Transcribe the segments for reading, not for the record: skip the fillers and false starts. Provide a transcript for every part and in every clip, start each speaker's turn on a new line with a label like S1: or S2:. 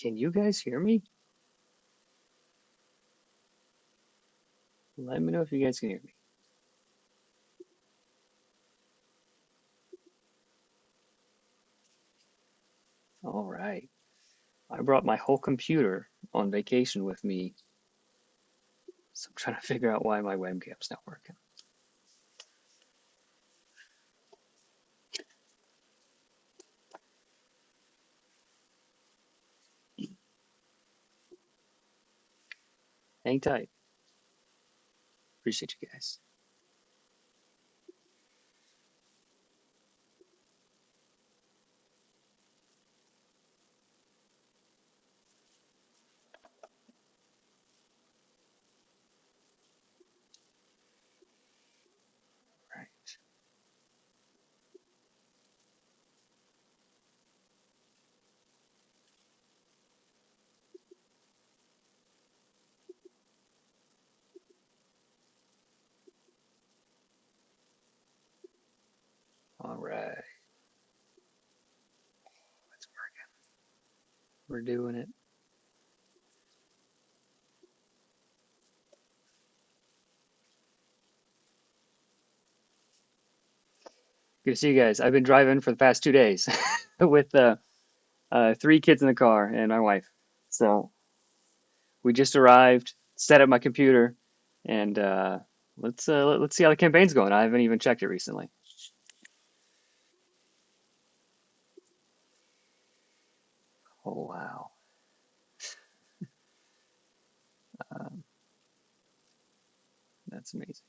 S1: Can you guys hear me? Let me know if you guys can hear me. All right. I brought my whole computer on vacation with me, so I'm trying to figure out why my webcam's not working. Hang tight. Appreciate you guys. All right. All right. It's working. We're doing it. Good to see you guys. I've been driving for the past 2 days with 3 kids in the car and my wife. So we just arrived, set up my computer, and let's see how the campaign's going. I haven't even checked it recently. Oh wow. Um, that's amazing.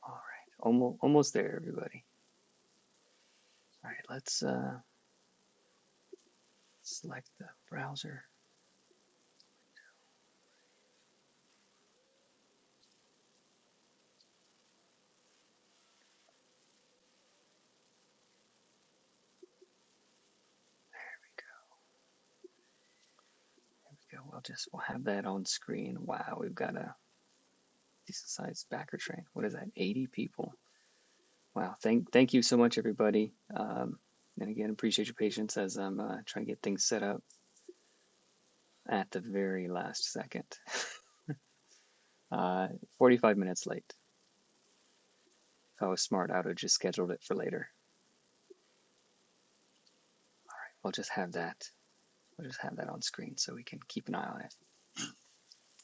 S1: All right, almost there, everybody. All right, let's select the browser. There we go. There we go. We'll have that on screen. Wow, we've got a decent sized backer train. What is that? 80 people. Wow. Thank you so much, everybody. And again, appreciate your patience as I'm trying to get things set up at the very last second. 45 minutes late. If I was smart, I would have just scheduled it for later. All right, we'll just have that. We'll just have that on screen so we can keep an eye on it.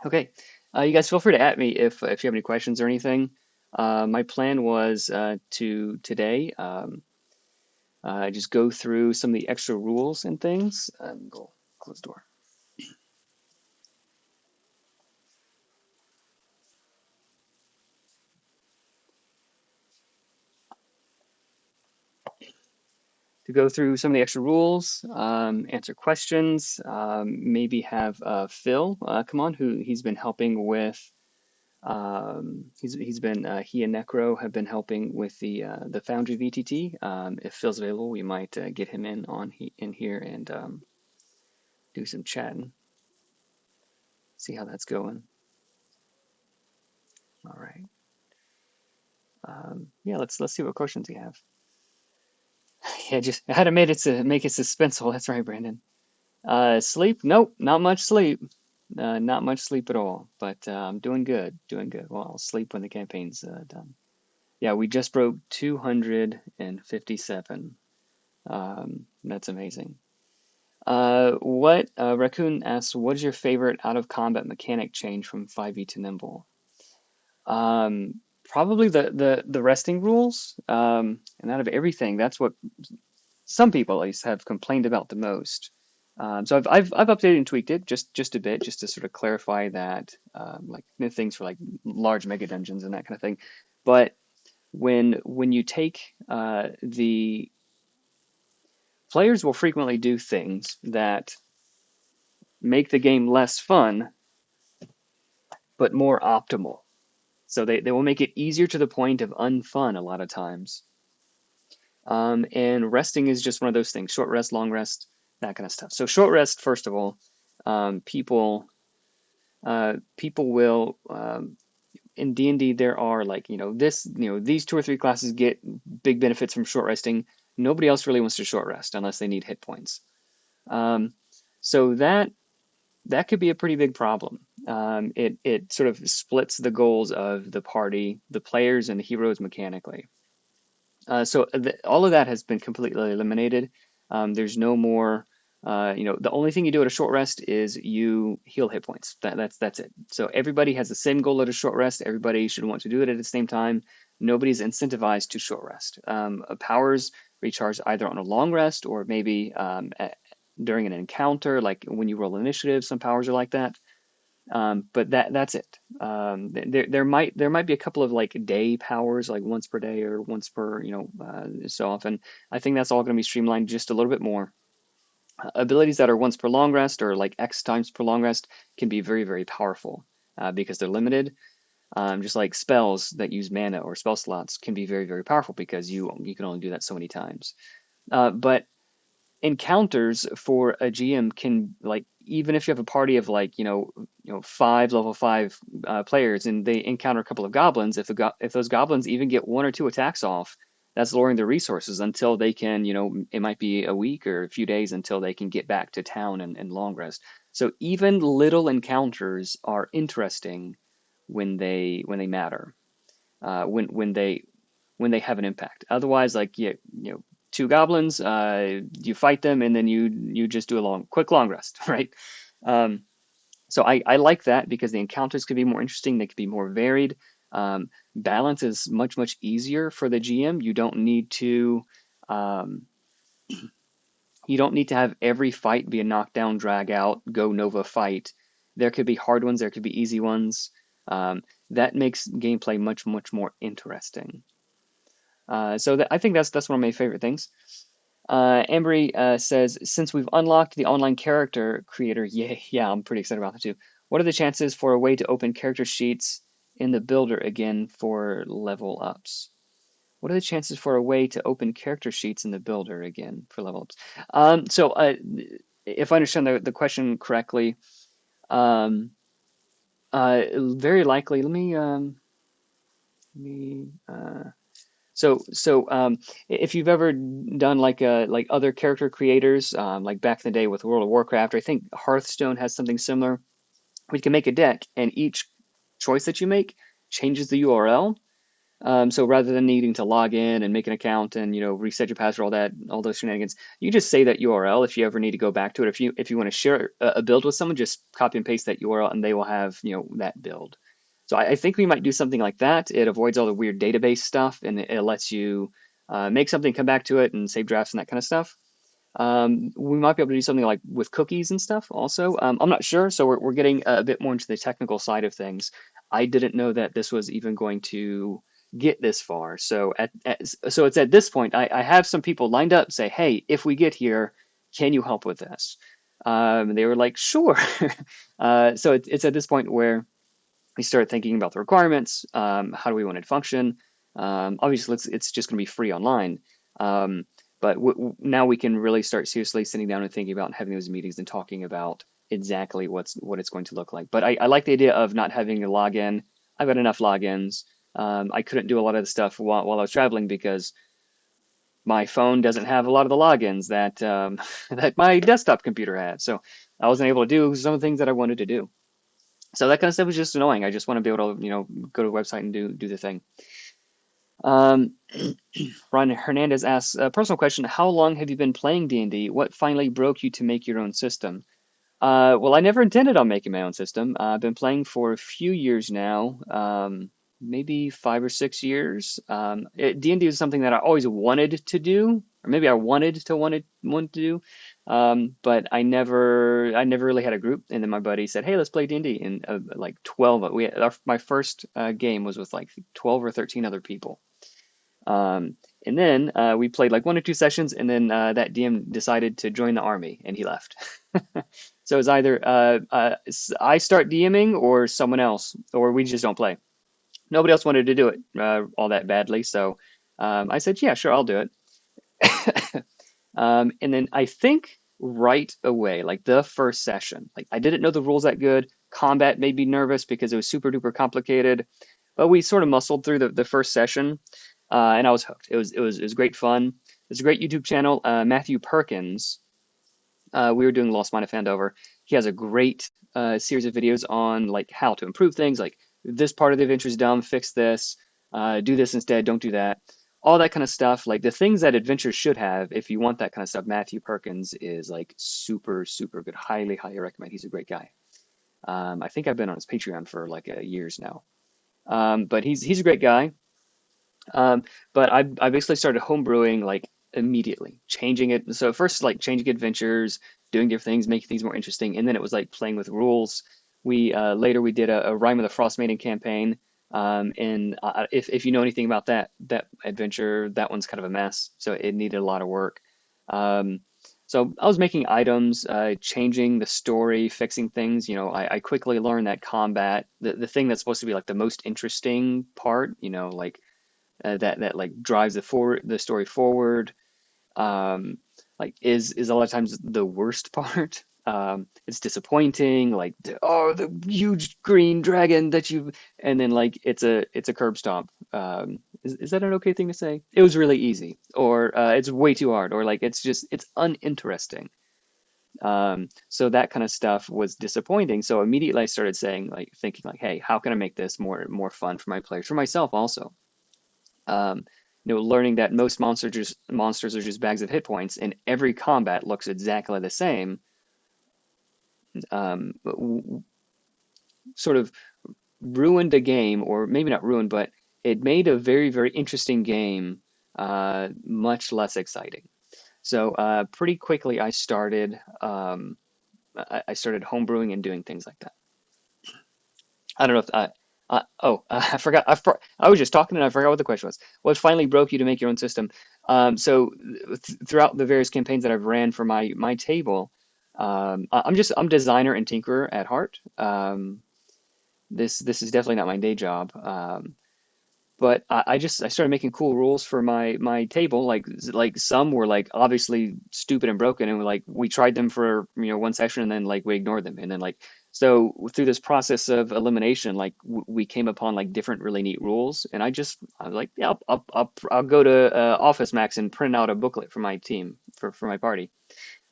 S1: Okay, you guys feel free to at me if you have any questions or anything. My plan was to today just go through some of the extra rules and things. Go close the door. To go through some of the extra rules, answer questions, maybe have Phil come on, who he's been helping with. He's been he and Necro have been helping with the Foundry VTT. If Phil's available, we might get him in here and do some chatting, see how that's going. All right. Yeah, let's see what questions you have. Yeah, just I had to make it suspenseful. That's right, Brandon. Sleep? Nope, not much sleep. Not much sleep at all. But I'm doing good, doing good. Well, I'll sleep when the campaign's done. Yeah, we just broke 257. That's amazing. Raccoon asks, what is your favorite out of combat mechanic change from 5e to Nimble? Probably the resting rules. And out of everything, that's what some people at least have complained about the most. So I've updated and tweaked it just a bit, just to sort of clarify that, like things for like large mega dungeons and that kind of thing. But when you take players will frequently do things that make the game less fun, but more optimal. So they will make it easier to the point of unfun a lot of times. And resting is just one of those things, short rest, long rest, that kind of stuff. So short rest, first of all, people people will in D&D there are like, these two or three classes get big benefits from short resting. Nobody else really wants to short rest unless they need hit points. Um, so that could be a pretty big problem. It sort of splits the goals of the party, the players and the heroes mechanically. All of that has been completely eliminated. There's no more. The only thing you do at a short rest is you heal hit points. That's it. So everybody has the same goal at a short rest. Everybody should want to do it at the same time. Nobody's incentivized to short rest. Powers recharge either on a long rest or maybe during an encounter, like when you roll initiative. Some powers are like that. But that's it. There might be a couple of like day powers, like once per day or once per so often. I think that's all going to be streamlined just a little bit more. Abilities that are once per long rest or like X times per long rest can be very very powerful because they're limited. Just like spells that use mana or spell slots can be very very powerful because you can only do that so many times. But encounters for a GM can like even if you have a party of like five level five players and they encounter a couple of goblins, if those goblins even get one or two attacks off, that's lowering their resources until they can it might be a week or a few days until they can get back to town and long rest. So even little encounters are interesting when they matter, when they have an impact. Otherwise, like two goblins, you fight them and then you just do a quick long rest, right? Um, so I like that because the encounters could be more interesting. They could be more varied. Balance is much easier for the GM. Um, you don't need to have every fight be a knockdown, drag out, go Nova fight. There could be hard ones. There could be easy ones. That makes gameplay much more interesting. I think that's one of my favorite things. Embry says, since we've unlocked the online character creator, yeah, I'm pretty excited about that too. What are the chances for a way to open character sheets in the builder again for level ups? What are the chances for a way to open character sheets in the builder again for level ups? If I understand the question correctly, um, very likely. Let me if you've ever done like other character creators, like back in the day with World of Warcraft, I think Hearthstone has something similar. We can make a deck, and each choice that you make changes the URL. So rather than needing to log in and make an account and reset your password, all those shenanigans, you just say that URL if you ever need to go back to it. If you want to share a build with someone, just copy and paste that URL, and they will have that build. So I think we might do something like that. It avoids all the weird database stuff, and it lets you make something, come back to it, and save drafts and that kind of stuff. We might be able to do something like with cookies and stuff also. I'm not sure, so we're getting a bit more into the technical side of things. I didn't know that this was even going to get this far. So it's at this point I have some people lined up say, hey, if we get here, can you help with this? They were like, sure. So it's at this point where we start thinking about the requirements. How do we want it to function? Obviously, it's just going to be free online. Um, but now we can really start seriously sitting down and thinking about having those meetings and talking about exactly what it's going to look like. But I like the idea of not having a login. I've got enough logins. I couldn't do a lot of the stuff while I was traveling because my phone doesn't have a lot of the logins that that my desktop computer had. So I wasn't able to do some of the things that I wanted to do. So that kind of stuff was just annoying. I just want to be able to, go to a website and do the thing. Um, Ron Hernandez asks a personal question: how long have you been playing D&D? What finally broke you to make your own system? Well, I never intended on making my own system. I've been playing for a few years now, maybe 5 or 6 years. D&D was something that I always wanted to do, or maybe I wanted to do, but I never really had a group. And then my buddy said, "Hey, let's play D&D." And like 12, my first game was with like 12 or 13 other people. And then we played like 1 or 2 sessions, and then that DM decided to join the army, and he left. So it's either I start DMing or someone else, or we just don't play. Nobody else wanted to do it all that badly, so I said, yeah, sure, I'll do it. And then I think right away, like the first session, like I didn't know the rules that good. Combat made me nervous because it was super duper complicated, but we sort of muscled through the first session, and I was hooked. It was great fun. It's a great YouTube channel. Matthew Perkins, we were doing Lost Mine of Fandover. He has a great series of videos on like how to improve things, like this part of the adventure is dumb, fix this, do this instead, don't do that, all that kind of stuff. Like the things that adventures should have. If you want that kind of stuff, Matthew Perkins is like super super good. Highly highly recommend. He's a great guy. I think I've been on his Patreon for like years now. But he's a great guy. But I basically started homebrewing like immediately, changing it. So first, like changing adventures, doing different things, making things more interesting, and then it was like playing with rules. We later we did a Rime of the Frost Maiden campaign, and if you know anything about that adventure, that one's kind of a mess, so it needed a lot of work. Um, so I was making items, changing the story, fixing things. I quickly learned that combat, the thing that's supposed to be like the most interesting part, like that like drives the story forward, um, like is a lot of times the worst part. It's disappointing, like oh, the huge green dragon that you, and then like it's a curb stomp. Is that an okay thing to say? It was really easy, or it's way too hard, or like it's uninteresting. So that kind of stuff was disappointing. So immediately I started thinking like, hey, how can I make this more fun for my players, for myself also? um, learning that most monsters are just bags of hit points, and every combat looks exactly the same, sort of ruined a game, or maybe not ruined, but it made a very, very interesting game much less exciting. So pretty quickly, I started homebrewing and doing things like that. I don't know if I forgot. I was just talking and I forgot what the question was. What finally broke you to make your own system? So throughout the various campaigns that I've ran for my table, I'm designer and tinkerer at heart. This is definitely not my day job. But I started making cool rules for my table. Like some were like obviously stupid and broken, and we tried them for 1 session, and then like we ignored them, and then like so through this process of elimination, like we came upon like different really neat rules, and I was like, yeah, I'll go to Office Max and print out a booklet for my team, for my party.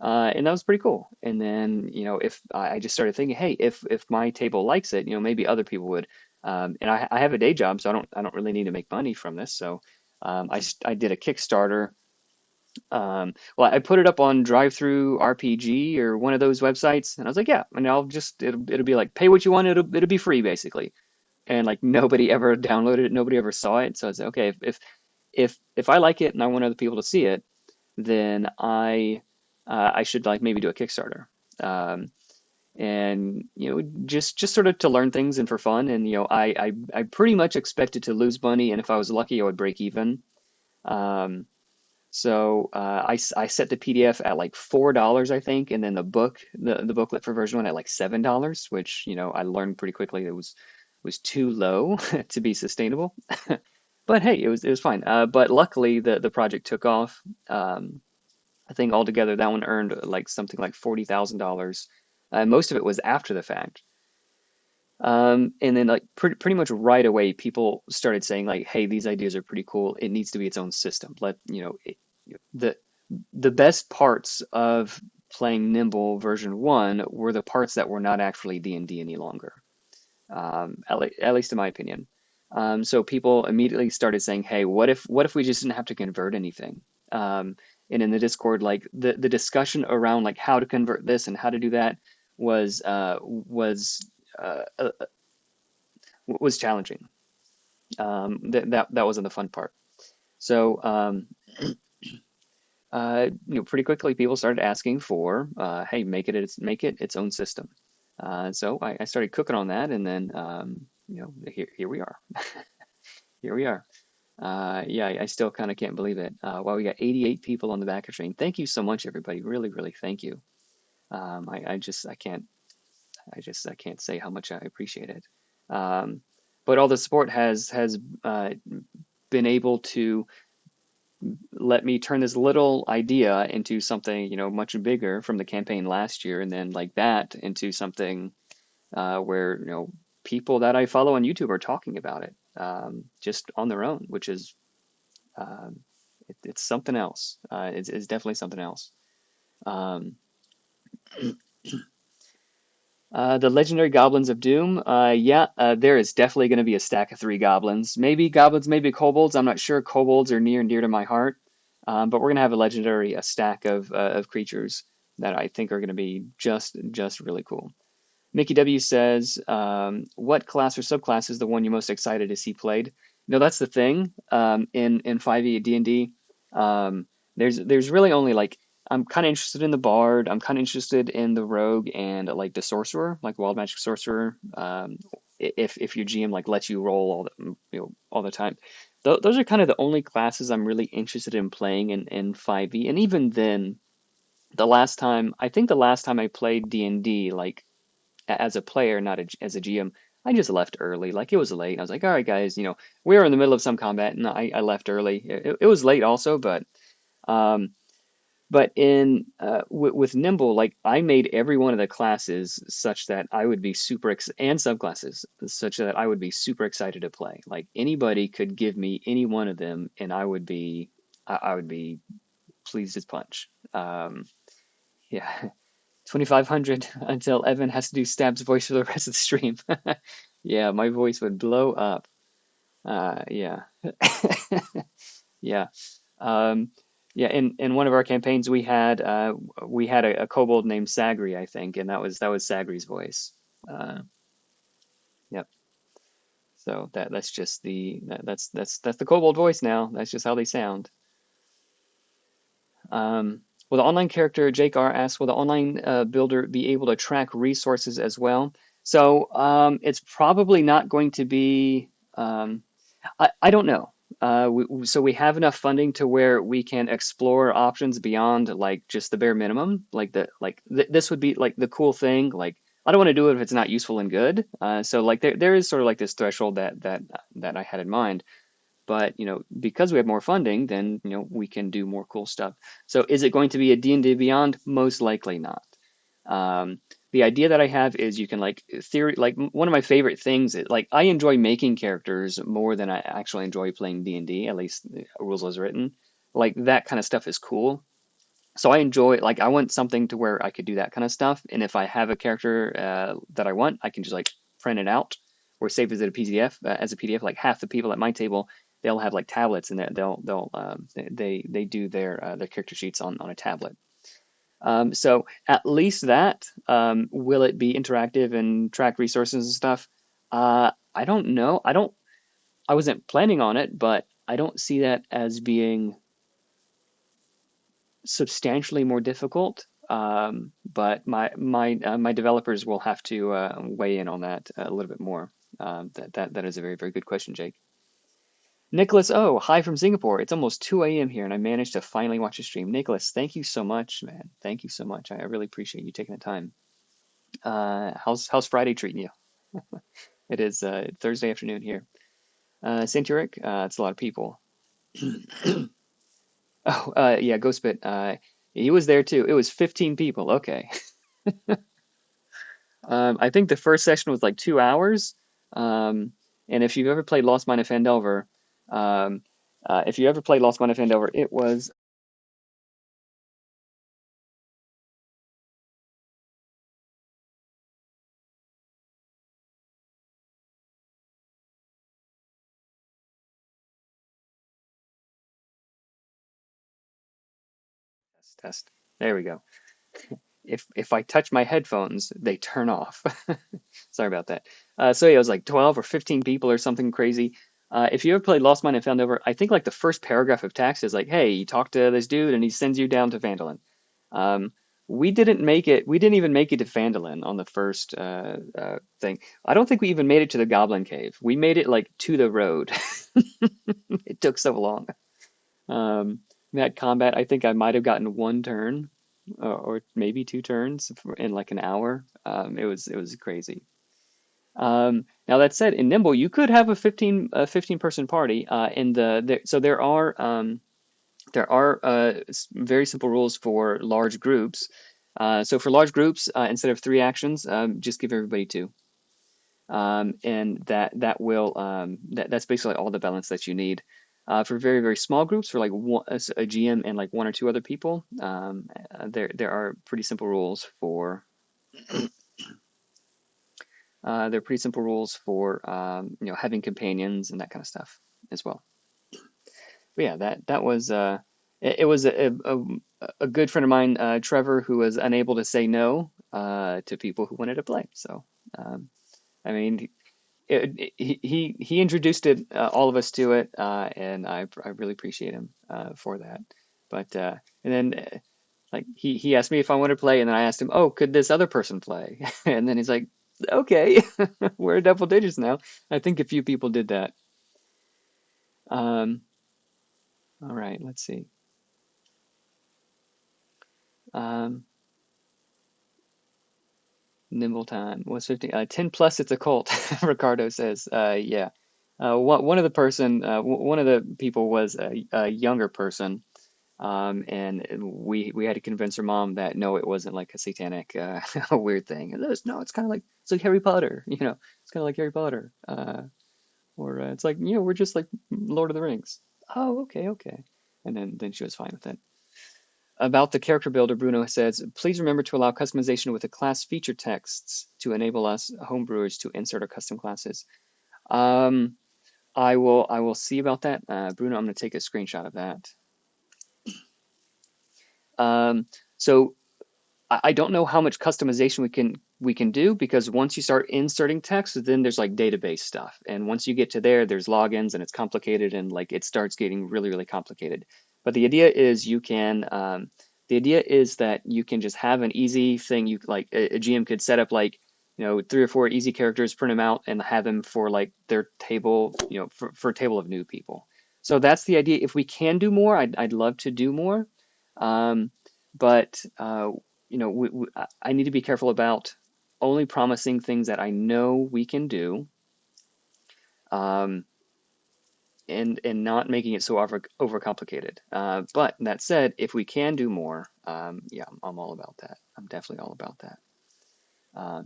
S1: And that was pretty cool. And then, if I just started thinking, hey, if my table likes it, maybe other people would. And I have a day job, so I don't really need to make money from this. So I did a Kickstarter. Well, I put it up on Drive-Through RPG or one of those websites, and I was like, yeah, and it'll be like pay what you want, it'll be free basically. And like nobody ever downloaded it, nobody ever saw it. So I said, okay, if I like it and I want other people to see it, then I should like maybe do a Kickstarter. Um, and just sort of to learn things and for fun. And I pretty much expected to lose money, and if I was lucky, I would break even. Um, so I set the PDF at like $4, I think, and then the booklet for version 1 at like $7, which I learned pretty quickly it was too low to be sustainable. But hey, it was fine. But luckily the project took off. I think altogether that one earned like something like $40,000. Most of it was after the fact. And then like pretty much right away, people started saying like, "Hey, these ideas are pretty cool. It needs to be its own system." The the best parts of playing Nimble version 1 were the parts that were not actually D&D any longer. At least in my opinion. So people immediately started saying, "Hey, what if we just didn't have to convert anything?" And in the Discord, like the discussion around like how to convert this and how to do that was uh, was uh, uh, was challenging. That wasn't the fun part. So pretty quickly people started asking for, "Hey, make it its own system." So I started cooking on that, and then here we are. Here we are. Yeah, I still kind of can't believe it. Wow, we got 88 people on the backer stream. Thank you so much, everybody. Really, really thank you. I can't say how much I appreciate it. Um, but all the support has been able to let me turn this little idea into something, much bigger from the campaign last year, and then like that into something where, people that I follow on YouTube are talking about it just on their own, which is um, it's something else. It's definitely something else. Um, the legendary goblins of doom. Yeah, there is definitely going to be a stack of 3 goblins. Maybe goblins, maybe kobolds. I'm not sure. Kobolds are near and dear to my heart. But we're going to have a stack of creatures that I think are going to be just really cool. Mickey W says, "What class or subclass is the one you're most excited to see played?" That's the thing. In 5e D&D, um, there's really only like I'm kind of interested in the bard. I'm kind of interested in the rogue and like the sorcerer, like wild magic sorcerer. If your GM like lets you roll all the time, those are kind of the only classes I'm really interested in playing in 5e. And even then, the last time I played D&D, like as a player, not as a GM, I just left early. Like it was late. I was like, all right, guys, we were in the middle of some combat, and I left early. It was late also, um, but in with Nimble, like I made every one of the classes such that I would be and subclasses such that I would be super excited to play. Like anybody could give me any one of them, and I would be pleased as punch. Yeah. 2,500 until Evan has to do Stab's voice for the rest of the stream. Yeah, my voice would blow up. Yeah. Yeah. Um, yeah, in one of our campaigns we had a kobold named Sagri, I think, and that was Sagri's voice. Uh, yep. So that's just that's the kobold voice now. That's just how they sound. Will the online character, Jake R asks, will the online builder be able to track resources as well? So it's probably not going to be. I don't know. So we have enough funding to where we can explore options beyond like just the bare minimum. This would be like the cool thing. Like I don't want to do it if it's not useful and good. So like there is sort of like this threshold that I had in mind. But because we have more funding, then we can do more cool stuff. So is it going to be a D&D Beyond? Most likely not. Um, the idea that I have is you can like theory like one of my favorite things is like I enjoy making characters more than I actually enjoy playing D&D, at least rules as written. Like that kind of stuff is cool. So I enjoy like I want something to where I could do that kind of stuff. And if I have a character that I want, I can just like print it out or save it as a PDF. As a PDF, like half the people at my table, they'll have like tablets, and they do their character sheets on a tablet. So at least that will it be interactive and track resources and stuff? I don't know. I wasn't planning on it, but I don't see that as being substantially more difficult. But my developers will have to weigh in on that a little bit more. That is a very, very good question, Jake. Nicholas, oh, hi from Singapore. It's almost 2 a.m. here, and I managed to finally watch a stream. Nicholas, thank you so much, man. Thank you so much. I really appreciate you taking the time. How's Friday treating you? It is Thursday afternoon here. Santuric, it's a lot of people. Oh, yeah, Ghostbit. He was there too. It was 15 people. Okay. I think the first session was like 2 hours. Um, and if you ever played Lost Mine of Fandelver, it was test. There we go. If I touch my headphones, they turn off. Sorry about that. So yeah, it was like 12 or 15 people or something crazy. If you ever played Lost Mine and Found Over, I think like the first paragraph of text is like, "Hey, you talk to this dude and he sends you down to Phandalin." Um, We didn't make it. We didn't even make it to Phandalin on the first thing. I don't think we even made it to the Goblin Cave. We made it like to the road. It took so long. That combat, I think I might have gotten one turn, or maybe two turns in like an hour. It was crazy. Now that said, in Nimble, you could have a 15 person party. So there are very simple rules for large groups. So for large groups, instead of three actions, just give everybody two. And that's basically all the balance that you need. For very, very small groups, for like a GM and like one or two other people, there are pretty simple rules for having companions and that kind of stuff as well. But yeah, that was it was a good friend of mine, Trevor, who was unable to say no to people who wanted to play. So I mean, he introduced all of us to it, and I really appreciate him for that. But and then like he asked me if I wanted to play, and then I asked him, "Oh, could this other person play?" And then he's like, "Okay, we're double digits now." I think a few people did that. Um, all right, let's see. Um, Nimble time was 15. 10 plus. It's a cult. Ricardo says. Yeah. One of the people was a younger person. And we had to convince her mom that no, it wasn't like a satanic weird thing. And no, it's like Harry Potter, it's kind of like Harry Potter, or it's like we're just like Lord of the Rings. Oh, okay, okay. And then she was fine with it. About the character builder, Bruno says, please remember to allow customization with the class feature texts to enable us homebrewers to insert our custom classes. Um, I will see about that, Bruno. I'm going to take a screenshot of that. Um, so I don't know how much customization we can do, because once you start inserting text, then there's like database stuff, and once you get to there's logins, and it's complicated, and like it starts getting really, really complicated. But the idea is that you can just have an easy thing. You like a GM could set up like three or four easy characters, print them out, and have them for like their table, for a table of new people. So that's the idea. If we can do more, I'd love to do more. Um, but I need to be careful about only promising things that I know we can do, um, and not making it so overcomplicated. But that said, if we can do more, yeah, I'm all about that. I'm definitely all about that.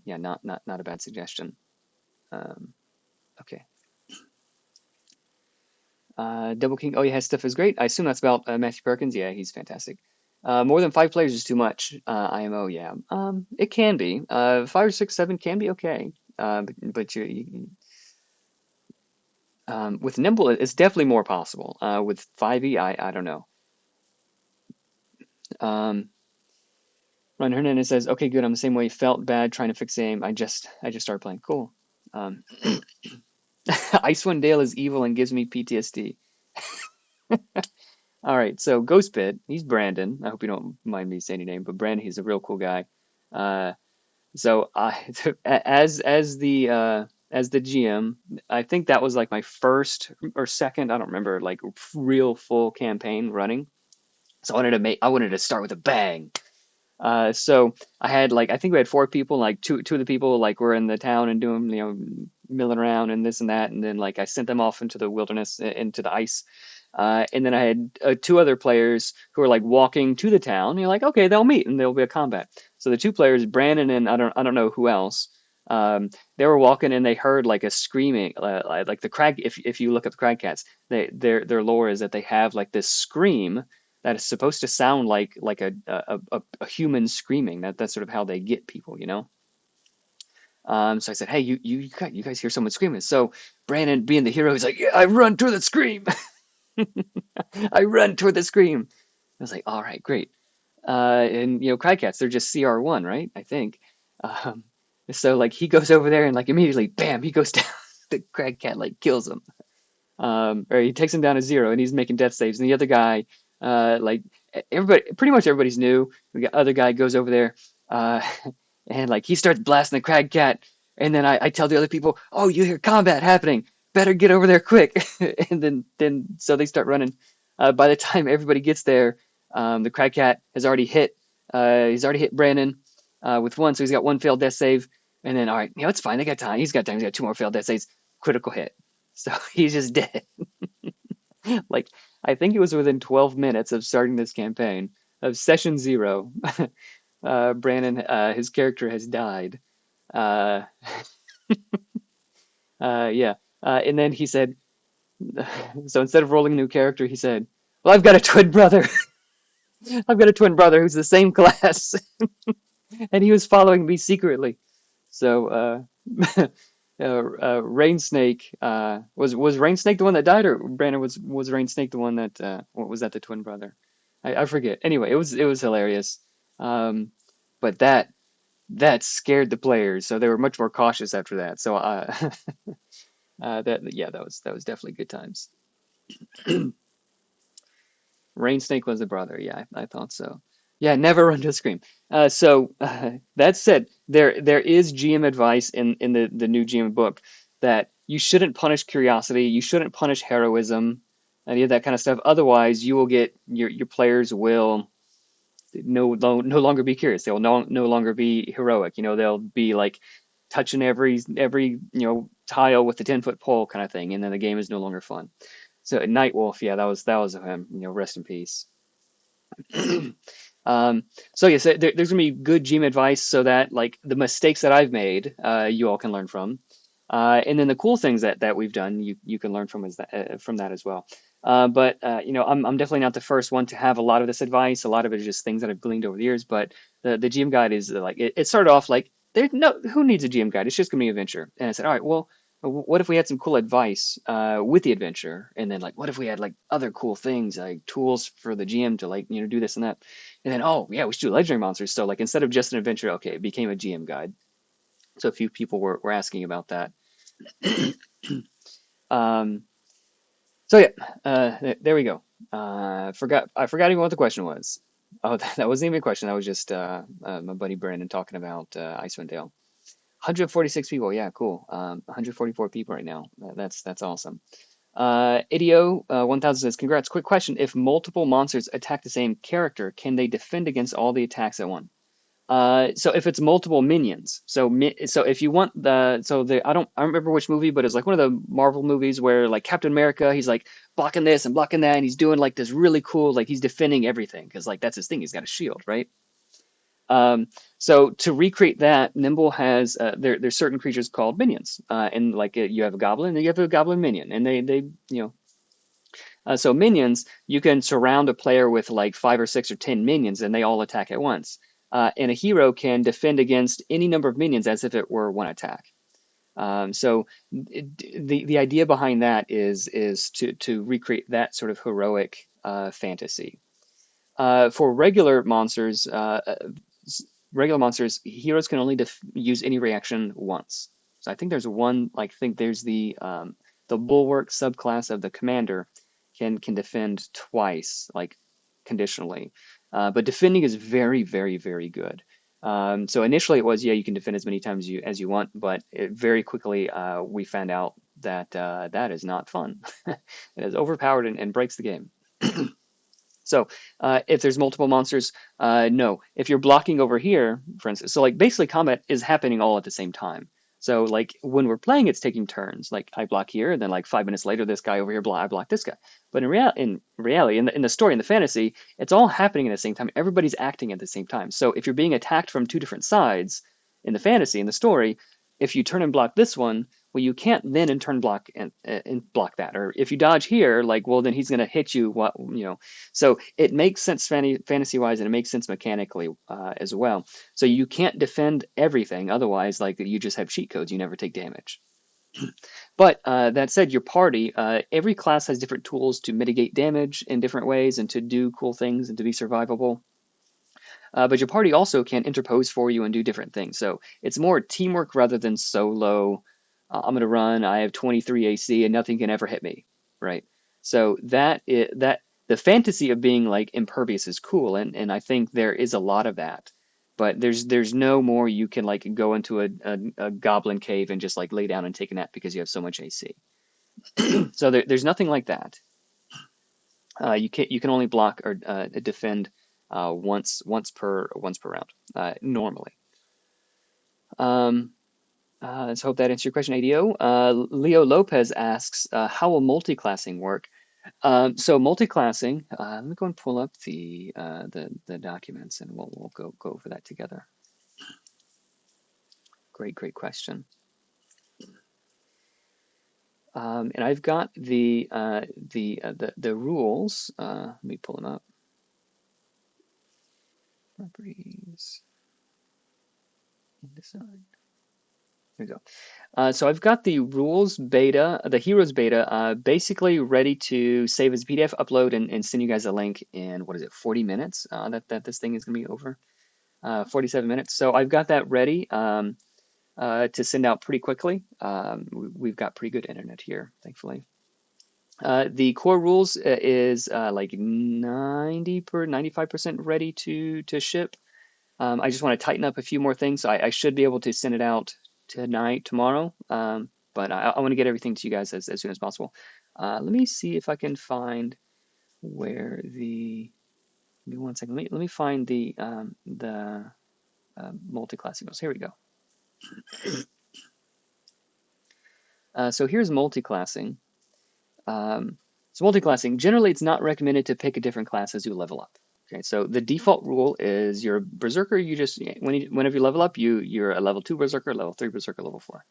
S1: Yeah, not a bad suggestion. Um, okay. Double King. Oh yeah, his stuff is great. I assume that's about Matthew Perkins. Yeah, he's fantastic. More than five players is too much. IMO, yeah. It can be. Five or six, seven can be okay. But with Nimble, it's definitely more possible. With 5e, I don't know. Um, Ron Hernandez says, "Okay, good. I'm the same way. Felt bad trying to fix aim. I just started playing. Cool." Um, Icewind Dale is evil and gives me PTSD. All right, so Ghost Pit, he's Brandon. I hope you don't mind me saying your name, but Brandon, he's a real cool guy. Uh, so I, as the GM, I think that was like my first or second, I don't remember, like real full campaign running. So I wanted to start with a bang. So I think we had four people, like two of the people like were in the town and doing, milling around and this and that, and then like I sent them off into the wilderness, into the ice. And then I had two other players who were like walking to the town. You're like, okay, they'll meet and there'll be a combat. So the two players, Brandon and I don't know who else, they were walking and they heard like a screaming, like the crag. If you look at the crag cats, their lore is that they have like this scream that is supposed to sound like a human screaming. That's sort of how they get people. So I said, hey, you guys hear someone screaming? So Brandon, being the hero, he's like, yeah, I run toward the scream. I run toward the scream. I was like, all right, great. And Crycats, they're just CR1, right? I think. Um, so like he goes over there and like immediately, bam, he goes down. The Cragcat like kills him. Or he takes him down to zero and he's making death saves. And the other guy, like pretty much everybody's new. We got other guy goes over there, uh, and like he starts blasting the crag cat, and then I tell the other people, "Oh, you hear combat happening? Better get over there quick!" And then so they start running. By the time everybody gets there, the crag cat has already hit. He's already hit Brandon with one, so he's got one failed death save. And then all right, it's fine. They got time. He's got time. He's got two more failed death saves. Critical hit. So he's just dead. Like I think it was within 12 minutes of starting this campaign of session zero. Brandon, his character has died. Uh, yeah. And then he said, so instead of rolling a new character, he said, "Well, I've got a twin brother. I've got a twin brother who's the same class," and he was following me secretly. So, Rain Snake was Rain Snake the one that died, or Brandon was Rain Snake the one that what was that the twin brother? I forget. Anyway, it was hilarious. Um, but that scared the players, so they were much more cautious after that. So that yeah, that was definitely good times. Rain Snake was the brother. Yeah, I thought so. Yeah, never run to a scream. That said, there is GM advice in the new GM book that you shouldn't punish curiosity, you shouldn't punish heroism, any of that kind of stuff. Otherwise, you will get your players will no longer be curious. They will no longer be heroic. They'll be like touching every tile with the 10-foot pole kind of thing, and then the game is no longer fun. So Nightwolf, yeah, that was him. Rest in peace. Um, so yes, there's gonna be good GM advice so that like the mistakes that I've made, you all can learn from, and then the cool things that we've done, you can learn from that as well. But I'm definitely not the first one to have a lot of this advice. A lot of it is just things that I've gleaned over the years. But the GM guide is like it started off like there's no who needs a GM guide? It's just gonna be an adventure. And I said, all right, well, what if we had some cool advice with the adventure, and then like what if we had like other cool things like tools for the GM to like do this and that, and then oh yeah, we should do legendary monsters. So like instead of just an adventure, okay, it became a GM guide. So a few people were asking about that. Um, so yeah, there we go. I forgot even what the question was. Oh, that wasn't even a question. That was just my buddy Brandon talking about Icewind Dale. 146 people. Yeah, cool. 144 people right now. That's awesome. Idio 1000 says, "Congrats. Quick question: if multiple monsters attack the same character, can they defend against all the attacks at once?" So if it's multiple minions, so if you want I don't remember which movie, but it's like one of the Marvel movies where like Captain America, he's like blocking this and blocking that, and he's doing like this really cool, like he's defending everything because like that's his thing. He's got a shield, right? Um, so to recreate that, Nimble has there's certain creatures called minions, and like you have a goblin, and you have a goblin minion, and they so minions, you can surround a player with like 5 or 6 or 10 minions, and they all attack at once. And a hero can defend against any number of minions as if it were one attack. So the idea behind that is to recreate that sort of heroic fantasy. For regular monsters, heroes can only use any reaction once. So I think there's one, like, I think there's the bulwark subclass of the commander can defend twice, like conditionally. But defending is very, very, very good. So initially it was, yeah, you can defend as many times as you want, but very quickly we found out that that is not fun. It is overpowered and breaks the game. So if there's multiple monsters, no. If you're blocking over here, for instance, so like basically combat is happening all at the same time. So like when we're playing, it's taking turns. Like I block here, and then like 5 minutes later, this guy over here I block this guy. But in reality, in the story, in the fantasy, it's all happening at the same time. Everybody's acting at the same time. So if you're being attacked from two different sides in the fantasy, in the story, if you turn and block this one, well, you can't then in turn block and block that. Or if you dodge here, like, well, then he's going to hit you. So it makes sense fantasy wise, and it makes sense mechanically as well. So you can't defend everything. Otherwise, like you just have cheat codes. You never take damage. But that said, your party, every class has different tools to mitigate damage in different ways and to do cool things and to be survivable. But your party also can interpose for you and do different things. So it's more teamwork rather than solo. I'm going to run. I have 23 AC and nothing can ever hit me, right? So that the fantasy of being like impervious is cool, and I think there is a lot of that. But there's no more you can like go into a goblin cave and just like lay down and take a nap because you have so much AC. So there's nothing like that. You can only block or defend once per round normally. Um, let's hope that answers your question, ADO. Leo Lopez asks, how will multiclassing work? So multiclassing, let me go and pull up the documents and we'll go over that together. Great question. And I've got the rules. Let me pull them up. Properties, design. There we go. So I've got the rules beta, the heroes beta, basically ready to save as PDF, upload, and send you guys a link in, what is it, 40 minutes that this thing is going to be over. 47 minutes. So I've got that ready to send out pretty quickly. We've got pretty good internet here, thankfully. The core rules is like 95% ready to ship. I just want to tighten up a few more things. So I should be able to send it out tonight, tomorrow. But I want to get everything to you guys as soon as possible. Let me see if I can find where the. Give me one second. Let me find the multi-classing goes. Here we go. So here's multi-classing. So multi-classing, generally it's not recommended to pick a different class as you level up. Okay, so the default rule is you're a berserker. You just whenever you level up, you're a level 2 berserker, level 3 berserker, level 4.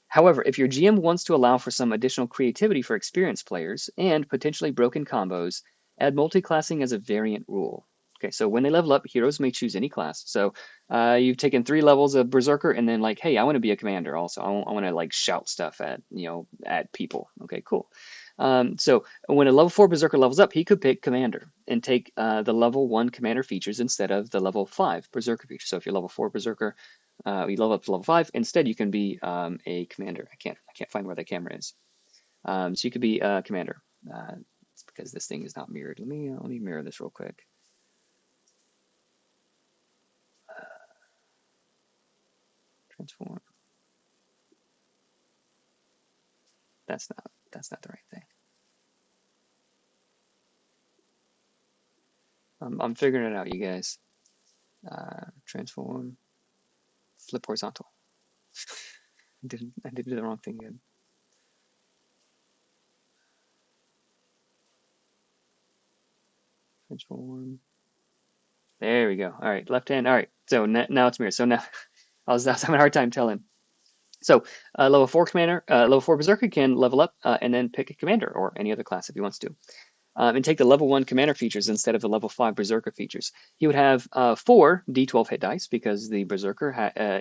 S1: However, if your GM wants to allow for some additional creativity for experienced players and potentially broken combos, add multi-classing as a variant rule. Okay, so when they level up, heroes may choose any class. So you've taken 3 levels of berserker, and then like, hey, I want to be a commander also. I want to like shout stuff at people. Okay, cool. So when a level 4 berserker levels up, he could pick commander and take the level 1 commander features instead of the level 5 berserker feature. So if you're level 4 berserker, you level up to level 5. Instead, you can be a commander. I can't find where the camera is. So you could be a commander. It's because this thing is not mirrored. Let me mirror this real quick. Transform. That's not the right thing. I'm figuring it out, you guys. Transform. Flip horizontal. I did the wrong thing again. Transform. There we go. All right, left hand. All right, so now it's mirrored. So now I was having a hard time telling. So level 4 commander, level 4 berserker can level up and then pick a commander or any other class if he wants to. And take the level 1 commander features instead of the level 5 berserker features. He would have 4 d12 hit dice because the berserker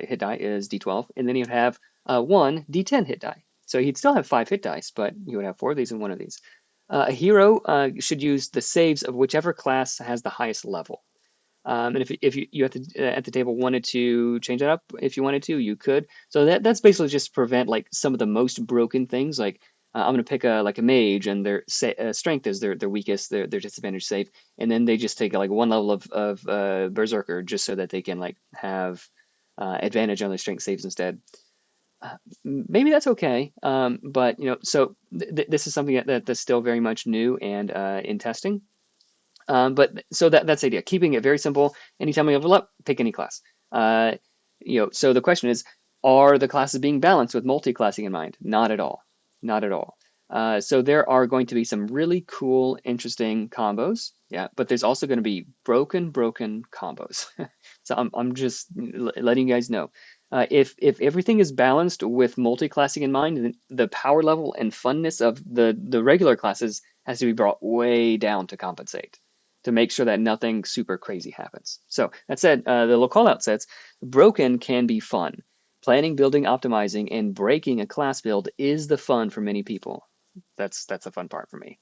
S1: hit die is d12, and then he would have 1 d10 hit die. So he'd still have 5 hit dice, but he would have 4 of these and 1 of these. A hero should use the saves of whichever class has the highest level. And if you at the table wanted to change that up, if you wanted to, you could. So that's basically just to prevent like some of the most broken things. Like I'm going to pick a mage, and their strength is their weakest, their disadvantage save, and then they just take like 1 level of berserker just so that they can like have advantage on their strength saves instead. Maybe that's okay, but so this is something that's still very much new and in testing. But so that's the idea. Keeping it very simple. Anytime we level up, pick any class. So the question is, are the classes being balanced with multi-classing in mind? Not at all. Not at all. So there are going to be some really cool, interesting combos. Yeah, but there's also going to be broken combos. So I'm just letting you guys know. If everything is balanced with multi-classing in mind, then the power level and funness of the regular classes has to be brought way down to compensate, to make sure that nothing super crazy happens. So that said, the little call out says, broken can be fun. Planning, building, optimizing, and breaking a class build is the fun for many people. That's the fun part for me.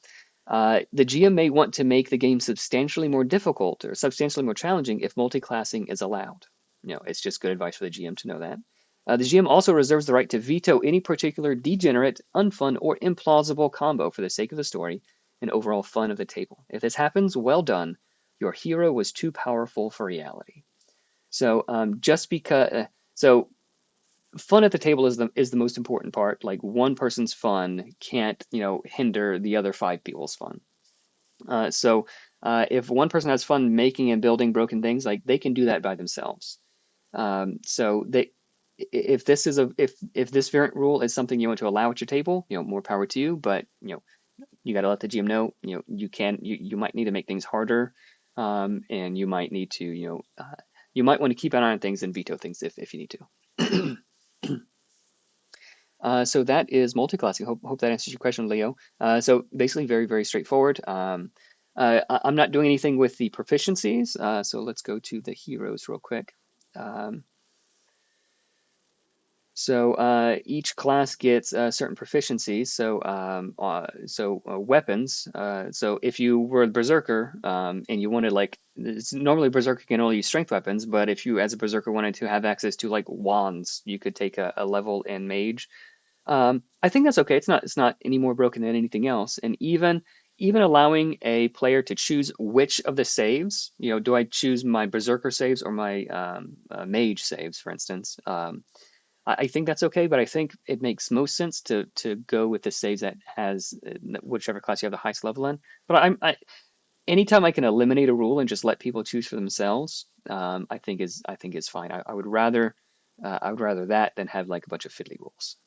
S1: The GM may want to make the game substantially more difficult or substantially more challenging if multi-classing is allowed. It's just good advice for the GM to know that. The GM also reserves the right to veto any particular degenerate, unfun, or implausible combo for the sake of the story, and overall fun of the table. If this happens, well done. Your hero was too powerful for reality. So just because, so fun at the table is the most important part. Like one person's fun can't hinder the other five people's fun. So if one person has fun making and building broken things, like they can do that by themselves. So they if this is a if this variant rule is something you want to allow at your table, more power to you. But you got to let the GM know, you might need to make things harder, and you might need to you might want to keep an eye on things and veto things if you need to. So that is multiclassing. Hope that answers your question, Leo. So basically, very, very straightforward. I'm not doing anything with the proficiencies, so let's go to the heroes real quick. Um, so each class gets certain proficiencies. So weapons. So if you were a berserker and you wanted normally berserker can only use strength weapons, but if you as a berserker wanted to have access to like wands, you could take a level in mage. I think that's okay. It's not any more broken than anything else. And even allowing a player to choose which of the saves, do I choose my berserker saves or my mage saves, for instance? I think that's okay, but I think it makes most sense to go with the saves that has whichever class you have the highest level in. But anytime I can eliminate a rule and just let people choose for themselves, I think is fine. I would rather that than have like a bunch of fiddly rules.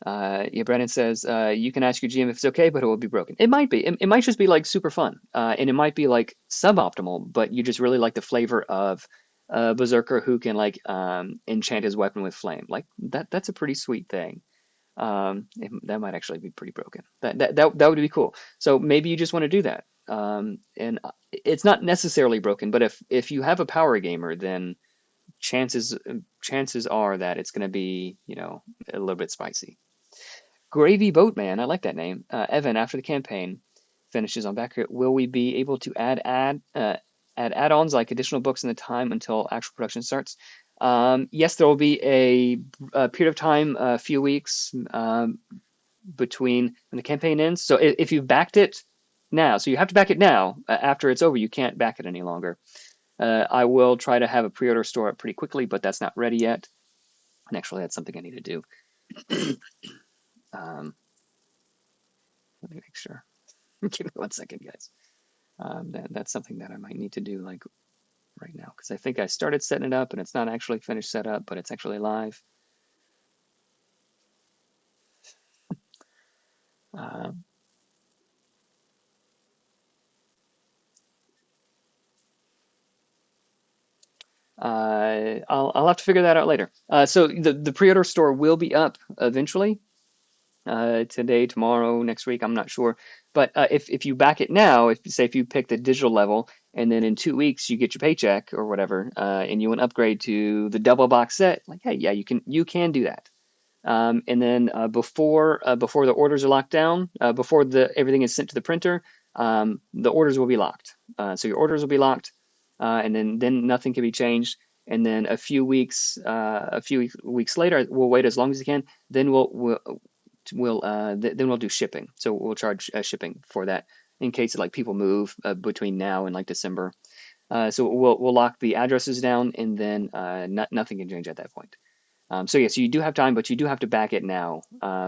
S1: Yeah, Brandon says you can ask your GM if it's okay, but it will be broken. It might be. It might just be like super fun, and it might be like suboptimal, but you just really like the flavor of Berserker who can like enchant his weapon with flame. Like that. That's a pretty sweet thing. That might actually be pretty broken. That would be cool. So maybe you just want to do that. And it's not necessarily broken, but if you have a power gamer, then chances are that it's going to be a little bit spicy. Gravy Boatman, I like that name. Evan, after the campaign finishes on back here, will we be able to add add-ons like additional books in the time until actual production starts? Yes, there will be a period of time, a few weeks between when the campaign ends. So if you've backed it now, so you have to back it now. After it's over, you can't back it any longer. I will try to have a pre-order store up pretty quickly, but that's not ready yet. And actually, that's something I need to do. um, Let me make sure. Give me 1 second, guys. That's something that I might need to do like right now because I think I started setting it up and it's not actually finished set up, but it's actually live. Um, I'll have to figure that out later. So the pre-order store will be up eventually. Today, tomorrow, next week, I'm not sure. But if you back it now, if you pick the digital level and then in 2 weeks you get your paycheck or whatever, and you want to upgrade to the double box set, like hey, yeah, you can do that. And then before the orders are locked down, before the everything is sent to the printer, the orders will be locked. So your orders will be locked, and then nothing can be changed. And then a few weeks later, we'll wait as long as you can. Then we'll do shipping. So we'll charge shipping for that in case like people move between now and like December. So we'll lock the addresses down, and then nothing can change at that point. So yes, you do have time, but you do have to back it now.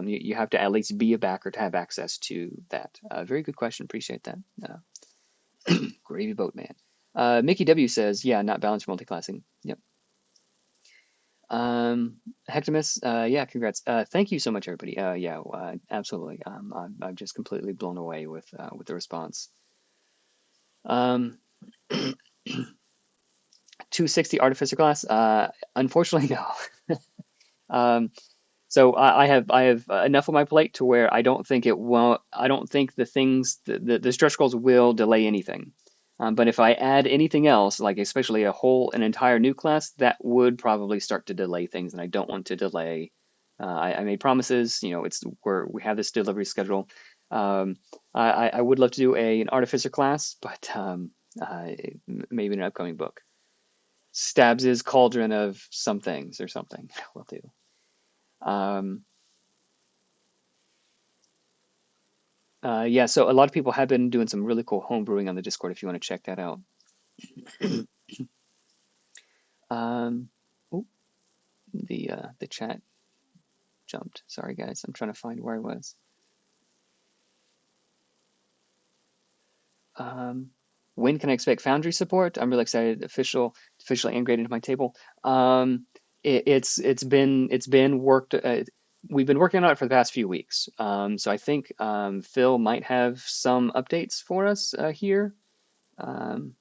S1: You have to at least be a backer to have access to that. Very good question. Appreciate that. Gravy Boatman. Mickey W says, yeah, not balanced multiclassing. Yep. Hectimus, yeah, congrats. Thank you so much, everybody. Yeah, absolutely. I'm just completely blown away with the response. 260 Artificer class. Unfortunately, no. Um, So I have enough on my plate to where I don't think it will. I don't think the stretch goals will delay anything. But if I add anything else, like especially an entire new class, that would probably start to delay things, and I don't want to delay. I made promises. It's where we have this delivery schedule. I would love to do an artificer class, but maybe an upcoming book. Stabs' cauldron of some things or something will do. Um, Yeah, so a lot of people have been doing some really cool home brewing on the Discord if you want to check that out. Um, oh, the chat jumped. Sorry guys, I'm trying to find where I was. Um, when can I expect Foundry support? I'm really excited. Officially integrated into my table. It's been worked. We've been working on it for the past few weeks. So I think Phil might have some updates for us here. Um,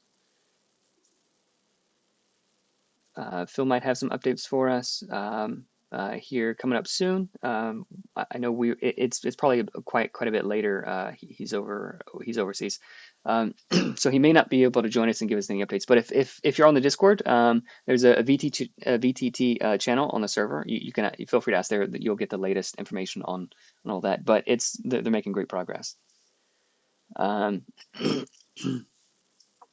S1: Phil might have some updates for us here coming up soon. I know it's probably quite a bit later. He's overseas, so he may not be able to join us and give us any updates. But if you're on the Discord, there's a VTT channel on the server. You can you feel free to ask there. That you'll get the latest information on all that. But they're making great progress. Um,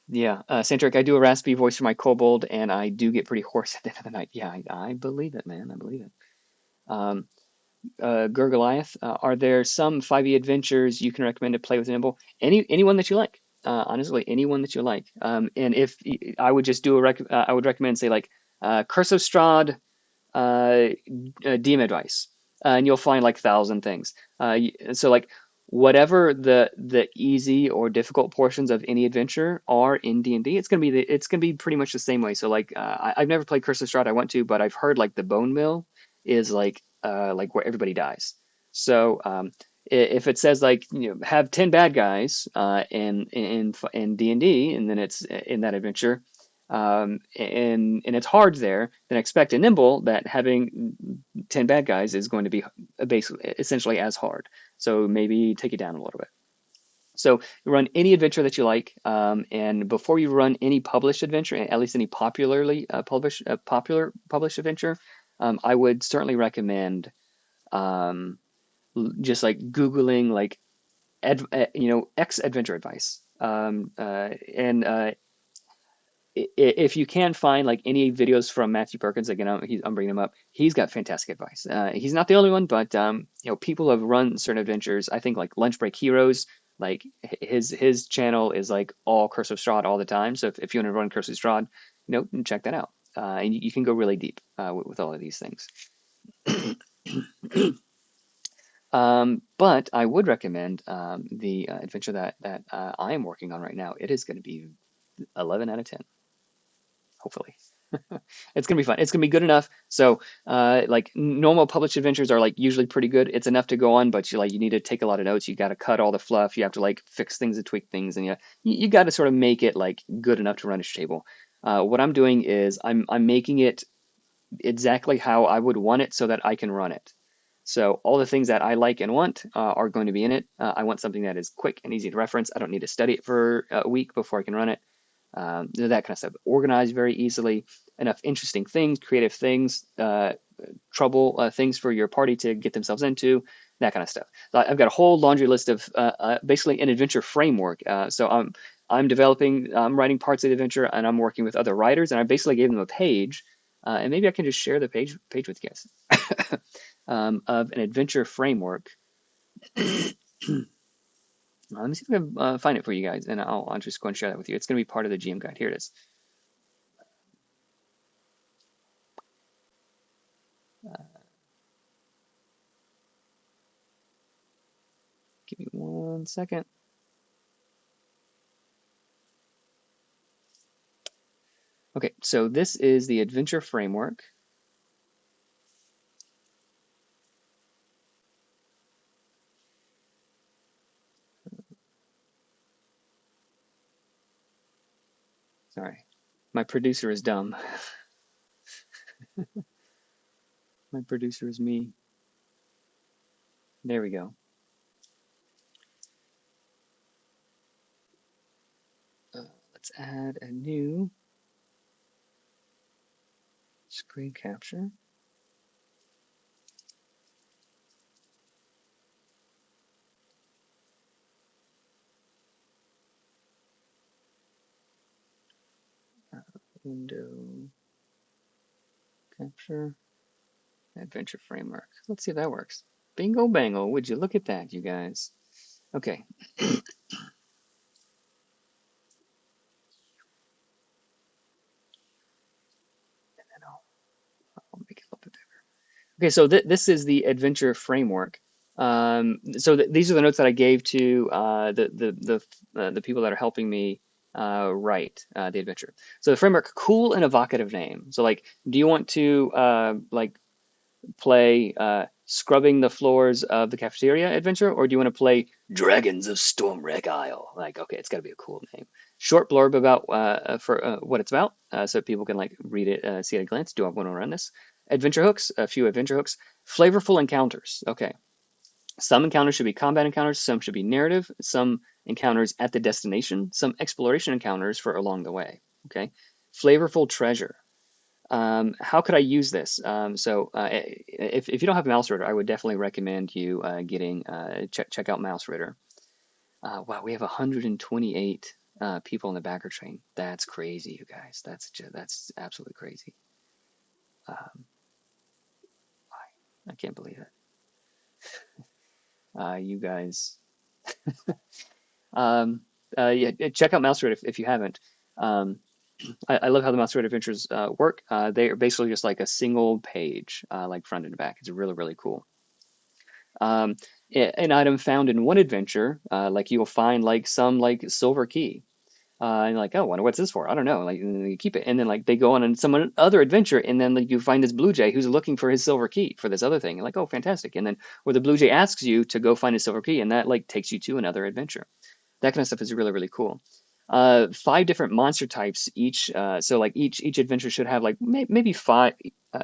S1: Yeah, Santric, I do a raspy voice for my kobold, and I do get pretty hoarse at the end of the night. Yeah, I believe it, man. I believe it. Um, Gurgoliath, are there some 5e adventures you can recommend to play with Nimble? Anyone that you like. Honestly, anyone that you like. And if I would just do I would recommend say like Curse of Strahd, uh, DM advice, and you'll find like 1,000 things. So like whatever the easy or difficult portions of any adventure are in D&D, it's gonna be pretty much the same way. So like I've never played Curse of Strahd, I want to, but I've heard like the Bone Mill is like where everybody dies. So if it says like have 10 bad guys in D&D, and then it's in that adventure, and it's hard there, then expect a Nimble that having 10 bad guys is going to be basically essentially as hard. So maybe take it down a little bit. So run any adventure that you like, and before you run any published adventure, at least any popular published adventure, I would certainly recommend um, just like Googling like X adventure advice. And If you can find like any videos from Matthew Perkins, again, I'm bringing him up. He's got fantastic advice. He's not the only one, but people have run certain adventures. I think like Lunch Break Heroes, like his channel is like all Curse of Strahd all the time. So if you want to run Curse of Strahd, check that out. And you can go really deep with all of these things. But I would recommend the adventure that I am working on right now. It is going to be 11 out of 10, hopefully. It's gonna be fun. It's gonna be good enough. So, like normal published adventures are like usually pretty good. It's enough to go on, but you need to take a lot of notes. You got to cut all the fluff. You have to like fix things and tweak things, and you got to sort of make it like good enough to run a table. What I'm doing is I'm making it exactly how I would want it so that I can run it. So all the things that I like and want are going to be in it. I want something that is quick and easy to reference. I don't need to study it for a week before I can run it. That kind of stuff. Organized very easily. Enough interesting things, creative things, trouble things for your party to get themselves into, that kind of stuff. So I've got a whole laundry list of basically an adventure framework. So I'm writing parts of the adventure, and I'm working with other writers, and I basically gave them a page, and maybe I can just share the page with you guys of an adventure framework. Let me see if I can find it for you guys, and I'll just go and share that with you. It's going to be part of the GM guide. Here it is. Give me 1 second. Okay, so this is the adventure framework. Sorry, my producer is dumb. My producer is me. There we go. Let's add a new screen capture. Window capture adventure framework. Let's see if that works. Bingo bango, would you look at that, you guys? Okay, and I'll make it a little bit bigger. Okay, so this is the adventure framework. So these are the notes that I gave to the people that are helping me write the adventure. So the framework, cool and evocative name. So like, do you want to like play Scrubbing the Floors of the Cafeteria adventure, or do you want to play Dragons of Stormwreck Isle? Like, okay, it's got to be a cool name. Short blurb about for what it's about, so people can like read it, see at a glance. Do I want to run this? Adventure hooks, a few adventure hooks. Flavorful encounters. Okay, some encounters should be combat encounters, some should be narrative, some encounters at the destination, some exploration encounters for along the way. Okay, flavorful treasure. How could I use this? If you don't have Mouse Reader, I would definitely recommend you getting check out Mouse Reader. Wow, we have 128 people in the backer train. That's crazy, you guys. That's absolutely crazy. Um, I can't believe it. You guys, um, yeah, check out Mouse Reader if you haven't. Um, I love how the Mouse Reader adventures work. They are basically just like a single page, like front and back. It's really, really cool. um, an item found in one adventure, like you'll find like some like silver key. And you're like, oh, wonder what's this for? I don't know. Like, and you keep it, and then like they go on some other adventure, and then like you find this blue jay who's looking for his silver key for this other thing. You're like, oh, fantastic! And then where the blue jay asks you to go find his silver key, and that like takes you to another adventure. That kind of stuff is really, really cool. Five different monster types each. So like each adventure should have like maybe five,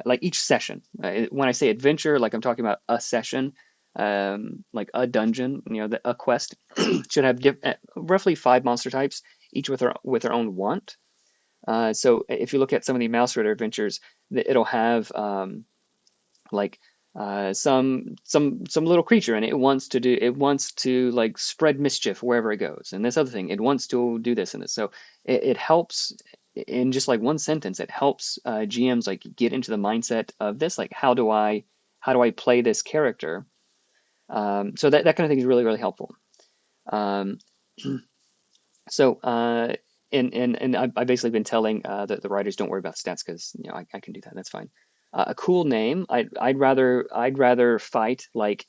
S1: like each session. When I say adventure, like I'm talking about a session, like a dungeon, a quest should have roughly five monster types, each with their own want. So if you look at some of the Mouse Rider adventures, it'll have like some little creature, and it wants to like spread mischief wherever it goes, and this other thing it wants to do this and this. So it helps in just like one sentence. It helps GMs like get into the mindset of this, like how do I play this character. So that kind of thing is really, really helpful. Um, so I've basically been telling the writers, don't worry about stats, because I can do that. That's fine. A cool name. I'd rather fight like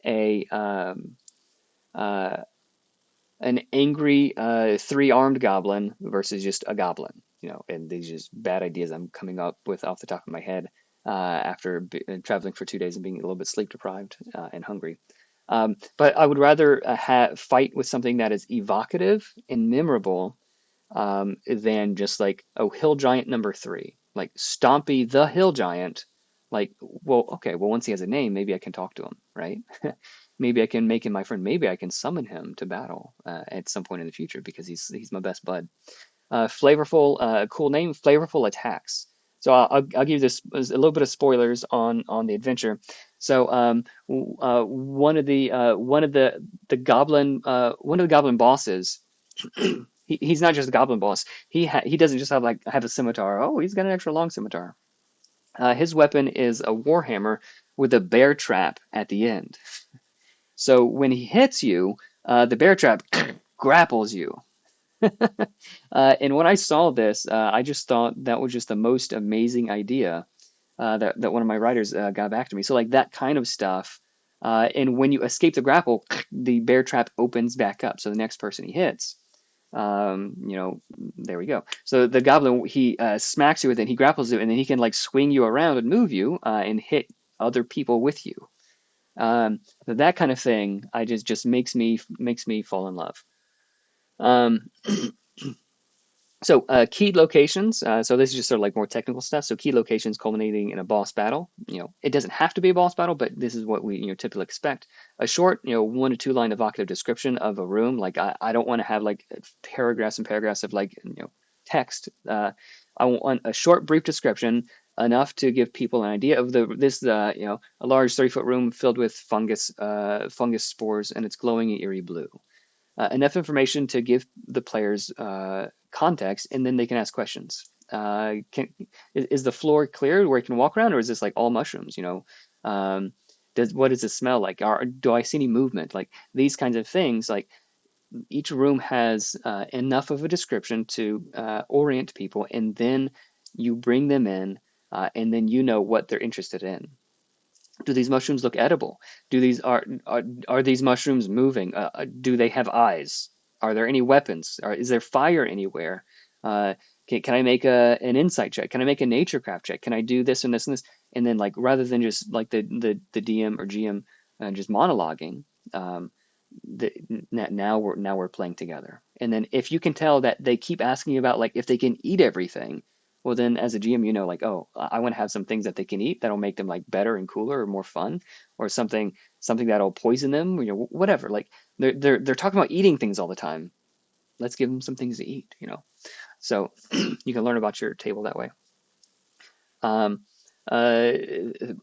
S1: a uh, an angry three-armed goblin versus just a goblin. And these are just bad ideas I'm coming up with off the top of my head after traveling for 2 days and being a little bit sleep deprived and hungry. But I would rather fight with something that is evocative and memorable than just like, oh, hill giant number three, like Stompy the hill giant. Like, well, okay, well, once he has a name, maybe I can talk to him, right? Maybe I can make him my friend. Maybe I can summon him to battle at some point in the future because he's my best bud. Flavorful, cool name, flavorful attacks. So I'll give you this a little bit of spoilers on the adventure. So one of the goblin bosses, he's not just a goblin boss. He doesn't just have a scimitar. Oh, he's got an extra long scimitar. His weapon is a warhammer with a bear trap at the end. So when he hits you, the bear trap grapples you. And when I saw this, I just thought that was just the most amazing idea that one of my writers got back to me. So like that kind of stuff. And when you escape the grapple, the bear trap opens back up. So the next person he hits, there we go. So the goblin, he smacks you with it, he grapples you, and then he can like swing you around and move you and hit other people with you. That kind of thing, I just makes me fall in love. Um, So key locations. So this is just sort of like more technical stuff. So key locations culminating in a boss battle. It doesn't have to be a boss battle, but this is what we typically expect. A short, 1 to 2 line evocative description of a room. Like I don't want to have like paragraphs and paragraphs of like text. I want a short, brief description, enough to give people an idea of this. A large 30-foot room filled with fungus spores, and it's glowing eerie blue. Enough information to give the players context, and then they can ask questions. Is the floor clear where you can walk around, or is this like all mushrooms? Um, What does it smell like? Do I see any movement? Like these kinds of things. Like each room has enough of a description to orient people, and then you bring them in, and then you know what they're interested in. Do these mushrooms look edible? Do these are these mushrooms moving? Do they have eyes? Are there any weapons? Is there fire anywhere? Uh, can I make an insight check? Can I make a naturecraft check? Can I do this and this and this? And then like rather than just like the DM or GM just monologuing, um, the, now we're playing together. And then if you can tell that they keep asking you about like if they can eat everything, well then as a GM you know like, oh, I want to have some things that they can eat that'll make them like better and cooler or more fun, or something that'll poison them, whatever. Like they're talking about eating things all the time. Let's give them some things to eat. So you can learn about your table that way. Um, uh,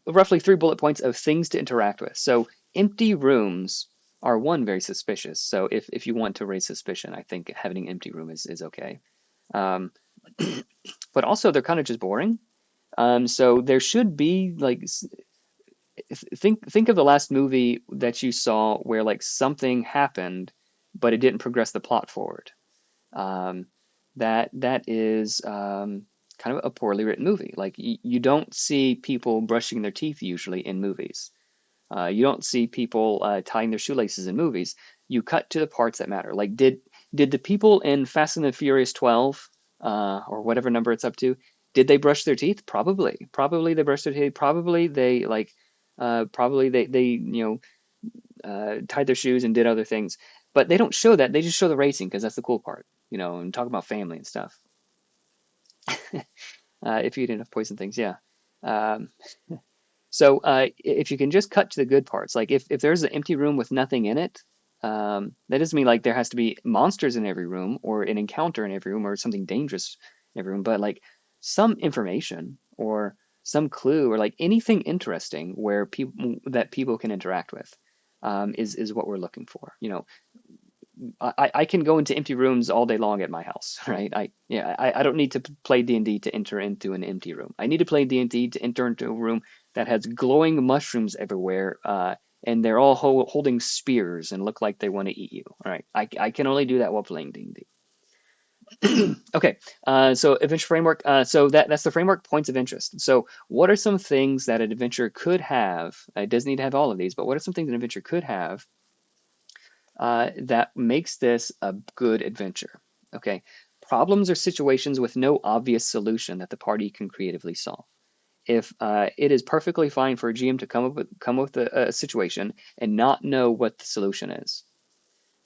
S1: Roughly 3 bullet points of things to interact with. So empty rooms are one very suspicious. So if you want to raise suspicion, I think having an empty room is okay. Um, but also they're kind of just boring. So there should be like think of the last movie that you saw where like something happened, but it didn't progress the plot forward. Um, that is kind of a poorly written movie. Like you don't see people brushing their teeth usually in movies. You don't see people tying their shoelaces in movies. You cut to the parts that matter. Like did the people in Fast and the Furious 12 or whatever number it's up to, did they brush their teeth? Probably. Probably they brushed their teeth. Probably they tied their shoes and did other things. But they don't show that. They just show the racing because that's the cool part, and talk about family and stuff. If you eat enough poison things, yeah. Um, so if you can just cut to the good parts, like if there's an empty room with nothing in it, that doesn't mean like there has to be monsters in every room or an encounter in every room or something dangerous in every room, but like some information or some clue or like anything interesting where people can interact with is what we're looking for. I can go into empty rooms all day long at my house, right? I don't need to play D&D to enter into an empty room. I need to play D&D to enter into a room that has glowing mushrooms everywhere, and they're all holding spears and look like they want to eat you. All right, I can only do that while playing D&D. Okay, so adventure framework. So that's the framework points of interest. So what are some things that an adventure could have? It doesn't need to have all of these, but what are some things an adventure could have that makes this a good adventure? Okay, problems or situations with no obvious solution that the party can creatively solve. If it is perfectly fine for a GM to come up with a situation and not know what the solution is.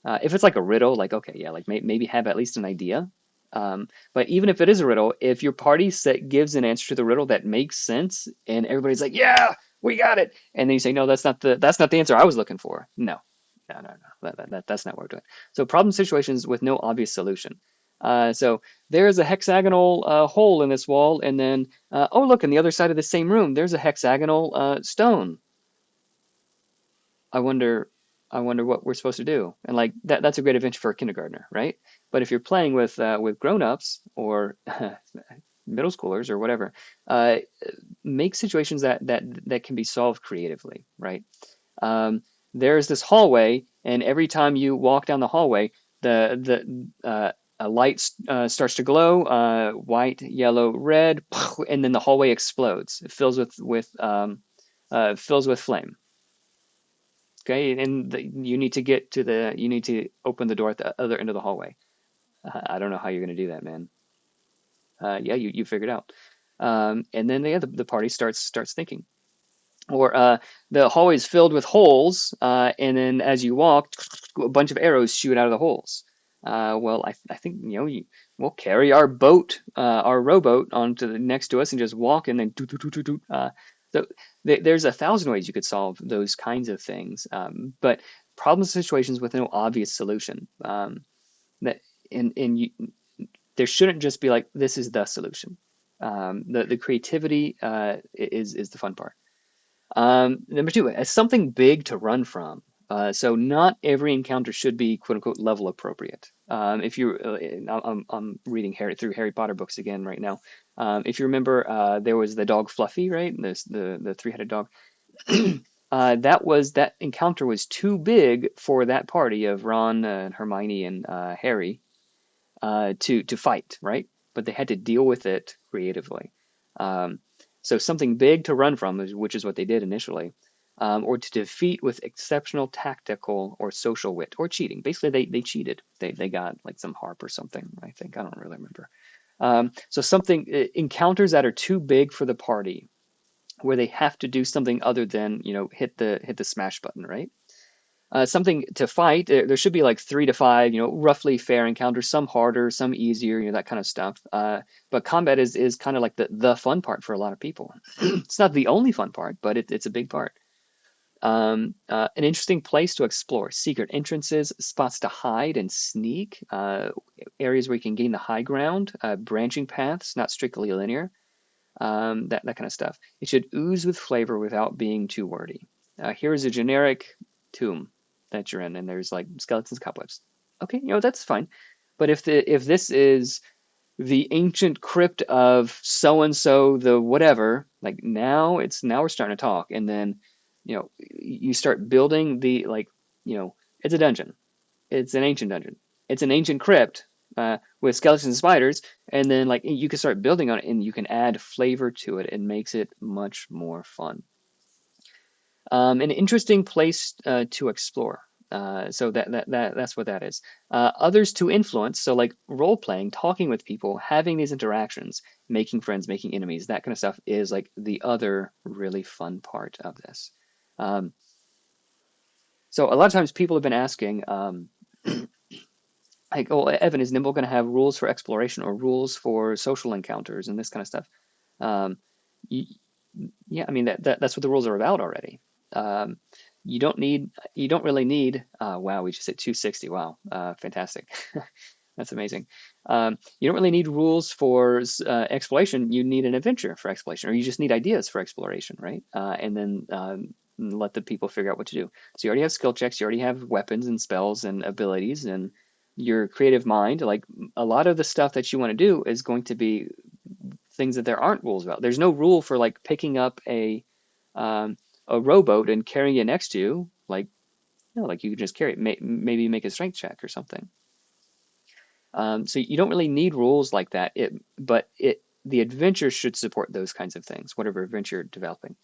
S1: If it's like a riddle, like okay, yeah, like maybe have at least an idea. But even if it is a riddle, if your party set gives an answer to the riddle that makes sense, and everybody's like, "Yeah, we got it," and then you say, "No, that's not the answer I was looking for." No, no, no, no, that's not what we're doing. So problem situations with no obvious solution. So there's a hexagonal hole in this wall, and then oh look, on the other side of the same room, there's a hexagonal stone. I wonder I wonder what we're supposed to do. And like that's a great adventure for a kindergartner, right? But if you're playing with grown-ups or middle schoolers or whatever, uh, make situations that can be solved creatively, right? Um, there's this hallway, and every time you walk down the hallway, the a light starts to glow, white, yellow, red, and then the hallway explodes. It fills with flame. Okay, and you need to open the door at the other end of the hallway. I don't know how you're going to do that, man. Yeah, you figured out. And then the party starts thinking. Or the hallway is filled with holes, and then as you walk, a bunch of arrows shoot out of the holes. Well, I think we'll carry our our rowboat onto the next to us and just walk, and then do do do do do. So there's 1,000 ways you could solve those kinds of things, but problem situations with no obvious solution. That and you, there shouldn't just be like this is the solution. The creativity is the fun part. Number two, as something big to run from. So not every encounter should be quote unquote level appropriate. If you, I'm reading through Harry Potter books again right now. If you remember, there was the dog Fluffy, right? The three-headed dog. that encounter was too big for that party of Ron, Hermione, and Harry to fight, right? But they had to deal with it creatively. Um, so something big to run from, which is what they did initially, or to defeat with exceptional tactical or social wit or cheating. Basically, they cheated. They got like some harp or something. I think I don't really remember. So something encounters that are too big for the party, where they have to do something other than hit the smash button, right? Something to fight. There should be like 3 to 5, roughly fair encounters. Some harder, some easier, that kind of stuff. But combat is kind of like the fun part for a lot of people. It's not the only fun part, but it's a big part. An interesting place to explore: secret entrances, spots to hide and sneak, areas where you can gain the high ground, branching paths, not strictly linear, that kind of stuff. It should ooze with flavor without being too wordy. Here's a generic tomb that you're in, and there's like skeletons, cobwebs. Okay, that's fine. But if this is the ancient crypt of so and so, the whatever, like now we're starting to talk, and then you start building the like it's a dungeon, it's an ancient dungeon, it's an ancient crypt with skeletons and spiders, and then like you can start building on it, and you can add flavor to it. It makes it much more fun. An interesting place to explore. So that's what that is. Others to influence. So like role playing, talking with people, having these interactions, making friends, making enemies, that kind of stuff is like the other really fun part of this. Um, so a lot of times people have been asking, like, oh, Evan, is Nimble going to have rules for exploration or rules for social encounters and this kind of stuff? Um, y yeah, I mean that's what the rules are about already. Um, you don't really need. Wow, we just hit 260. Wow, fantastic. That's amazing. You don't really need rules for exploration. You need an adventure for exploration, or you just need ideas for exploration, right? And then let the people figure out what to do. So you already have skill checks, you already have weapons and spells and abilities, and your creative mind. Like a lot of the stuff that you want to do is going to be things that there aren't rules about. There's no rule for like picking up um, a rowboat and carrying it next to you. Like like you could just carry it. Maybe make a strength check or something. So you don't really need rules like that. But the adventure should support those kinds of things, whatever adventure you're developing.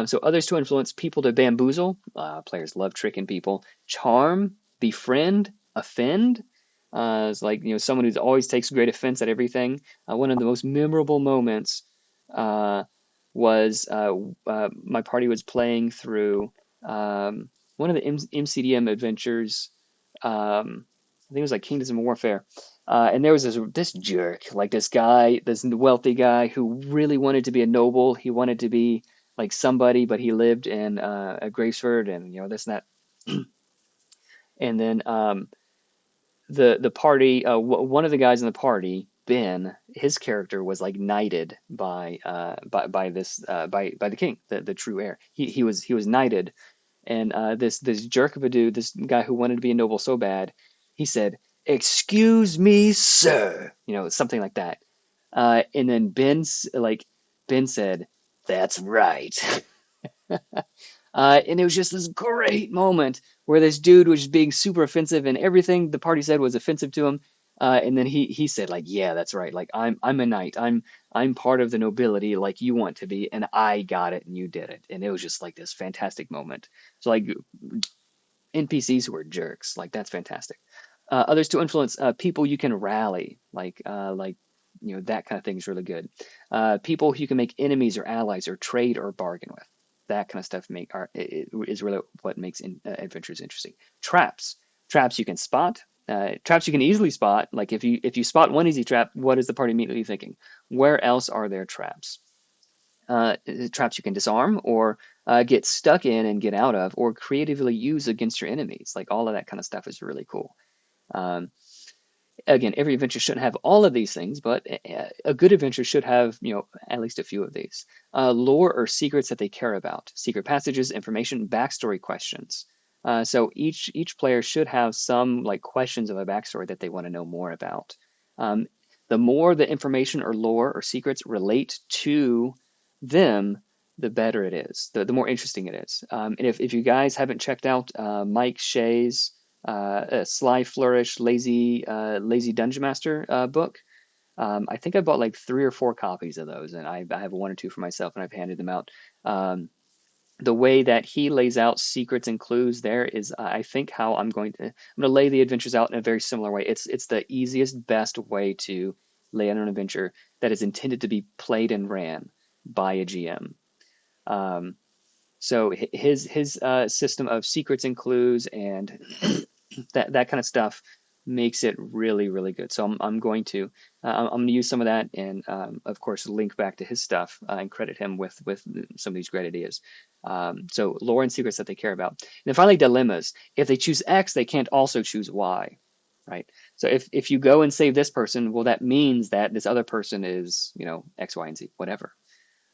S1: So others to influence: people to bamboozle. Players love tricking people. Charm, befriend, offend. It's like someone who always takes great offense at everything. One of the most memorable moments uh, was my party was playing through one of the MCDM adventures. I think it was like Kingdoms of Warfare. And there was this jerk, like this guy, this wealthy guy who really wanted to be a noble. He wanted to be like somebody, but he lived in a Gravesford and this and that. And then the party, one of the guys in the party, Ben, his character was like knighted by this by the king, the true heir. He was knighted, and this jerk of a dude, this guy who wanted to be a noble so bad, he said, "Excuse me, sir," something like that. And then Ben said, "That's right." And it was just this great moment where this dude was being super offensive, and everything the party said was offensive to him. And then he said like, "Yeah, that's right. Like I'm a knight. I'm part of the nobility, like you want to be, and I got it, and you did it." And it was just like this fantastic moment. So like NPCs who are jerks, like that's fantastic. Others to influence: people you can rally, like that kind of thing is really good. People who you can make enemies or allies or trade or bargain with. That kind of stuff is really what makes adventures interesting. Traps you can spot. Traps you can easily spot. Like if you spot one easy trap, what is the party immediately thinking? Where else are there traps? uh, Traps you can disarm or get stuck in and get out of, or creatively use against your enemies. Like all of that kind of stuff is really cool. Um, Again, every adventure shouldn't have all of these things, but a good adventure should have, at least a few of these. Lore or secrets that they care about, secret passages, information, backstory questions. So each player should have some like questions of a backstory that they want to know more about. Um, the more the information or lore or secrets relate to them, the better it is, the more interesting it is. And if you guys haven't checked out Mike Shea's Sly Flourish Lazy Dungeon Master book, I think I bought like 3 or 4 copies of those, and I have 1 or 2 for myself, and I've handed them out. The way that he lays out secrets and clues there is, I think, how I'm going to lay the adventures out in a very similar way. It's the easiest, best way to lay out an adventure that is intended to be played and ran by a GM. Um, so his system of secrets and clues and that kind of stuff makes it really, really good. So I'm going to use some of that, and of course link back to his stuff, and credit him with some of these great ideas. So lore and secrets that they care about. And then finally, dilemmas. If they choose X, they can't also choose Y, right? So if you go and save this person, well, that means that this other person is, X, Y, and Z, whatever.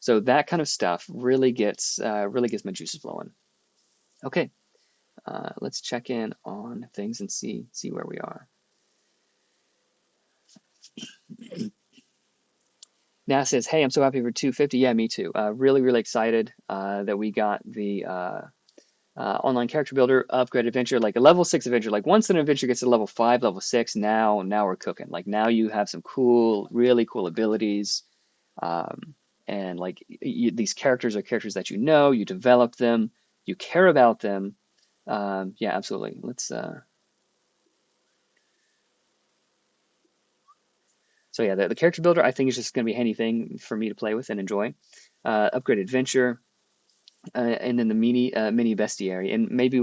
S1: So that kind of stuff really gets my juices flowing. Okay, let's check in on things and see where we are. Now says, "Hey, I'm so happy for 250." Yeah, me too. Really excited that we got the online character builder upgrade adventure, like a level 6 adventure. Like once an adventure gets to level 5, level 6, now we're cooking. Like now you have some really cool abilities, and like these characters are characters that you develop them, you care about them. Yeah, absolutely. So yeah, the character builder I think is just going to be a handy thing for me to play with and enjoy. Upgrade adventure, and then the mini bestiary, and maybe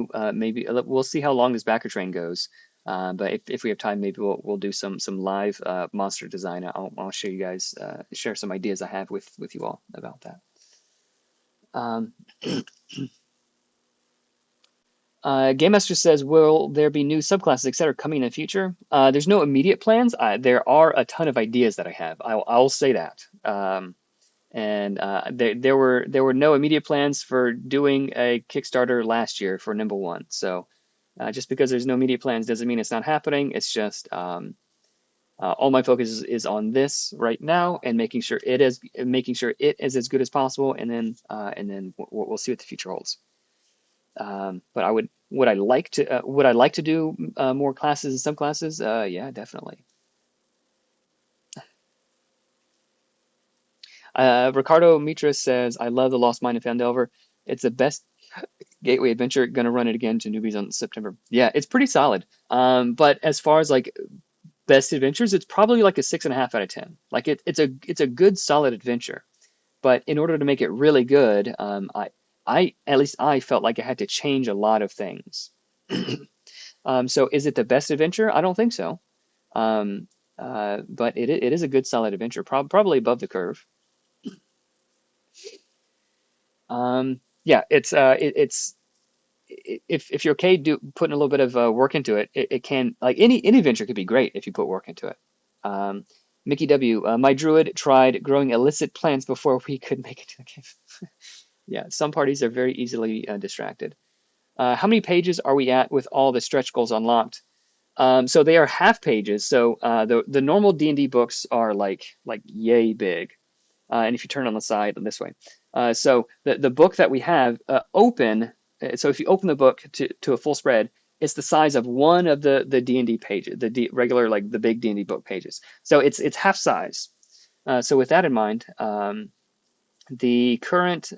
S1: we'll see how long this backer train goes. But if we have time, maybe we'll do some live monster design. I'll show you guys, share some ideas I have with you all about that. Um, Game Master says, will there be new subclasses, etc., coming in the future? There's no immediate plans. There are a ton of ideas that I have. I'll say that. And there were no immediate plans for doing a Kickstarter last year for Nimble One. So just because there's no immediate plans doesn't mean it's not happening. It's just all my focus is on this right now and making sure it is as good as possible, and then we'll see what the future holds. But would I like to do more classes and subclasses? Yeah, definitely. Ricardo Mitra says, I love The Lost Mine of Fandelver. It's the best gateway adventure. Gonna run it again to newbies on September. Yeah, it's pretty solid. But as far as like best adventures, it's probably like a 6.5 out of 10. Like it's a good solid adventure. But in order to make it really good, I at least I felt like I had to change a lot of things. So is it the best adventure? I don't think so. Um, but it is a good solid adventure, probably above the curve. Yeah, it's if you're okay putting a little bit of work into it, it can, like any adventure could be great if you put work into it. Um, Mickey W, my druid tried growing illicit plants before we could make it to the cave. Yeah, some parties are very easily distracted. How many pages are we at with all the stretch goals unlocked? So they are half pages. So the normal D&D books are like yay big. And if you turn on the side this way, so the book that we have open. So if you open the book to a full spread, it's the size of one of the D&D pages, regular, like the big D&D book pages. So it's half size. So with that in mind, the current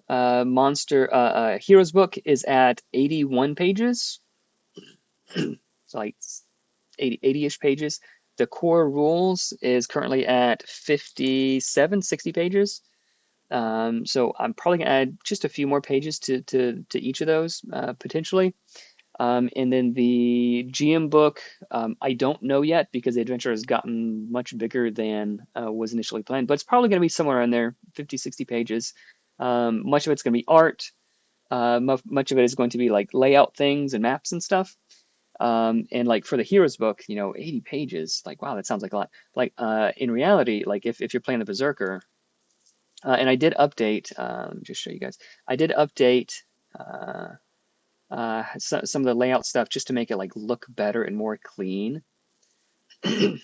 S1: monster heroes book is at 81 pages. It's like 80-ish pages. The core rules is currently at 57, 60 pages. So I'm probably gonna add just a few more pages to each of those, potentially. And then the GM book, I don't know yet because the adventure has gotten much bigger than was initially planned, but it's probably going to be somewhere in there, 50, 60 pages. Much of it's going to be art. Much of it is going to be like layout things and maps and stuff. And like for the heroes book, 80 pages, like, wow, that sounds like a lot. Like in reality, like if you're playing the Berserker, and I did update, let me just show you guys. I did update some of the layout stuff just to make it like look better and more clean.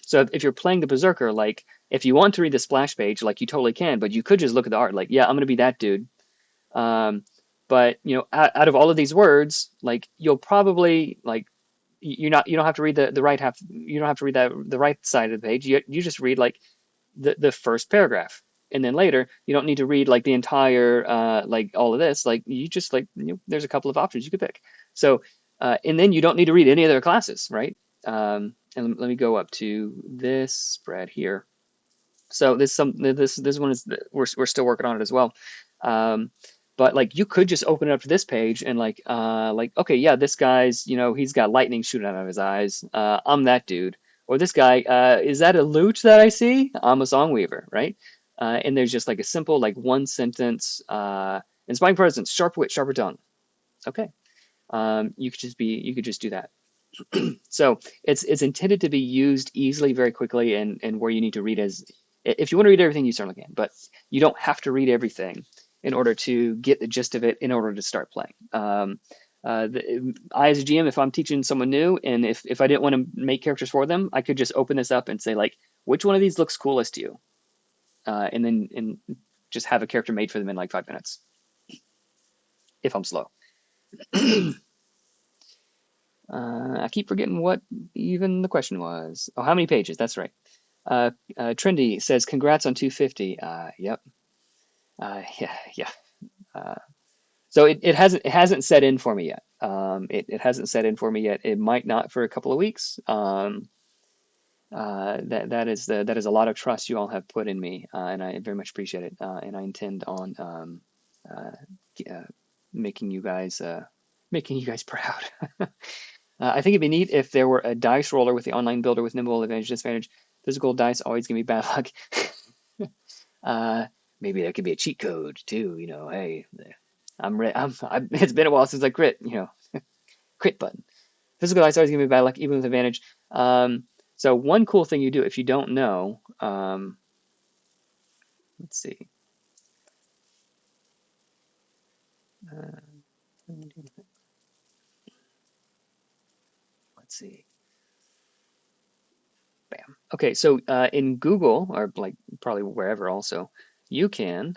S1: So if you're playing the Berserker, like if you want to read the splash page, like you totally can, but you could just look at the art, like, yeah, I'm gonna be that dude. Um, but out of all of these words, like you'll probably like you don't have to read the right half. You don't have to read the right side of the page. You just read like the first paragraph, and then later you don't need to read like the entire like all of this. Like you just like there's a couple of options you could pick. So and then you don't need to read any other classes, right? And let me go up to this spread here. So this one is we're still working on it as well. Um, but like you could just open it up to this page and like okay, yeah, this guy's he's got lightning shooting out of his eyes. I'm that dude. Or this guy, is that a lute that I see? I'm a song weaver, right? And there's just like a simple like one sentence inspiring presence, sharp wit, sharper tongue. Okay. You could just do that. So it's intended to be used easily, very quickly, and where you need to read as if you want to read everything, you certainly can, but you don't have to read everything in order to get the gist of it in order to start playing. I, as a GM, if I'm teaching someone new, and if I didn't want to make characters for them, I could just open this up and say like, which one of these looks coolest to you, and just have a character made for them in like 5 minutes if I'm slow. I keep forgetting what even the question was. Oh, how many pages? That's right. Trendy says, "Congrats on 250." Yep. Yeah, yeah. Uh, so it hasn't set in for me yet. It hasn't set in for me yet. It might not for a couple of weeks. That is a lot of trust you all have put in me, and I very much appreciate it. And I intend on uh, uh, making you guys proud. I think it'd be neat if there were a dice roller with the online builder with Nimble advantage disadvantage. Physical dice always give me bad luck. uh, Maybe that could be a cheat code too. Hey, it's been a while since I crit. Crit button. Physical dice always give me bad luck, even with advantage. So one cool thing you do if you don't know, let's see. Uh, let's see. Bam. Okay, so in Google or like probably wherever also, you can.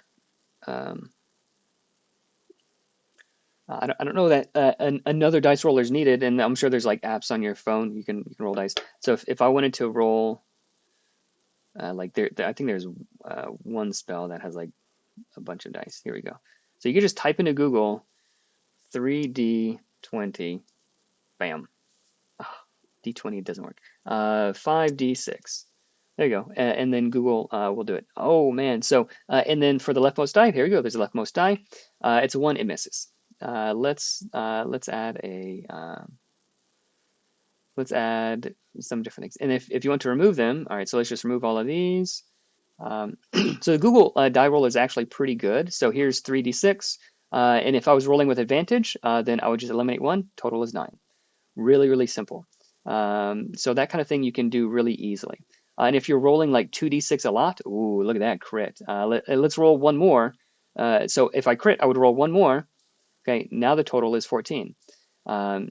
S1: Um, I don't know that another dice roller is needed, and I'm sure there's like apps on your phone you can roll dice. So if I wanted to roll like I think there's one spell that has like a bunch of dice. Here we go. So you can just type into Google 3D20, bam. Oh, D20 doesn't work. 5D6. There you go. And then Google will do it. Oh man. So and then for the leftmost die, here we go. There's a leftmost die. It's a 1. It misses. Let's add some different things. And if you want to remove them, all right. So let's just remove all of these. So the Google die roll is actually pretty good. So here's 3d6. And if I was rolling with advantage, then I would just eliminate 1. Total is 9. Really, really simple. So that kind of thing you can do really easily. And if you're rolling like 2d6 a lot, ooh, look at that crit. Let's roll one more. So if I crit, I would roll one more. Okay, now the total is 14.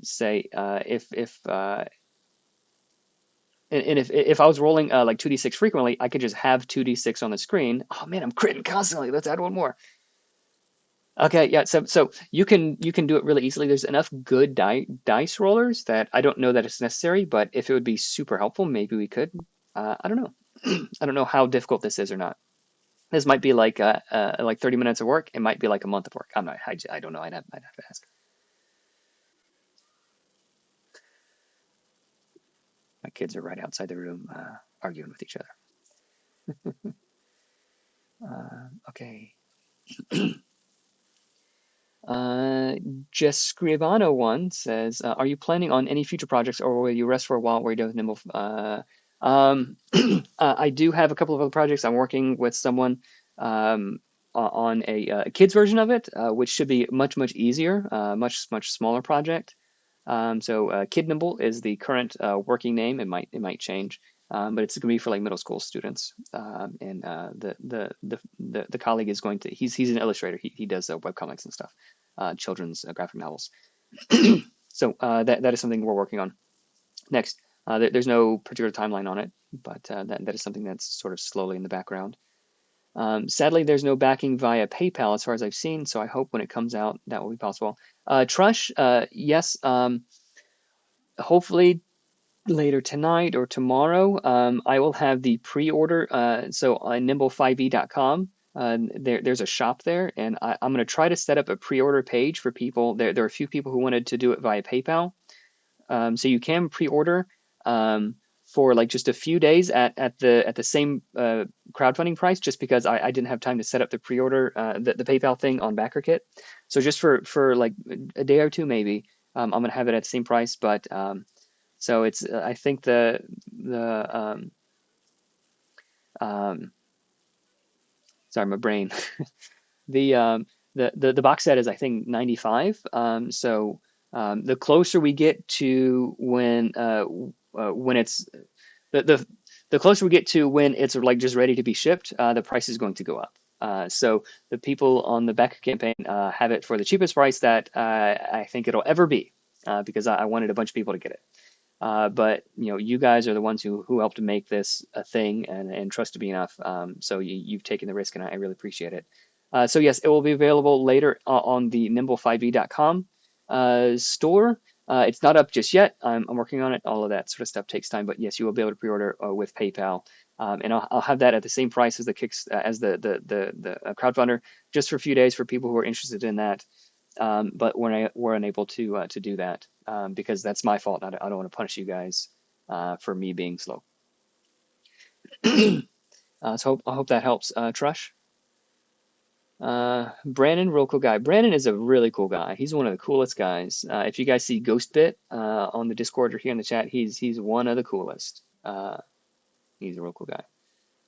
S1: Say if I was rolling like 2d6 frequently, I could just have 2d6 on the screen. Oh man, I'm critting constantly. Let's add one more. Okay, yeah. So you can do it really easily. There's enough good dice rollers that I don't know that it's necessary, but if it would be super helpful, maybe we could. I don't know. I don't know how difficult this is or not. This might be like 30 minutes of work. It might be like a month of work. I'm not. I don't know. I'd have to ask. My kids are right outside the room arguing with each other. Okay. Uh, Just Scrivano one says, "Are you planning on any future projects, or will you rest for a while where you don't Nimble?" I do have a couple of other projects. I'm working with someone on a kids version of it, which should be much much easier, much smaller project. So Kid Nimble is the current working name. It might change, but it's going to be for like middle school students. And the colleague is going to he's an illustrator. He does web comics and stuff, children's graphic novels. So that is something we're working on. Next, There's no particular timeline on it, but that is something that's sort of slowly in the background. Sadly, there's no backing via PayPal as far as I've seen, so I hope when it comes out that will be possible. Trush, yes, hopefully later tonight or tomorrow, I will have the pre-order. So on nimble5e.com, there's a shop there, and I'm going to try to set up a pre-order page for people. There are a few people who wanted to do it via PayPal. So you can pre-order for like just a few days at the same crowdfunding price, just because I didn't have time to set up the pre-order the PayPal thing on BackerKit. So just for like a day or two maybe, I'm gonna have it at the same price. But so it's I think the um, sorry, my brain. The the box set is I think 95. So the closer we get to when it's the the closer we get to when it's like just ready to be shipped, the price is going to go up. So the people on the backer campaign have it for the cheapest price that I think it'll ever be, because I wanted a bunch of people to get it. But you know, you guys are the ones who helped to make this a thing and trusted me enough. So you've taken the risk, and I really appreciate it. So yes, it will be available later on the nimble5e.com store. It's not up just yet. I'm working on it. All of that sort of stuff takes time, but yes, you will be able to pre-order with PayPal, and I'll have that at the same price as the kicks as the crowdfunder, just for a few days for people who are interested in that. But we're unable to do that because that's my fault. I don't want to punish you guys for me being slow. So I hope that helps, Trush. Brandon, real cool guy. Brandon is a really cool guy. He's one of the coolest guys. If you guys see Ghostbit on the Discord or here in the chat, he's one of the coolest. He's a real cool guy.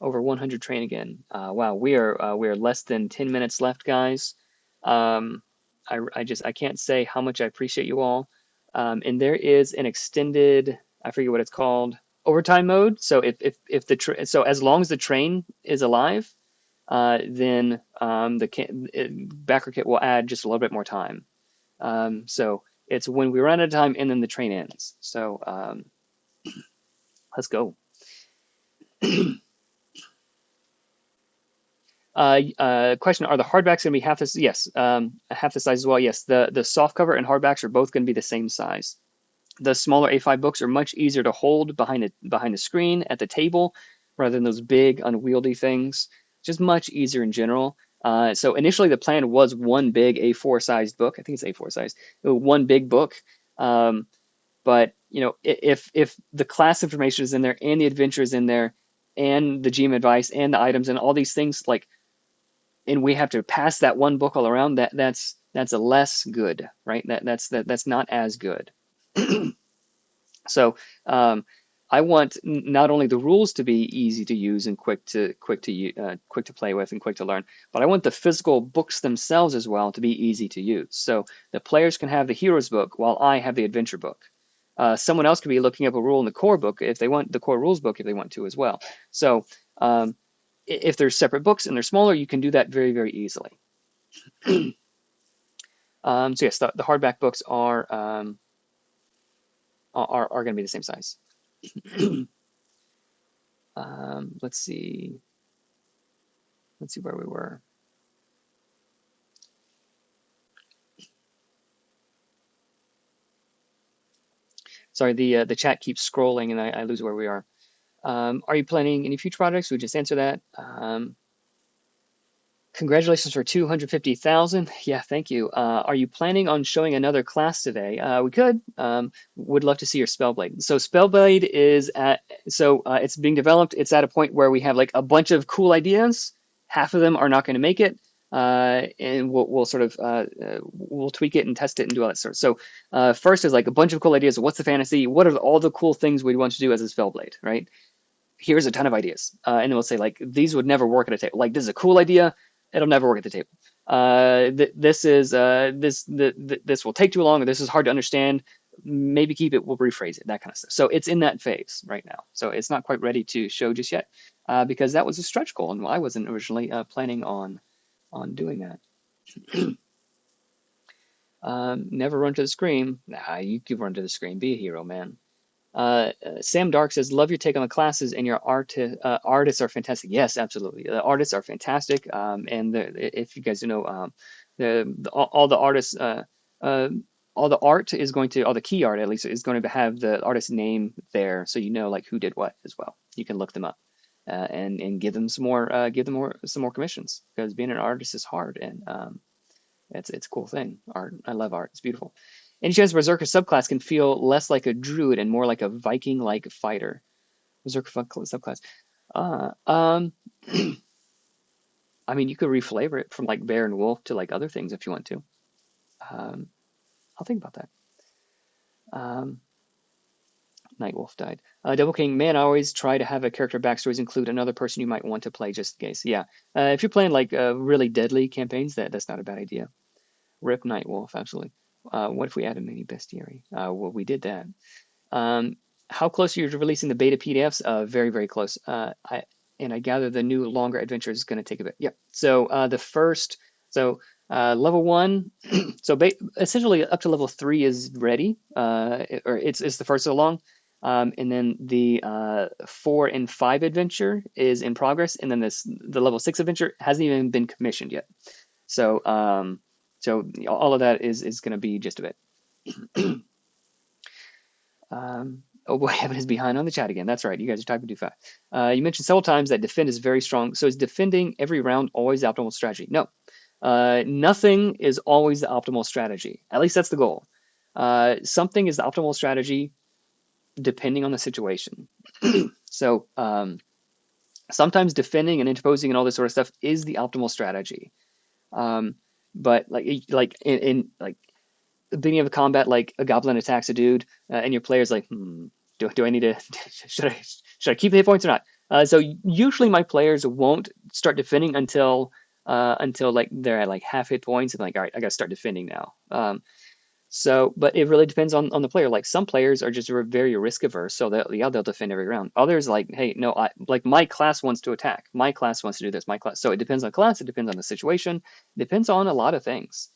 S1: Over 100 train again. Wow, we are less than 10 minutes left, guys. I can't say how much I appreciate you all. And there is an extended, I forget what it's called, overtime mode. So if so as long as the train is alive, then backer kit will add just a little bit more time. So it's when we run out of time and then the train ends. So let's go. Question: are the hardbacks going to be half this? Yes, half the size as well. Yes, the soft cover and hardbacks are both going to be the same size. The smaller A5 books are much easier to hold behind the screen at the table, rather than those big unwieldy things. Just much easier in general. So initially the plan was one big A4 sized book. I think it's A4 sized. One big book. But you know, if the class information is in there and the adventure is in there and the GM advice and the items and all these things, like, and we have to pass that one book all around, that's a less good, right? That's not as good. So I want not only the rules to be easy to use and quick to play with and quick to learn, but I want the physical books themselves as well to be easy to use. So the players can have the hero's book while I have the adventure book. Someone else could be looking up a rule in the core book if they want the core rules book if they want to as well. So if there's separate books and they're smaller, you can do that very, very easily. So yes, the hardback books are going to be the same size. Let's see where we were. Sorry, the chat keeps scrolling and I lose where we are. Are you planning any future projects? We just answered that. Congratulations for 250,000. Yeah, thank you. Are you planning on showing another class today? We could. Would love to see your Spellblade. So Spellblade is it's being developed. It's at a point where we have like a bunch of cool ideas. Half of them are not going to make it, and we'll sort of we'll tweak it and test it and do all that stuff. So first is like a bunch of cool ideas. What's the fantasy? What are all the cool things we'd want to do as a Spellblade, right? Here's a ton of ideas, and then we'll say like these would never work at a table. Like this is a cool idea. It'll never work at the table. This will take too long, or this is hard to understand. Maybe keep it. We'll rephrase it. That kind of stuff. So it's in that phase right now. So it's not quite ready to show just yet, because that was a stretch goal, and I wasn't originally planning on doing that. Never run to the screen. Nah, you can run to the screen. Be a hero, man. Sam Dark says, "Love your take on the classes and your artists are fantastic." Yes, absolutely. The artists are fantastic. And if you guys know, all the artists, uh, all the art is going to, all the key art at least is going to have the artist's name there, so you know like who did what as well. You can look them up and give them some more commissions because being an artist is hard and it's a cool thing. Art, I love art. It's beautiful. Any chance Berserker subclass can feel less like a druid and more like a Viking-like fighter? Berserker subclass. Uh, um, I mean, you could reflavor it from like bear and wolf to like other things if you want to. Um, I'll think about that. Um, Nightwolf died. Double King, man, I always try to have a character backstories include another person you might want to play just in case. Yeah, if you're playing like really deadly campaigns, that's not a bad idea. Rip Nightwolf, absolutely. What if we add a mini bestiary? Well, we did that. Um, how close are you to releasing the beta PDFs? Very, very close. I gather the new longer adventure is going to take a bit. Yep. So level one, so essentially up to level three is ready, or it's the first along. And then the 4 and 5 adventure is in progress, and then the level 6 adventure hasn't even been commissioned yet. So all of that is going to be just a bit. Oh boy, Evan is behind on the chat again. That's right. You guys are typing too fast. You mentioned several times that defend is very strong. So is defending every round always the optimal strategy? No. Nothing is always the optimal strategy. At least that's the goal. Something is the optimal strategy depending on the situation. So sometimes defending and interposing and all this sort of stuff is the optimal strategy. But like in like the beginning of a combat, like a goblin attacks a dude, and your player's like, do I need to should I keep the hit points or not? So usually my players won't start defending until like they're at like half hit points and like, all right, I got to start defending now. But it really depends on the player. Like some players are just very risk averse, so they'll defend every round. Others like, hey, no, like my class wants to attack. My class wants to do this. My class. So it depends on class. It depends on the situation. It depends on a lot of things.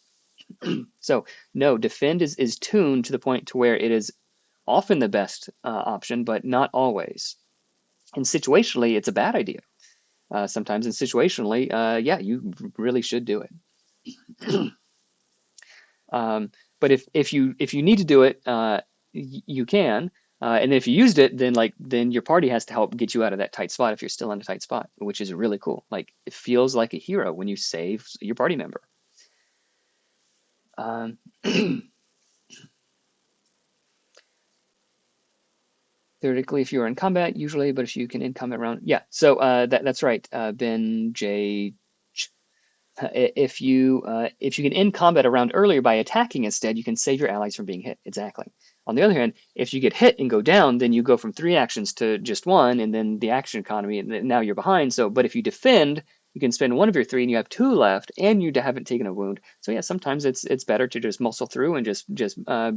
S1: So no, defend is tuned to the point to where it is often the best option, but not always. And situationally, it's a bad idea. Sometimes, and situationally, yeah, you really should do it. But if you need to do it, you can. And then if you used it, then your party has to help get you out of that tight spot if you're still in a tight spot, which is really cool. Like it feels like a hero when you save your party member. Um, Theoretically, if you're in combat, usually, but if you can in combat round, yeah. So that's right, Ben J. If you can end combat a round earlier by attacking instead, you can save your allies from being hit. Exactly. On the other hand, if you get hit and go down, then you go from 3 actions to just 1, and then the action economy, and now you're behind. So, but if you defend, you can spend 1 of your 3, and you have 2 left, and you haven't taken a wound. So yeah, sometimes it's better to just muscle through and just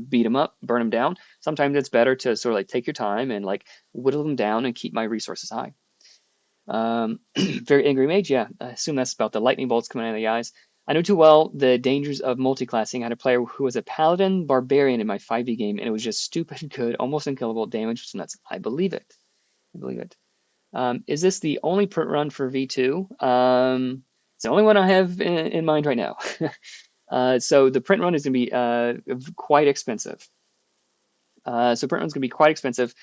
S1: beat them up, burn them down. Sometimes it's better to sort of like take your time and like whittle them down and keep my resources high. Very angry mage, yeah. I assume that's about the lightning bolts coming out of the eyes. I know too well the dangers of multiclassing. I had a player who was a paladin barbarian in my 5e game, and it was just stupid good, almost unkillable damage. Was nuts. I believe it. I believe it. Is this the only print run for V2? It's the only one I have in mind right now. So the print run is going to be quite expensive. So print run's going to be quite expensive.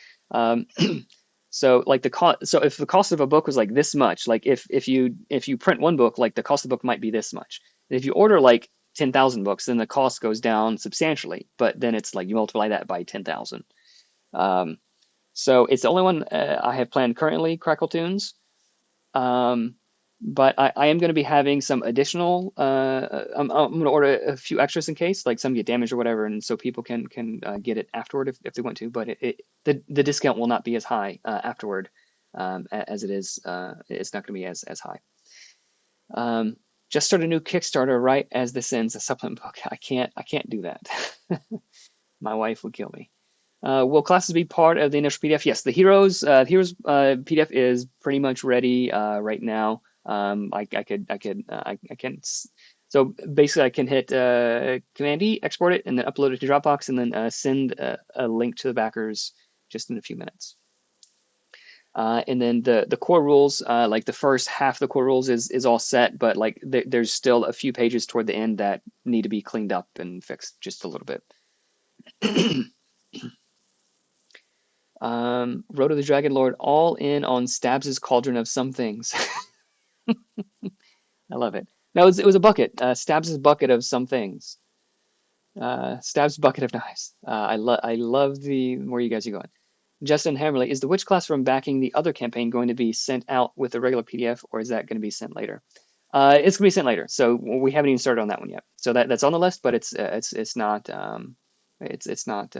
S1: So like the cost, so if the cost of a book was like this much, like if you print one book, like the cost of the book might be this much. And if you order like 10,000 books, then the cost goes down substantially. But then it's like you multiply that by 10,000. So it's the only one I have planned currently, Crackle Tunes. But I am going to be having some additional. I'm going to order a few extras in case, like some get damaged or whatever, and so people can get it afterward if they want to. But the discount will not be as high afterward as it is. It's not going to be as high. Just start a new Kickstarter right as this ends, a supplement book. I can't do that. My wife would kill me. Will classes be part of the initial PDF? Yes, the heroes PDF is pretty much ready right now. I can. So basically, I can hit Command E, export it, and then upload it to Dropbox, and then send a link to the backers just in a few minutes. And then the core rules, like the first half of the core rules is all set, but like there's still a few pages toward the end that need to be cleaned up and fixed just a little bit. Road of the Dragon Lord, all in on Stabs' Cauldron of Some Things. I love it. No, it was a bucket. Stabs' bucket of some things. Stabs' bucket of knives. I love the where you guys are going. Justin Hammerly, is the witch class from backing the other campaign going to be sent out with a regular PDF, or is that going to be sent later? It's going to be sent later, so we haven't even started on that one yet. So that's on the list, but it's not it's not.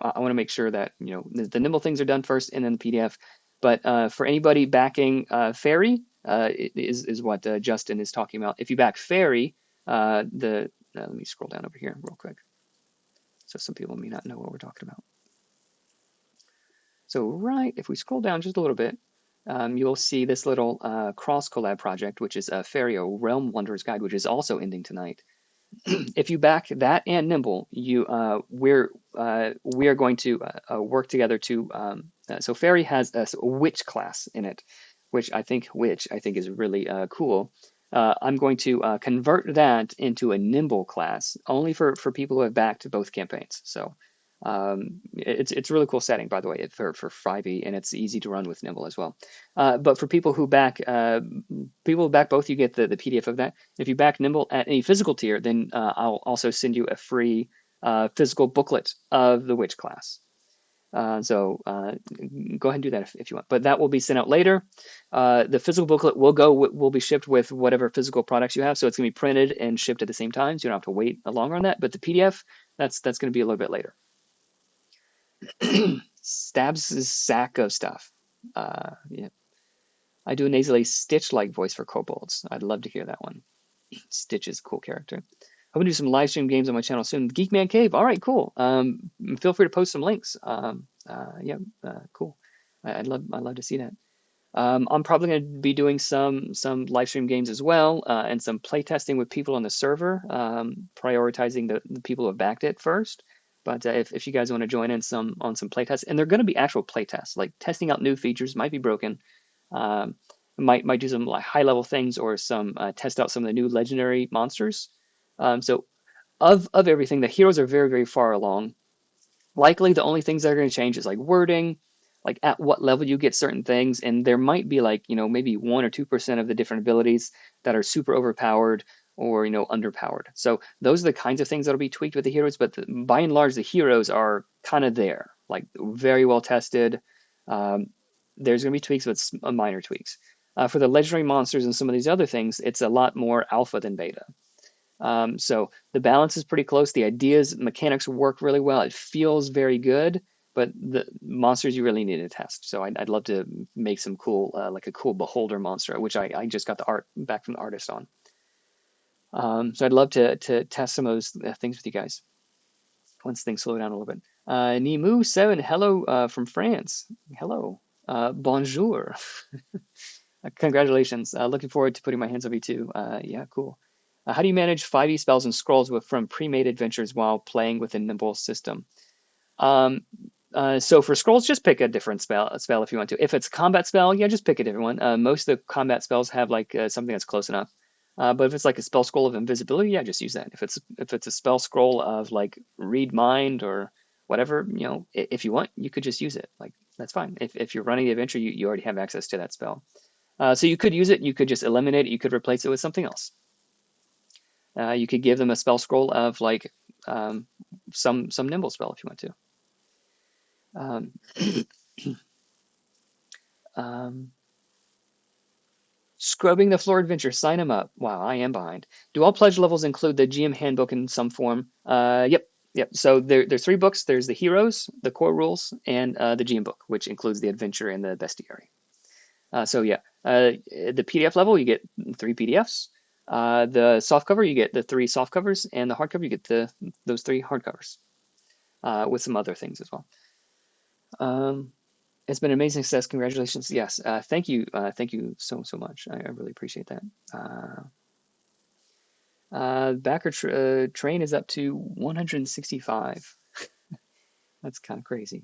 S1: I want to make sure that the Nimble things are done first, and then the PDF. But for anybody backing Fairy, is what Justin is talking about. If you back Fairy, let me scroll down over here real quick, so some people may not know what we're talking about. So if we scroll down just a little bit, you'll see this little cross collab project, which is Fairy, a Realm Wanderer's Guide, which is also ending tonight. If you back that and Nimble, we are going to work together to. So Fairy has a witch class in it, which I think is really cool. I'm going to convert that into a Nimble class only for people who have backed both campaigns. So it's a really cool setting, by the way, for 5e, and it's easy to run with Nimble as well. But for people who back both, you get the PDF of that. If you back Nimble at any physical tier, then I'll also send you a free physical booklet of the witch class. So go ahead and do that if you want. But that will be sent out later. The physical booklet will be shipped with whatever physical products you have. So it's going to be printed and shipped at the same time. So you don't have to wait longer on that. But the PDF, that's going to be a little bit later. Stabs' sack of stuff. Yeah. I do a nasally Stitch-like voice for kobolds. I'd love to hear that one. Stitch is a cool character. I'm gonna do some live stream games on my channel soon. Geek Man Cave. All right, cool. Feel free to post some links. Cool. I'd love to see that. I'm probably going to be doing some live stream games as well, and some playtesting with people on the server, prioritizing the people who have backed it first. But if you guys want to join in on some playtests, and they're going to be actual playtests, like testing out new features, might be broken, might do some like high level things, or some test out some of the new legendary monsters. So of everything, the heroes are very, very far along. Likely the only things that are going to change is like wording, like at what level you get certain things, and there might be like maybe 1 or 2% of the different abilities that are super overpowered or underpowered. So those are the kinds of things that'll be tweaked with the heroes, but by and large the heroes are kind of there, like very well tested. There's going to be tweaks, but minor tweaks. For the legendary monsters and some of these other things, it's a lot more alpha than beta. So the balance is pretty close. The ideas, mechanics work really well. It feels very good, but the monsters you really need to test. So I'd love to make some cool, like a cool beholder monster, which I just got the art back from the artist on. So I'd love to test some of those things with you guys once things slow down a little bit. Nimu7, hello from France. Hello. Bonjour. Congratulations. Looking forward to putting my hands on V2. Yeah, cool. How do you manage 5e spells and scrolls from pre-made adventures while playing with a Nimble system? So for scrolls, just pick a different spell if you want to. If it's a combat spell, yeah, just pick a different one. Most of the combat spells have like something that's close enough. But if it's like a spell scroll of invisibility, yeah, just use that. If it's a spell scroll of like read mind or whatever, if you want, you could just use it. Like that's fine. If you're running the adventure, you already have access to that spell. So you could use it. You could just eliminate it. You could replace it with something else. You could give them a spell scroll of like some Nimble spell if you want to. Scrubbing the Floor Adventure, sign them up. Wow, I am behind. Do all pledge levels include the GM handbook in some form? Yep. So there's 3 books. There's the heroes, the core rules, and the GM book, which includes the adventure and the bestiary. So yeah, the PDF level, you get 3 PDFs. The softcover, you get the 3 softcovers, and the hardcover, you get those 3 hardcovers, with some other things as well. It's been an amazing success. Congratulations. Yes. Thank you. Thank you so much. I really appreciate that. Backer train is up to 165. That's kind of crazy.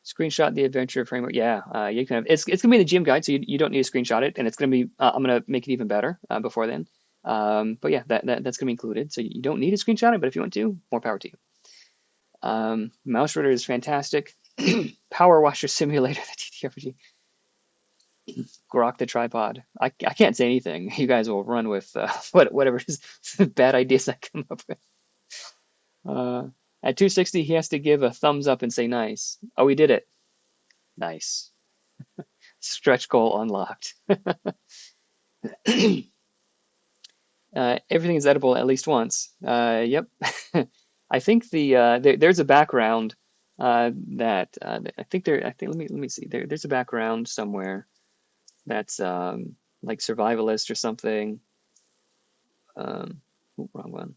S1: Screenshot the adventure framework. Yeah, you can have it's gonna be in the GM guide, so you don't need to screenshot it, and it's gonna be I'm gonna make it even better before then. But yeah, that's gonna be included, so you don't need to screenshot it, but if you want to, more power to you. Mouse rotor is fantastic. Power washer simulator, the TTRPG. Grok the tripod. I can't say anything. You guys will run with whatever bad ideas I come up with. At 260, he has to give a thumbs up and say nice. Oh, we did it. Nice. Stretch goal unlocked. Everything is edible at least once. Yep. I think there's a background that I think there. I think let me see. There's a background somewhere that's like survivalist or something. Wrong one.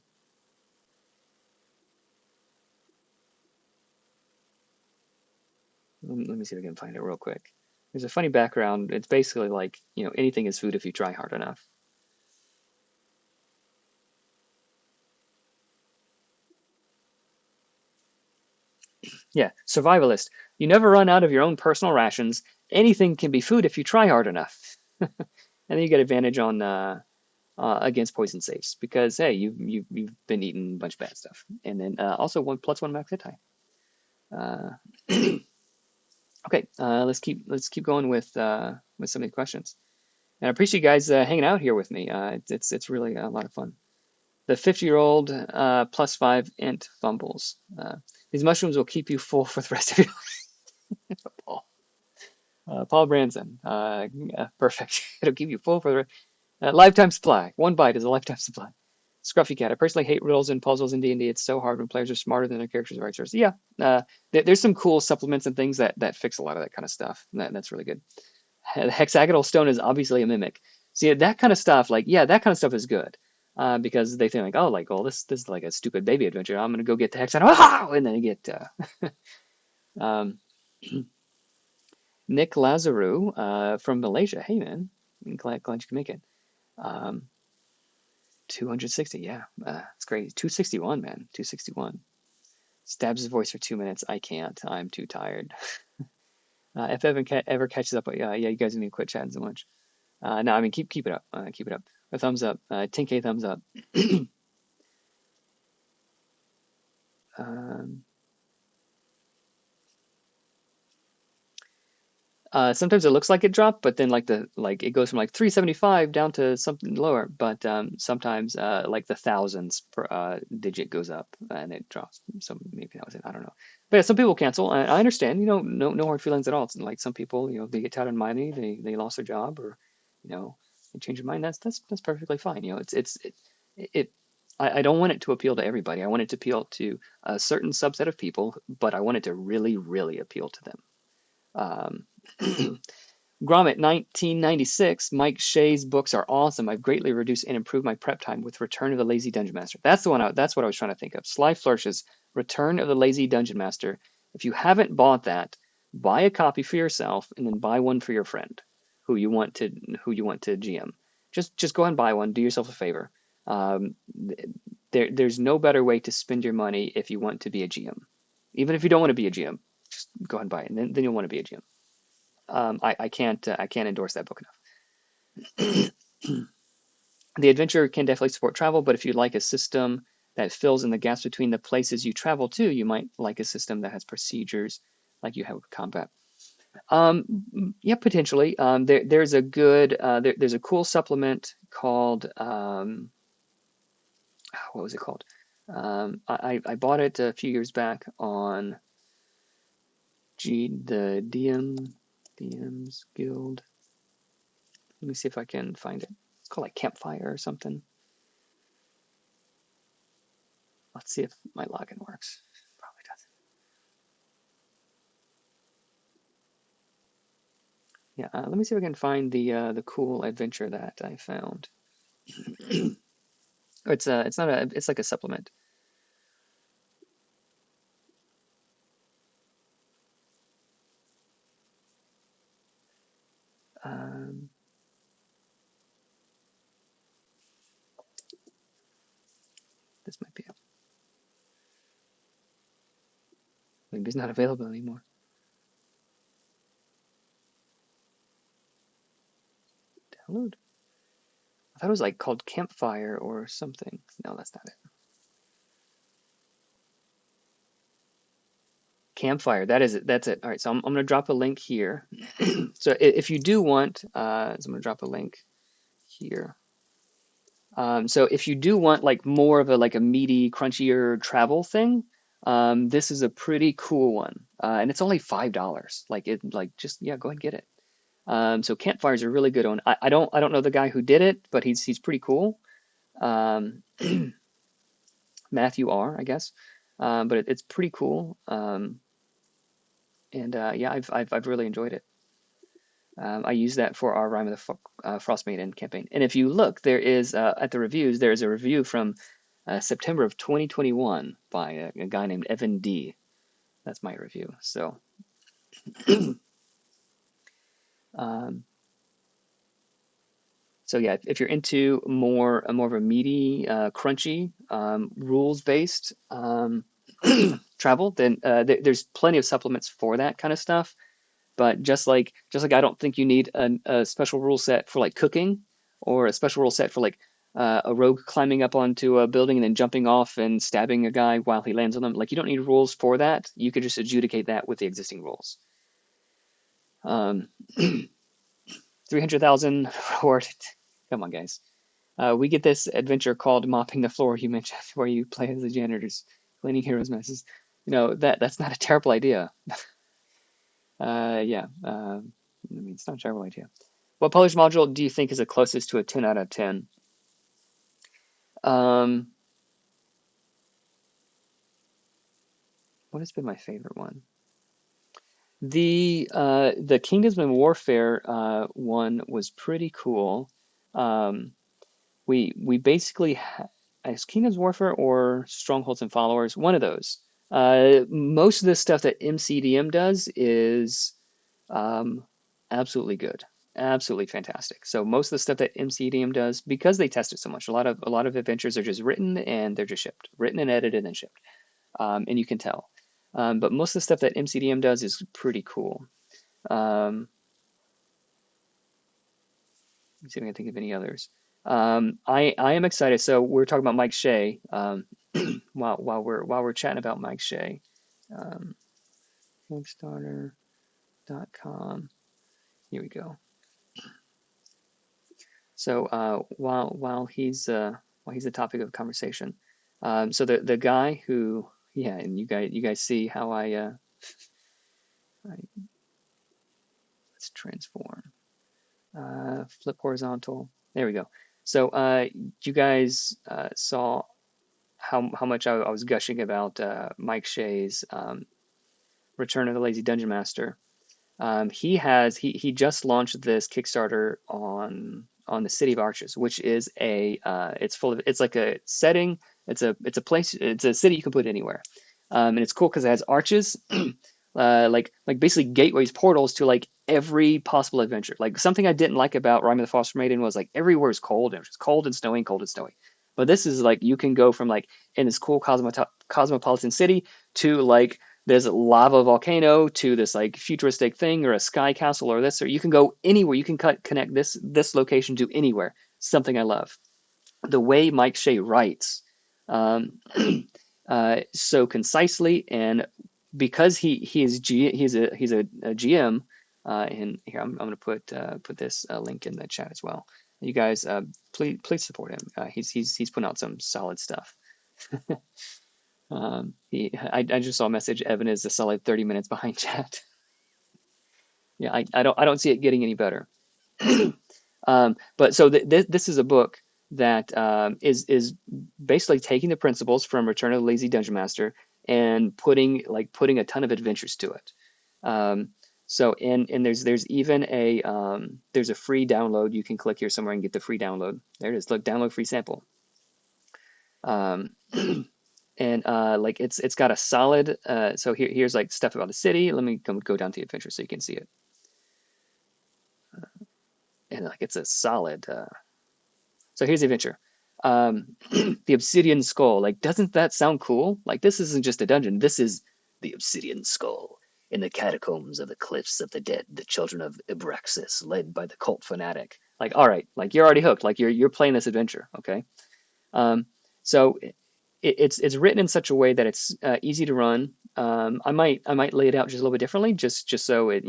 S1: Let me see if I can find it real quick. There's a funny background. It's basically like, anything is food if you try hard enough. Yeah, survivalist. You never run out of your own personal rations. Anything can be food if you try hard enough. And then you get advantage on against poison saves because hey, you've been eating a bunch of bad stuff. And then also one max hit die. Okay, let's keep going with some of the questions. And I appreciate you guys hanging out here with me. It's really a lot of fun. The 50-year-old +5 int fumbles. These mushrooms will keep you full for the rest of your life. Paul. Paul Branson. Perfect. It'll keep you full for the lifetime supply. One bite is a lifetime supply. Scruffy Cat. I personally hate riddles and puzzles in D&D. It's so hard when players are smarter than their characters' right source. Yeah, there's some cool supplements and things that fix a lot of that kind of stuff. That's really good. The hexagonal stone is obviously a mimic. See, that kind of stuff, like, yeah, that kind of stuff is good. Because they think like, oh, like, oh, this is like a stupid baby adventure. I'm gonna go get the hexagon, and then you get um, Nick Lazaru from Malaysia. Hey man, I'm glad you can make it. Um, 260, yeah, it's great. 261, man, 261. Stabs his voice for 2 minutes. I can't. I'm too tired. If Evan ever catches up, yeah, you guys need to quit chatting so much. No, I mean keep it up. Keep it up. A thumbs up. 10K thumbs up. Um, sometimes it looks like it dropped, but then like it goes from like 375 down to something lower. But sometimes like the thousands per digit goes up and it drops. So maybe that was it. I don't know. But yeah, some people cancel. I understand. No hard feelings at all. It's like some people, they get tired of money, they lost their job, or they change their mind. That's perfectly fine. It I don't want it to appeal to everybody. I want it to appeal to a certain subset of people, but I want it to really, really appeal to them. Um, Gromit 1996. Mike Shea's books are awesome. I've greatly reduced and improved my prep time with Return of the Lazy Dungeon Master. That's the one. That's what I was trying to think of. Sly Flourish's Return of the Lazy Dungeon Master. If you haven't bought that, buy a copy for yourself and then buy one for your friend who you want to GM. Just go ahead and buy one. Do yourself a favor. Um, there's no better way to spend your money if you want to be a GM. Even if you don't want to be a GM, just go ahead and buy it, and then you'll want to be a GM. I can't endorse that book enough. The adventure can definitely support travel, but if you like a system that fills in the gaps between the places you travel to, you might like a system that has procedures like you have with combat. Yeah, potentially. There's a cool supplement called what was it called? I bought it a few years back on the DM's Guild. Let me see if I can find it. It's called like Campfire or something. Let's see if my login works. Probably doesn't. Yeah, let me see if I can find the cool adventure that I found. It's not it's like a supplement. Um, this might be it. Maybe it's not available anymore. Download. I thought it was like called Campfire or something. No, that's not it. Campfire. That is it. That's it. All right. So I'm gonna drop a link here. So if you do want, so I'm gonna drop a link here. So if you do want like more of a like a meaty, crunchier travel thing, this is a pretty cool one, and it's only $5. Like it, like just yeah, go ahead and get it. So Campfire is a really good one. I don't know the guy who did it, but he's pretty cool. Um, Matthew R, I guess, but it's pretty cool. And yeah, I've really enjoyed it. I use that for our Rime of the Frost Maiden campaign. And if you look, there is at the reviews, there is a review from September of 2021 by a guy named Evan D. That's my review. So, um, so yeah, if you're into more of a meaty, crunchy, rules based travel, then there's plenty of supplements for that kind of stuff. But just like I don't think you need a special rule set for like cooking or a special rule set for like a rogue climbing up onto a building and then jumping off and stabbing a guy while he lands on them. Like you don't need rules for that. You could just adjudicate that with the existing rules. Um, 300,000 reward. Come on, guys. We get this adventure called Mopping the Floor you mentioned, where you play as the janitors, cleaning heroes' messes. That's not a terrible idea. Yeah. I mean, it's not a terrible idea. What published module do you think is the closest to a 10 out of 10? Um, what has been my favorite one? The Kingdoms and Warfare one was pretty cool. Um, we basically as Kingdoms Warfare or Strongholds and Followers, one of those. Most of the stuff that MCDM does is um, absolutely good, absolutely fantastic. So most of the stuff that MCDM does, because they test it so much, a lot of adventures are just written and they're just shipped, written and edited and shipped, and you can tell. But most of the stuff that MCDM does is pretty cool. Um, let's see if I can think of any others. I am excited. So we're talking about Mike Shea. While we're chatting about Mike Shea, um, Kickstarter.com. Here we go. So while he's the topic of conversation, so the guy who yeah, and you guys see how I let's transform, flip horizontal. There we go. So you guys saw how much I was gushing about Mike Shea's Return of the Lazy Dungeon Master. He just launched this Kickstarter on the City of Arches, which is it's like a setting. It's a place. It's a city you can put anywhere, and it's cool because it has arches, like basically gateways, portals to like every possible adventure. Like something I didn't like about Rime of the Foster Maiden was like everywhere is cold and it's cold and snowy, cold and snowy. But this is like you can go from like in this cool cosmopolitan city to like there's a lava volcano to this like futuristic thing or a sky castle or this, or you can go anywhere. You can connect this location to anywhere. Something I love. The way Mike Shea writes, um, so concisely, and because he's a GM, and here I'm going to put this link in the chat as well. You guys, please support him. He's putting out some solid stuff. I just saw a message. Evan is a solid 30 minutes behind chat. Yeah, I don't see it getting any better. But so this is a book that is basically taking the principles from Return of the Lazy Dungeon Master and putting a ton of adventures to it. Um, so and there's even there's a free download. You can click here somewhere and get the free download. There it is. Look, download free sample. Um, and like it's got a solid. So here's like stuff about the city. Let me go down to the adventure so you can see it. And like it's a solid. So here's the adventure. The Obsidian Skull. Like, doesn't that sound cool? Like, this isn't just a dungeon. This is the obsidian skull. In the catacombs of the cliffs of the dead, the children of Ibraxis, led by the cult fanatic. Like, all right, like you're already hooked. Like you're playing this adventure, okay? Um, so it's written in such a way that it's easy to run. I might lay it out just a little bit differently, just so it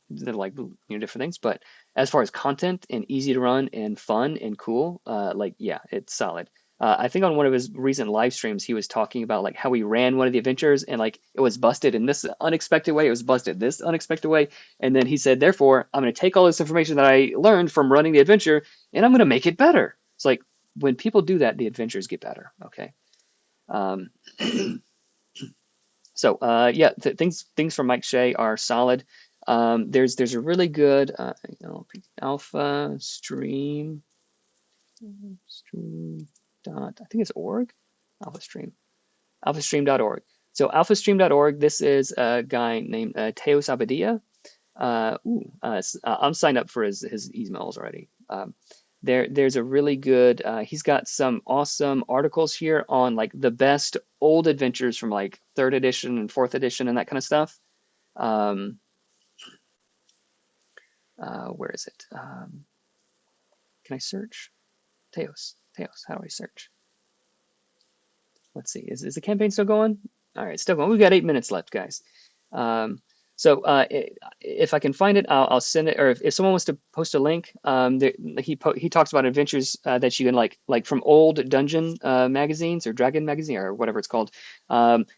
S1: they're like different things. But as far as content and easy to run and fun and cool, like yeah, it's solid. I think on one of his recent live streams, he was talking about like how he ran one of the adventures and like it was busted in this unexpected way, it was busted this unexpected way, and then he said, therefore, I'm going to take all this information that I learned from running the adventure and I'm going to make it better. It's like when people do that, the adventures get better. Okay. Um, So yeah, things from Mike Shea are solid. There's a really good alpha stream dot I think it's org alpha stream alphastream.org. So alphastream.org. This is a guy named Teos Abadia. I'm signed up for his emails already. There's a really good. He's got some awesome articles here on like the best old adventures from like third edition and fourth edition and that kind of stuff. Um, where is it? Can I search? Teos. How do I search? Let's see. Is the campaign still going? All right, still going. We've got 8 minutes left, guys. Um, so if I can find it, I'll send it. Or if someone wants to post a link, he talks about adventures that you can like from old dungeon magazines or dragon magazine or whatever it's called.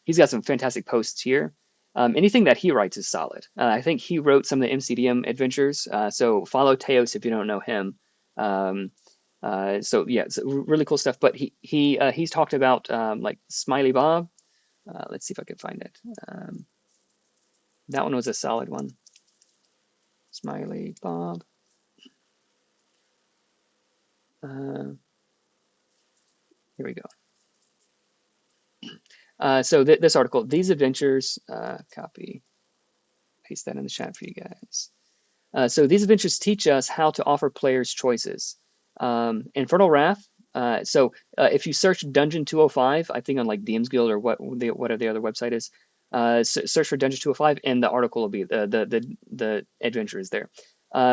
S1: He's got some fantastic posts here. Anything that he writes is solid. I think he wrote some of the MCDM adventures. So follow Teos if you don't know him. Um, so yeah, it's really cool stuff. But he's talked about like Smiley Bob. Let's see if I can find it. That one was a solid one. Smiley Bob. Here we go. So this article, these adventures, copy, paste that in the chat for you guys. So these adventures teach us how to offer players choices. Infernal Wrath. If you search Dungeon 205, I think on like DM's Guild or whatever the other website is, search for Dungeon 205, and the article will be the adventure is there.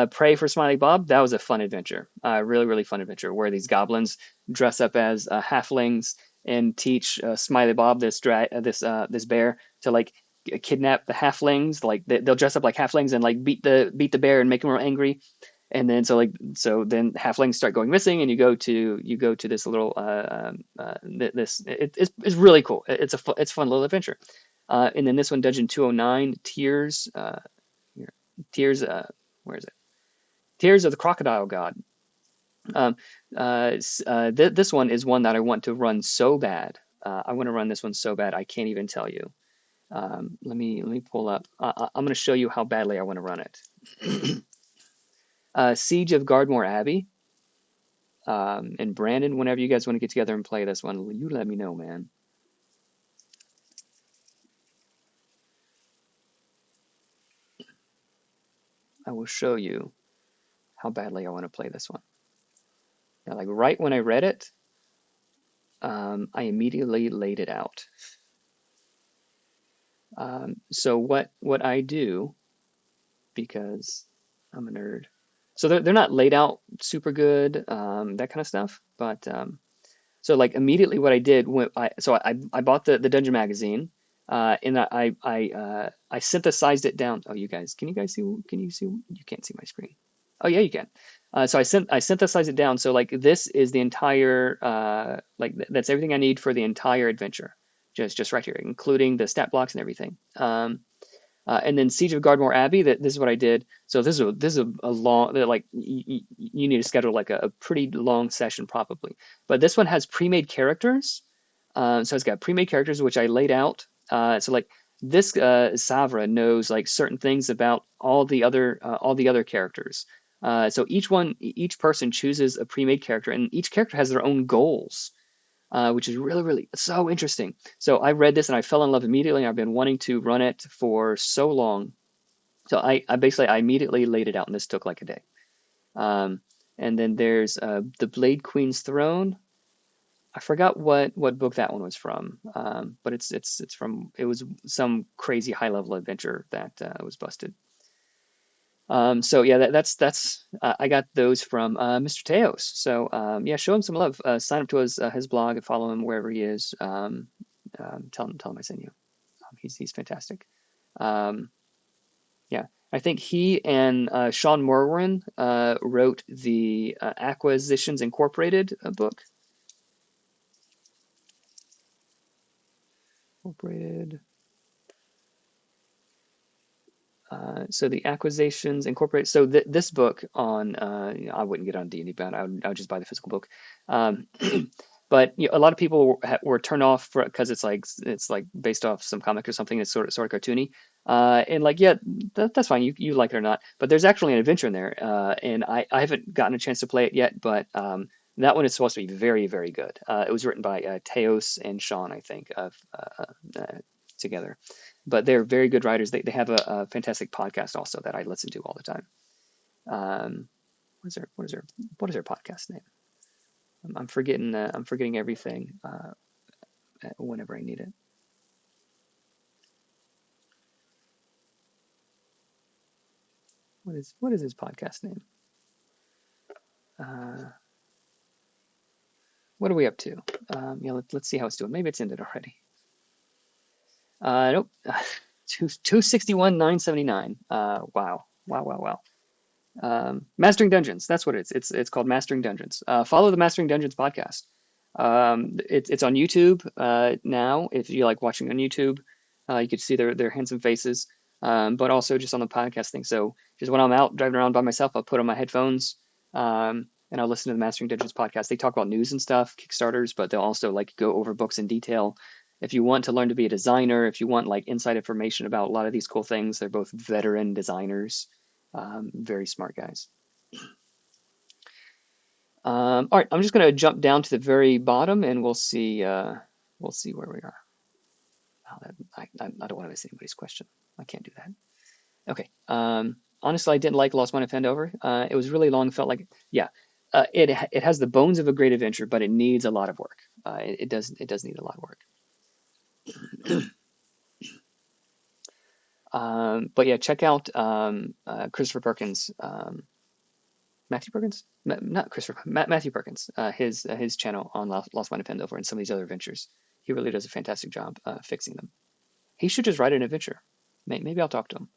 S1: Pray for Smiley Bob. That was a fun adventure. Really fun adventure where these goblins dress up as halflings and teach Smiley Bob this bear to like kidnap the halflings. Like they'll dress up like halflings and like beat the bear and make him real angry. And then then halflings start going missing, and you go to this little it's really cool. It's a fun little adventure. And then this one, Dungeon 209, Tears. Tears. Where is it? Tears of the Crocodile God. This one is one that I want to run so bad. I want to run this one so bad I can't even tell you. Let me pull up. I'm going to show you how badly I want to run it. Siege of Gardmore Abbey. And Brandon, whenever you guys want to get together and play this one, you let me know, man. I will show you how badly I want to play this one. Now, like right when I read it, I immediately laid it out. So what I do, because I'm a nerd, so they're not laid out super good, that kind of stuff. But so like immediately what I did when I bought the Dungeon magazine, and I synthesized it down. Oh, you guys, can you guys see? Can you see? You can't see my screen. Oh yeah, you can. So I synthesized it down. So like this is the entire that's everything I need for the entire adventure, just right here, including the stat blocks and everything. And then Siege of Gardmore Abbey. This is what I did. So this is a long like you need to schedule like a pretty long session probably. But this one has pre-made characters. So it's got pre-made characters which I laid out. So like this Savra knows like certain things about all the other characters. So each person chooses a pre-made character, and each character has their own goals. Which is really so interesting. So I read this and I fell in love immediately. I've been wanting to run it for so long. So I immediately laid it out, and this took like a day. And then there's the Blade Queen's Throne. I forgot what book that one was from, but it's from it was some crazy high level adventure that was busted. So yeah, that's I got those from Mr. Teos. So yeah, show him some love. Sign up to his blog and follow him wherever he is. Tell him I sent you. He's fantastic. Um, yeah, I think he and Sean Morwen wrote the Acquisitions Incorporated book. Incorporated. So the Acquisitions Incorporated. So this book on, I wouldn't get on D&D Beyond. I would just buy the physical book. Um, but a lot of people were turned off because it's like based off some comic or something. It's sort of cartoony. And like yeah, that's fine. You like it or not. But there's actually an adventure in there. And I haven't gotten a chance to play it yet. But that one is supposed to be very very good. It was written by Teos and Sean, I think, together, but they're very good writers. They have a fantastic podcast also that I listen to all the time. Um, what is their podcast name? I'm forgetting everything whenever I need it. What is his podcast name? Uh, what are we up to? Yeah, let's see how it's doing. Maybe it's ended already. Nope. 261,979. Wow. Mastering Dungeons. That's what it is. It's called Mastering Dungeons. Follow the Mastering Dungeons podcast. It's on YouTube now. If you like watching on YouTube, you can see their handsome faces. But also just on the podcast thing. So just when I'm out driving around by myself, I'll put on my headphones and I'll listen to the Mastering Dungeons podcast. They talk about news and stuff, Kickstarters, but they'll also like go over books in detail. If you want to learn to be a designer, if you want like inside information about a lot of these cool things, they're both veteran designers. Very smart guys. All right, I'm just going to jump down to the very bottom, and we'll see where we are. Oh, I don't want to miss anybody's question. I can't do that. Okay. Honestly, I didn't like Lost Mine of Fendover. It was really long. Felt like yeah. It has the bones of a great adventure, but it needs a lot of work. It does need a lot of work. But yeah, check out Christopher Perkins. Matthew Perkins? Not Christopher. Matthew Perkins. His channel on Lost Mine of Fendover and some of these other adventures. He really does a fantastic job fixing them. He should just write an adventure. Maybe I'll talk to him.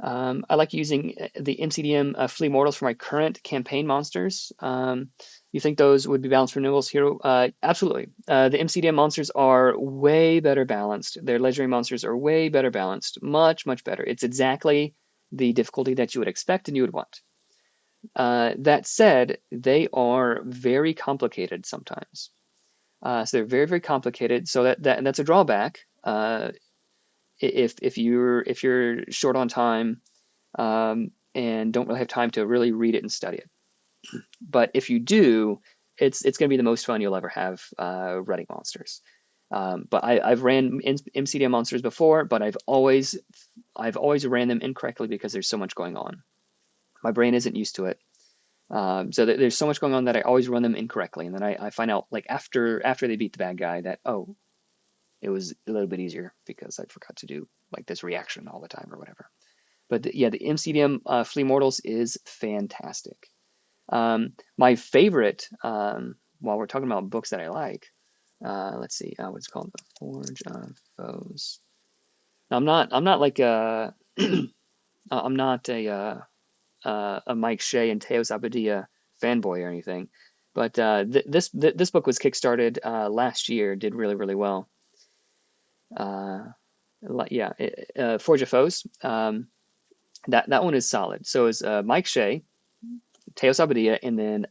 S1: I like using the MCDM Flea Mortals for my current campaign monsters. You think those would be balanced for Nimble's hero? Absolutely. The MCDM monsters are way better balanced. Their legendary monsters are way better balanced. Much, much better. It's exactly the difficulty that you would expect and you would want. That said, they are very complicated sometimes. So they're very, very complicated. So that's a drawback. If you're short on time and don't really have time to really read it and study it. But if you do, it's going to be the most fun you'll ever have running monsters. But I've ran MCDM monsters before, but I've always ran them incorrectly because there's so much going on. My brain isn't used to it. So there's so much going on that I always run them incorrectly, and then I find out like after they beat the bad guy that it was a little bit easier because I forgot to do like this reaction all the time or whatever. But yeah, the MCDM Flea Mortals is fantastic. My favorite, while we're talking about books that I like, let's see, what's it called? The Forge of Foes. Now, I'm not like I'm not a Mike Shea and Teos Abadia fanboy or anything, but this book was kickstarted last year, did really really well. Yeah, Forge of Foes. That one is solid. So is Mike Shea, Teos Abadia, and then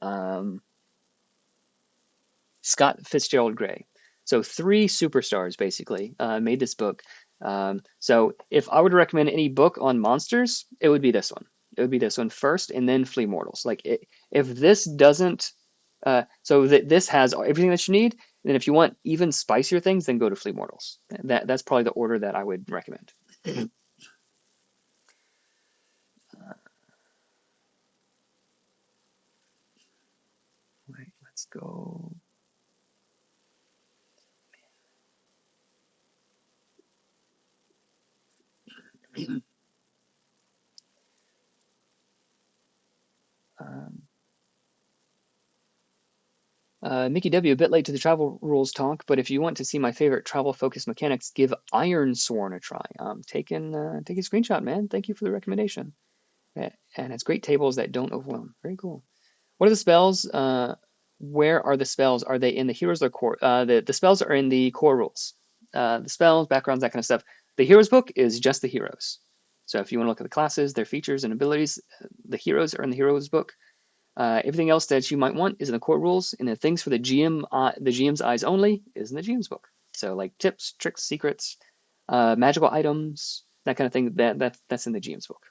S1: Scott Fitzgerald Gray. So three superstars basically made this book. So if I were to recommend any book on monsters, it would be this one. It would be this one first, and then Flea Mortals. Like if this doesn't, this has everything that you need. And then if you want even spicier things, then go to Flea Mortals. That's probably the order that I would recommend. Right, let's go. Um, Mickey W, a bit late to the travel rules talk, but if you want to see my favorite travel-focused mechanics, give Ironsworn a try. Take a screenshot, man. Thank you for the recommendation. And it's great tables that don't overwhelm. Very cool. What are the spells? Where are the spells? Are they in the heroes or core? The spells are in the core rules. The spells, backgrounds, that kind of stuff. The heroes book is just the heroes. So if you want to look at the classes, their features and abilities, the heroes are in the heroes book. Everything else that you might want is in the core rules, and the things for the GM's eyes only is in the GM's book. So like tips, tricks, secrets, magical items, that kind of thing. That's in the GM's book.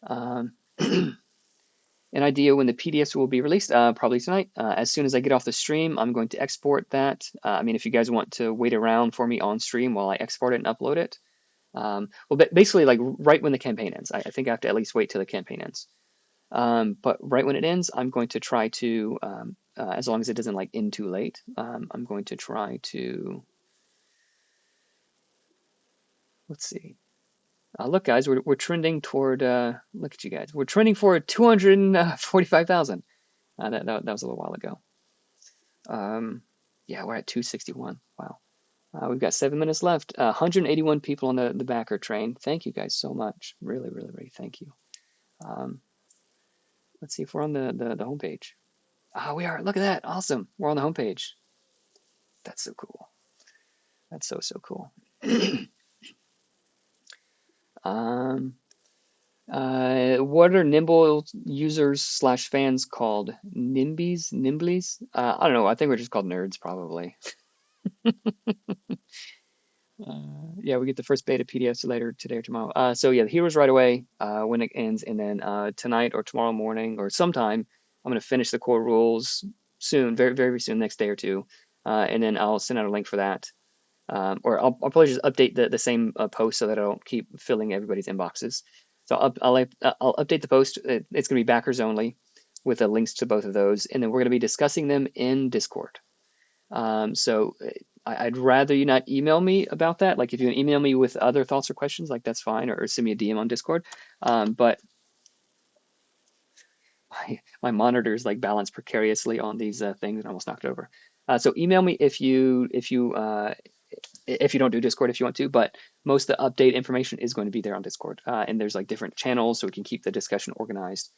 S1: Um, an idea when the PDFs will be released, probably tonight. As soon as I get off the stream, I'm going to export that. I mean, if you guys want to wait around for me on stream while I export it and upload it. Well, basically, like right when the campaign ends. I think I have to at least wait till the campaign ends. But right when it ends, I'm going to try to, as long as it doesn't like end too late, I'm going to try to, let's see. Look, guys, we're trending toward, look at you guys. We're trending for 245,000. That was a little while ago. Yeah, we're at 261. Wow. We've got 7 minutes left. 181 people on the backer train. Thank you guys so much. Really, really, really thank you. Um, let's see if we're on the homepage. We are. Look at that. Awesome. We're on the homepage. That's so cool. That's so cool. um, what are Nimble users slash fans called? Nimblies? I don't know. I think we're just called nerds, probably. Yeah, we get the first beta PDFs later today or tomorrow. So yeah, the heroes right away when it ends, and then tonight or tomorrow morning or sometime, I'm gonna finish the core rules soon, very very soon, next day or two, and then I'll send out a link for that. Or I'll probably just update the same post so that I don't keep filling everybody's inboxes. So I'll update the post. It's going to be backers only with the links to both of those. And then we're going to be discussing them in Discord. So I'd rather you not email me about that. Like if you can email me with other thoughts or questions, like that's fine, or send me a DM on Discord. But my monitors like balance precariously on these things and almost knocked it over. So email me if you don't do Discord if you want to, but most of the update information is going to be there on Discord. And there's like different channels so we can keep the discussion organized.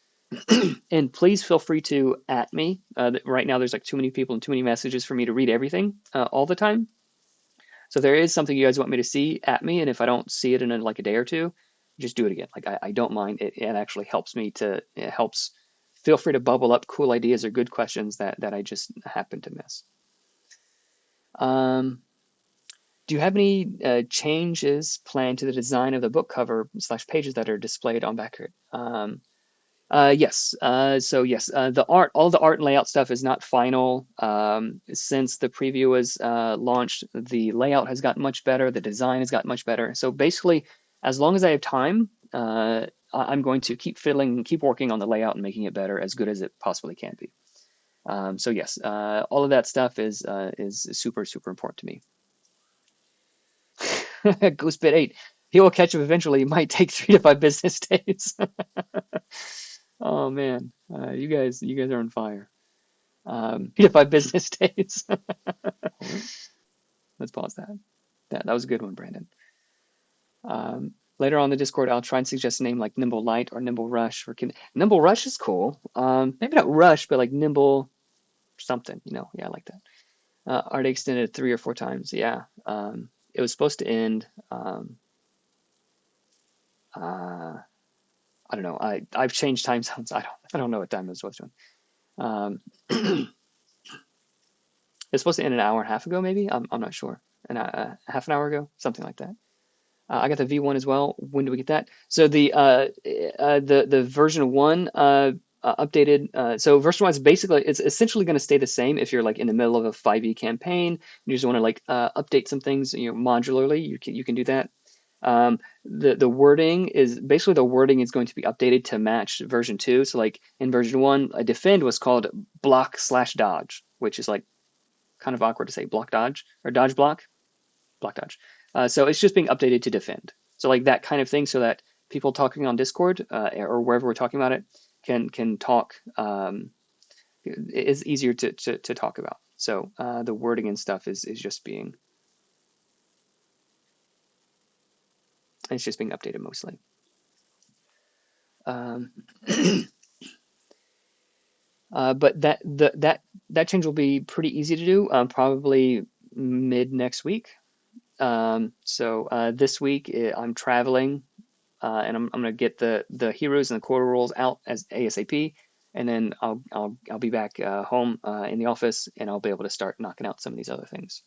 S1: And please feel free to at me. Right now there's like too many people and too many messages for me to read everything all the time. So if there is something you guys want me to see, at me. And if I don't see it in like a day or two, just do it again. Like I don't mind. It actually helps me it helps. Feel free to bubble up cool ideas or good questions that I just happen to miss. Do you have any changes planned to the design of the book cover slash pages that are displayed on Backert? Yes. So yes, all the art and layout stuff is not final. Since the preview was launched, the layout has gotten much better. The design has gotten much better. So basically, as long as I have time, I'm going to keep working on the layout and making it better, as good as it possibly can be. So yes, all of that stuff is super important to me. Goosebit 8. He will catch up eventually. It might take 3 to 5 business days. Oh man, you guys are on fire. 3 to 5 business days. Let's pause that. That was a good one, Brandon. Later on in the Discord, I'll try and suggest a name like Nimble Light or Nimble Rush. Nimble Rush is cool. Maybe not Rush, but like Nimble something. Yeah, I like that. Already extended 3 or 4 times. Yeah. It was supposed to end. I don't know. I've changed time zones. I don't know what time it was supposed to end. It's supposed to end an hour and a half ago, maybe. I'm not sure. Half an hour ago, something like that. I got the V1 as well. When do we get that? So the version 1 updated. So version 1 is basically, it's essentially going to stay the same if you're like in the middle of a 5e campaign. You just want to like update some things, modularly. You can do that. The wording is going to be updated to match version 2. So like in version 1, a defend was called block/dodge, which is like kind of awkward to say block dodge or dodge block dodge. So it's just being updated to defend. So like that kind of thing, so that people talking on Discord or wherever we're talking about it can talk is easier to talk about. So the wording and stuff is just being it's just being updated mostly. Um, but that change will be pretty easy to do, probably mid next week. So this week I'm traveling, and I'm gonna get the heroes and the quarter rolls out as ASAP, and then I'll be back home in the office, and I'll be able to start knocking out some of these other things.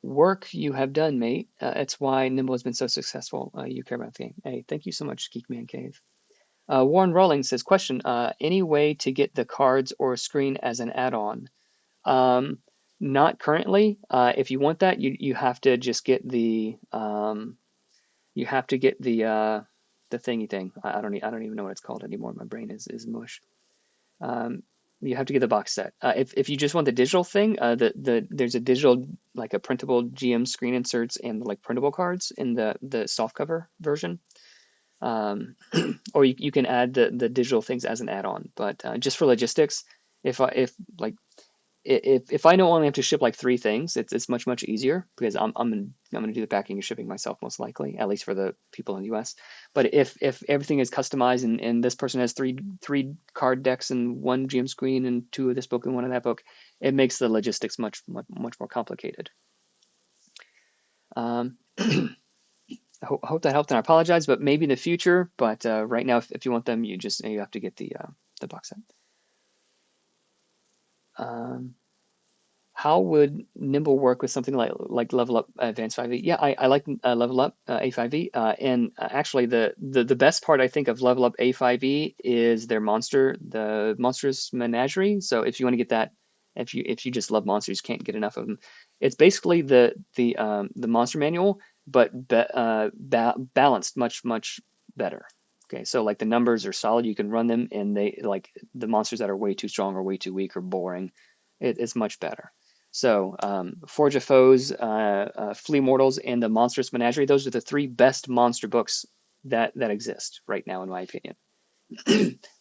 S1: Work you have done, mate. It's why Nimble has been so successful. You care about the game. Hey, thank you so much, Geek Man Cave. Warren Rawlings says, question, any way to get the cards or screen as an add-on? Um, Not currently. If you want that, you have to just get you have to get the thingy thing. I don't even know what it's called anymore. My brain is mush. Um, you have to get the box set. If you just want the digital thing, there's a digital, like a printable GM screen inserts and like printable cards in the softcover version. Or you can add the digital things as an add-on. But just for logistics, if like if I know I only have to ship like three things, it's much easier because I'm gonna do the packing and shipping myself most likely, at least for the people in the US. But if everything is customized and this person has three card decks and one GM screen and two of this book and one of that book, it makes the logistics much more complicated. Um, I hope that helped, and I apologize, but maybe in the future. But right now, if you want them, you have to get the box set. Um, How would Nimble work with something like Level Up Advanced 5e? Yeah, I like Level Up A5e, and actually the best part I think of Level Up A5e is the Monstrous Menagerie. So if you want to get that, if you just love monsters, can't get enough of them. It's basically the monster manual, but balanced much better. Okay, so like the numbers are solid, you can run them, and they like the monsters that are way too strong or way too weak or boring. It's much better. So, Forge of Foes, Flea Mortals, and the Monstrous Menagerie, those are the three best monster books that exist right now, in my opinion.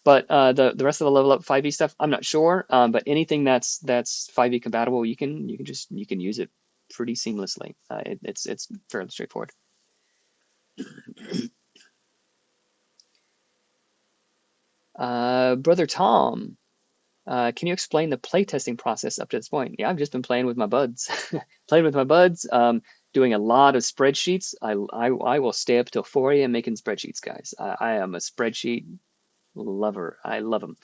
S1: But the rest of the Level Up 5e stuff, I'm not sure. But anything that's 5e compatible, you can use it pretty seamlessly. It's fairly straightforward. Brother Tom, can you explain the playtesting process up to this point? Yeah, I've just been playing with my buds, doing a lot of spreadsheets. I will stay up till 4 a.m. making spreadsheets, guys. I am a spreadsheet lover. I love them.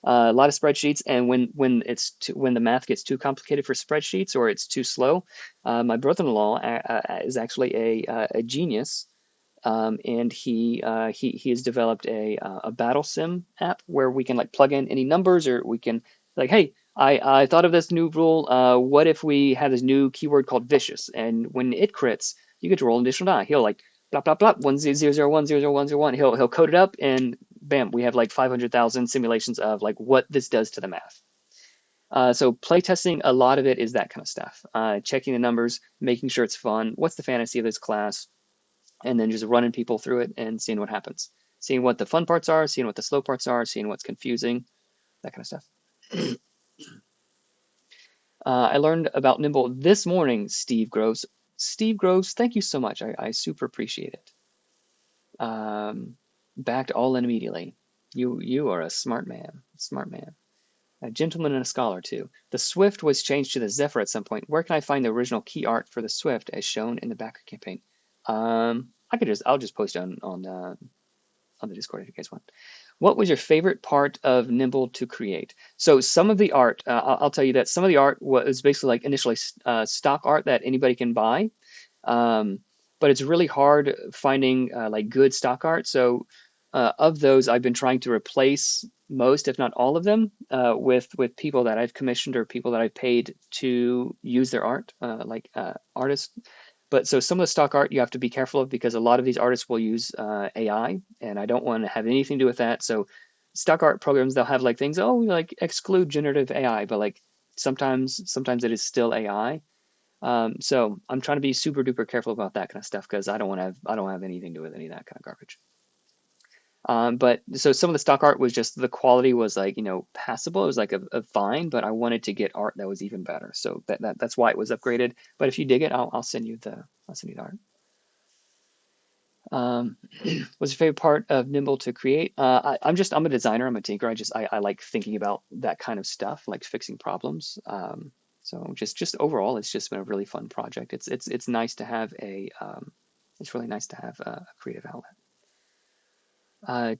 S1: A lot of spreadsheets, and when the math gets too complicated for spreadsheets or it's too slow, my brother-in-law is actually a genius, and he has developed a battle sim app where we can like plug in any numbers, or we can like, hey, I thought of this new rule. What if we have this new keyword called vicious, and when it crits, you get to roll an additional die. He'll like blah blah blah 100100101. He'll code it up, and bam, we have like 500,000 simulations of like what this does to the math. So playtesting, a lot of it is that kind of stuff. Checking the numbers, making sure it's fun. What's the fantasy of this class? And then just running people through it and seeing what happens. Seeing what the fun parts are, seeing what the slow parts are, seeing what's confusing, that kind of stuff. I learned about Nimble this morning, Steve Groves. Steve Groves, thank you so much. I super appreciate it. Backed all in immediately. You are a smart man. Smart man. A gentleman and a scholar, too. The Swift was changed to the Zephyr at some point. Where can I find the original key art for the Swift as shown in the backer campaign? I'll just post it on the Discord if you guys want. What was your favorite part of Nimble to create? So some of the art, I'll tell you that some of the art was basically like initially stock art that anybody can buy, but it's really hard finding like good stock art. So of those, I've been trying to replace most, if not all of them, with people that I've commissioned or people that I've paid to use their art, like artists. But so some of the stock art you have to be careful of because a lot of these artists will use AI, and I don't want to have anything to do with that. So stock art programs, they'll have like things, oh, like exclude generative AI, but like sometimes it is still AI. So I'm trying to be super duper careful about that kind of stuff because I don't have anything to do with any of that kind of garbage. But so some of the stock art was just the quality was like, passable. It was like a fine, but I wanted to get art that was even better. So that's why it was upgraded. But if you dig it, I'll send you the art. What's your favorite part of Nimble to create? I'm a designer. I'm a tinker. I like thinking about that kind of stuff, like fixing problems. So just overall, it's just been a really fun project. It's nice to have it's really nice to have a creative outlet.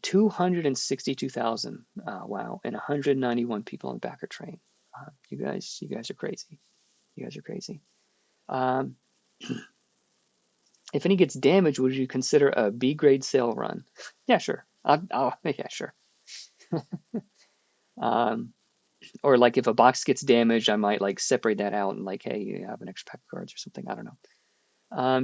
S1: 262,000. Wow, and 191 people on the backer train. You guys are crazy. You guys are crazy. Um, if any gets damaged, would you consider a B grade sale run? Yeah, sure. Yeah, sure. Um, or like if a box gets damaged, I might like separate that out and like, hey, you have an extra pack of cards or something. I don't know.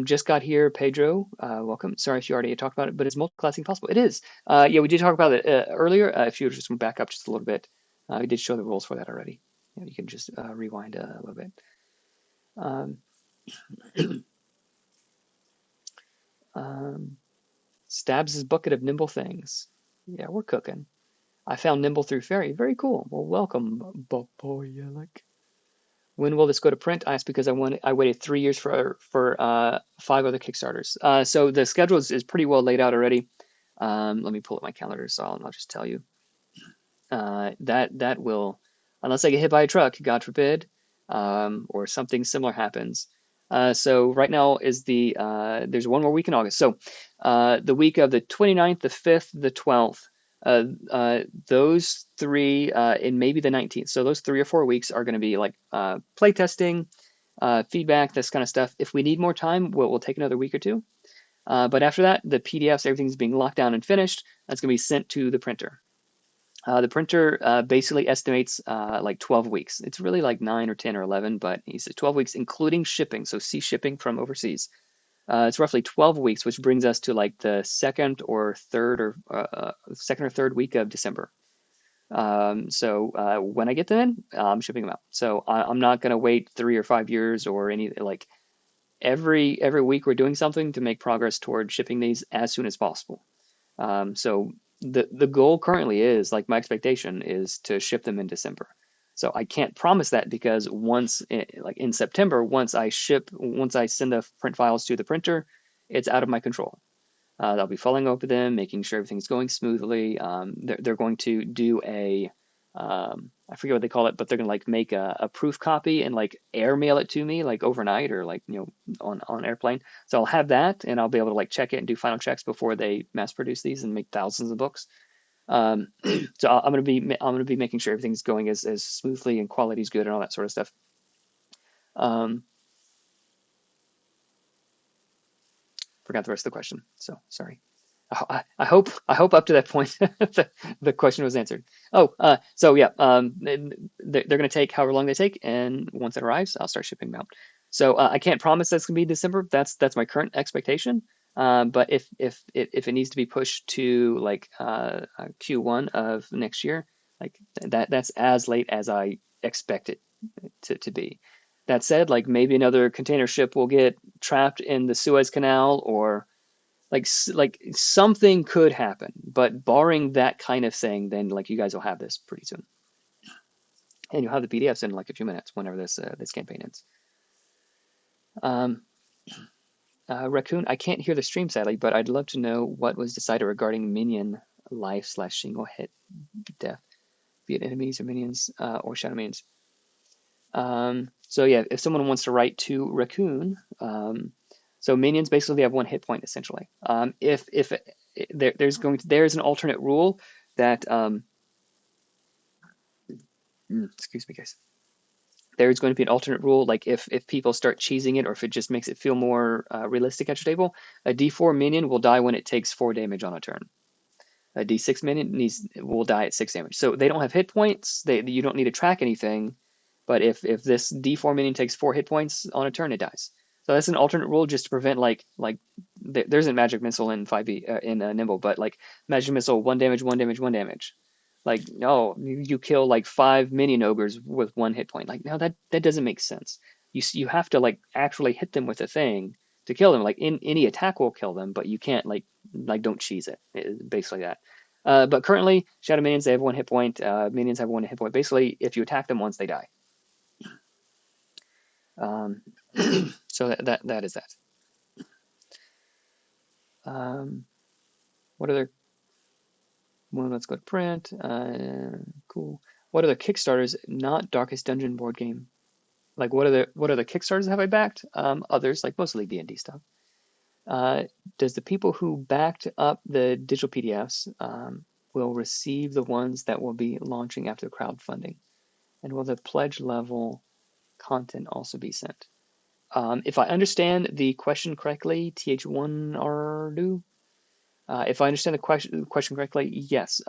S1: Just got here, Pedro. Welcome. Sorry if you already talked about it, but is multiclassing possible? It is. Yeah, we did talk about it earlier. If you just went back up just a little bit, we did show the rules for that already. Yeah, you can just rewind a little bit. Um, um, Stabs his bucket of nimble things. Yeah, we're cooking. I found Nimble through Fairy. Very cool. Well, welcome, Boboyelic. When will this go to print? I asked because I waited 3 years for 5 other Kickstarters. So the schedule is pretty well laid out already. Let me pull up my calendar, so I'll just tell you. That will, unless I get hit by a truck, God forbid, or something similar happens. So right now is there's one more week in August. So the week of the 29th, the 5th, the 12th, those three, and maybe the 19th. So those 3 or 4 weeks are going to be like playtesting, feedback, this kind of stuff. If we need more time, we'll take another week or two. But after that, the PDFs, everything's being locked down and finished. That's going to be sent to the printer. The printer basically estimates like 12 weeks. It's really like 9 or 10 or 11, but he said 12 weeks, including shipping. So sea shipping from overseas. It's roughly 12 weeks, which brings us to like the second or third week of December. So when I get them in, I'm shipping them out. So I'm not going to wait 3 or 5 years or any like every week we're doing something to make progress toward shipping these as soon as possible. So the goal currently is like my expectation is to ship them in December. So I can't promise that because like in September, once I send the print files to the printer, it's out of my control. They'll be following up with them, making sure everything's going smoothly. They're going to do I forget what they call it, but they're going to like make a proof copy and like airmail it to me like overnight or like, on airplane. So I'll have that and I'll be able to like check it and do final checks before they mass produce these and make thousands of books. So I'm going to be making sure everything's going as smoothly and quality's good and all that sort of stuff. Um, Forgot the rest of the question. So sorry. I hope up to that point the question was answered. So yeah, they're going to take however long they take, and once it arrives, I'll start shipping them out. So I can't promise that's going to be December. That's my current expectation. But if it needs to be pushed to like Q1 of next year, like that's as late as I expect it to be. That said, like maybe another container ship will get trapped in the Suez Canal or like something could happen, but barring that kind of thing, then like you guys will have this pretty soon, and you'll have the PDFs in like a few minutes whenever this campaign ends. Um, Raccoon, I can't hear the stream sadly, but I'd love to know what was decided regarding minion life/single hit death, be it enemies or minions or shadow minions. So yeah, if someone wants to write to Raccoon, so minions basically have 1 hit point essentially. If there's an alternate rule that excuse me guys, there's going to be an alternate rule like if people start cheesing it or if it just makes it feel more realistic at your table, a D4 minion will die when it takes 4 damage on a turn. A D6 minion will die at 6 damage. So they don't have hit points. You don't need to track anything. But if this D4 minion takes 4 hit points on a turn, it dies. So that's an alternate rule just to prevent like there's a magic missile in 5e in Nimble, but like magic missile 1 damage, 1 damage, 1 damage. Like no, you kill like 5 minion ogres with 1 hit point. Like no, that doesn't make sense. you have to like actually hit them with a thing to kill them. Like in any attack will kill them, but you can't like don't cheese it. Basically that. But currently, shadow minions, they have 1 hit point. Minions have 1 hit point. Basically, if you attack them once, they die. Um, so that is that. What other? Well, let's go to print. Cool. What other Kickstarters? Not Darkest Dungeon board game. Like what other Kickstarters have I backed? Others, like mostly D&D stuff. Does the people who backed up the digital PDFs will receive the ones that will be launching after the crowdfunding? And will the pledge level content also be sent? If I understand the question correctly, TH1R if I understand the question correctly, yes.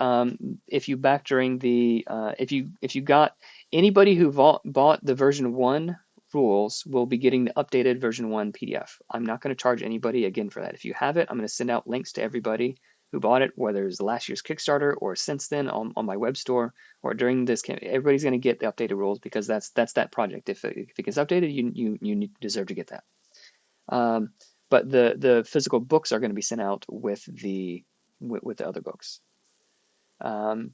S1: If you back during the if you got anybody who bought the version 1 rules will be getting the updated version 1 PDF. I'm not going to charge anybody again for that. If you have it, I'm going to send out links to everybody who bought it, whether it's last year's Kickstarter or since then on my web store or during this campaign. Everybody's going to get the updated rules because that's that project. If it gets updated, you deserve to get that. But the physical books are going to be sent out with the other books. So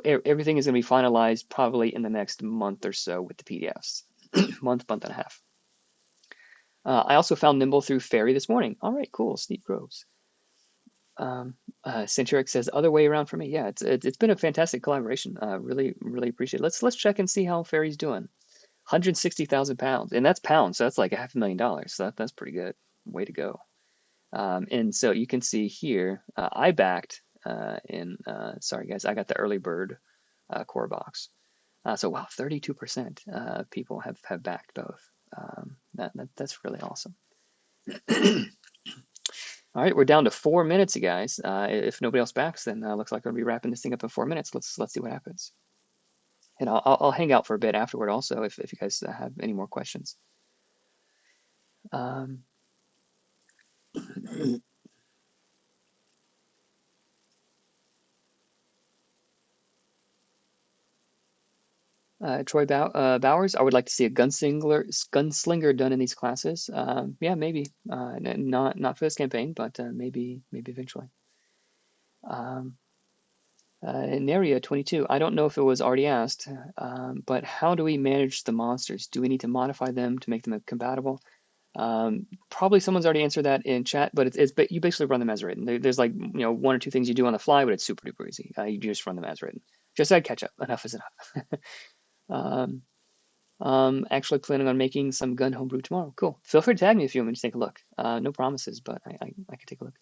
S1: everything is going to be finalized probably in the next month or so with the PDFs. month and a half. I also found Nimble through Fairy this morning. All right, cool. Steep Groves. Centuric says other way around for me. Yeah, it's been a fantastic collaboration. Really appreciate it. Let's check and see how Fairy's doing. 160,000 pounds, and that's pounds, so that's like $500,000. So that's pretty good. Way to go. And so you can see here, I backed sorry guys, I got the early bird core box. So wow, 32% people have backed both. That's really awesome. All right, we're down to 4 minutes, you guys. If nobody else backs, then looks like we're gonna be wrapping this thing up in 4 minutes. Let's see what happens. And I'll hang out for a bit afterward also if you guys have any more questions. Troy Bowers, I would like to see a gunslinger done in these classes. Yeah, maybe. Not for this campaign, but maybe eventually. Naria 22, I don't know if it was already asked, but how do we manage the monsters? Do we need to modify them to make them compatible? Probably someone's already answered that in chat, but but you basically run them as written. There's like 1 or 2 things you do on the fly, but it's super duper easy. You just run them as written. Just add ketchup. Enough is enough. Actually planning on making some gun homebrew tomorrow. Cool. Feel free to tag me if you want me to take a look. No promises, but I could take a look.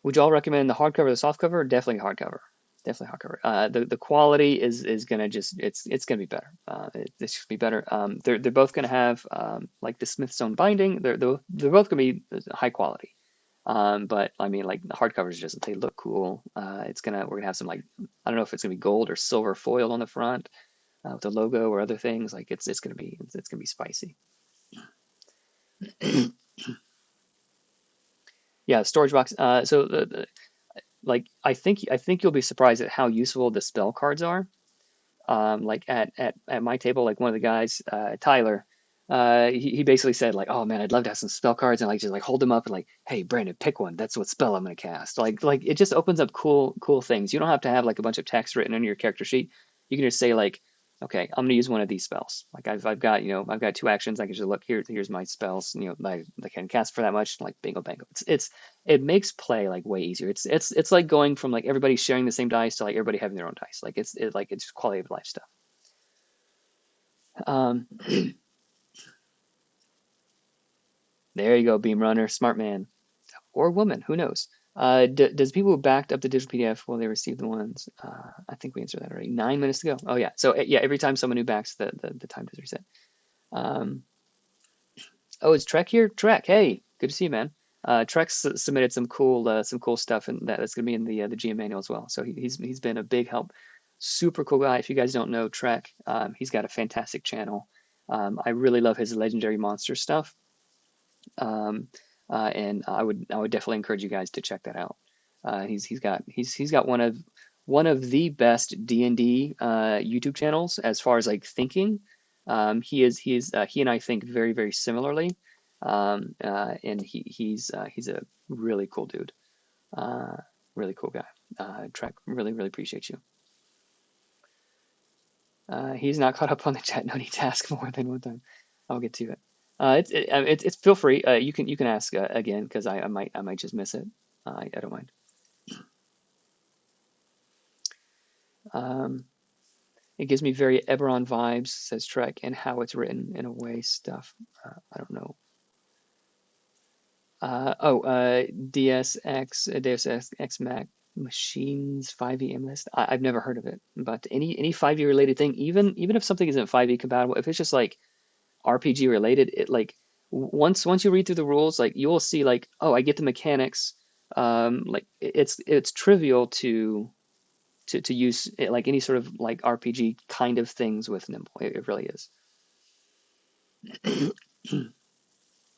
S1: Would you all recommend the hardcover or the softcover? Definitely hardcover. Definitely hardcover. The quality is gonna it's gonna be better. It's just be better. They're both gonna have like the Smithsonian binding. They're both gonna be high quality. But I mean, like the hardcovers just they look cool. We're gonna have some like I don't know if it's gonna be gold or silver foil on the front with the logo or other things. Like it's gonna be spicy. Yeah, storage box. So like I think you'll be surprised at how useful the spell cards are. Like at my table, like one of the guys, Tyler, he basically said like, oh man, I'd love to have some spell cards and like just like hold them up and like, hey Brandon, pick one. That's what spell I'm gonna cast. Like it just opens up cool things. You don't have to have like a bunch of text written on your character sheet. You can just say like, okay, I'm gonna use one of these spells. Like I've got I've got 2 actions. I can just look here's my spells. I can cast for that much. Like bingo bango. It makes play like way easier. It's like going from like everybody sharing the same dice to like everybody having their own dice. Like it's quality of life stuff. There you go, Beam Runner, smart man or woman, who knows? Does people who backed up the digital PDF will they receive the ones? I think we answered that already. 9 minutes to go. Oh yeah, so yeah, every time someone who backs the time does reset. Oh, is Trek here? Trek, hey, good to see you, man. Trek submitted some cool stuff, and that's gonna be in the GM manual as well. So he's been a big help. Super cool guy. If you guys don't know Trek, he's got a fantastic channel. I really love his legendary monster stuff. And I would definitely encourage you guys to check that out. He's got one of the best D&D YouTube channels as far as like thinking. He and I think very, very similarly. And he's a really cool dude. Uh, really cool guy. Trek, really, really appreciate you. He's not caught up on the chat noti task more than one time. I'll get to it. It's feel free. You can ask again because I might just miss it. I don't mind. Um, it gives me very Eberron vibes, says Trek, and how it's written in a way stuff. I don't know. Deus Ex Mac Machines 5e list. I've never heard of it, but any 5e related thing, even if something isn't 5e compatible, if it's just like RPG related, it like once you read through the rules, like you will see like, oh, I get the mechanics. Like it's trivial to use it, like any sort of like RPG kind of things with Nimble. It really is.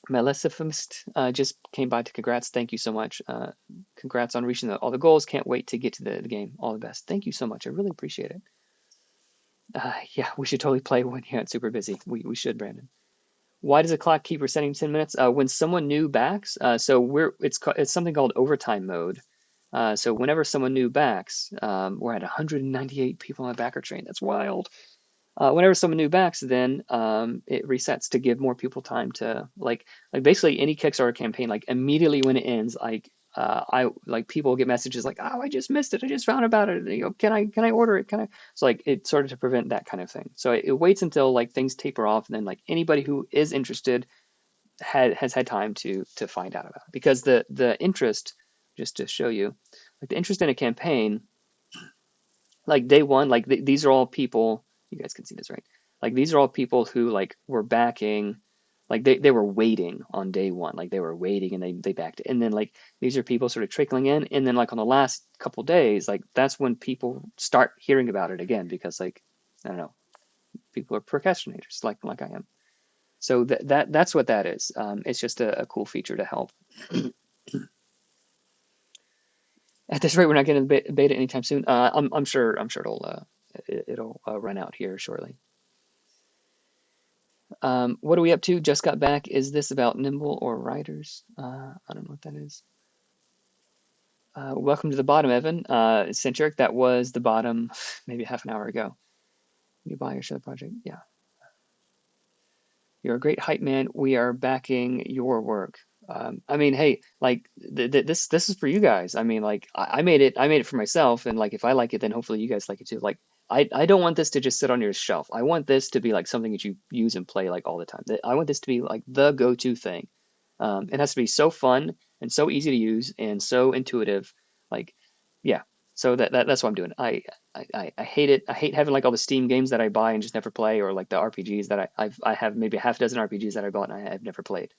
S1: Maleficist just came by to congrats. Thank you so much. Congrats on reaching all the goals. Can't wait to get to the game. All the best. Thank you so much. I really appreciate it. Yeah, we should totally play when you're not super busy. We should, Brandon. Why does the clock keep resetting 10 minutes? When someone new backs, so it's something called overtime mode. So whenever someone new backs, we're at 198 people on the backer train. That's wild. Whenever someone new backs, then it resets to give more people time to like basically any Kickstarter campaign. Like immediately when it ends, I like people get messages like, oh, I just missed it. I just found about it. You know, can I order it? Can I? So like it's sort of to prevent that kind of thing. So it waits until like things taper off, and then like anybody who is interested has had time to find out about it. Because the interest, just to show you, like the interest in a campaign like day one, like these are all people, you guys can see this, right? Like these are all people who like were backing, like they were waiting on day one, like they were waiting and they backed it. And then like these are people sort of trickling in. And then like on the last couple days, like that's when people start hearing about it again because like, I don't know, people are procrastinators like I am. So that's what that is. It's just a cool feature to help. At this rate, we're not getting beta anytime soon. I'm sure it'll run out here shortly. What are we up to? Just got back. Is this about Nimble or writers? I don't know what that is. Welcome to the bottom, Evan. Centric, that was the bottom maybe half an hour ago. You buy or share the project? Yeah. You're a great hype man. We are backing your work. I mean, hey, like this is for you guys. I mean, like I made it for myself, and like if I like it, then hopefully you guys like it too. Like I don't want this to just sit on your shelf. I want this to be like something that you use and play like all the time. I want this to be like the go-to thing. It has to be so fun and so easy to use and so intuitive. Like, yeah. So that's what I'm doing. I hate it. I hate having like all the Steam games that I buy and just never play, or like the RPGs that I have maybe a half dozen RPGs that I bought and I've never played.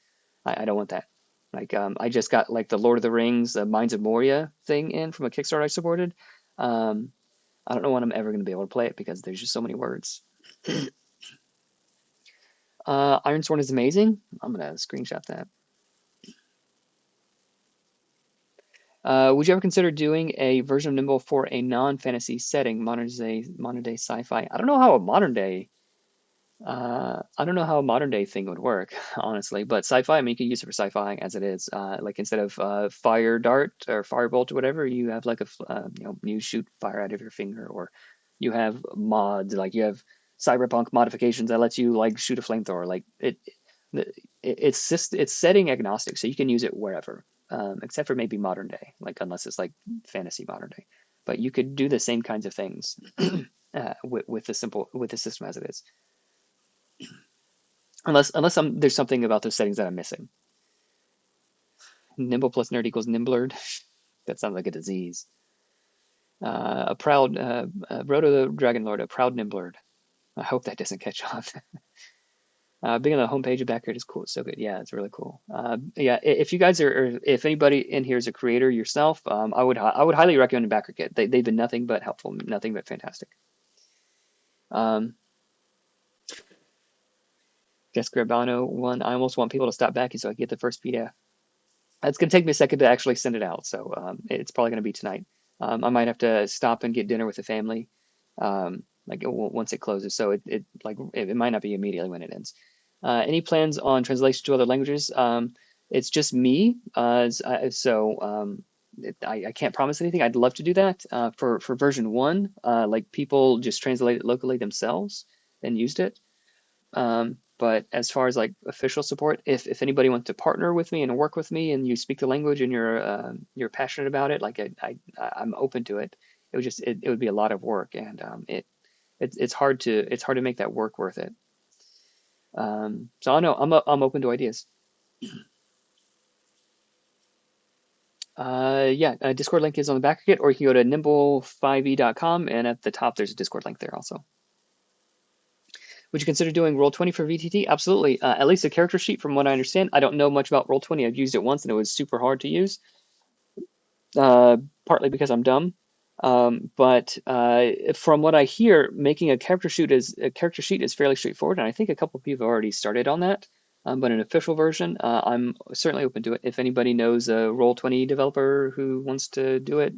S1: I don't want that. Like I just got like the Lord of the Rings, Mines of Moria thing in from a Kickstarter I supported. Um, I don't know when I'm ever going to be able to play it because there's just so many words. Ironsworn is amazing. I'm gonna screenshot that. Would you ever consider doing a version of Nimble for a non-fantasy setting, modern day sci-fi? I don't know how a modern day thing would work, honestly. But sci-fi, I mean, you can use it for sci-fi as it is. Like instead of fire dart or firebolt or whatever, you have like you shoot fire out of your finger, or you have mods, like you have cyberpunk modifications that lets you like shoot a flamethrower. Like it's just it's setting agnostic, so you can use it wherever, except for maybe modern day, like unless it's like fantasy modern day. But you could do the same kinds of things with the system as it is. Unless there's something about those settings that I'm missing. Nimble plus nerd equals nimblerd. That sounds like a disease. A proud Roto the Dragon Lord, a proud nimblerd. I hope that doesn't catch on. Being on the homepage of Backgrid is cool. It's so good. Yeah, it's really cool. Yeah, if you guys if anybody in here is a creator yourself, I would highly recommend Backgrid. They've been nothing but helpful, nothing but fantastic. Jessica Urbano one. I almost want people to stop backing so I can get the first PDF. It's going to take me a second to actually send it out, so it's probably going to be tonight. I might have to stop and get dinner with the family, like once it closes. So it might not be immediately when it ends. Any plans on translation to other languages? It's just me, I can't promise anything. I'd love to do that. For version one, like people just translate it locally themselves and used it. But as far as like official support, if anybody wants to partner with me and work with me, and you speak the language and you're passionate about it, like I'm open to it. It would be a lot of work, and it's hard to make that work worth it. So I know I'm open to ideas. Yeah, Discord link is on the back of it, or you can go to nimble5e.com, and at the top there's a Discord link there also. Would you consider doing Roll20 for VTT? Absolutely. At least a character sheet, from what I understand. I don't know much about Roll20. I've used it once and it was super hard to use, partly because I'm dumb. But from what I hear, making a character sheet is fairly straightforward, and I think a couple of people have already started on that. But an official version, I'm certainly open to it. If anybody knows a Roll20 developer who wants to do it,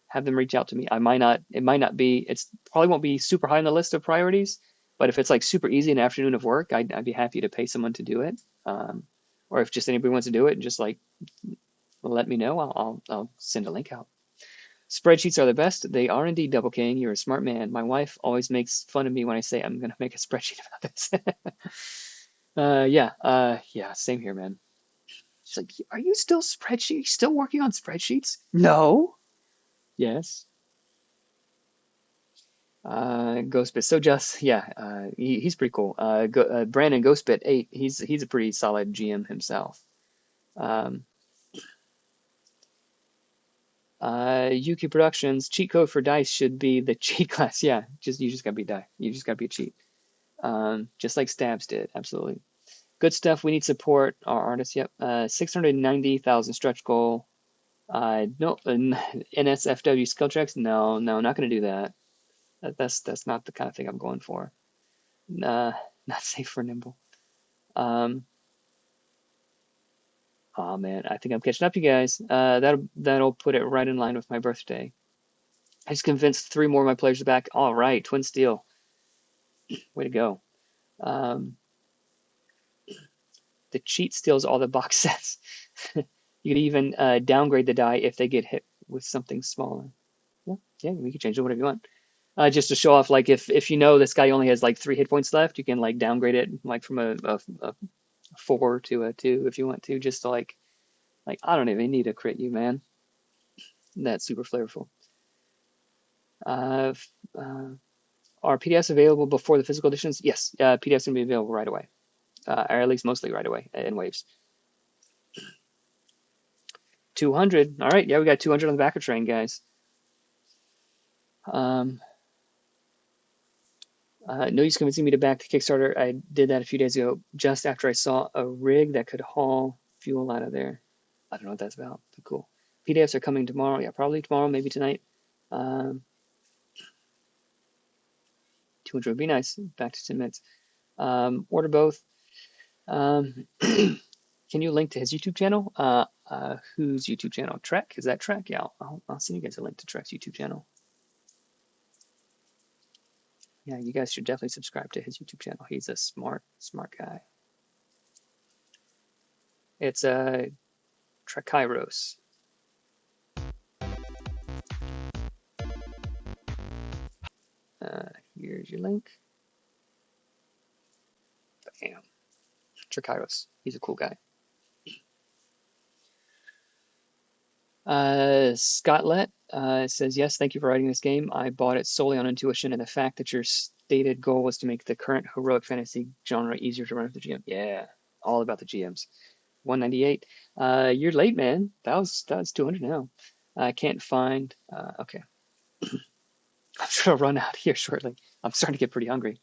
S1: have them reach out to me. It might not be, it's probably won't be super high on the list of priorities, but if it's like super easy an afternoon of work, I'd be happy to pay someone to do it. Or if just anybody wants to do it, just like let me know. I'll send a link out. Spreadsheets are the best. They are indeed, Double King. You're a smart man. My wife always makes fun of me when I say I'm gonna make a spreadsheet about this. Yeah, same here, man. She's like, "Are you still still working on spreadsheets?" No. Yes. Ghostbit. So just yeah, he's pretty cool. Brandon Ghostbit 8. He's a pretty solid GM himself. Um, Yuki Productions cheat code for dice should be the cheat class. Yeah, you just gotta be die. You just gotta be a cheat. Just like Stabs did. Absolutely. Good stuff. We need support. Our artists. Yep. 690,000 stretch goal. No, NSFW skill checks. No, not gonna do that. That's not the kind of thing I'm going for. Not safe for Nimble. Um, oh man, I think I'm catching up, you guys. That'll put it right in line with my birthday. I just convinced 3 more of my players back. All right, Twin Steel, way to go. Um, the cheat steals all the box sets. You could even downgrade the die if they get hit with something smaller. Yeah, we can change it whatever you want. Just to show off, like if you know this guy only has like 3 hit points left, you can like downgrade it like from a 4 to a 2 if you want to, just to like I don't even need to crit you, man. That's super flavorful. Uh, uh, are PDFs available before the physical editions? Yes, PDFs can be available right away, or at least mostly right away in waves. 200. All right, yeah, we got 200 on the backer train, guys. Um, no use convincing me to back the Kickstarter. I did that a few days ago, just after I saw a rig that could haul fuel out of there. I don't know what that's about, but cool. PDFs are coming tomorrow. Yeah, probably tomorrow, maybe tonight. Um, 200 would be nice. Back to 10 minutes. Order both. Um, can you link to his YouTube channel? Whose YouTube channel? Trek? Is that Trek? Yeah, I'll send you guys a link to Trek's YouTube channel. Yeah, you guys should definitely subscribe to his YouTube channel. He's a smart guy. It's Trekairos. Here's your link. Bam. Trekairos. He's a cool guy. Scotlet says, yes, thank you for writing this game. I bought it solely on intuition and the fact that your stated goal was to make the current heroic fantasy genre easier to run with the GM. Yeah, all about the GMs. 198. You're late, man. That was 200 now. I can't find. Okay. I'm sure I'll run out here shortly. I'm starting to get pretty hungry.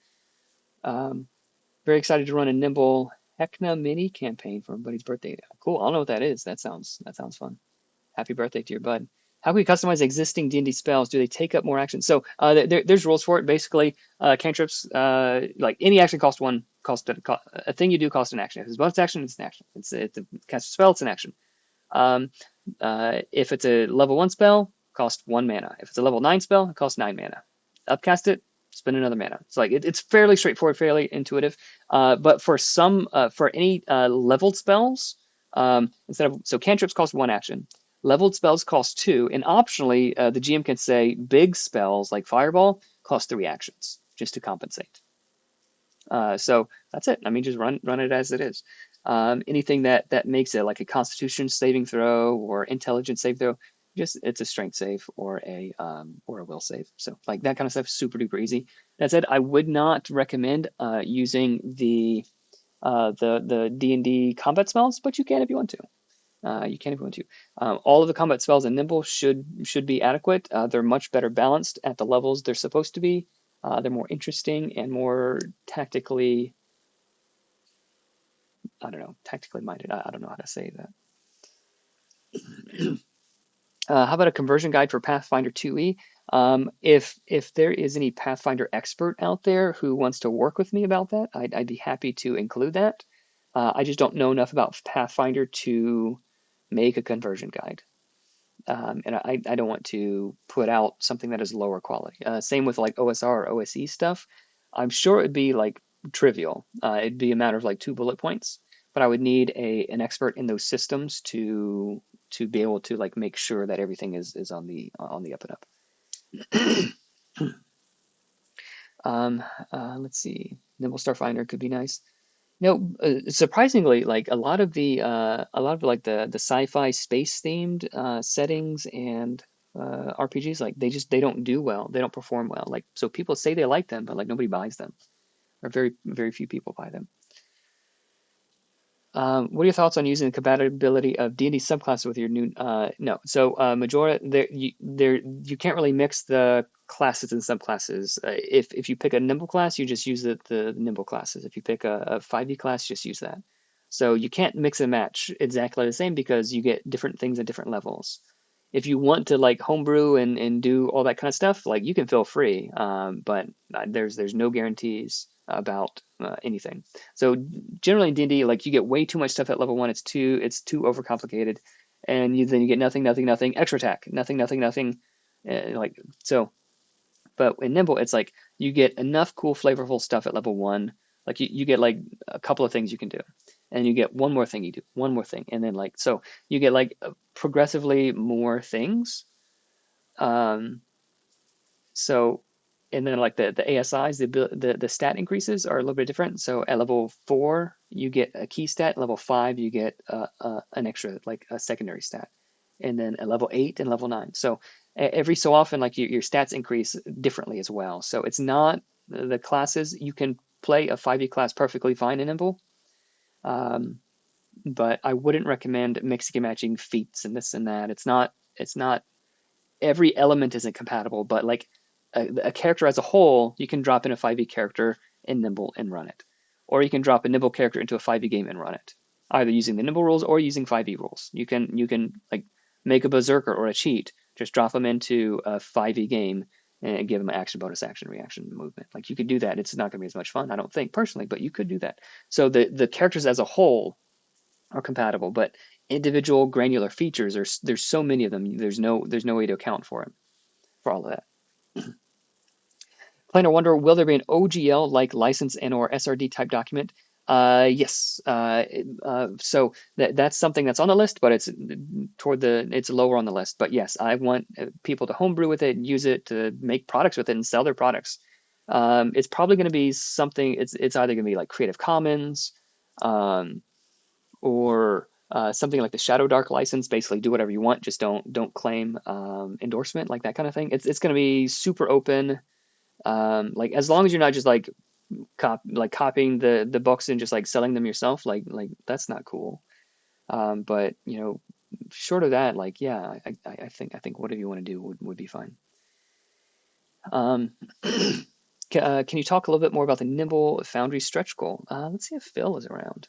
S1: Very excited to run a Nimble Heckna mini campaign for everybody's birthday. Cool. I don't know what that is. That sounds fun. Happy birthday to your bud. How can we customize existing D&D spells? Do they take up more action? So there's rules for it. Basically, cantrips, like any action cost one, a thing you do costs an action. If it's a bonus action, it's an action. It's a cast a spell, it's an action. If it's a level 1 spell, costs 1 mana. If it's a level 9 spell, it costs 9 mana. Upcast it, spend another mana. It's like it's fairly straightforward, fairly intuitive. But for any leveled spells, instead of cantrips cost 1 action, leveled spells cost 2, and optionally the GM can say big spells like Fireball cost 3 actions just to compensate. So that's it. I mean, just run it as it is. Anything that makes it like a Constitution saving throw or Intelligence save throw, just it's a Strength save or a Will save. So like that kind of stuff, super duper easy. That said, I would not recommend using the D&D combat spells, but you can if you want to. You can if you want to. All of the combat spells in Nimble should be adequate. They're much better balanced at the levels they're supposed to be. They're more interesting and more tactically, I don't know, tactically minded. I don't know how to say that. How about a conversion guide for Pathfinder 2e? If there is any Pathfinder expert out there who wants to work with me about that, I'd be happy to include that. I just don't know enough about Pathfinder to make a conversion guide. And I don't want to put out something that is lower quality. Same with like OSR or OSE stuff. I'm sure it'd be like trivial. It'd be a matter of like 2 bullet points, but I would need an expert in those systems to be able to like make sure that everything is on the up and up. Let's see. Nimble Starfinder could be nice. Surprisingly, like a lot of like the sci-fi space themed settings and RPGs, like they don't do well. They don't perform well. Like so, people say they like them, but like nobody buys them, or very few people buy them. What are your thoughts on using the compatibility of D&D subclasses with your new? No, so Majora, you can't really mix the classes and subclasses. If you pick a Nimble class, you just use the Nimble classes. If you pick a 5e class, just use that. So you can't mix and match exactly the same because you get different things at different levels. If you want to like homebrew and do all that kind of stuff, like you can feel free, but there's no guarantees about anything. So generally in D&D, like you get way too much stuff at level 1. It's too overcomplicated, and then you get nothing, extra attack, nothing, like so. But in Nimble, it's like you get enough cool, flavorful stuff at level 1. Like you get like a couple of things you can do, and you get one more thing you do, one more thing, and then like so you get like progressively more things. Um, so and then like the ASIs, the stat increases are a little bit different. So at level 4, you get a key stat. Level 5, you get an extra like a secondary stat, and then at level 8 and level 9. So every so often, like your stats increase differently as well. So it's not the classes. You can play a 5e class perfectly fine in Nimble, but I wouldn't recommend mixing and matching feats and this and that. It's not every element isn't compatible, but like a character as a whole, you can drop in a 5e character in Nimble and run it. Or you can drop a Nimble character into a 5e game and run it, either using the Nimble rules or using 5e rules. You can like make a berserker or a cheat, just drop them into a 5e game and give them an action, bonus action, reaction, movement. Like you could do that. It's not going to be as much fun, I don't think personally, but you could do that. So the characters as a whole are compatible, but individual granular features there's so many of them. There's no way to account for it, for all of that. Planar Wonder, will there be an OGL like license and or SRD type document? Yes. So that's something that's on the list, but it's lower on the list. But yes, I want people to homebrew with it and use it to make products with it and sell their products. It's probably going to be something. It's either going to be like Creative Commons, or something like the Shadow Dark license. Basically, do whatever you want, just don't claim endorsement, like that kind of thing. It's going to be super open. Like as long as you're not just like copying the books and just like selling them yourself, like that's not cool. But short of that, like yeah, I think whatever you want to do would be fine. Can you talk a little bit more about the Nimble Foundry stretch goal? Let's see if Phil is around.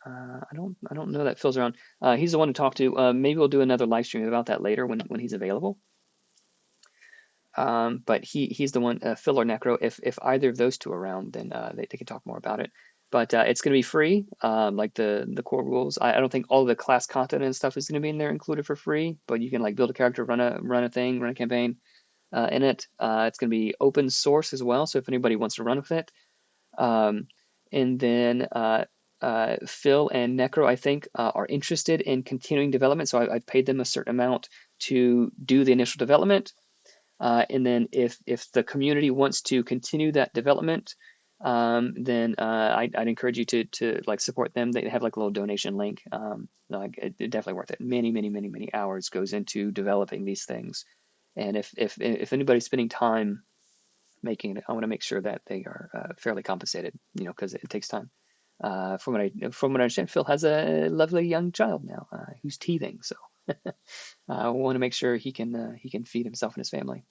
S1: I don't know that Phil's around. He's the one to talk to. Maybe we'll do another live stream about that later when he's available. But he's the one, Phil or Necro. If either of those two are around, then they can talk more about it. but it's going to be free. Like the core rules. I don't think all the class content and stuff is going to be in there included for free, but you can like build a character, run a thing, run a campaign in it. It's going to be open source as well, so if anybody wants to run with it. Um, and then Phil and Necro, I think, are interested in continuing development, so I've paid them a certain amount to do the initial development. And then if the community wants to continue that development, then I'd encourage you to like support them. They have like a little donation link. Like it definitely worth it. Many hours goes into developing these things, and if anybody's spending time making it, I want to make sure that they are fairly compensated. Because it takes time. From what I understand, Phil has a lovely young child now who's teething, so I want to make sure he can feed himself and his family.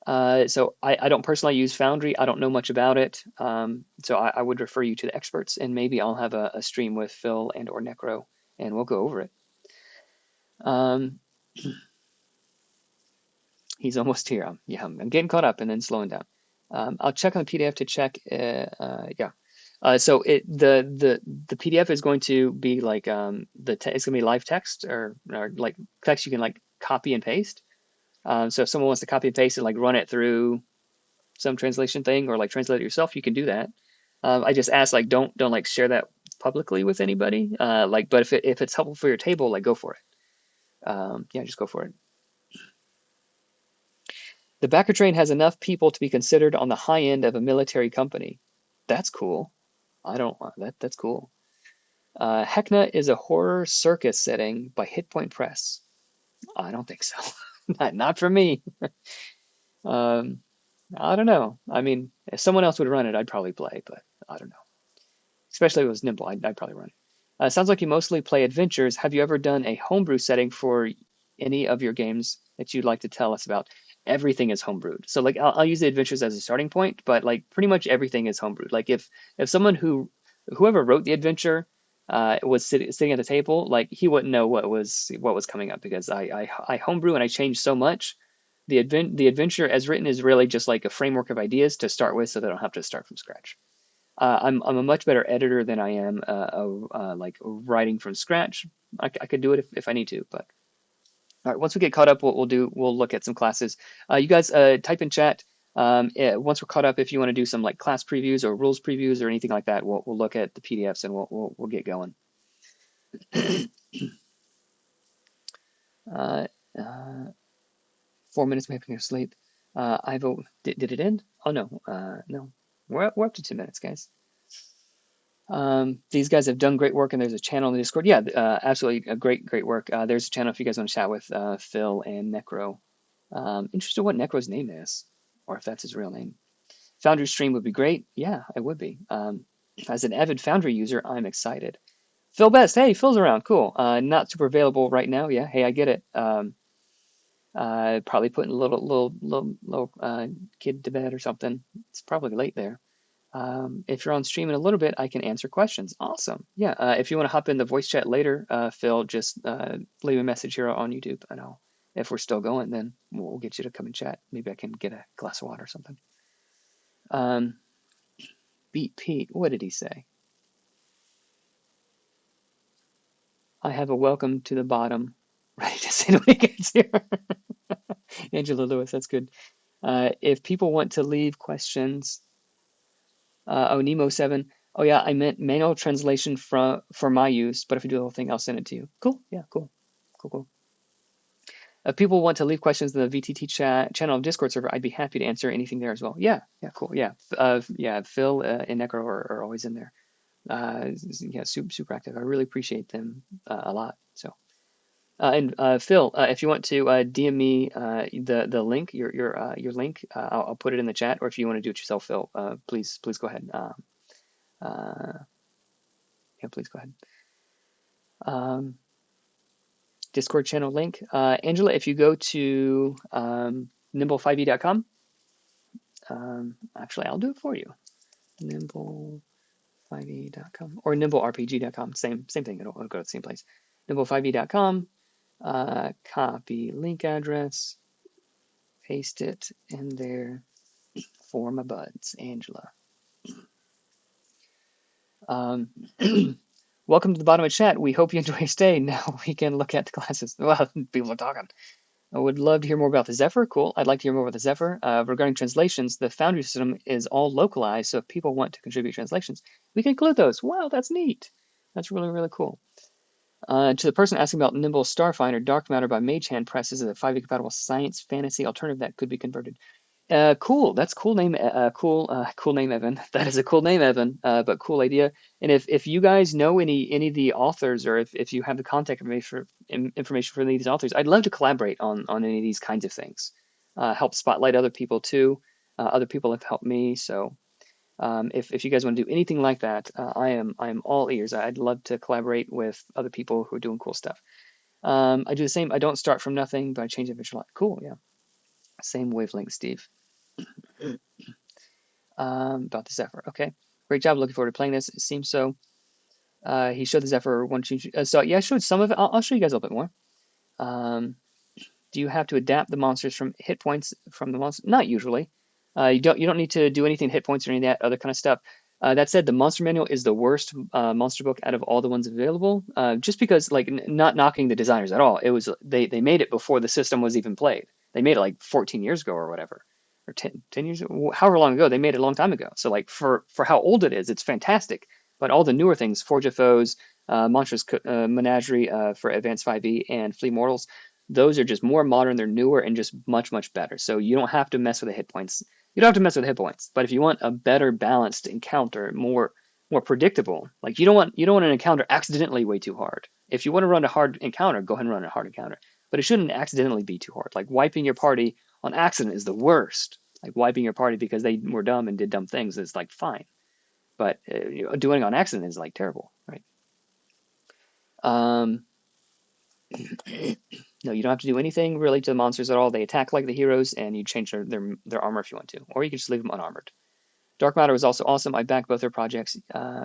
S1: So I don't personally use Foundry. I don't know much about it. So I would refer you to the experts, and maybe I'll have a stream with Phil and or Necro, and we'll go over it. Um, he's almost here. I'm getting caught up and then slowing down. I'll check on the PDF to check. Yeah. So the PDF is going to be like it's going to be live text or like text you can like copy and paste. So if someone wants to copy and paste and like run it through some translation thing or like translate it yourself, you can do that. I just ask like don't like share that publicly with anybody. But if it's helpful for your table, like go for it. Yeah, just go for it. The backer train has enough people to be considered on the high end of a military company. That's cool. I don't that's cool. Heckna is a horror circus setting by Hit Point Press. I don't think so. Not for me. Um, I don't know. I mean, if someone else would run it, I'd probably play, but I don't know. Especially if it was Nimble, I'd probably run it. Sounds like you mostly play adventures. Have you ever done a homebrew setting for any of your games that you'd like to tell us about? Everything is homebrewed. So like I'll use the adventures as a starting point, but like pretty much everything is homebrewed. Like if someone whoever wrote the adventure was sitting at the table, like he wouldn't know what was coming up because I homebrew and I change so much. The adventure as written is really just like a framework of ideas to start with, so they don't have to start from scratch. I'm a much better editor than I am like writing from scratch. I could do it if I need to, but all right. Once we get caught up, we'll look at some classes. You guys type in chat. Once we're caught up, if you want to do some like class previews or rules previews or anything like that, we'll look at the PDFs and we'll get going. uh, uh, 4 minutes, maybe go to sleep. I vote. Did it end? Oh no, no. We're up to 2 minutes, guys. These guys have done great work, and there's a channel in the Discord. Yeah, absolutely, great work. There's a channel if you guys want to chat with Phil and Necro. Interested what Necro's name is, or if that's his real name. Foundry stream would be great. Yeah, it would be. As an avid Foundry user, I'm excited. Phil Best, hey, Phil's around. Cool. Not super available right now. Yeah, hey, I get it. Probably putting a little kid to bed or something. It's probably late there. If you're on stream in a little bit, I can answer questions. Awesome. Yeah. If you want to hop in the voice chat later, Phil, just leave a message here on YouTube. And if we're still going, then we'll get you to come and chat. Maybe I can get a glass of water or something. Beat Pete, what did he say? I have a welcome to the bottom ready to say when he gets here. Angela Lewis, that's good. If people want to leave questions, Nemo7. Oh yeah, I meant manual translation for my use, but if you do the whole thing, I'll send it to you. Cool. Yeah, cool. If people want to leave questions in the VTT channel of Discord server, I'd be happy to answer anything there as well. Yeah, cool. Yeah, Phil and Necro are always in there. Yeah, super active. I really appreciate them a lot. So, and Phil, if you want to DM me the link, your link, I'll put it in the chat. Or if you want to do it yourself, Phil, please go ahead. Yeah, please go ahead. Discord channel link. Angela, if you go to nimble5e.com, actually, I'll do it for you. Nimble5e.com or nimblerpg.com. Same thing. It'll go to the same place. Nimble5e.com. Copy link address. Paste it in there for my buds, Angela. Um, welcome to the bottom of chat. We hope you enjoy your stay. Now we can look at the classes. Well, people are talking. I would love to hear more about the Zephyr. Cool. I'd like to hear more about the Zephyr. Regarding translations, the Foundry system is all localized, so if people want to contribute translations, we can include those. Wow, that's neat. That's really, really cool. To the person asking about Nimble Starfinder, Dark Matter by Mage Hand Press is a 5e compatible science fantasy alternative that could be converted. Cool. That's cool name. Cool name, Evan. That is a cool name, Evan. But cool idea. And if you guys know any of the authors, or if you have the contact information for any of these authors, I'd love to collaborate on any of these kinds of things. Help spotlight other people too. Other people have helped me. So if you guys want to do anything like that, I am all ears. I'd love to collaborate with other people who are doing cool stuff. I do the same. I don't start from nothing, but I change it eventually. Cool. Yeah. Same wavelength, Steve. About the Zephyr. Okay, great job. Looking forward to playing this. It seems so. He showed the Zephyr one change. So yeah, I showed some of it. I'll show you guys a little bit more. Um, do you have to adapt the monsters from hit points from the monster? Not usually. You don't need to do anything hit points or any of that other kind of stuff. That said, the monster manual is the worst monster book out of all the ones available. Just because, like, not knocking the designers at all. It was they made it before the system was even played. They made it like 14 years ago or whatever, or 10 years, however long ago. They made it a long time ago. So like for how old it is, it's fantastic. But all the newer things, Forge of Foes, Monstrous Menagerie for Advanced 5e, and Flea Mortals, those are just more modern. They're newer and just much, much better. So you don't have to mess with the hit points. You don't have to mess with hit points. But if you want a better balanced encounter, more predictable, like you don't want an encounter accidentally way too hard. If you want to run a hard encounter, go ahead and run a hard encounter. But it shouldn't accidentally be too hard. Like wiping your party on accident is the worst. Like wiping your party because they were dumb and did dumb things is like fine. But doing it on accident is like terrible, right? Um, No, you don't have to do anything really to the monsters at all. They attack like the heroes, and you change their armor if you want to, or you can just leave them unarmored. Dark Matter was also awesome. I back both their projects.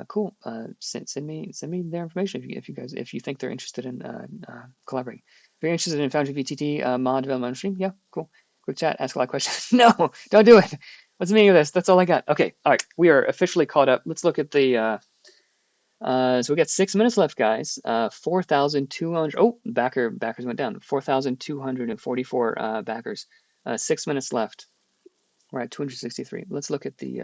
S1: Cool. Send me their information if you think they're interested in collaborating. Very interested in Foundry VTT mod development stream. Yeah, cool. Quick chat. Ask a lot of questions. No, don't do it. What's the meaning of this? That's all I got. Okay. All right. We are officially caught up. Let's look at the. So we got 6 minutes left, guys. 4,200. Oh, backers went down. 4,244 backers. 6 minutes left. We're at 263. Let's look at the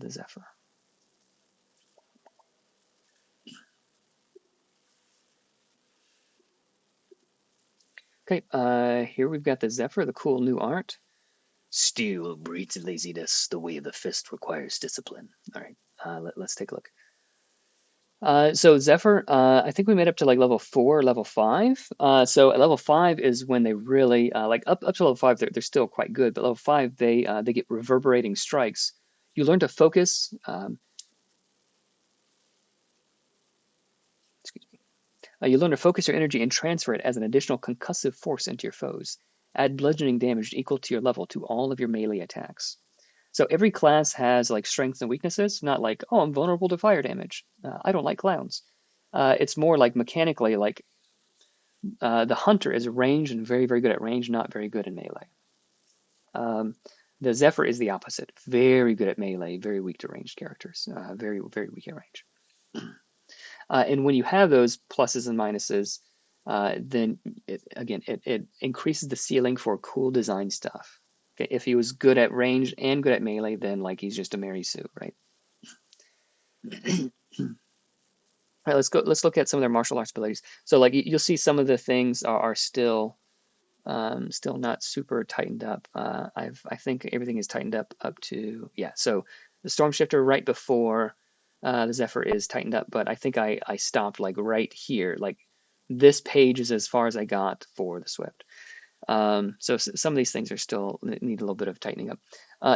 S1: Zephyr. Okay, here we've got the Zephyr, the cool new art. Steel breeds laziness. The way of the fist requires discipline. All right, let's take a look. So Zephyr, I think we made up to like level 4, level 5. So at level 5 is when they really like up to level 5 they're still quite good, but level 5 they get reverberating strikes. You learn to focus. Excuse me. You learn to focus your energy and transfer it as an additional concussive force into your foes. Add bludgeoning damage equal to your level to all of your melee attacks. So every class has like strengths and weaknesses, not like, oh, I'm vulnerable to fire damage. I don't like clowns. It's more like mechanically, like the hunter is ranged and very, very good at range, not very good in melee. The Zephyr is the opposite. Very good at melee, very weak to ranged characters. Very, very weak at range. And when you have those pluses and minuses, then it increases the ceiling for cool design stuff. Okay, if he was good at range and good at melee, then like he's just a Mary Sue, right? All right, let's look at some of their martial arts abilities. So like you'll see some of the things are still not super tightened up. I think everything is tightened up to, yeah. So the Storm Shifter right before the Zephyr is tightened up, but I think I stopped like right here. Like this page is as far as I got for the Swift. So some of these things are still need a little bit of tightening up.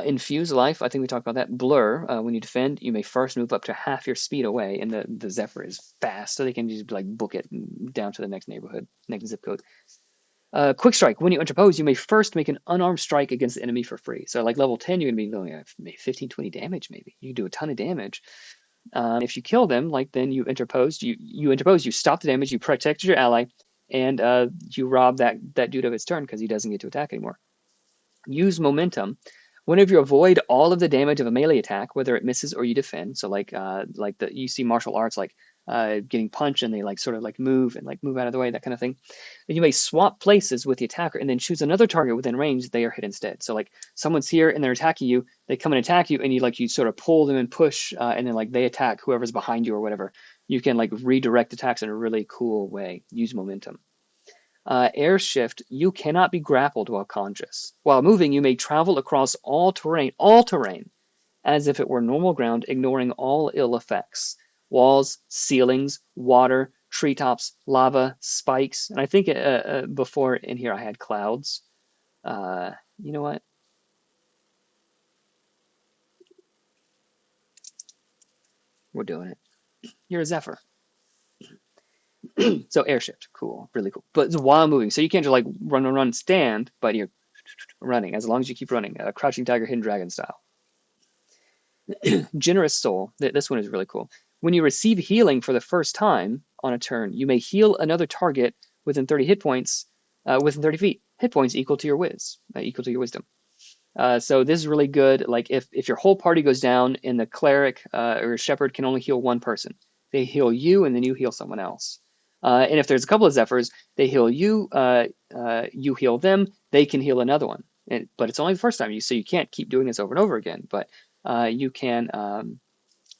S1: Infuse Life, I think we talked about that. Blur, when you defend, you may first move up to half your speed away, and the Zephyr is fast, so they can just like book it down to the next neighborhood, next zip code. Quick Strike, when you interpose, you may first make an unarmed strike against the enemy for free. So like level 10, you're going to be doing maybe 15, 20 damage maybe. You do a ton of damage. If you kill them, like then you interpose, you stop the damage, you protect your ally, and you rob that dude of his turn because he doesn't get to attack anymore. Use Momentum. Whenever you avoid all of the damage of a melee attack, whether it misses or you defend, so like the you see martial arts like getting punched and they like sort of like move and like move out of the way, that kind of thing. And you may swap places with the attacker and then choose another target within range they are hit instead. So like someone's here and they're attacking you, they come and attack you, and you sort of pull them and push, and then like they attack whoever's behind you or whatever. You can like redirect attacks in a really cool way. Use momentum. Air shift, you cannot be grappled while conscious. While moving, you may travel across all terrain, as if it were normal ground, ignoring all ill effects. Walls, ceilings, water, treetops, lava, spikes. And I think before in here I had clouds. You know what? We're doing it. You're a Zephyr. So air shift, cool, really cool. But it's while moving, so you can't just like run, stand, but you're running as long as you keep running. Crouching Tiger, Hidden Dragon style. Generous Soul. This one is really cool. When you receive healing for the first time on a turn, you may heal another target within 30 hit points, within 30 feet. Hit points equal to your equal to your wisdom. So this is really good. Like if your whole party goes down and the cleric or shepherd can only heal one person, they heal you and then you heal someone else. And if there's a couple of Zephyrs, they heal you, you heal them, they can heal another one. But it's only the first time, so you can't keep doing this over and over again. But you can.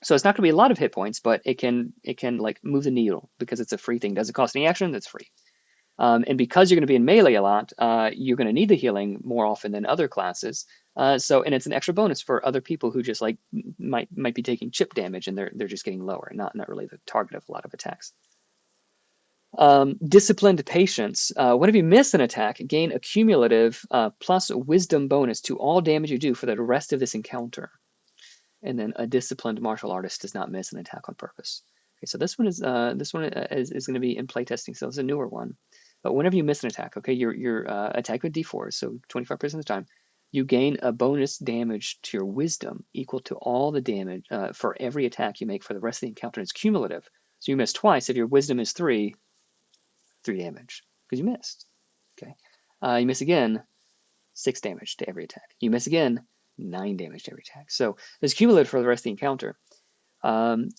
S1: So it's not going to be a lot of hit points, but it can like move the needle because it's a free thing. Doesn't cost any action. That's free. And because you're going to be in melee a lot, you're going to need the healing more often than other classes. And it's an extra bonus for other people who just like might be taking chip damage and they're just getting lower, not really the target of a lot of attacks. Disciplined Patience. Whenever you miss an attack, gain a cumulative plus wisdom bonus to all damage you do for the rest of this encounter. And then a disciplined martial artist does not miss an attack on purpose. Okay, so this one is going to be in playtesting, so it's a newer one. But whenever you miss an attack, okay, you're attack with D4, so 25% of the time, you gain a bonus damage to your wisdom equal to all the damage for every attack you make for the rest of the encounter. It's cumulative. So you miss twice. If your wisdom is 3 damage because you missed. Okay, you miss again, 6 damage to every attack. You miss again, 9 damage to every attack. So it's cumulative for the rest of the encounter.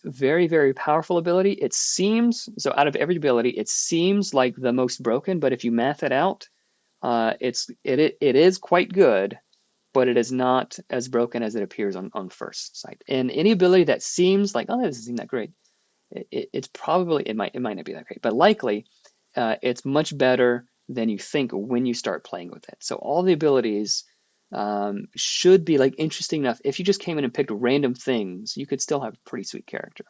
S1: Very, very powerful ability. It seems, so out of every ability, it seems like the most broken, but if you math it out, it is quite good, but it is not as broken as it appears on first sight. And any ability that seems like, oh, that doesn't seem that great, it's probably, it might not be that great, but likely it's much better than you think when you start playing with it. So all the abilities should be like interesting enough. If you just came in and picked random things, you could still have a pretty sweet character.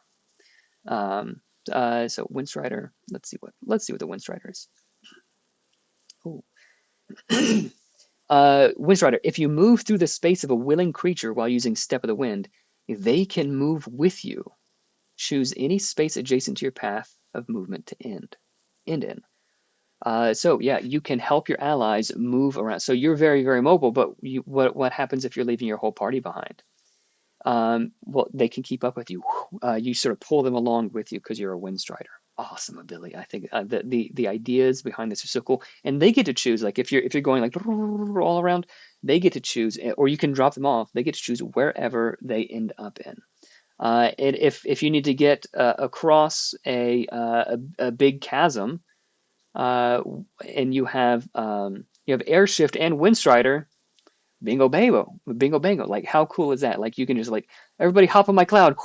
S1: So Windstrider, let's see what the Windstrider is. Oh. Windstrider, if you move through the space of a willing creature while using Step of the Wind, they can move with you. Choose any space adjacent to your path of movement to end in. So yeah, you can help your allies move around. So you're very, very mobile, but what happens if you're leaving your whole party behind? Well, they can keep up with you. You sort of pull them along with you because you're a Windstrider. Awesome ability. I think the ideas behind this are so cool, and they get to choose. Like if you're going like all around, they get to choose, or you can drop them off. They get to choose wherever they end up in. And if you need to get across a big chasm, and you have air shift and Windstrider, bingo bango. Like how cool is that? Like you can just like everybody hop on my cloud,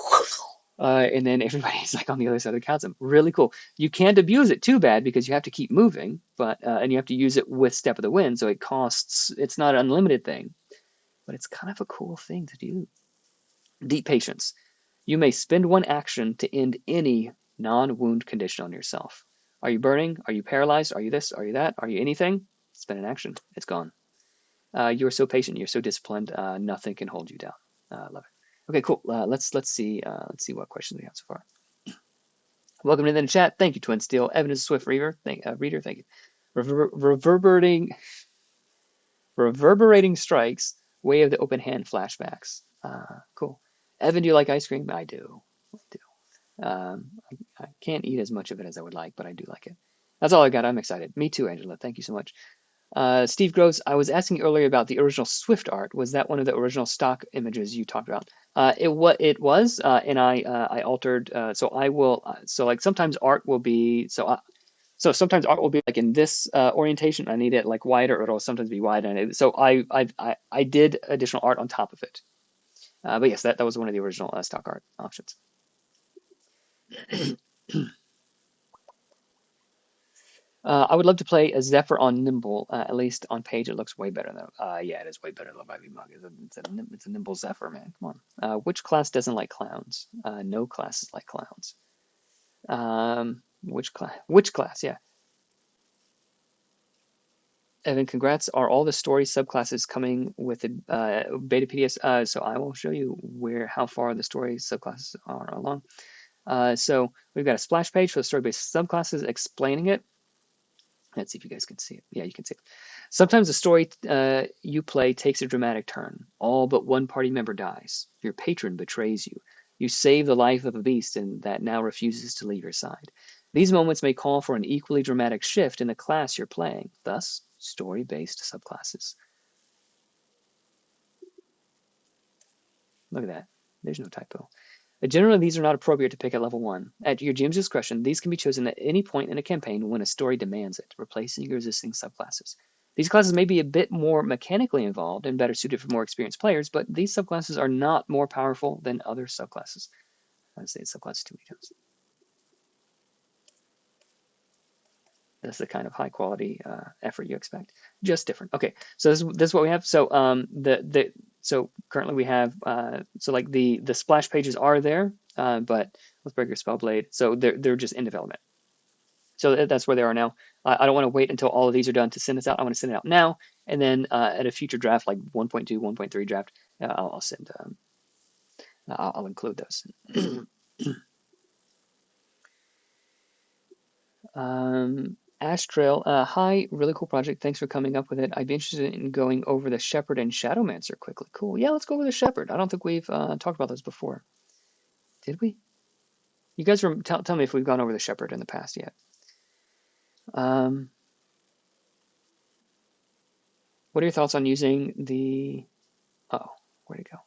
S1: and then everybody's like on the other side of the chasm. Really cool. You can't abuse it too bad because you have to keep moving, but and you have to use it with Step of the Wind, so it costs. It's not an unlimited thing, but it's kind of a cool thing to do. Deep Patience. You may spend one action to end any non-wound condition on yourself. Are you burning? Are you paralyzed? Are you this? Are you that? Are you anything? Spend an action. It's gone. You're so patient. You're so disciplined. Nothing can hold you down. Love it. Okay, cool. Let's see what questions we have so far. Welcome to the chat. Thank you, Twin Steel. Evan is a Swift Reader. Thank you. Reverberating strikes. Way of the open hand flashbacks. Cool. Evan, do you like ice cream? I do. I can't eat as much of it as I would like, but I do like it. That's all I got. I'm excited. Me too, Angela. Thank you so much. Steve Groves, I was asking earlier about the original Swift art. Was that one of the original stock images you talked about? It was, and I altered. So I will. So like sometimes art will be so sometimes art will be like in this orientation. I need it like wider, or it'll sometimes be wide. So I did additional art on top of it. But yes, that was one of the original stock art options. I would love to play a Zephyr on Nimble. At least on page, it looks way better than. Yeah, it is way better than Ivy Mug. It's a Nimble Zephyr, man. Come on. Which class doesn't like clowns? No classes like clowns. Which class? Which class? Yeah. Evan, congrats. Are all the story subclasses coming with the beta PDS? So I will show you how far the story subclasses are along. So we've got a splash page for the story-based subclasses explaining it. Let's see if you guys can see it. Yeah, you can see it. Sometimes the story you play takes a dramatic turn. All but one party member dies. Your patron betrays you. You save the life of a beast and that now refuses to leave your side. These moments may call for an equally dramatic shift in the class you're playing, thus story-based subclasses. Look at that. There's no typo. Generally, these are not appropriate to pick at level 1. At your GM's discretion, these can be chosen at any point in a campaign when a story demands it, replacing your existing subclasses. These classes may be a bit more mechanically involved and better suited for more experienced players, but these subclasses are not more powerful than other subclasses. I would say subclasses too many times. That's the kind of high quality effort you expect. Just different. Okay, so this is what we have. So so currently we have so like the splash pages are there, but let's break your spell blade. So they're just in development. So that's where they are now. I don't want to wait until all of these are done to send this out. I want to send it out now, and then at a future draft, like 1.2, 1.3 draft, I'll send. I'll include those. Ash Trail, hi, really cool project. Thanks for coming up with it. I'd be interested in going over the Shepherd and Shadowmancer quickly. Cool. Yeah, let's go over the Shepherd. I don't think we've talked about those before. Did we? You guys tell me if we've gone over the Shepherd in the past yet. Um, what are your thoughts on using the... Oh, where'd it go?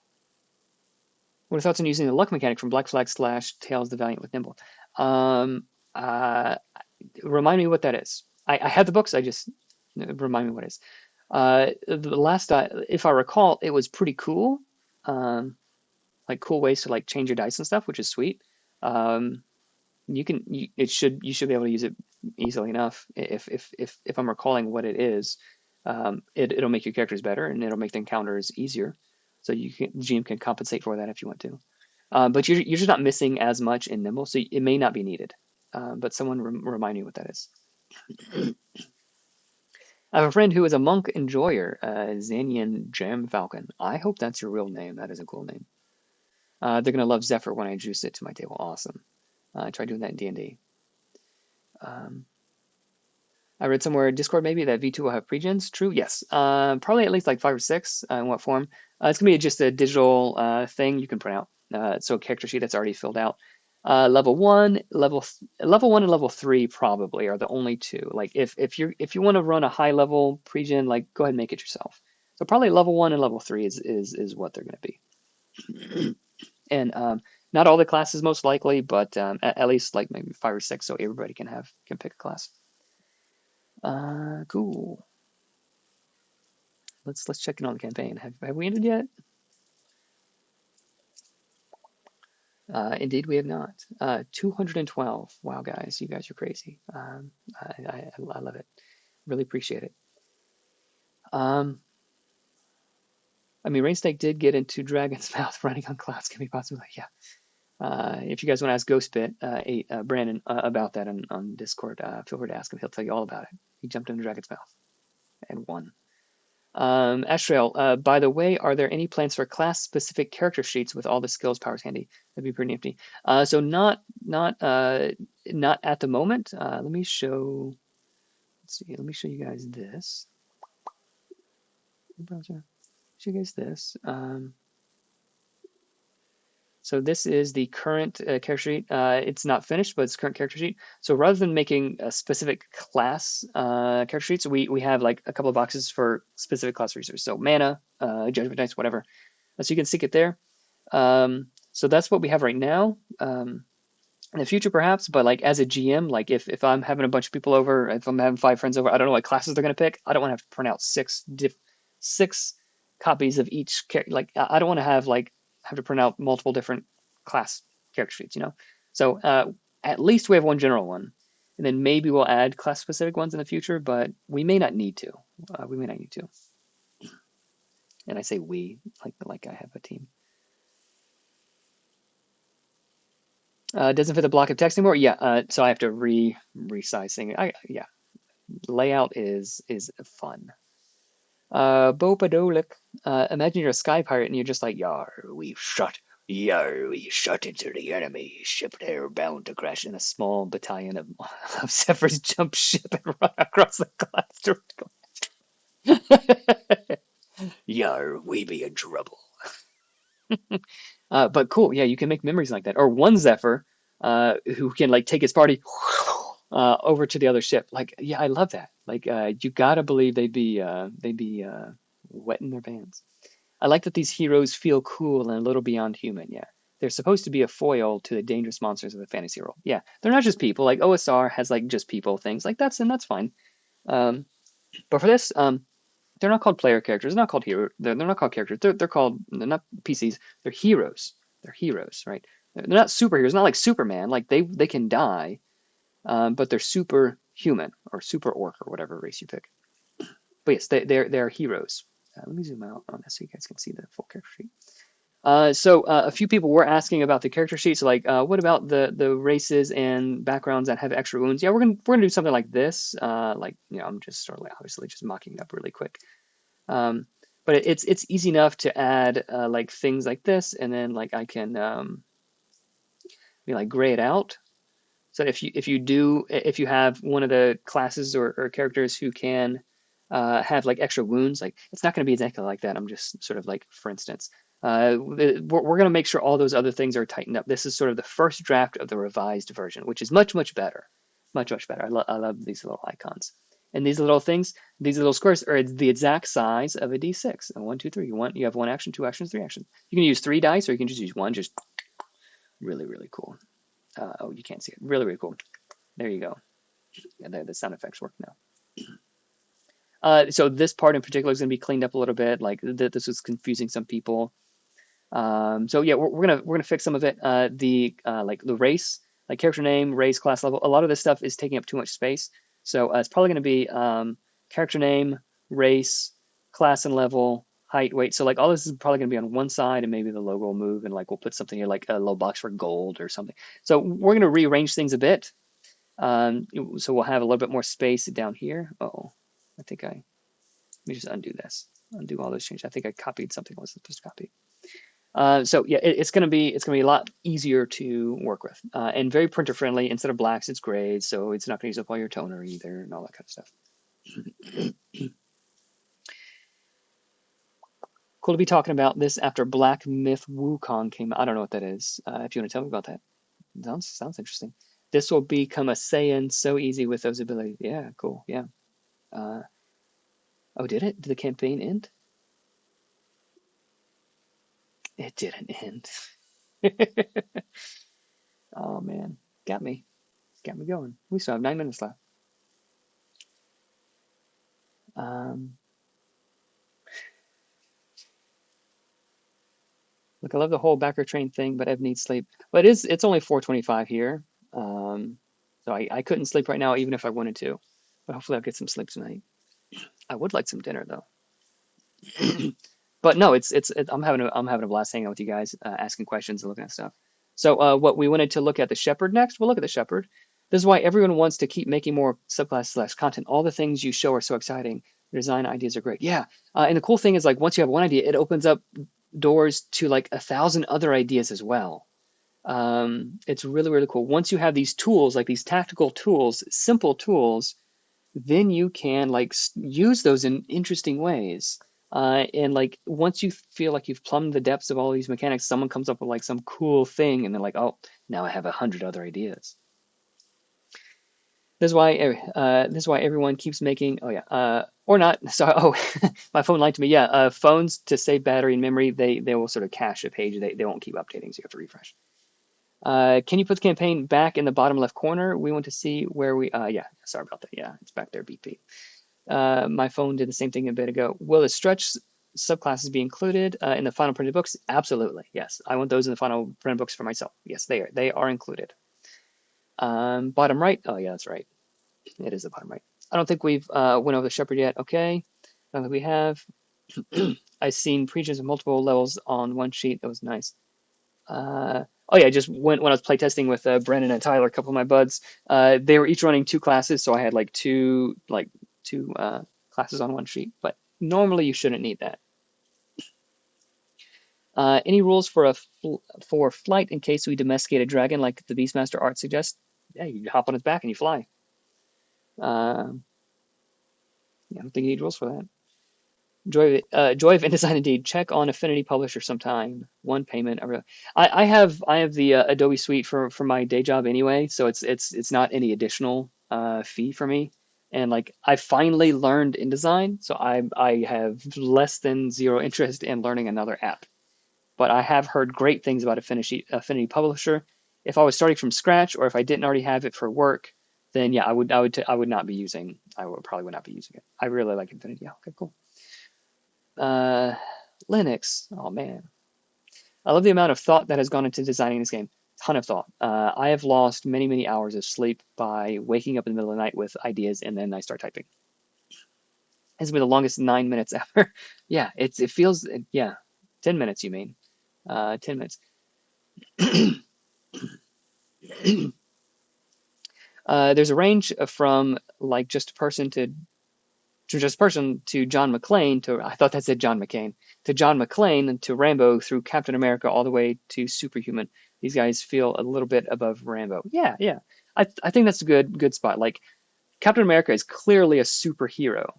S1: What are your thoughts on using the luck mechanic from Black Flag / Tales the Valiant with Nimble? Um, uh, Remind me what that is. I had the books. I just remind me what it is. The last, if I recall, it was pretty cool. Um, like cool ways to like change your dice and stuff, which is sweet. Um, you should be able to use it easily enough. If I'm recalling what it is, it'll make your characters better and it'll make the encounters easier. So GM can compensate for that if you want to. But you're just not missing as much in Nimble, so it may not be needed. But someone remind me what that is. I have a friend who is a monk enjoyer, Zanian Jam Falcon. I hope that's your real name. That is a cool name. They're gonna love Zephyr when I introduce it to my table. Awesome. Try doing that in D&D. Um, I read somewhere Discord maybe that V2 will have pregens. True. Yes. Probably at least like 5 or 6. In what form? It's gonna be just a digital thing you can print out. So a character sheet that's already filled out. Level 1, level 1 and level 3 probably are the only two. Like if you want to run a high level pregen, like go ahead and make it yourself. So probably level 1 and level 3 is what they're going to be. And not all the classes most likely, but at least like maybe 5 or 6, so everybody can pick a class. Cool. Let's check in on the campaign. Have we ended yet? Indeed, we have not. 212. Wow, guys, you guys are crazy. I love it. Really appreciate it. I mean, Rainsnake did get into Dragon's Mouth running on clouds. Can be possible. Yeah. If you guys want to ask Ghostbit, Brandon, about that on Discord, feel free to ask him. He'll tell you all about it. He jumped into Dragon's Mouth and won. Ashrael, by the way, are there any plans for class-specific character sheets with all the skills powers handy? That'd be pretty nifty. So not at the moment. Let me show. Let's see. Let me show you guys this. Browser. Show you guys this. So this is the current character sheet. It's not finished, but it's current character sheet. So rather than making a specific class character sheets, we have like a couple of boxes for specific class resources. So mana, judgment dice, whatever. So you can sync it there. So that's what we have right now. In the future, perhaps, but like as a GM, like if I'm having a bunch of people over, if I'm having 5 friends over, I don't know what classes they're going to pick. I don't want to have to print out six copies of each character. Like I don't want to have to print out multiple different class character sheets, you know. So at least we have one general one, and then maybe we'll add class specific ones in the future, but we may not need to. We may not need to. And I say we like I have a team. Doesn't fit the block of text anymore. Yeah, so I have to resize things. Yeah, layout is fun. Bopadolik. Imagine you're a sky pirate and you're just like, we shot into the enemy ship. They're bound to crash in a small battalion of Zephyrs jump ship and run across the glass to we be in trouble. But cool, yeah, you can make memories like that. Or one Zephyr who can like take his party over to the other ship. Like, yeah, I love that. Like, you gotta believe they'd be wetting their pants. I like that these heroes feel cool and a little beyond human. Yeah, they're supposed to be a foil to the dangerous monsters of the fantasy world. Yeah, they're not just people. Like OSR has like just people things. Like that's fine. But for this, they're not called player characters. They're not called hero. They're not called characters. They're not PCs. They're heroes. They're heroes, right? They're not superheroes. Not like Superman. Like they can die, but they're superhuman or super orc or whatever race you pick. But yes, they're heroes. Let me zoom out on this so you guys can see the full character sheet. So a few people were asking about the character sheet. So like, what about the races and backgrounds that have extra wounds? Yeah, we're gonna do something like this. Like, you know, I'm just sort of like obviously just mocking it up really quick. But it's easy enough to add like things like this, and then like I can like gray it out. So if you have one of the classes or characters who can have like extra wounds, like it's not going to be exactly like that. I'm just sort of like, for instance, we're going to make sure all those other things are tightened up. This is sort of the first draft of the revised version, which is much better, much better. I love these little icons. And these little things, these little squares are the exact size of a D6. And 1, 2, 3. You have 1 action, 2 actions, 3 actions. You can use 3 dice, or you can just use 1. Just really cool. Oh, you can't see it. Really cool. There you go. Yeah, the sound effects work now. So this part in particular is going to be cleaned up a little bit. Like this was confusing some people. So yeah, we're gonna fix some of it. Like the race, like character name, race, class level. A lot of this stuff is taking up too much space. So it's probably going to be character name, race, class and level, height, weight. So like all this is probably going to be on one side, and maybe the logo will move, and like we'll put something here like a little box for gold or something. So we're going to rearrange things a bit. So we'll have a little bit more space down here. Oh, let me just undo this. Undo all those changes. I think I copied something I wasn't supposed to copy. So yeah, it's gonna be a lot easier to work with, and very printer friendly. Instead of blacks, it's grays, so it's not gonna use up all your toner either, and all that kind of stuff. Cool to be talking about this after Black Myth Wukong came out. I don't know what that is. If you want to tell me about that, sounds interesting. This will become a Saiyan so easy with those abilities. Yeah, cool. Yeah. Oh, did it? Did the campaign end? It didn't end. Oh man, got me going. We still have 9 minutes left. Look, I love the whole backer train thing, but Ev needs sleep. But it's only 4:25 here, so I couldn't sleep right now even if I wanted to. But hopefully I'll get some sleep tonight. I would like some dinner though. But no, I'm having a blast hanging out with you guys, asking questions and looking at stuff. So what we wanted to look at the shepherd next. We'll look at the shepherd. This is why everyone wants to keep making more subclass content. All the things you show are so exciting. The design ideas are great. Yeah, and the cool thing is like once you have one idea, it opens up doors to like 1,000 other ideas as well. It's really cool. Once you have these tools, like these tactical tools, simple tools, then you can like use those in interesting ways. And like once you feel like you've plumbed the depths of all these mechanics, someone comes up with like some cool thing, and they're like, oh, now I have 100 other ideas. This is why everyone keeps making. Oh yeah, or not. Sorry. Oh, my phone lied to me. Yeah, phones to save battery and memory, they will sort of cache a page. They won't keep updating, so you have to refresh. Can you put the campaign back in the bottom left corner? We want to see where we. Yeah, sorry about that. Yeah, it's back there. Beep beep. My phone did the same thing a bit ago. Will the stretch subclasses be included in the final printed books? Absolutely. Yes, I want those in the final printed books for myself. Yes, they are. They are included. Bottom right. Oh yeah, that's right. It is the bottom right. I don't think we've went over the shepherd yet. Okay. I don't think we have. I've seen preachers of multiple levels on one sheet. That was nice. Oh yeah, just when I was playtesting with Brennan and Tyler, a couple of my buds, they were each running two classes, so I had like two classes on one sheet. But normally you shouldn't need that. Any rules for for flight in case we domesticate a dragon, like the Beastmaster art suggests? Yeah, you hop on its back and you fly. Yeah, I don't think you need rules for that. Joy of InDesign indeed. Check on Affinity Publisher sometime. One payment. I have the Adobe Suite for my day job anyway, so it's not any additional fee for me. And like I finally learned InDesign, so I have less than zero interest in learning another app. But I have heard great things about Affinity Publisher. If I was starting from scratch, or if I didn't already have it for work, then yeah, I would not be using. I would probably would not be using it. I really like Infinity. Yeah, okay, cool. Uh, Linux. Oh man, I love the amount of thought that has gone into designing this game. Ton of thought. I have lost many hours of sleep by waking up in the middle of the night with ideas and then I start typing. It's been the longest 9 minutes ever. Yeah, it feels yeah, 10 minutes. You mean? 10 minutes. There's a range from like just a person to just person to John McClane to I thought that said John McCain to John McClane to Rambo through Captain America all the way to Superhuman. These guys feel a little bit above Rambo. Yeah, yeah. I think that's a good spot. Like Captain America is clearly a superhero.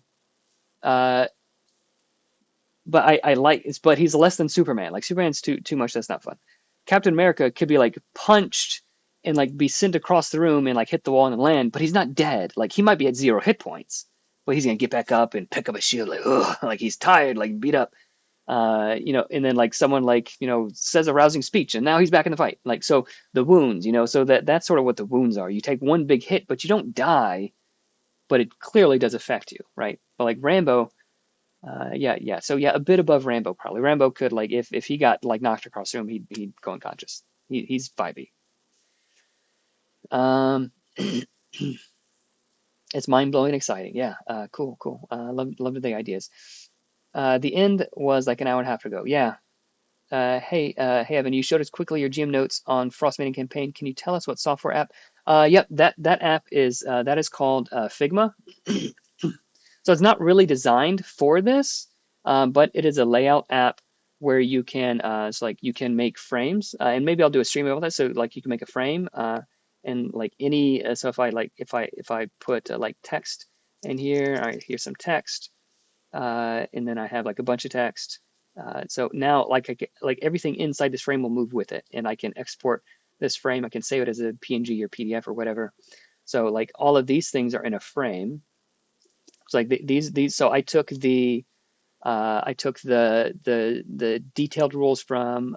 S1: Uh, but I like but he's less than Superman. Like Superman's too much. That's not fun. Captain America could be like punched and like be sent across the room and like hit the wall and land, but he's not dead. Like he might be at 0 hit points, but he's gonna get back up and pick up a shield like ugh, like he's tired, like beat up. And then like someone like says a rousing speech, and now he's back in the fight. Like so, the wounds, so that's sort of what the wounds are. You take one big hit, but you don't die, but it clearly does affect you, right? But like Rambo, yeah. So yeah, a bit above Rambo probably. Rambo could like if he got like knocked across the room, he'd go unconscious. He's 5e. Um, it's mind blowing, exciting. Yeah. Cool. Love the ideas. The end was like an hour and a half ago. Yeah. Hey, Evan, you showed us quickly your GM notes on Frost Maiden campaign. Can you tell us what software app? Yep, that app is called Figma. So it's not really designed for this, but it is a layout app where you can so like you can make frames, and maybe I'll do a stream about that. So like you can make a frame, and like any so if I put like text in here, all right, here's some text, and then I have like a bunch of text. So now like everything inside this frame will move with it, and I can export this frame. I can save it as a PNG or PDF or whatever. So like all of these things are in a frame. So like these. So I took the detailed rules from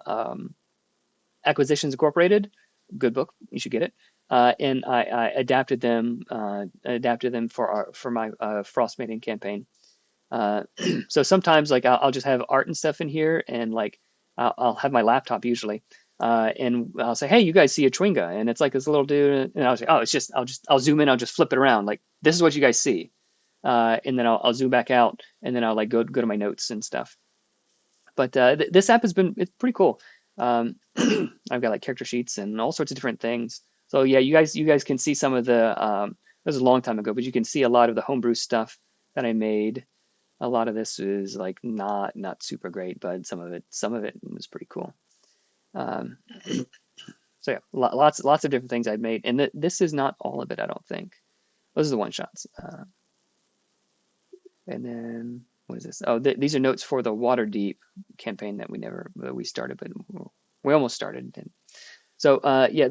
S1: Acquisitions Incorporated. Good book. You should get it. And I adapted them for my Frost Maiden campaign. So sometimes like I'll just have art and stuff in here, and like I'll have my laptop usually, and I'll say, hey, you guys see a Chwinga, and it's like this little dude, and I'll say, oh, I'll zoom in, I'll just flip it around, like this is what you guys see, and then I'll zoom back out, and then I'll like go to my notes and stuff. But this app it's pretty cool. I've got like character sheets and all sorts of different things. So yeah, you guys can see some of the this was a long time ago, but you can see a lot of the homebrew stuff that I made. A lot of this is like not super great, but some of it was pretty cool. Um, so yeah, lots of different things I've made, and this is not all of it, I don't think. Those are the one shots, and then what is this? Oh, these are notes for the Waterdeep campaign that we started, but we almost started. And so yeah,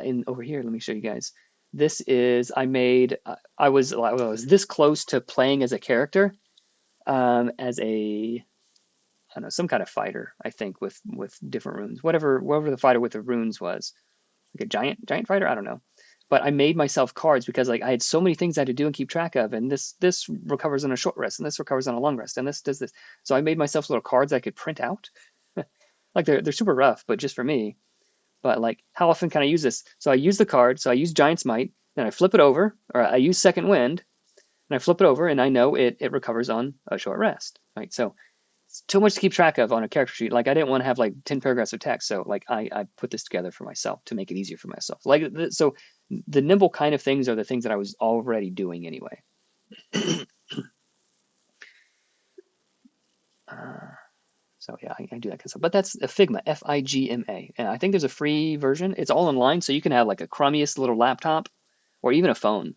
S1: in over here, let me show you guys. This is I made. I was this close to playing as a character, as a I don't know, some kind of fighter, I think, with different runes. Whatever the fighter with the runes was, like a giant fighter. I don't know, but I made myself cards because like I had so many things I had to do and keep track of, and this recovers on a short rest, and this recovers on a long rest, and this does this. So I made myself little cards I could print out. Like they're super rough, but just for me. But like, how often can I use this? So I use the card. So I use Giant's Might, then I flip it over, or I use Second Wind, and I flip it over, and I know it recovers on a short rest. Right. So it's too much to keep track of on a character sheet. Like I didn't want to have like 10 paragraphs of text. So like I put this together for myself to make it easier for myself. Like so the Nimble kind of things are the things that I was already doing anyway. uh, so yeah, I do that kind of stuff. But that's a Figma, Figma. And I think there's a free version. It's all online, so you can have like a crummiest little laptop or even a phone.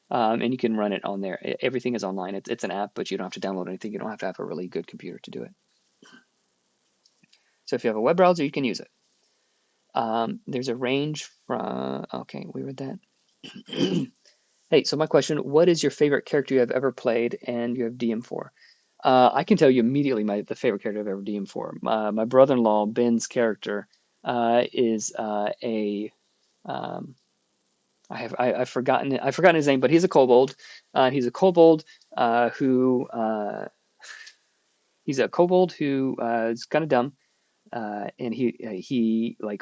S1: And you can run it on there. Everything is online. It's an app, but you don't have to download anything. You don't have to have a really good computer to do it. So if you have a web browser, you can use it. There's a range from, okay, we read that. Hey, so my question, what is your favorite character you have ever played and you have DM for? I can tell you immediately the favorite character I've ever DM for. My brother-in-law, Ben's character, is a, um, I've forgotten his name, but he's a kobold. He's a kobold who, he's a kobold who is kind of dumb. And he like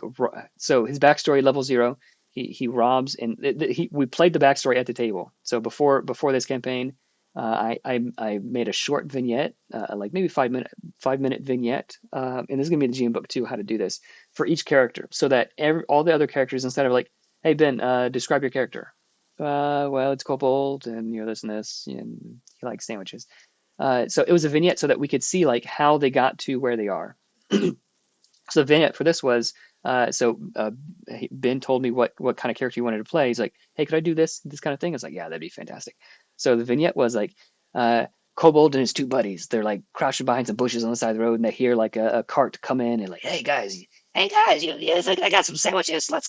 S1: so his backstory level 0. He robs and we played the backstory at the table. So before this campaign, I made a short vignette, like maybe 5 minute vignette, and this is gonna be in the GM book too, how to do this for each character, so that all the other characters, instead of like, hey Ben, describe your character. Well, it's kobold and this and this, and he likes sandwiches. So it was a vignette so that we could see like how they got to where they are. So the vignette for this was Ben told me what kind of character he wanted to play. He's like, hey, could I do this kind of thing? I was like, yeah, that'd be fantastic. So the vignette was like Kobold and his two buddies. They're like crouching behind some bushes on the side of the road, and they hear like a cart come in and like, hey guys, I got some sandwiches. Let's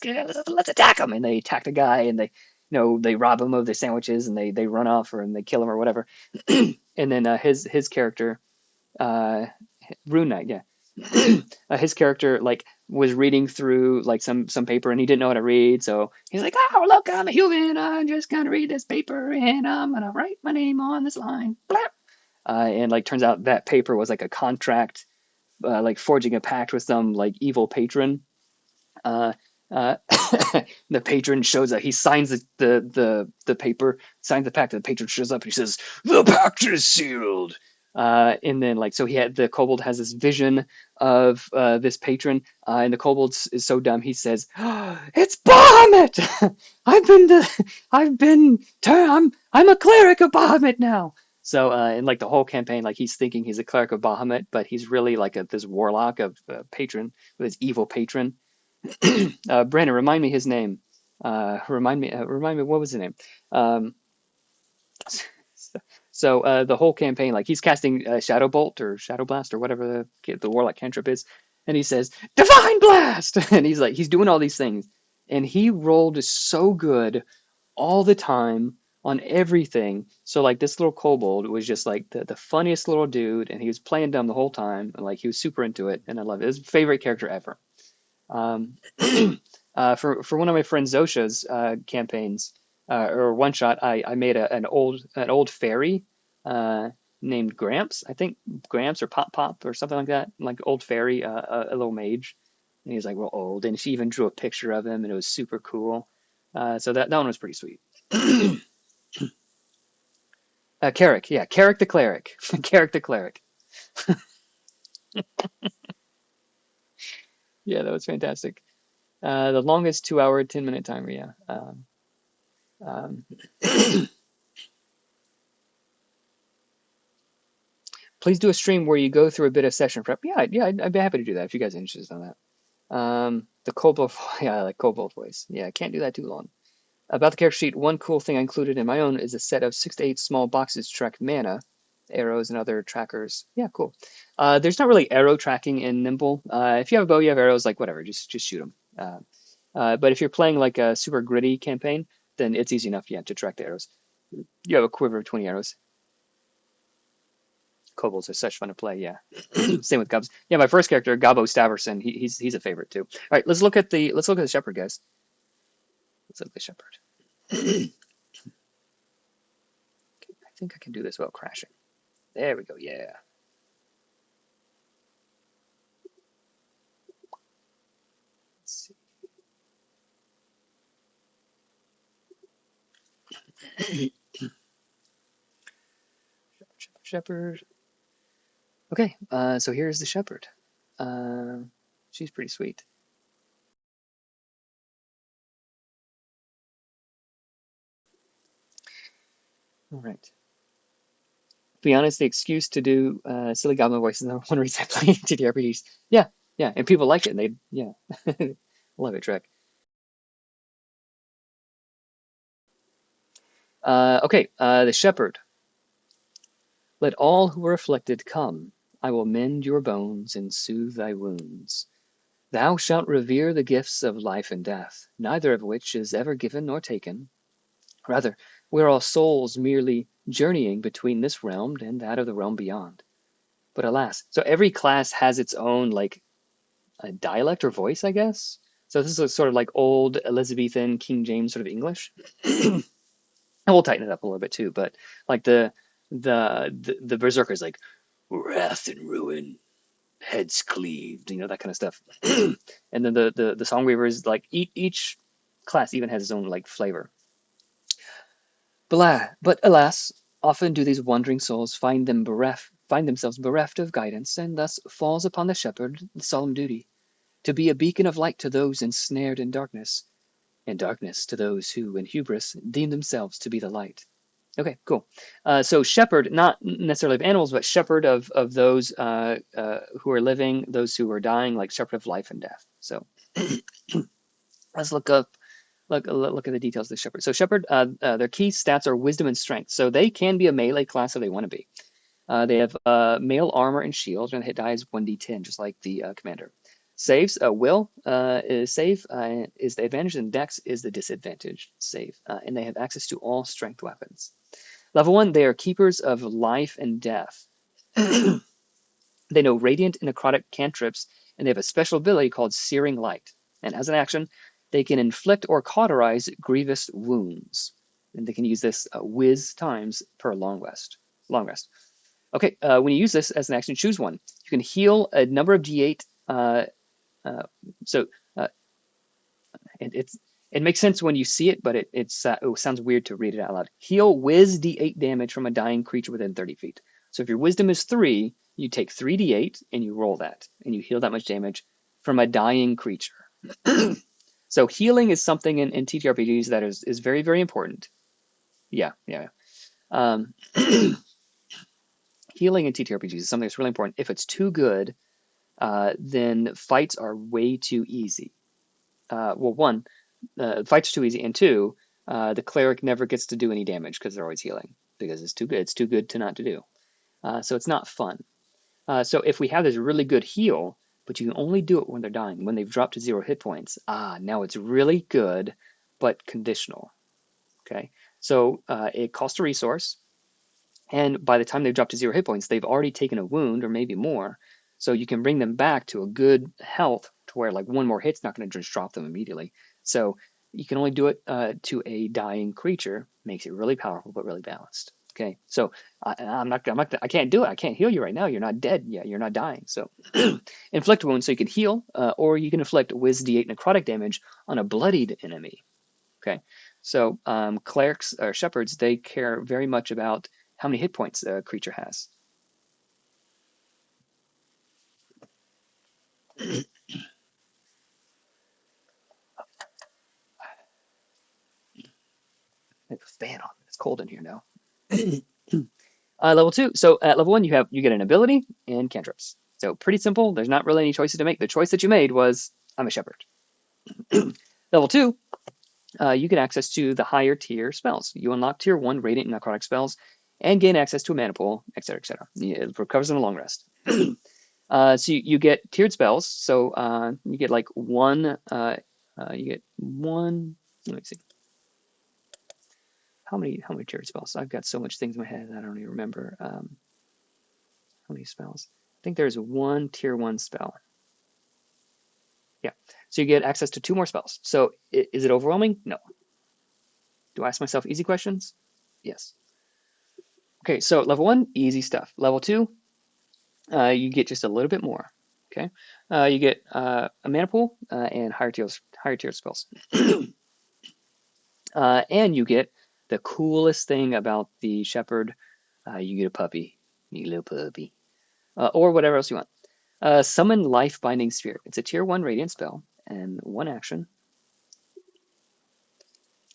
S1: attack them. And they attack the guy, and they rob him of the sandwiches, and they run off and they kill him or whatever. And then his character, uh, Rune Knight, yeah. His character like was reading through like some paper, and he didn't know how to read, so he's like, oh look, I'm a human, I'm just gonna read this paper and I'm gonna write my name on this line. Blap. And like turns out that paper was like a contract, like forging a pact with some like evil patron. uh, uh, the patron shows up. He signs the paper, signs the pact. The patron shows up and he says, "The pact is sealed." And then like so the kobold has this vision of this patron, and the kobold is so dumb he says, oh, "It's Bahamut. I'm a cleric of Bahamut now." So in like the whole campaign, like he's thinking he's a cleric of Bahamut, but he's really like this warlock of patron with his evil patron. Brandon, remind me his name. Remind me what was his name? Um, so the whole campaign, like he's casting Shadow Bolt or Shadow Blast or whatever the Warlock cantrip is, and he says Divine Blast, and he's doing all these things, and he rolled so good all the time on everything. So like this little kobold was just like the funniest little dude, and he was playing dumb the whole time, and like he was super into it, and I love it. It was his favorite character ever. Um, for one of my friend Zosha's campaigns or one shot, I made an old fairy named Gramps. I think Gramps or Pop Pop or something like that, like old fairy, a little mage. And he was like real old, and she even drew a picture of him, and it was super cool. So that one was pretty sweet. Carrick, yeah, Carrick the cleric, Carrick the cleric. Yeah, that was fantastic. The longest 2 hour, 10 minute timer, yeah. Um, please do a stream where you go through a bit of session prep. Yeah, I'd be happy to do that if you guys are interested in that. The Cobalt, yeah, I like Cobalt voice. Yeah, I can't do that too long. About the character sheet, one cool thing I included in my own is a set of 6 to 8 small boxes to track mana. arrows and other trackers. Yeah, cool. There's not really arrow tracking in Nimble. If you have a bow, you have arrows, like whatever, just shoot them. But if you're playing like a super gritty campaign, then it's easy enough, yeah, to track the arrows. You have a quiver of 20 arrows. Kobolds are such fun to play, yeah. Same with Cubs. Yeah, my first character, Gabo Staverson, he's a favorite too. All right, let's look at the shepherd, guys. Let's look at the shepherd. I think I can do this without crashing. There we go, yeah. Let's see. Shepherd. Okay, so here's the shepherd. Uh, she's pretty sweet. All right. To be honest, the excuse to do silly goblin voices is the one reason I play TTRPGs. Yeah, yeah, and people like it. And yeah, love it, Trek. Okay, the shepherd. Let all who are afflicted come. I will mend your bones and soothe thy wounds. Thou shalt revere the gifts of life and death, neither of which is ever given nor taken. Rather, we're all souls merely journeying between this realm and that of the realm beyond. But alas, so every class has its own like a dialect or voice, I guess. So this is sort of like old Elizabethan King James sort of English. And we'll tighten it up a little bit too, but like the berserker's like wrath and ruin, heads cleaved, that kind of stuff. And then the song weaver is like each class even has its own like flavor. But alas, often do these wandering souls find themselves bereft of guidance, and thus falls upon the shepherd the solemn duty to be a beacon of light to those ensnared in darkness, and darkness to those who, in hubris, deem themselves to be the light. Okay, cool. So shepherd, not necessarily of animals, but shepherd of those who are living, those who are dying, like shepherd of life and death. So let's look at the details of the shepherd. So shepherd, their key stats are wisdom and strength. So they can be a melee class if they want to be. They have mail armor and shield, and the hit die is 1d10, just like the commander. Saves, will is save is the advantage, and dex is the disadvantage save. And they have access to all strength weapons. Level 1, they are keepers of life and death. They know radiant and necrotic cantrips, and they have a special ability called Searing Light. And as an action, they can inflict or cauterize grievous wounds. And they can use this whiz times per long rest. Long rest. Okay, when you use this as an action, choose one. You can heal a number of d8. So uh, it makes sense when you see it, but it sounds weird to read it out loud. Heal whiz d8 damage from a dying creature within 30 feet. So if your wisdom is 3, you take 3d8 and you roll that, and you heal that much damage from a dying creature. So healing is something in TTRPGs that is very, very important. Yeah, yeah. Um, healing in TTRPGs is something that's really important. If it's too good, then fights are way too easy. Well, one, fights are too easy, and two, the cleric never gets to do any damage because they're always healing because it's too good. It's too good to not to do. So it's not fun. So if we have this really good heal, but you can only do it when they're dying, when they've dropped to 0 hit points, now it's really good, but conditional. Okay, so it costs a resource, and by the time they've dropped to 0 hit points, they've already taken a wound or maybe more. So you can bring them back to a good health to where like one more hit's not going to just drop them immediately. So you can only do it to a dying creature. Makes it really powerful but really balanced. Okay, so I can't do it. I can't heal you right now. You're not dead yet. You're not dying. So inflict wounds, so you can heal, or you can inflict Wiz D8 necrotic damage on a bloodied enemy. Okay, so clerics or shepherds, they care very much about how many hit points a creature has. I have a fan on. It's cold in here now. Level 2. So at level 1, you get an ability and cantrips. So pretty simple. There's not really any choices to make. The choice that you made was I'm a shepherd. Level 2, you get access to the higher tier spells. You unlock tier 1 radiant and necrotic spells, and gain access to a mana pool, etc., etc. It recovers in a long rest. So you get tiered spells. So you get like one. You get one. Let me see. How many tiered spells? I've got so much things in my head I don't even remember. How many spells? I think there's one tier 1 spell. Yeah. So you get access to 2 more spells. So is it overwhelming? No. Do I ask myself easy questions? Yes. Okay, so level 1, easy stuff. Level 2, you get just a little bit more. Okay. You get a mana pool and higher tier spells. And you get the coolest thing about the shepherd. You get a puppy. You little puppy. Or whatever else you want. Summon Life Binding Spirit. It's a tier 1 radiant spell and 1 action.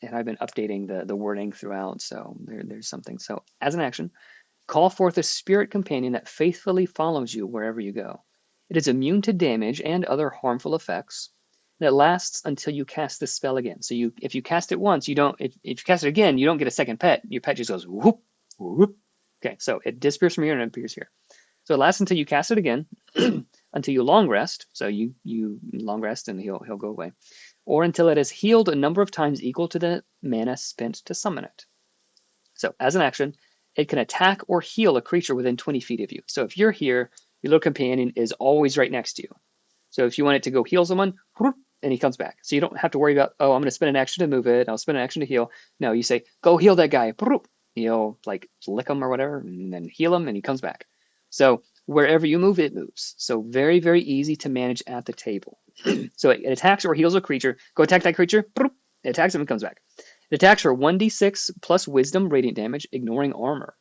S1: And I've been updating the wording throughout, so there's something. So as an action, call forth a spirit companion that faithfully follows you wherever you go. It is immune to damage and other harmful effects. And it lasts until you cast this spell again. So if you cast it once, you don't. If you cast it again, you don't get a second pet. Your pet just goes whoop, whoop. Okay, so it disappears from here and it appears here. So it lasts until you cast it again, until you long rest. So you long rest and he'll go away, or until it has healed a number of times equal to the mana spent to summon it. So as an action, it can attack or heal a creature within 20 feet of you. So if you're here, your little companion is always right next to you. So if you want it to go heal someone, and he comes back. So you don't have to worry about, oh, I'm going to spend an action to move it. I'll spend an action to heal. No, you say, go heal that guy. You'll like lick him or whatever, and then heal him, and he comes back. So wherever you move, it moves. So very, very easy to manage at the table. So it attacks or heals a creature. Go attack that creature. It attacks him and comes back. It attacks for 1d6 plus wisdom radiant damage, ignoring armor.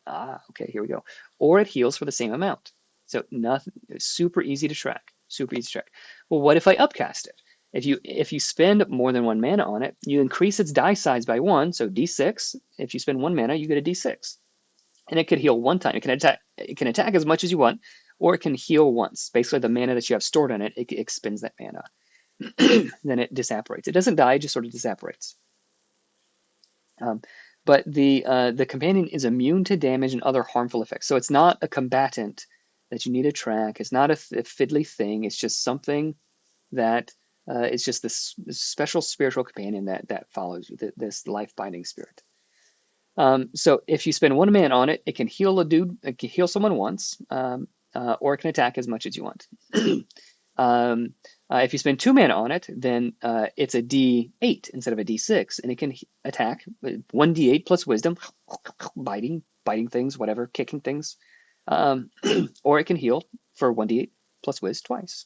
S1: Okay, here we go. Or it heals for the same amount. So nothing, super easy to track. Super easy to track. Well, what if I upcast it? If you spend more than 1 mana on it, you increase its die size by 1, so d6. If you spend 1 mana, you get a d6. And it could heal 1 time. It can attack as much as you want, or it can heal once. Basically, the mana that you have stored on it, it expends that mana. Then it disapparates. It doesn't die, it just sort of disapparates. But the companion is immune to damage and other harmful effects. So it's not a combatant that you need to track. It's not a fiddly thing. It's just something that it's just this special spiritual companion that follows you, this life binding spirit. So if you spend 1 mana on it, it can heal it can heal someone once, or it can attack as much as you want. If you spend 2 mana on it, then it's a D8 instead of a D6, and it can attack 1d8 plus wisdom, biting things, whatever, kicking things, or it can heal for 1d8 plus wiz twice.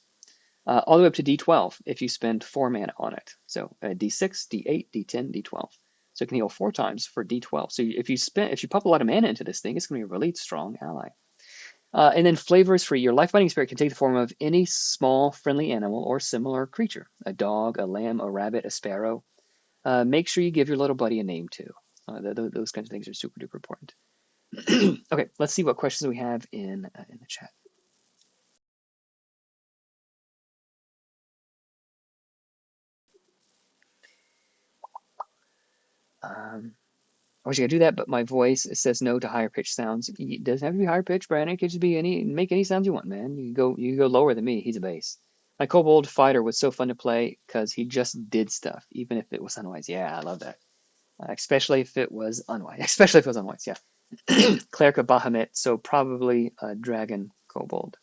S1: All the way up to D12 if you spend 4 mana on it. So D6, D8, D10, D12. So it can heal 4 times for D12. So if you pump a lot of mana into this thing, it's going to be a really strong ally. And then flavor is free. Your life binding spirit can take the form of any small friendly animal or similar creature. A dog, a lamb, a rabbit, a sparrow. Make sure you give your little buddy a name too. Those kinds of things are super duper important. Okay, let's see what questions we have in the chat. I wish I could do that, but my voice says no to higher pitched sounds. It doesn't have to be higher pitched, Brandon. It could just be make any sounds you want, man. You can go lower than me. He's a bass. My kobold fighter was so fun to play because he just did stuff, even if it was unwise. Yeah, I love that. Especially if it was unwise. Especially if it was unwise. Yeah. Cleric of Bahamut, so probably a dragon kobold.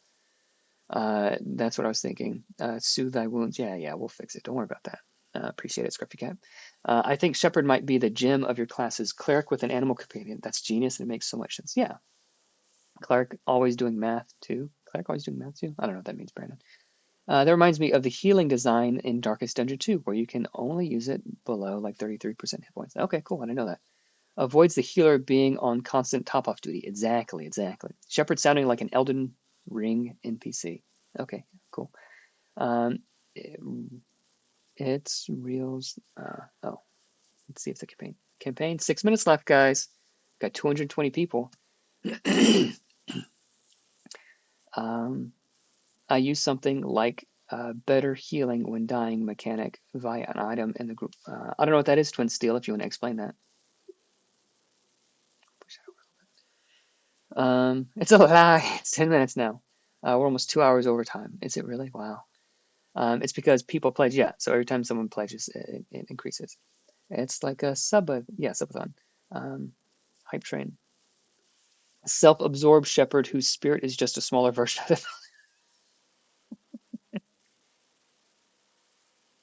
S1: That's what I was thinking. Soothe thy wounds. Yeah, we'll fix it. Don't worry about that. Appreciate it, Scruffy Cat. I think Shepherd might be the gem of your classes. Cleric with an animal companion. That's genius, and it makes so much sense. Yeah. Cleric always doing math, too. Cleric always doing math, too? I don't know what that means, Brandon. That reminds me of the healing design in Darkest Dungeon 2, where you can only use it below like 33% hit points. Okay, cool. I didn't know that. Avoids the healer being on constant top-off duty. Exactly. Shepherd sounding like an Elden Ring NPC. Okay, cool. It's reels. Let's see if the campaign 6 minutes left, guys. Got 220 people. I use something like better healing when dying mechanic via an item in the group. I don't know what that is, Twin Steel, if you want to explain that. It's a lie. It's 10 minutes now. We're almost 2 hours over time. Is it really? Wow. It's because people pledge. Yeah. So every time someone pledges, it increases. It's like a yeah, subathon. Um, hype train. Self-absorbed shepherd whose spirit is just a smaller version of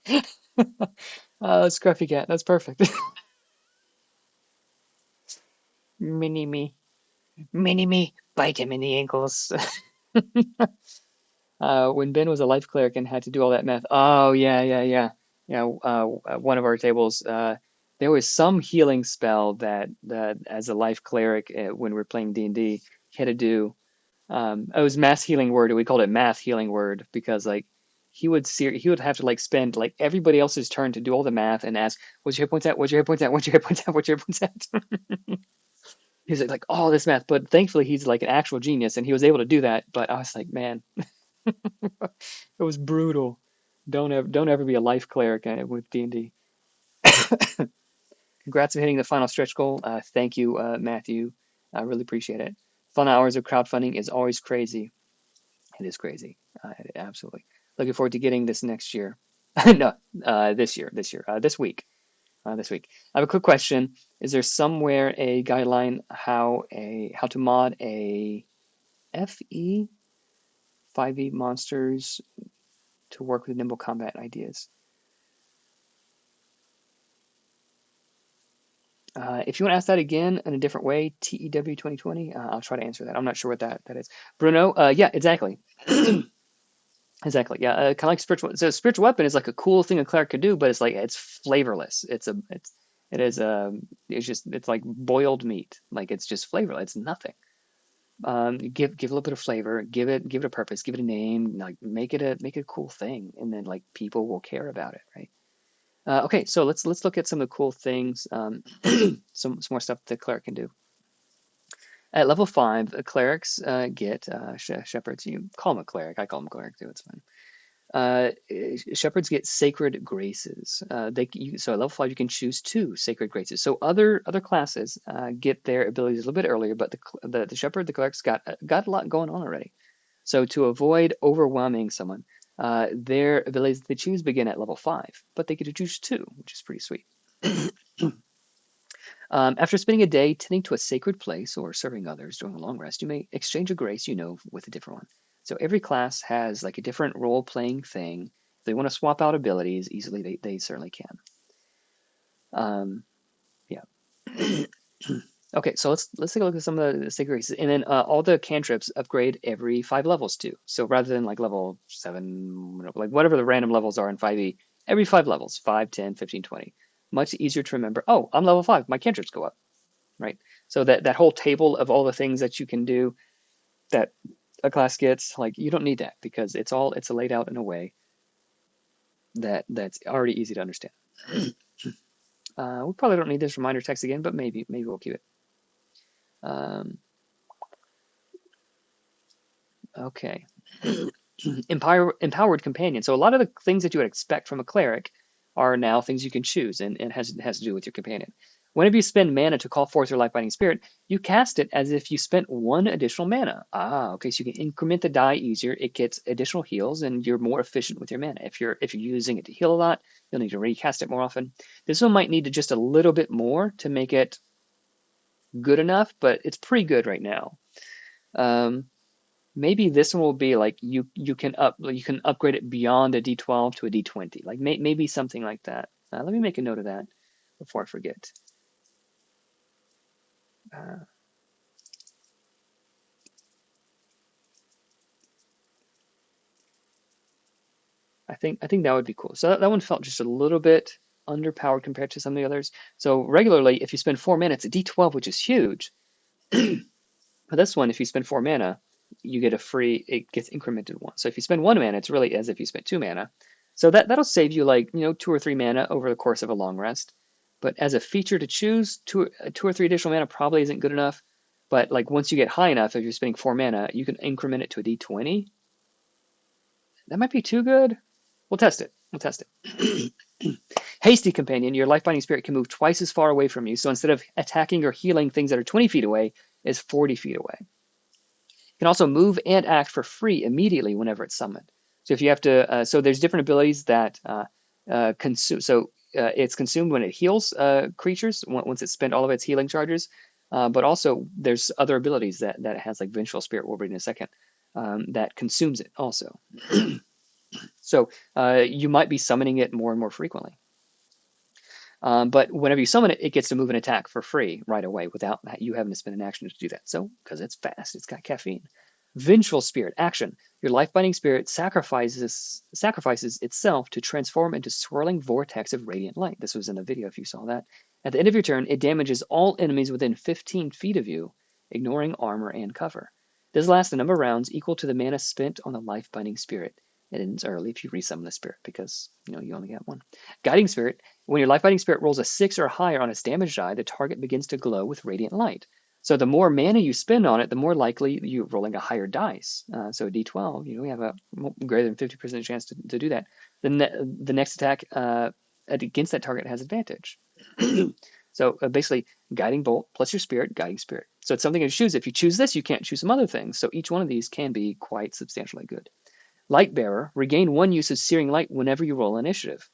S1: it. Scruffy cat. That's perfect. Mini me. Mini me. Bite him in the ankles. When Ben was a life cleric and had to do all that math. Oh yeah, yeah, yeah, yeah. One of our tables, there was some healing spell that as a life cleric when we were playing D&D, he had to do. It was mass healing word. We called it math healing word because like he would have to like spend like everybody else's turn to do all the math and ask, "What's your hit points at? What's your hit points at? What's your hit points at? What's your hit points at?" He's like all this math, but thankfully he's like an actual genius and he was able to do that. But I was like, man, it was brutal. Don't ever be a life cleric with D&D. Congrats on hitting the final stretch goal. Thank you, Matthew. I really appreciate it. Fun hours of crowdfunding is always crazy. It is crazy. Absolutely. Looking forward to getting this next year. No, this week. This week. I have a quick question. Is there somewhere a guideline how to mod a FE 5e monsters to work with nimble combat ideas? If you want to ask that again in a different way, TEW 2020, I'll try to answer that. I'm not sure what that is. Bruno, yeah, exactly. Exactly. Yeah, kind of like spiritual. So spiritual weapon is like a cool thing a cleric could do, but it's like it's flavorless. It is it's just it's like boiled meat. Like it's just flavorless. It's nothing. Give a little bit of flavor. Give it a purpose. Give it a name. Like make it a cool thing, and then like people will care about it, right? Okay, so let's look at some of the cool things. Some more stuff the cleric can do. At level 5, clerics get shepherds. You call them a cleric. I call them a cleric too. It's fine. Uh, Shepherds get sacred graces. So at level 5 you can choose 2 sacred graces. So other classes get their abilities a little bit earlier, but the shepherd, the clerics got a lot going on already. So to avoid overwhelming someone, their abilities that they choose begin at level 5, but they get to choose 2, which is pretty sweet. After spending a day tending to a sacred place or serving others during a long rest, you may exchange a grace you know with a different one. So every class has like a different role-playing thing. If they want to swap out abilities easily, they certainly can. Um, yeah. Okay, so let's take a look at some of the sacred graces, and then all the cantrips upgrade every 5 levels too. So rather than like level 7, like whatever the random levels are in 5e, every 5 levels, 5, 10, 15, 20. Much easier to remember. Oh, I'm level 5. My cantrips go up, right? So that whole table of all the things that you can do that a class gets, like you don't need that because it's laid out in a way that's already easy to understand. We probably don't need this reminder text again, but maybe we'll keep it. Um, okay. Empowered companion. So a lot of the things that you would expect from a cleric are now things you can choose, and has to do with your companion. Whenever you spend mana to call forth your life-binding spirit, you cast it as if you spent 1 additional mana. Okay, so you can increment the die easier. It gets additional heals, and you're more efficient with your mana. If you're using it to heal a lot, you'll need to recast it more often. This one might need to just a little bit more to make it good enough, but it's pretty good right now. Um, Maybe this one will be like you can upgrade it beyond a D12 to a D20, like maybe something like that. Let me make a note of that before I forget. Uh, I think that would be cool. So that one felt just a little bit underpowered compared to some of the others. So regularly, if you spend 4 mana, it's a D12, which is huge. But this one, if you spend 4 mana, you get it gets incremented 1. So if you spend 1 mana, it's really as if you spent 2 mana. So that'll save you like 2 or 3 mana over the course of a long rest. But as a feature to choose, 2 or 3 additional mana probably isn't good enough. But like once you get high enough, if you're spending 4 mana, you can increment it to a D20. That might be too good. We'll test it. We'll test it. Hasty Companion, your life-binding spirit can move twice as far away from you. So instead of attacking or healing things that are 20 feet away, is 40 feet away. Can also move and act for free immediately whenever it's summoned. So if you have to, so there's different abilities that consume. So it's consumed when it heals creatures once it's spent all of its healing charges. But also there's other abilities that it has, like Vengeful Spirit. We'll read in a second. That consumes it also. So you might be summoning it more and more frequently. But whenever you summon it, it gets to move and attack for free right away without you having to spend an action to do that. So, because it's fast, it's got caffeine. Vengeful Spirit, action. Your life-binding spirit sacrifices itself to transform into swirling vortex of radiant light. This was in the video if you saw that. At the end of your turn, it damages all enemies within 15 feet of you, ignoring armor and cover. This lasts a number of rounds equal to the mana spent on the life-binding spirit. It ends early if you resummon the spirit because you only get one. Guiding Spirit. When your life-binding spirit rolls a 6 or higher on its damage die, the target begins to glow with radiant light. So the more mana you spend on it, the more likely you're rolling a higher dice. So a d12, we have a greater than 50% chance to do that. The next attack against that target has advantage. So basically, Guiding Bolt plus your Spirit, Guiding Spirit. So it's something to choose. If you choose this, you can't choose some other things. So each one of these can be quite substantially good. Light Bearer, regain 1 use of Searing Light whenever you roll initiative.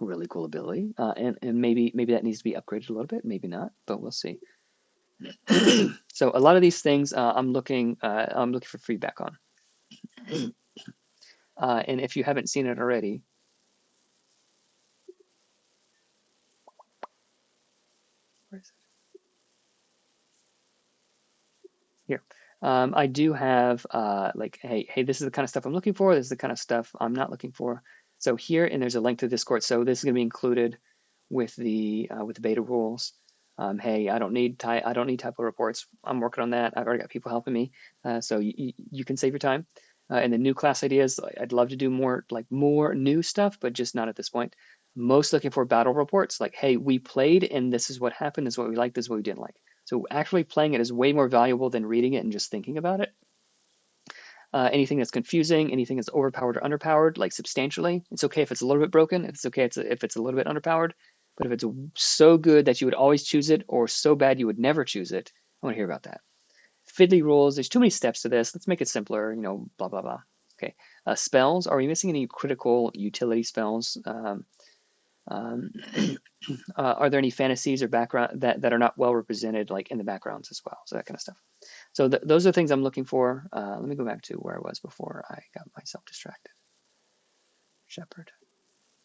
S1: A really cool ability, and maybe that needs to be upgraded a little bit, maybe not, but we'll see. So a lot of these things I'm looking for feedback on, and if you haven't seen it already, where is it? Here. I do have like, hey, this is the kind of stuff I'm looking for. This is the kind of stuff I'm not looking for. So here, and there's a link to Discord. So this is going to be included with the beta rules. Hey, I don't need typo reports. I'm working on that. I've already got people helping me, so you can save your time. And the new class ideas, I'd love to do more new stuff, but just not at this point. Most looking for battle reports, like, hey, we played and this is what happened, this is what we liked, this is what we didn't like. So actually playing it is way more valuable than reading it and just thinking about it. Anything that's confusing, anything that's overpowered or underpowered, like substantially, it's okay if it's a little bit broken. It's okay if it's a little bit underpowered. But if it's so good that you would always choose it, or so bad you would never choose it, I want to hear about that. Fiddly rules. There's too many steps to this. Let's make it simpler. Blah blah blah. Okay. Spells. Are we missing any critical utility spells? Um, are there any fantasies or background that are not well represented, like in the backgrounds as well? So that kind of stuff. So those are things I'm looking for. Let me go back to where I was before I got myself distracted. Shepherd.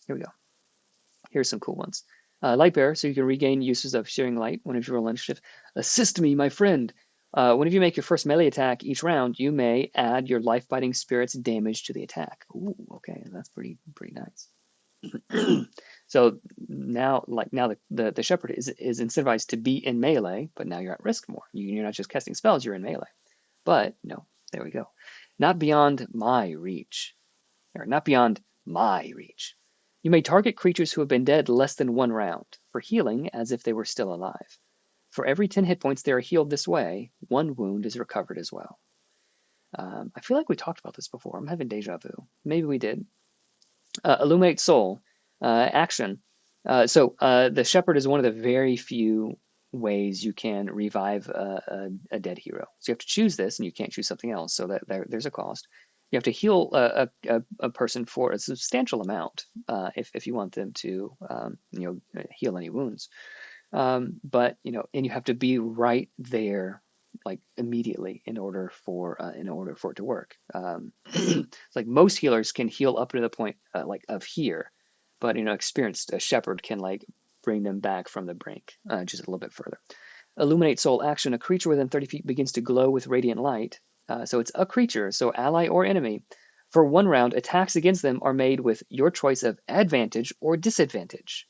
S1: Here we go. Here's some cool ones. Light Bearer, so you can regain uses of Searing Light whenever you roll initiative. Assist me, my friend. Whenever you make your first melee attack each round, you may add your life-biting spirit's damage to the attack. Ooh, okay, that's pretty nice. So now the shepherd is incentivized to be in melee, but now you're at risk more. You're not just casting spells, you're in melee. But no, there we go. Not beyond my reach. Or not beyond my reach. You may target creatures who have been dead less than 1 round for healing as if they were still alive. For every 10 hit points they are healed this way, 1 wound is recovered as well. I feel like we talked about this before. I'm having deja vu. Maybe we did. Illuminate Soul. Action. So the Shepherd is one of the very few ways you can revive a dead hero. So you have to choose this, and you can't choose something else. So there's a cost. You have to heal a person for a substantial amount if you want them to heal any wounds. But and you have to be right there, like immediately, in order for it to work. It's like most healers can heal up to the point like of here, but experienced shepherd can like bring them back from the brink just a little bit further. Illuminate Soul. Action. A creature within 30 feet begins to glow with radiant light. So it's a creature, so ally or enemy. For 1 round, attacks against them are made with your choice of advantage or disadvantage.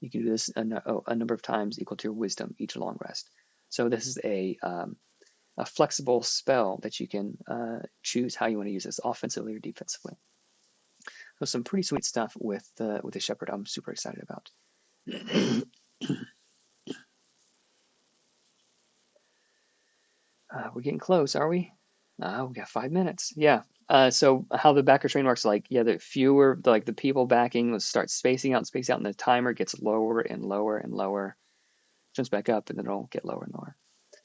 S1: You can do this a number of times equal to your wisdom each long rest. So this is a flexible spell that you can choose how you want to use this, offensively or defensively. So some pretty sweet stuff with the Shepherd. I'm super excited about. We're getting close, are we? We got 5 minutes. Yeah. So how the backer train works, like, yeah, the fewer, like the people backing will start spacing out, and the timer gets lower and lower and lower, jumps back up, and then it'll get lower and lower.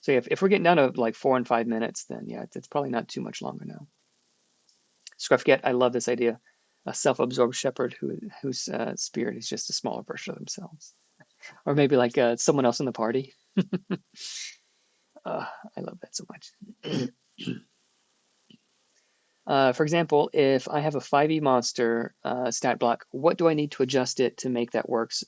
S1: So if we're getting down to like 4 and 5 minutes, then yeah, it's probably not too much longer now. Scruffget, I love this idea. A self-absorbed shepherd whose spirit is just a smaller version of themselves, or maybe like someone else in the party. I love that so much. For example, if I have a 5e monster stat block, what do I need to adjust it to make that works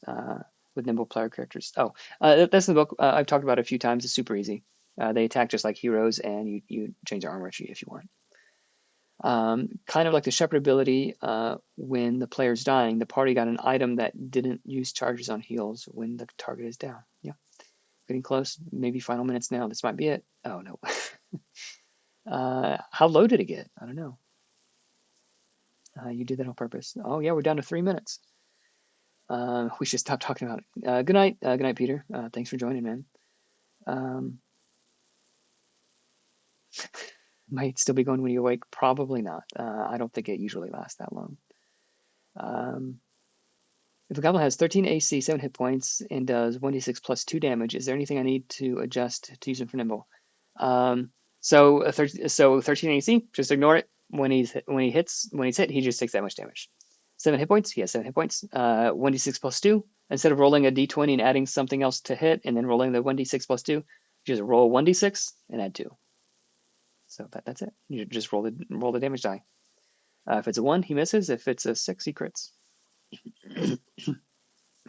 S1: with Nimble player characters? Oh, that's in the book. I've talked about it a few times. It's super easy. They attack just like heroes, and you change their armor tree if you want. Kind of like the Shepherd ability, when the player's dying, the party got an item that didn't use charges on heals when the target is down. Yeah, getting close. Maybe final minutes now. This might be it. Oh, no. How low did it get? I don't know. You did that on purpose. Oh, yeah, we're down to 3 minutes. We should stop talking about it. Good night. Good night, Peter. Thanks for joining, man. Um, might still be going when you awake. Probably not. I don't think it usually lasts that long. If a goblin has 13 AC, 7 hit points, and does 1d6 plus 2 damage, is there anything I need to adjust to use him for Nimble? So 13 AC, just ignore it. When he's hit, he just takes that much damage. 7 hit points, he has 7 hit points. 1d6 plus 2. Instead of rolling a d20 and adding something else to hit, and then rolling the 1d6 plus 2, just roll 1d6 and add 2. So that's it. You just roll the damage die. If it's a 1, he misses. If it's a 6, he crits.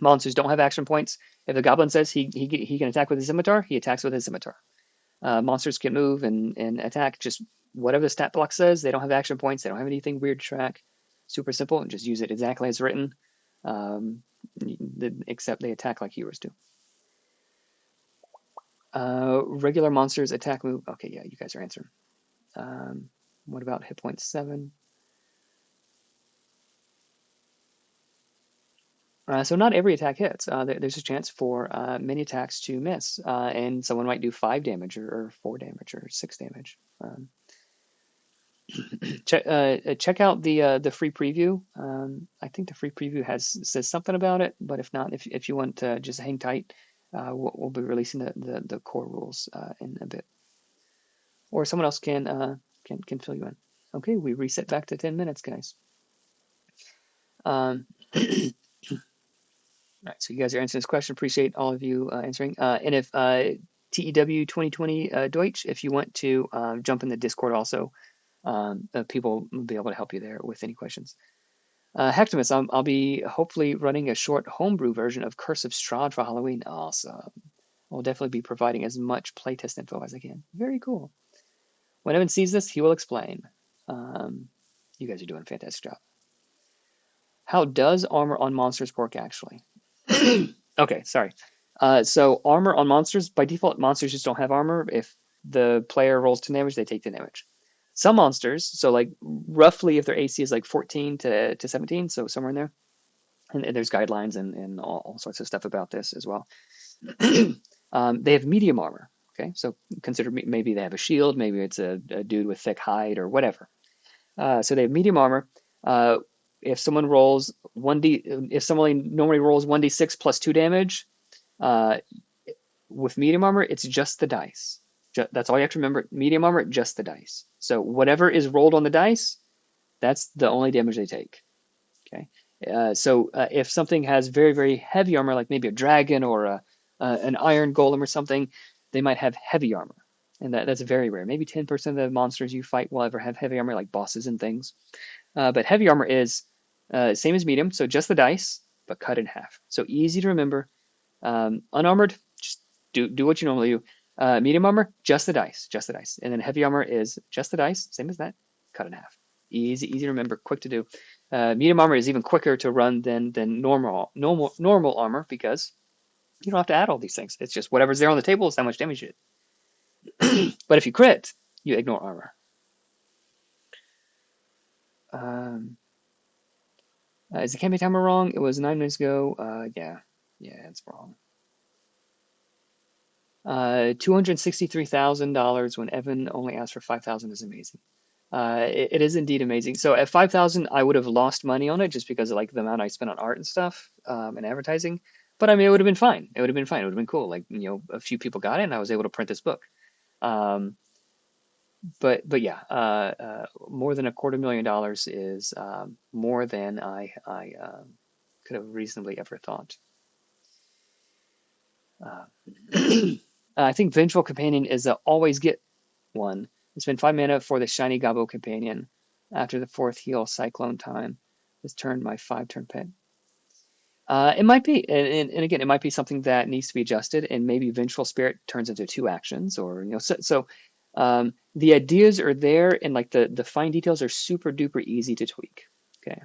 S1: Monsters don't have action points. If the goblin says he can attack with his scimitar, he attacks with his scimitar. Monsters can move and attack just whatever the stat block says. They don't have action points. They don't have anything weird to track. Super simple, and just use it exactly as written, except they attack like heroes do. Regular monsters attack move. Okay, yeah, you guys are answering. What about hit points 7? So not every attack hits. There's a chance for many attacks to miss, and someone might do 5 damage or 4 damage or 6 damage. Check out the free preview. I think the free preview says something about it, but if not, if you want to just hang tight, we'll be releasing the core rules in a bit, or someone else can fill you in. Okay, we reset back to 10 minutes, guys. All right, so you guys are answering this question. Appreciate all of you answering. And if TEW 2020 Deutsch, if you want to jump in the Discord also, people will be able to help you there with any questions. Hectimus, I'll be hopefully running a short homebrew version of Curse of Strahd for Halloween. Awesome. I'll definitely be providing as much playtest info as I can. Very cool. When Evan sees this, he will explain. You guys are doing a fantastic job. How does armor on monsters work, actually? Okay, sorry. So armor on monsters, by default, monsters just don't have armor. If the player rolls 10 damage, they take the damage. Some monsters, so like roughly if their AC is like 14 to 17, so somewhere in there, and there's guidelines and all sorts of stuff about this as well. They have medium armor. Okay, so consider maybe they have a shield, maybe it's a dude with thick hide or whatever. So they have medium armor. If someone rolls if someone normally rolls 1d6 plus 2 damage, with medium armor, it's just the dice. That's all you have to remember. Medium armor, just the dice. So whatever is rolled on the dice, that's the only damage they take. Okay. So if something has very, very heavy armor, like maybe a dragon or an iron golem or something, they might have heavy armor. And that's very rare. Maybe 10% of the monsters you fight will ever have heavy armor, like bosses and things. But heavy armor is same as medium, so just the dice, but cut in half. So easy to remember. Unarmored, just do what you normally do. Medium armor, just the dice. And then heavy armor is just the dice, same as that, cut in half. Easy to remember, quick to do. Medium armor is even quicker to run than normal armor, because you don't have to add all these things. It's just whatever's there on the table is how much damage you did. But if you crit, you ignore armor. Is the campaign timer wrong? It was 9 minutes ago. Yeah, it's wrong. $263,000 when Evan only asked for 5,000 is amazing. It is indeed amazing. So at 5,000, I would have lost money on it just because of like the amount I spent on art and stuff and advertising. But I mean, it would have been fine. It would have been cool. Like, a few people got it, and I was able to print this book. Um, but yeah, more than $250,000 is more than I could have reasonably ever thought. Uh, I think Vengeful Companion is a always get one. Spend 5 mana for the Shiny Gobbo Companion. After the fourth heal, Cyclone time. This turned my 5-turn pet. It might be, and again, it might be something that needs to be adjusted, and maybe Vengeful Spirit turns into 2 actions, or the ideas are there, and like the fine details are super duper easy to tweak. Okay,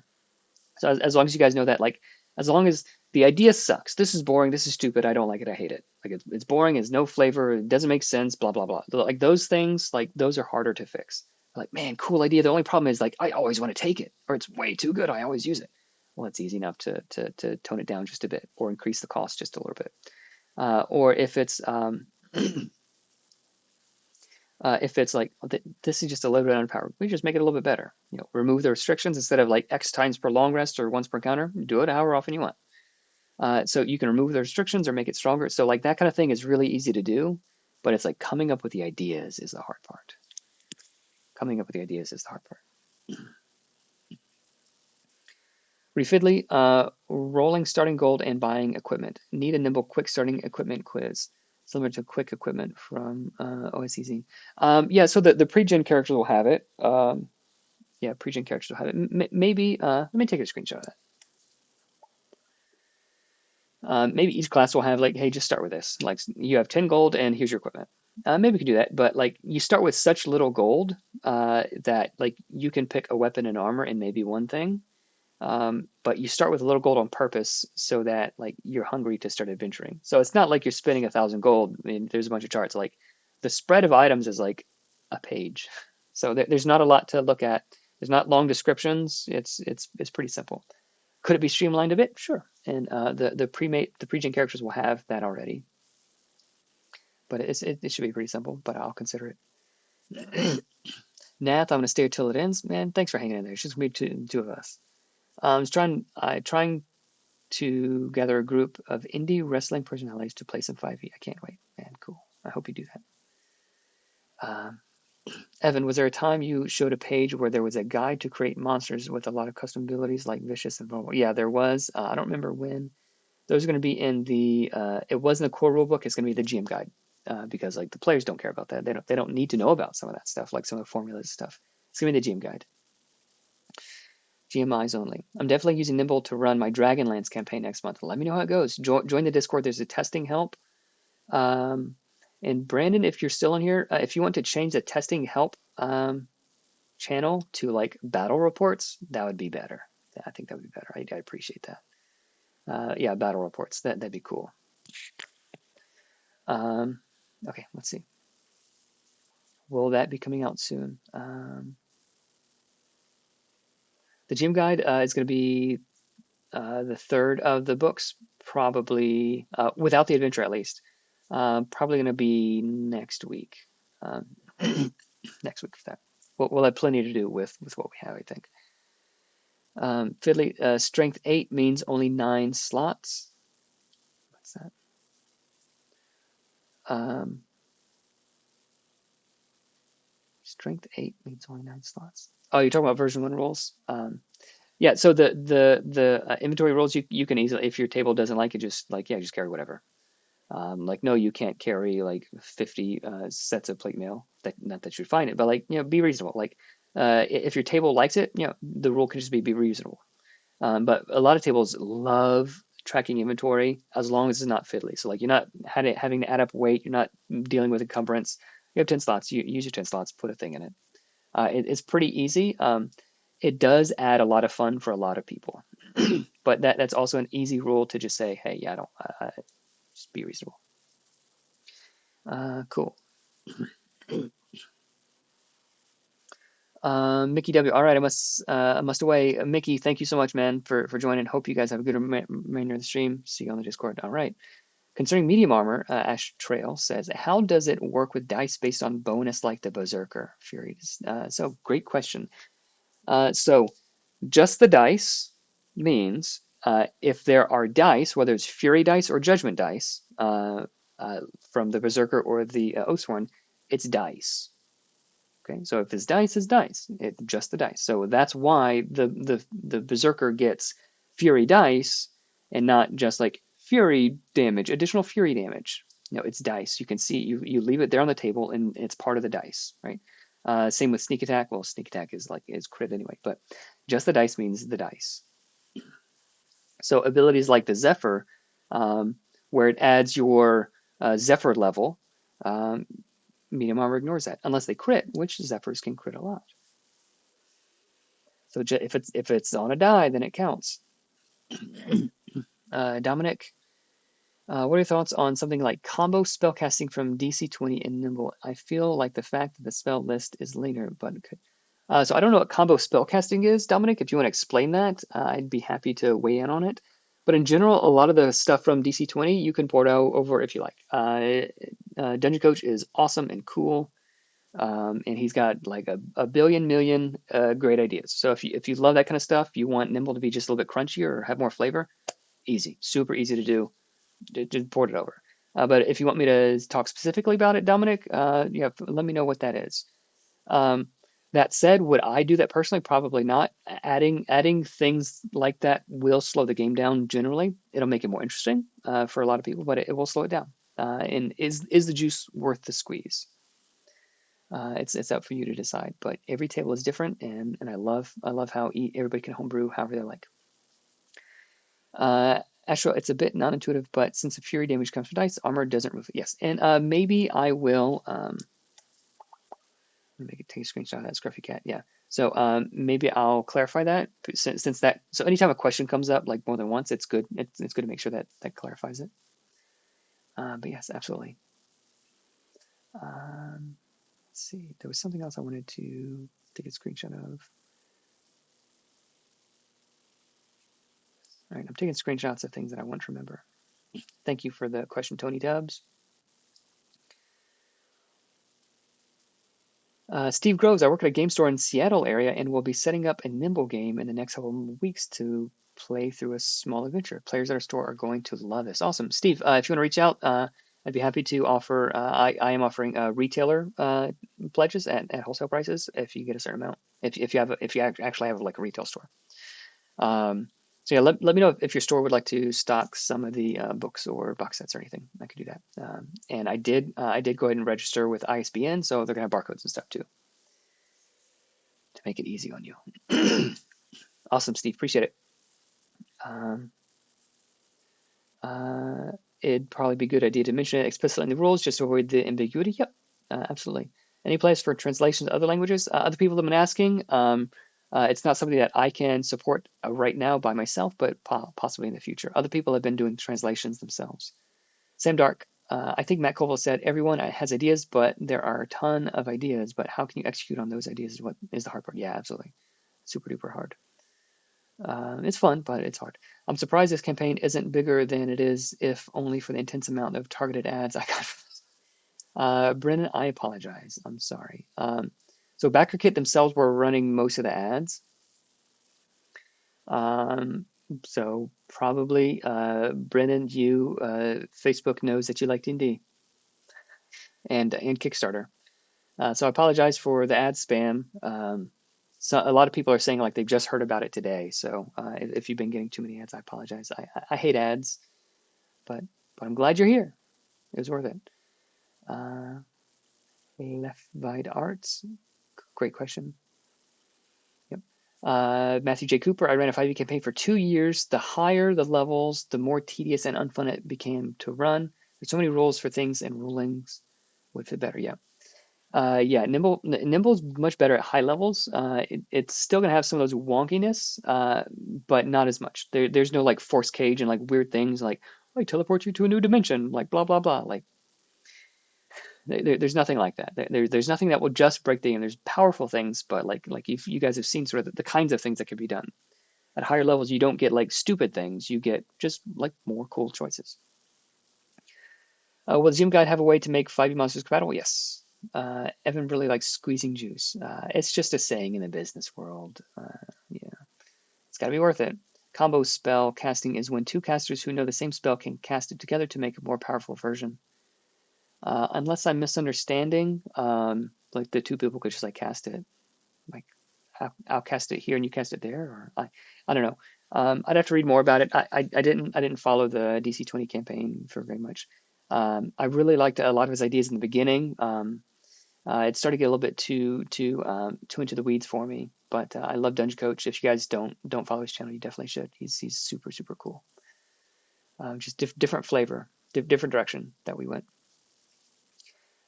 S1: so as long as you guys know that, like, as long as the idea sucks, this is boring, this is stupid, I don't like it, I hate it, like it's boring, it's no flavor, it doesn't make sense, blah blah blah. Like those things, like those are harder to fix. Like, man, cool idea. The only problem is like I always want to take it, or it's way too good, I always use it. Well, it's easy enough to tone it down just a bit, or increase the cost just a little bit. Or if it's like this is just a little bit underpowered, we just make it a little bit better. Remove the restrictions instead of like X times per long rest or once per counter. Do it however often you want. So you can remove the restrictions or make it stronger. So like that kind of thing is really easy to do, but it's like coming up with the ideas is the hard part. Coming up with the ideas is the hard part. Refidly, rolling starting gold and buying equipment. Need a Nimble quick starting equipment quiz. Similar to quick equipment from OSCZ. Yeah, so the pre-gen characters will have it. Yeah, pre-gen characters will have it. Maybe, let me take a screenshot of that. Maybe each class will have like, hey, just start with this. Like you have 10 gold and here's your equipment. Maybe we could do that, but like you start with such little gold that like you can pick a weapon and armor and maybe one thing. But you start with a little gold on purpose so that like you're hungry to start adventuring. So it's not like you're spending 1,000 gold. I mean, there's a bunch of charts. Like the spread of items is like a page, so there's not a lot to look at. There's not long descriptions. It's pretty simple. Could it be streamlined a bit? Sure. And the pre-gen characters will have that already. But it should be pretty simple. But I'll consider it. Nath, I'm gonna stay till it ends. Man, thanks for hanging in there. It's just gonna be two of us. I was trying to gather a group of indie wrestling personalities to play some 5e. I can't wait, man. Cool. I hope you do that. Evan, was there a time you showed a page where there was a guide to create monsters with a lot of custom abilities like vicious and vulnerable? Yeah, there was. I don't remember when. Those are going to be in the. It wasn't a core rulebook. It's going to be the GM guide because like the players don't care about that. They don't need to know about some of that stuff, like some of the formulas stuff. It's going to be the GM guide. GMIs only. I'm definitely using Nimble to run my Dragonlance campaign next month. Let me know how it goes. Join the Discord. There's a testing help. And Brandon, if you're still in here, if you want to change the testing help channel to like battle reports, that would be better. Yeah, I think that would be better. I appreciate that. Yeah, battle reports. That'd be cool. Okay, let's see. Will that be coming out soon? The GM guide is going to be the third of the books, probably without the adventure at least. Probably going to be next week. Next week for that. We'll have plenty to do with what we have, I think. Fiddly, strength 8 means only 9 slots. What's that? Strength 8 means only 9 slots. Oh, you're talking about version 1 rules? Yeah, so the inventory rules you can easily, if your table doesn't like it, just like, yeah, just carry whatever. Like, no, you can't carry like 50 sets of plate mail. Not that you'd find it, but like, be reasonable. Like, if your table likes it, the rule can just be reasonable. But a lot of tables love tracking inventory as long as it's not fiddly. So like, you're not having to add up weight. You're not dealing with encumbrance. You have 10 slots. You use your 10 slots. Put a thing in it. It's pretty easy. It does add a lot of fun for a lot of people. But that's also an easy rule to just say, hey, yeah, I don't. Just be reasonable. Cool. Mickey W. All right, I must away. Mickey, thank you so much, man, for joining. Hope you guys have a good remainder of the stream. See you on the Discord. All right. Concerning medium armor, Ash Trail says, how does it work with dice based on bonus like the Berserker Furies? So great question. So just the dice means if there are dice, whether it's Fury dice or Judgment dice from the Berserker or the Oathsworn, it's dice. Okay, so if it's dice, it's dice. It's just the dice. So that's why the berserker gets fury dice and not just like fury damage, additional fury damage. No, it's dice. You can see you leave it there on the table and it's part of the dice, right? Same with sneak attack. Well, sneak attack is crit anyway, but just the dice means the dice. So abilities like the Zephyr, where it adds your Zephyr level, um, medium armor ignores that unless they crit, which Zephyrs can crit a lot. So if it's on a die, then it counts. Dominic, what are your thoughts on something like combo spellcasting from DC-20 in Nimble? I feel like the fact that the spell list is linear, but could. So I don't know what combo spellcasting is, Dominic. If you want to explain that, I'd be happy to weigh in on it. But in general, a lot of the stuff from DC-20 you can port out over if you like. Dungeon Coach is awesome and cool. And he's got like a billion million great ideas. So if you love that kind of stuff, you want Nimble to be just a little bit crunchier or have more flavor, easy, super easy to do. Just port it over. But if you want me to talk specifically about it, Dominic, yeah, let me know what that is. Um, that said, would I do that personally? Probably not. Adding things like that will slow the game down generally. It'll make it more interesting for a lot of people, but it will slow it down. And is the juice worth the squeeze? It's up for you to decide. But every table is different, and I love how everybody can homebrew however they like. Astro, it's a bit non-intuitive, but since the fury damage comes from dice, armor doesn't remove it. Yes, and maybe I will. Make it take a screenshot of that scruffy cat. Yeah. So maybe I'll clarify that since that. So anytime a question comes up like more than once, it's good. It's good to make sure that clarifies it. But yes, absolutely. Let's see. There was something else I wanted to take a screenshot of. All right, I'm taking screenshots of things that I want to remember. Thank you for the question, Tony Dubs. Steve Groves, I work at a game store in Seattle area and will be setting up a Nimble game in the next couple of weeks to play through a small adventure. Players at our store are going to love this. Awesome. Steve, if you want to reach out, I'd be happy to offer, I am offering retailer pledges at wholesale prices if you get a certain amount, if you actually have like a retail store. So yeah, let me know if your store would like to stock some of the books or box sets or anything. I could do that. And I did go ahead and register with ISBN, so they're gonna have barcodes and stuff too to make it easy on you. Awesome, Steve. Appreciate it. Um, it'd probably be a good idea to mention it explicitly in the rules just to avoid the ambiguity. Yep, absolutely. Any plans for translations to other languages? Other people have been asking. It's not something that I can support right now by myself, but possibly in the future. Other people have been doing translations themselves. Sam Dark, I think Matt Colville said everyone has ideas, but there are a ton of ideas. But how can you execute on those ideas is what is the hard part. Yeah, absolutely. Super duper hard. It's fun, but it's hard. I'm surprised this campaign isn't bigger than it is, if only for the intense amount of targeted ads I got. Brennan, I apologize. I'm sorry. So BackerKit themselves were running most of the ads. So probably Brennan, Facebook knows that you like D&D and Kickstarter. So I apologize for the ad spam. So a lot of people are saying like they've just heard about it today. So if you've been getting too many ads, I apologize. I hate ads, but I'm glad you're here. It was worth it. Left Vide Arts, great question. Yep. Matthew J. Cooper, I ran a 5e campaign for 2 years. The higher the levels, the more tedious and unfun it became to run. There's so many rules for things, and rulings would fit better. Yeah. Yeah, Nimble's much better at high levels. It's still gonna have some of those wonkiness, but not as much. There's no like force cage and like weird things like I teleport you to a new dimension, like blah blah blah. Like there's nothing like that. There's nothing that will just break the game. There's powerful things, but like if you guys have seen sort of the kinds of things that can be done at higher levels, you don't get like stupid things. You get just like more cool choices. Will the Zoom Guide have a way to make 5e monsters compatible? Yes. Evan really likes squeezing juice. It's just a saying in the business world. Yeah, it's got to be worth it. Combo spell casting is when two casters who know the same spell can cast it together to make a more powerful version. unless I'm misunderstanding, like the two people could just like cast it, like I'll cast it here and you cast it there, or I don't know. I'd have to read more about it. I didn't follow the DC 20 campaign for very much. I really liked a lot of his ideas in the beginning. It started to get a little bit too into the weeds for me, but I love Dungeon Coach. If you guys don't follow his channel, you definitely should. He's super cool. Just different flavor, different direction that we went.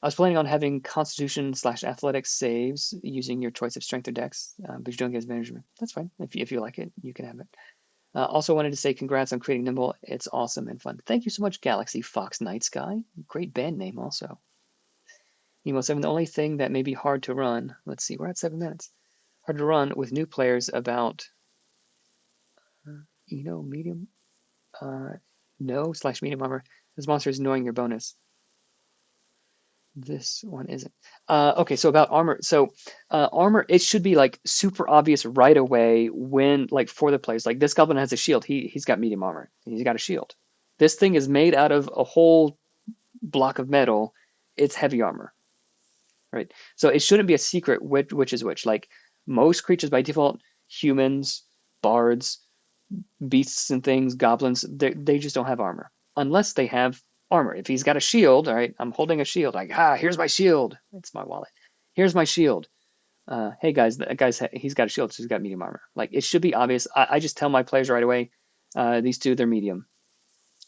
S1: I was planning on having Constitution/Athletics saves using your choice of Strength or Dex, but you don't get as management. That's fine. If you like it, you can have it. Also wanted to say congrats on creating Nimble. It's awesome and fun. Thank you so much, Galaxy Fox Night Sky. Great band name also. Emo 7, the only thing that may be hard to run, let's see, we're at 7 minutes. Hard to run with new players about, medium, no/medium armor. This monster is knowing your bonus. This one isn't. Okay, so about armor. So armor, it should be like super obvious right away when, like for the players. Like this goblin has a shield. He's got medium armor. He's got a shield. This thing is made out of a whole block of metal. It's heavy armor, right? So it shouldn't be a secret which is which. Like most creatures by default, humans, bards, beasts and things, goblins, they just don't have armor unless they have armor. If he's got a shield, all right, I'm holding a shield. Like, here's my shield. It's my wallet. Here's my shield. Hey guys, he's got a shield, so he's got medium armor. Like it should be obvious. I just tell my players right away. These two, they're medium.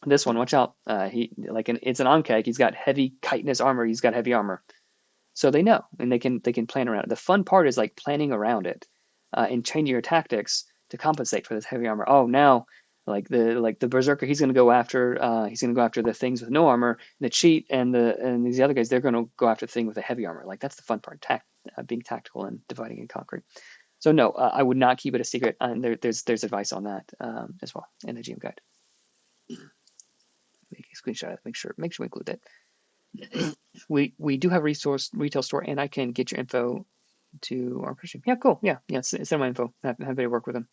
S1: This one, watch out. It's an Ankeg. He's got heavy chitinous armor. He's got heavy armor, so they know and they can plan around it. The fun part is like planning around it and changing your tactics to compensate for this heavy armor. Oh, now the berserker, he's going to go after the things with no armor. The cheat and these other guys, they're going to go after the thing with the heavy armor. Like that's the fun part, being tactical and dividing and conquering. So no, I would not keep it a secret. And there's advice on that as well in the GM guide. Make a screenshot of it. Make sure we include that. We do have a retail store, and I can get your info to our person. Yeah, cool. Yeah. Send my info. Happy to work with them.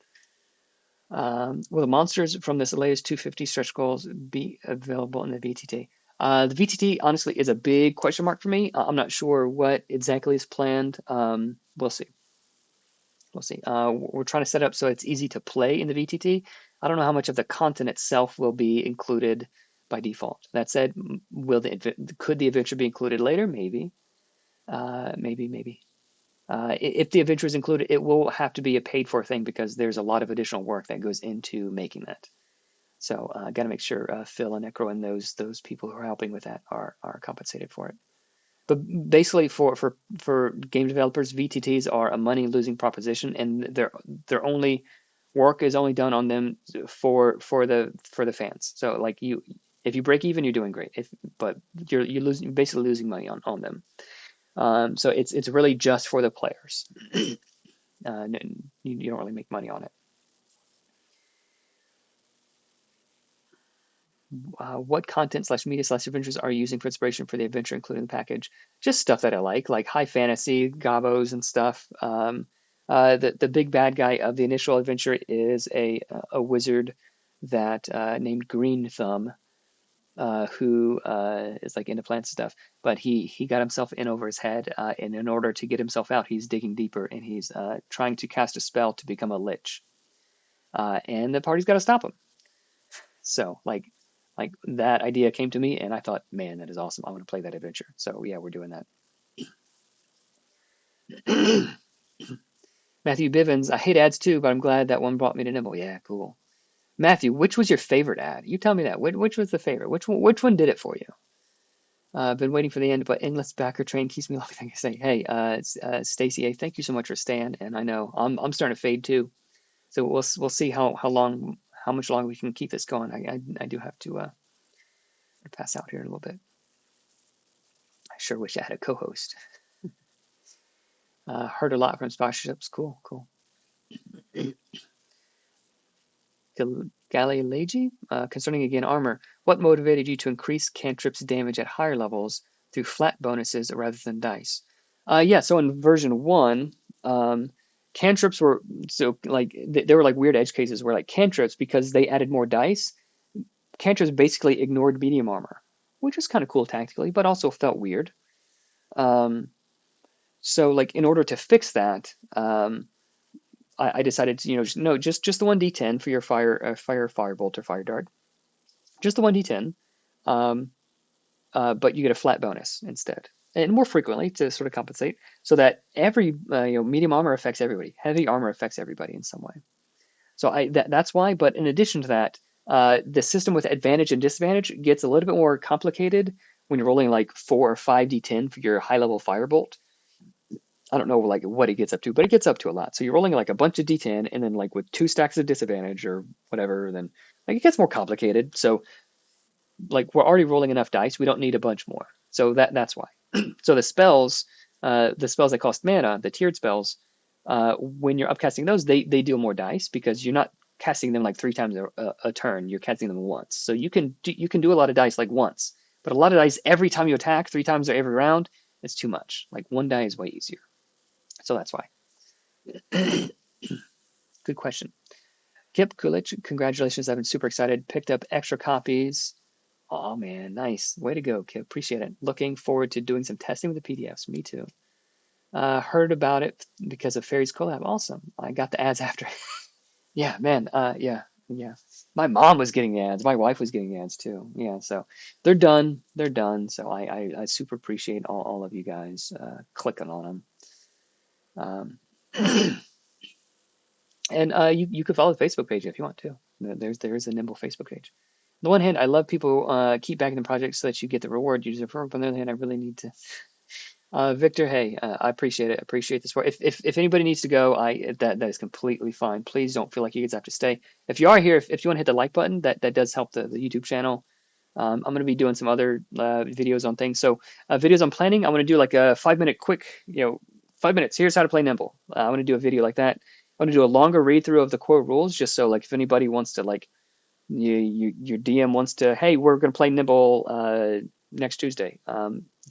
S1: Will the monsters from this latest 250 stretch goals be available in the VTT? The VTT honestly is a big question mark for me. I'm not sure what exactly is planned. We'll see. We're trying to set up so it's easy to play in the VTT. I don't know how much of the content itself will be included by default. That said, could the adventure be included later? Maybe. Maybe. If the adventure is included, it will have to be a paid for thing because there's a lot of additional work that goes into making that. So got to make sure Phil and Necro and those people who are helping with that are compensated for it. But basically, for game developers, VTTs are a money losing proposition, and their only work is only done on them for the fans. So like if you break even, you're doing great. But you're basically losing money on them. So it's really just for the players. You don't really make money on it. What content/media/adventures are you using for inspiration for the adventure, including the package? Just stuff that I like high fantasy, gobos and stuff. The big bad guy of the initial adventure is a wizard that named Green Thumb, who is like into plant stuff, but he got himself in over his head, and in order to get himself out, he's digging deeper and he's trying to cast a spell to become a lich, and the party's got to stop him. So like that idea came to me, and I thought, man, that is awesome. I want to play that adventure. So yeah, we're doing that. Matthew Bivens, I hate ads too, but I'm glad that one brought me to Nimble. Yeah, cool. Matthew, which was your favorite ad? You tell me that. Which was the favorite? Which one did it for you? I've been waiting for the end, but endless backer train keeps me laughing. I say, hey, Stacy A, thank you so much for staying. And I know I'm starting to fade too, so we'll see how much longer we can keep this going. I do have to pass out here in a little bit. I sure wish I had a co-host. Heard a lot from sponsorships. Cool. Galilegi, concerning again armor, what motivated you to increase cantrips damage at higher levels through flat bonuses rather than dice? So in version 1, cantrips were they were like weird edge cases where like cantrips, because they added more dice, cantrips basically ignored medium armor. which was kind of cool tactically, but also felt weird. Um, so like in order to fix that, I decided to, no, just the one D10 for your firebolt or fire dart, just the one D10, um, but you get a flat bonus instead, and more frequently to sort of compensate, so that every medium armor affects everybody, heavy armor affects everybody in some way. So that's why. But in addition to that, the system with advantage and disadvantage gets a little bit more complicated when you're rolling like 4 or 5 D10 for your high level firebolt. I don't know like what it gets up to, but it gets up to a lot. So you're rolling like a bunch of D10 and then like with 2 stacks of disadvantage or whatever, then like it gets more complicated. So like we're already rolling enough dice, we don't need a bunch more. So that's why. So the spells that cost mana, the tiered spells, when you're upcasting those, they deal more dice because you're not casting them like 3 times a turn. You're casting them once. So you can do a lot of dice like once, but a lot of dice every time you attack 3 times every round, it's too much. Like one die is way easier. So that's why. Good question. Kip Kulich, congratulations. I've been super excited. Picked up extra copies. Oh man, nice. Way to go, Kip. Appreciate it. Looking forward to doing some testing with the PDFs. Me too. Heard about it because of Fairy's collab. Awesome. I got the ads after. Yeah, man. Yeah. My mom was getting the ads. My wife was getting the ads too. Yeah, so they're done. They're done. So I super appreciate all of you guys clicking on them. And you could follow the Facebook page if you want to. There's a Nimble Facebook page. On the one hand, I love people keep backing the project so that you get the reward you deserve. But on the other hand, I really need to. Victor, hey, I appreciate it. Appreciate the support. If anybody needs to go, that is completely fine. Please don't feel like you guys have to stay. If you are here, if you want to hit the like button, that does help the YouTube channel. I'm going to be doing some other videos on things. So videos on planning, I'm going to do like a 5-minute quick, 5 minutes. Here's how to play Nimble. I want to do a video like that. I want to do a longer read through of the core rules, just so like if anybody wants to like your DM wants to, hey, we're going to play Nimble next Tuesday.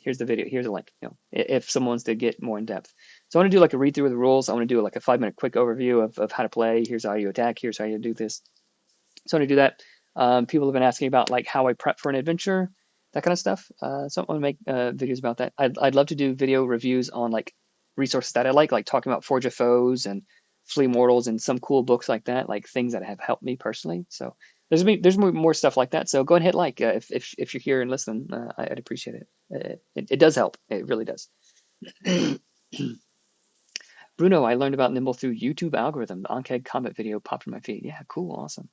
S1: Here's the video. Here's a link. If someone wants to get more in depth. So I want to do like a read through of the rules. I want to do like a 5-minute quick overview of how to play. Here's how you attack. Here's how you do this. So I want to do that. People have been asking about like how I prep for an adventure, that kind of stuff. So I want to make videos about that. I'd love to do video reviews on like resources that I like talking about Forge of Foes and Flea Mortals and some cool books like that, like things that have helped me personally. So there's more stuff like that. So go and hit like if you're here and listen. I'd appreciate it. It does help. It really does. Bruno, I learned about Nimble through YouTube algorithm. The Ankeg comment video popped in my feed. Yeah, cool, awesome.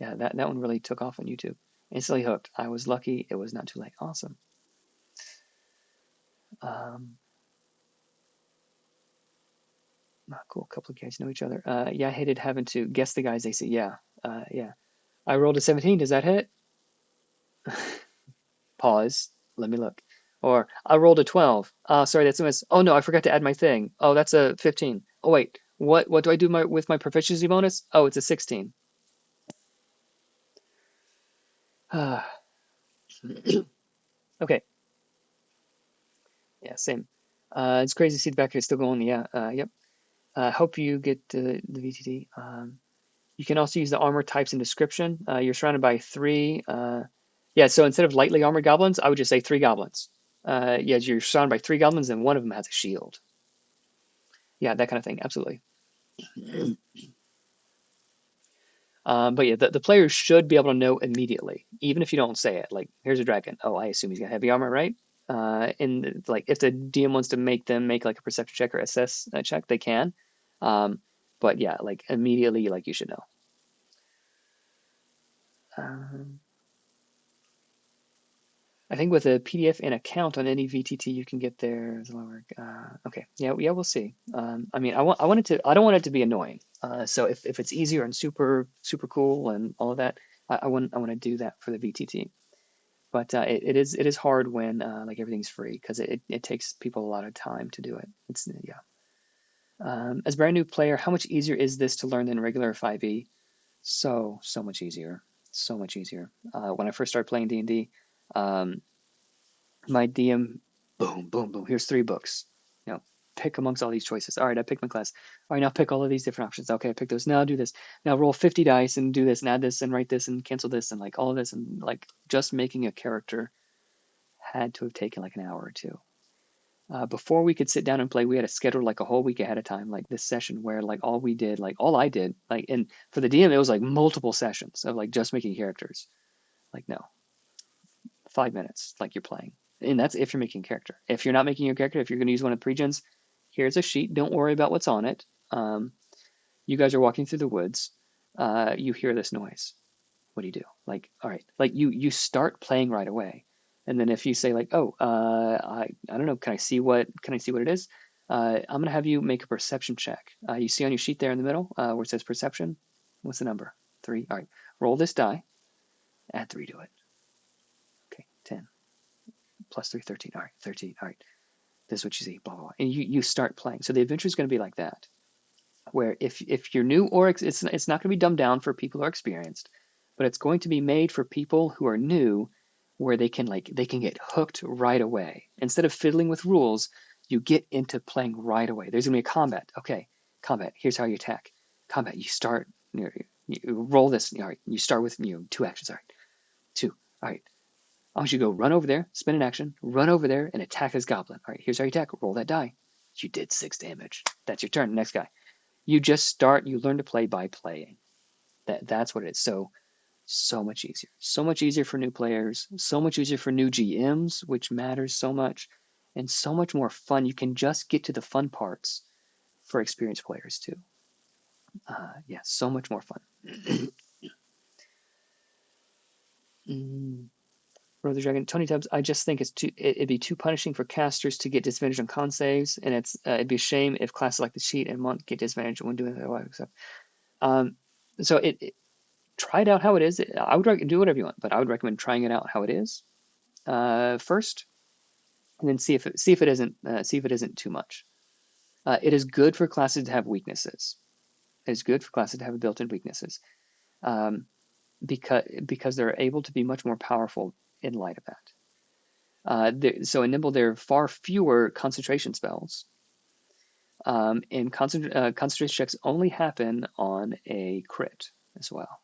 S1: Yeah, that one really took off on YouTube. Instantly hooked. I was lucky. It was not too late. Awesome. Cool. A couple of guys know each other. Yeah, I hated having to guess the guy's AC. Yeah. Yeah. I rolled a 17. Does that hit? Pause. Let me look. Or I rolled a 12. Sorry, that's a miss. Oh no, I forgot to add my thing. Oh, that's a 15. Oh wait, what do I do with my proficiency bonus? Oh, it's a 16. Okay. Yeah, same. It's crazy to see the back here still going. Yeah. Yep. Hope you get the VTT. You can also use the armor types in description. You're surrounded by 3. Yeah, so instead of lightly armored goblins, I would just say 3 goblins. Yeah, you're surrounded by 3 goblins, and one of them has a shield. Yeah, that kind of thing. Absolutely. But yeah, the players should be able to know immediately, even if you don't say it. Like, here's a dragon. Oh, I assume he's got heavy armor, right? And like, if the DM wants to make them make like a perception check or assess check, they can. But yeah, like immediately, like you should know. I think with a PDF and account on any VTT, you can get there. Okay, yeah, we'll see. I mean, I don't want it to be annoying. So if it's easier and super cool and all of that, I want to do that for the VTT. But it is hard when like everything's free because it takes people a lot of time to do it. It's yeah. As a brand new player, how much easier is this to learn than regular 5e? So much easier. So much easier. When I first started playing D&D, my DM, boom. Here's 3 books. Pick amongst all these choices. All right, I picked my class. All right, now pick all of these different options. Okay, I pick those. Now do this. Now roll 50 dice and do this and add this and write this and cancel this and like all of this and like just making a character had to have taken like an hour or two. Before we could sit down and play, we had to schedule like a whole week ahead of time, like this session where like all I did, like, and for the DM, it was like multiple sessions of like just making characters. Like, no, 5 minutes, like you're playing. And that's if you're making a character. If you're not making your character, if you're going to use one of the pre-gens, here's a sheet. Don't worry about what's on it. You guys are walking through the woods. You hear this noise. What do you do? Like, all right, like you start playing right away. And then if you say like, oh, I don't know, can I see what it is? I'm gonna have you make a perception check. You see on your sheet there in the middle where it says perception. What's the number? 3. All right, roll this die. Add 3 to it. Okay, 10 plus 3, 13. All right, 13. All right, this is what you see. Blah blah blah. And you start playing. So the adventure is going to be like that, where if you're new, or it's not going to be dumbed down for people who are experienced, but it's going to be made for people who are new, where they can get hooked right away. Instead of fiddling with rules, you get into playing right away. There's going to be a combat. Okay, combat. Here's how you attack. Combat. You start. You roll this. All right. You start with 2 actions. All right. 2. All right. I want you to go run over there, spend an action, run over there, and attack this goblin. All right. Here's how you attack. Roll that die. You did 6 damage. That's your turn. Next guy. You just start. You learn to play by playing. That's what it is. So much easier. So much easier for new players. So much easier for new GMs, which matters so much, and so much more fun. You can just get to the fun parts for experienced players too. Yeah, so much more fun. Brother Dragon, Tony Tubbs. I just think it'd be too punishing for casters to get disadvantage on con saves, and it'd be a shame if classes like the cheat and monk get disadvantage when doing that stuff. So try it out how it is. I would do whatever you want, but I would recommend trying it out how it is first, and then see if it isn't too much. It is good for classes to have weaknesses. It is good for classes to have built-in weaknesses, because they're able to be much more powerful in light of that. So in Nimble, there are far fewer concentration spells, and concentration checks only happen on a crit as well.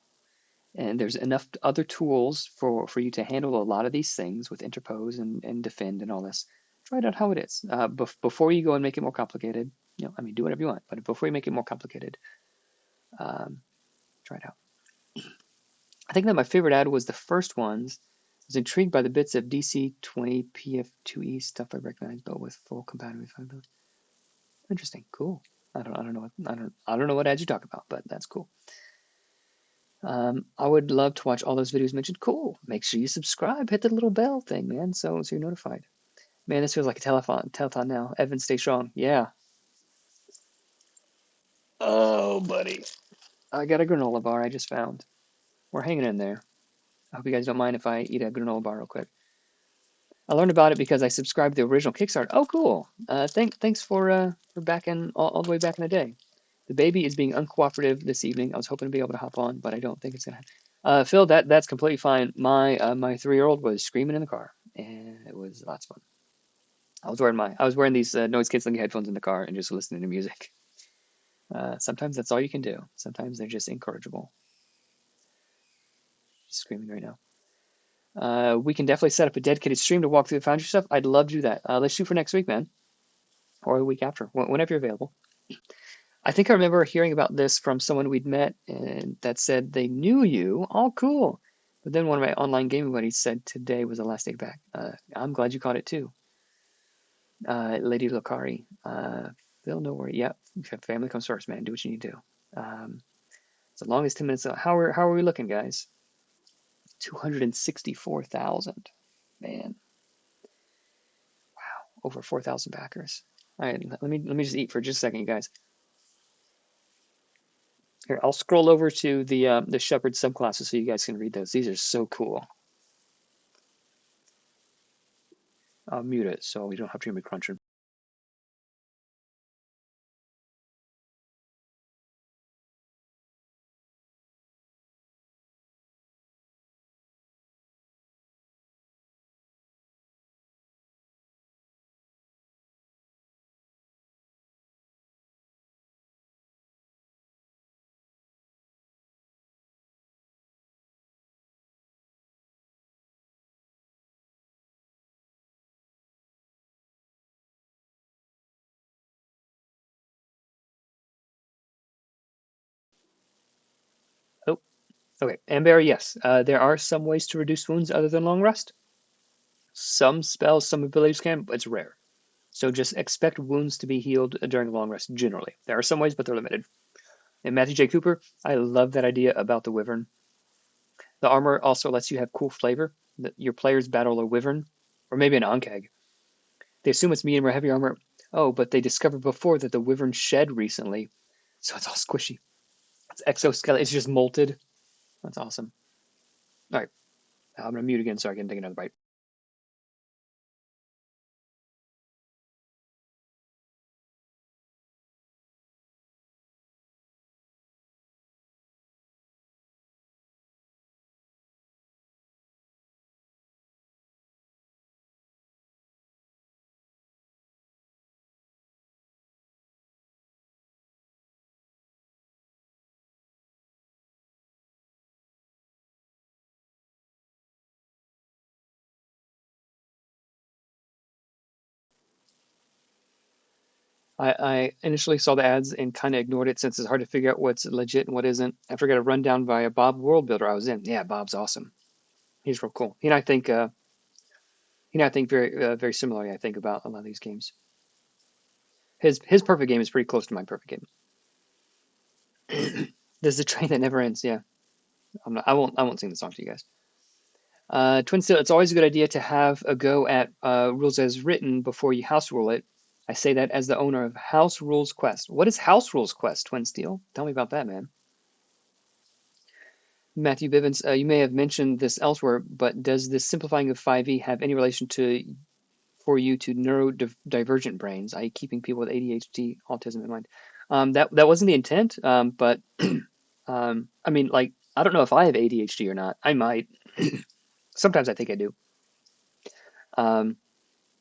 S1: And there's enough other tools for you to handle a lot of these things with interpose and defend and all this. Try it out how it is. Before you go and make it more complicated, do whatever you want, but before you make it more complicated, try it out. I think that my favorite ad was the first ones. I was intrigued by the bits of DC20 PF2E stuff I recognized, but with full compatibility. Interesting, cool. I don't know what ads you talk about, but that's cool. I would love to watch all those videos mentioned. Cool. Make sure you subscribe. Hit the little bell thing, man, so you're notified. Man, this feels like a telethon now. Evan, stay strong. Yeah. Oh, buddy. I got a granola bar I just found. We're hanging in there. I hope you guys don't mind if I eat a granola bar real quick. I learned about it because I subscribed to the original Kickstarter. Oh, cool. Thanks for backing all the way back in the day. The baby is being uncooperative this evening. I was hoping to be able to hop on, but I don't think it's gonna happen. Phil, that's completely fine. My 3-year-old was screaming in the car, and it was lots of fun. I was wearing these noise canceling headphones in the car and just listening to music. Sometimes that's all you can do. Sometimes they're just incorrigible. Just screaming right now. We can definitely set up a dedicated stream to walk through the Foundry stuff. I'd love to do that. Let's shoot for next week, man, or the week after, whenever you're available. I think I remember hearing about this from someone we'd met and that said they knew you. Oh, cool. But then one of my online gaming buddies said today was the last day back. I'm glad you caught it too. Lady Lokari. Phil, no worry. Yep. Family comes first, man. Do what you need to do. As long as 10 minutes. How are we looking, guys? 264,000. Man. Wow. Over 4,000 backers. All right. Let me just eat for just a second, you guys. Here, I'll scroll over to the Shepherd subclasses so you guys can read those. These are so cool. I'll mute it so we don't have to hear me crunching. Okay, Amber, yes. There are some ways to reduce wounds other than long rest. Some spells, some abilities can, but it's rare. So just expect wounds to be healed during a long rest, generally. There are some ways, but they're limited. And Matthew J. Cooper, I love that idea about the wyvern. The armor also lets you have cool flavor. Your players battle a wyvern, or maybe an onkag. They assume it's medium or heavy armor. Oh, but they discovered before that the wyvern shed recently, so it's all squishy. It's exoskeleton. It's just molted. That's awesome. All right, I'm gonna mute again so I can take another bite. I initially saw the ads and kind of ignored it since it's hard to figure out what's legit and what isn't. After I got a rundown via Bob World Builder, I was in. Yeah, Bob's awesome. He's real cool. He and I think very similarly. I think about a lot of these games. His perfect game is pretty close to my perfect game. There's a train that never ends. Yeah, I won't sing the song to you guys. Twin Steel, it's always a good idea to have a go at rules as written before you house rule it. I say that as the owner of House Rules Quest. What is House Rules Quest, Twin Steel? Tell me about that, man. Matthew Bivens, you may have mentioned this elsewhere, but does this simplifying of 5e have any relation to for you to neurodivergent brains, i.e., keeping people with ADHD, autism in mind? That wasn't the intent, but I mean, like, I don't know if I have ADHD or not. I might. Sometimes I think I do, um,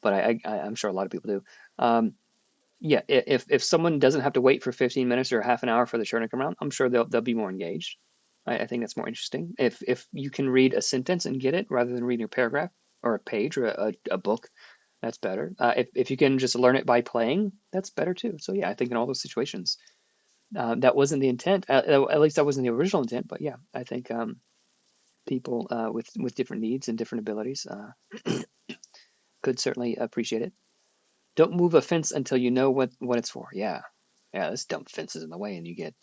S1: but I'm sure a lot of people do. Um, yeah, if someone doesn't have to wait for 15 minutes or half an hour for the turn to come around, I'm sure they'll be more engaged. I think that's more interesting. If you can read a sentence and get it rather than reading a paragraph or a page or a book, that's better. If you can just learn it by playing, that's better too. So yeah, I think in all those situations, that wasn't the intent. At least that wasn't the original intent. But yeah, I think people with different needs and different abilities could certainly appreciate it. Don't move a fence until you know what it's for. Yeah, yeah. This dump fence is in the way, and you get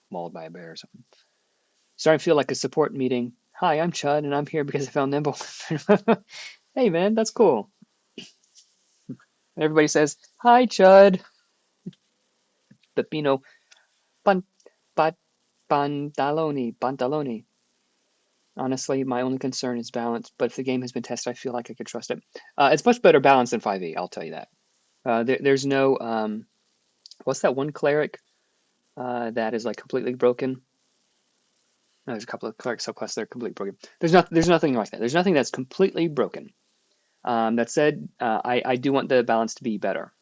S1: mauled by a bear or something. Starting to feel like a support meeting. Hi, I'm Chud, and I'm here because I found Nimble. Hey, man, that's cool. Everybody says, "Hi, Chud." Pepino, pan, pan, pantaloni. Honestly, my only concern is balance, but if the game has been tested, I feel like I could trust it. It's much better balance than 5e, I'll tell you that. There's no, what's that one cleric that is like completely broken? No, there's a couple of cleric subclasses that are completely broken. There's nothing like that. There's nothing that's completely broken. That said, I do want the balance to be better.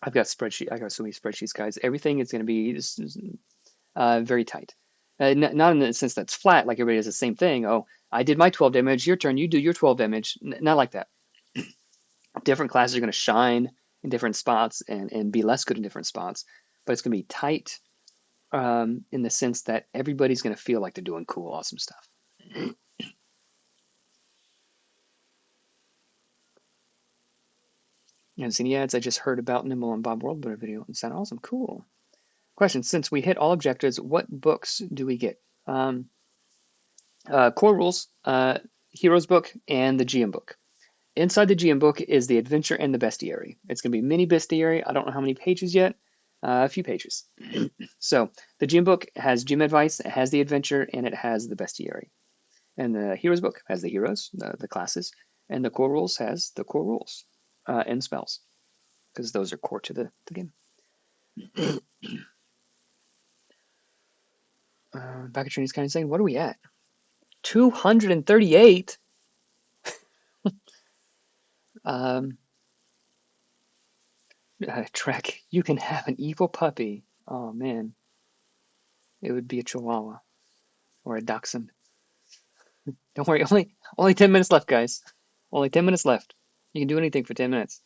S1: I got so many spreadsheets, guys. Everything is going to be very tight. Not in the sense that's flat, like everybody does the same thing. Oh, I did my 12 damage, your turn, you do your 12 damage. Not like that. Different classes are going to shine in different spots and be less good in different spots, but it's going to be tight in the sense that everybody's going to feel like they're doing cool, awesome stuff. And seen the ads, I just heard about Nimble on Bob Worldbuilder video. It sounded awesome. Cool. Question: since we hit all objectives, what books do we get? Core rules, Heroes book, and the GM book. Inside the GM book is the adventure and the bestiary. It's going to be mini bestiary. I don't know how many pages yet. A few pages. So the GM book has GM advice, it has the adventure, and it has the bestiary. And the Heroes book has the heroes, the classes, and the core rules has the core rules and spells, because those are core to the game. Back at Trinity's kind of saying, what are we at? 238? Um, Trek, you can have an evil puppy. Oh man, it would be a Chihuahua or a Dachshund. Don't worry, only 10 minutes left, guys. Only 10 minutes left. You can do anything for 10 minutes.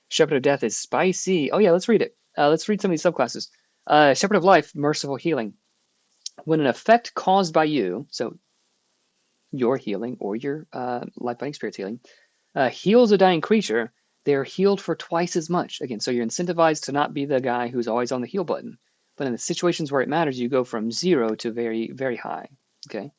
S1: Shepherd of Death is spicy. Oh yeah, let's read it. Let's read some of these subclasses. Shepherd of Life, merciful healing. When an effect caused by you, so your healing or your life binding spirit's healing, heals a dying creature, they're healed for twice as much. Again, so you're incentivized to not be the guy who's always on the heal button. But in the situations where it matters, you go from 0 to very, very high. Okay.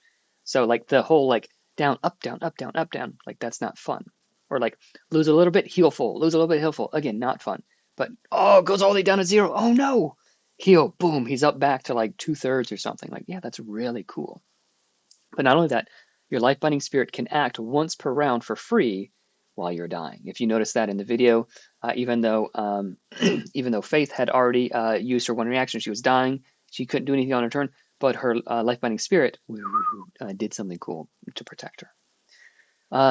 S1: So like the whole like down, up, down, up, down, up, down, like that's not fun. Or like lose a little bit, heal full, lose a little bit, heal full. Again, not fun. But oh, it goes all the way down to 0. Oh no. Heal, boom, he's up back to like 2/3 or something. Like, yeah, that's really cool. But not only that, your life binding spirit can act once per round for free while you're dying. If you notice that in the video, even though even though Faith had already used her one reaction, she was dying. She couldn't do anything on her turn, but her life binding spirit did something cool to protect her.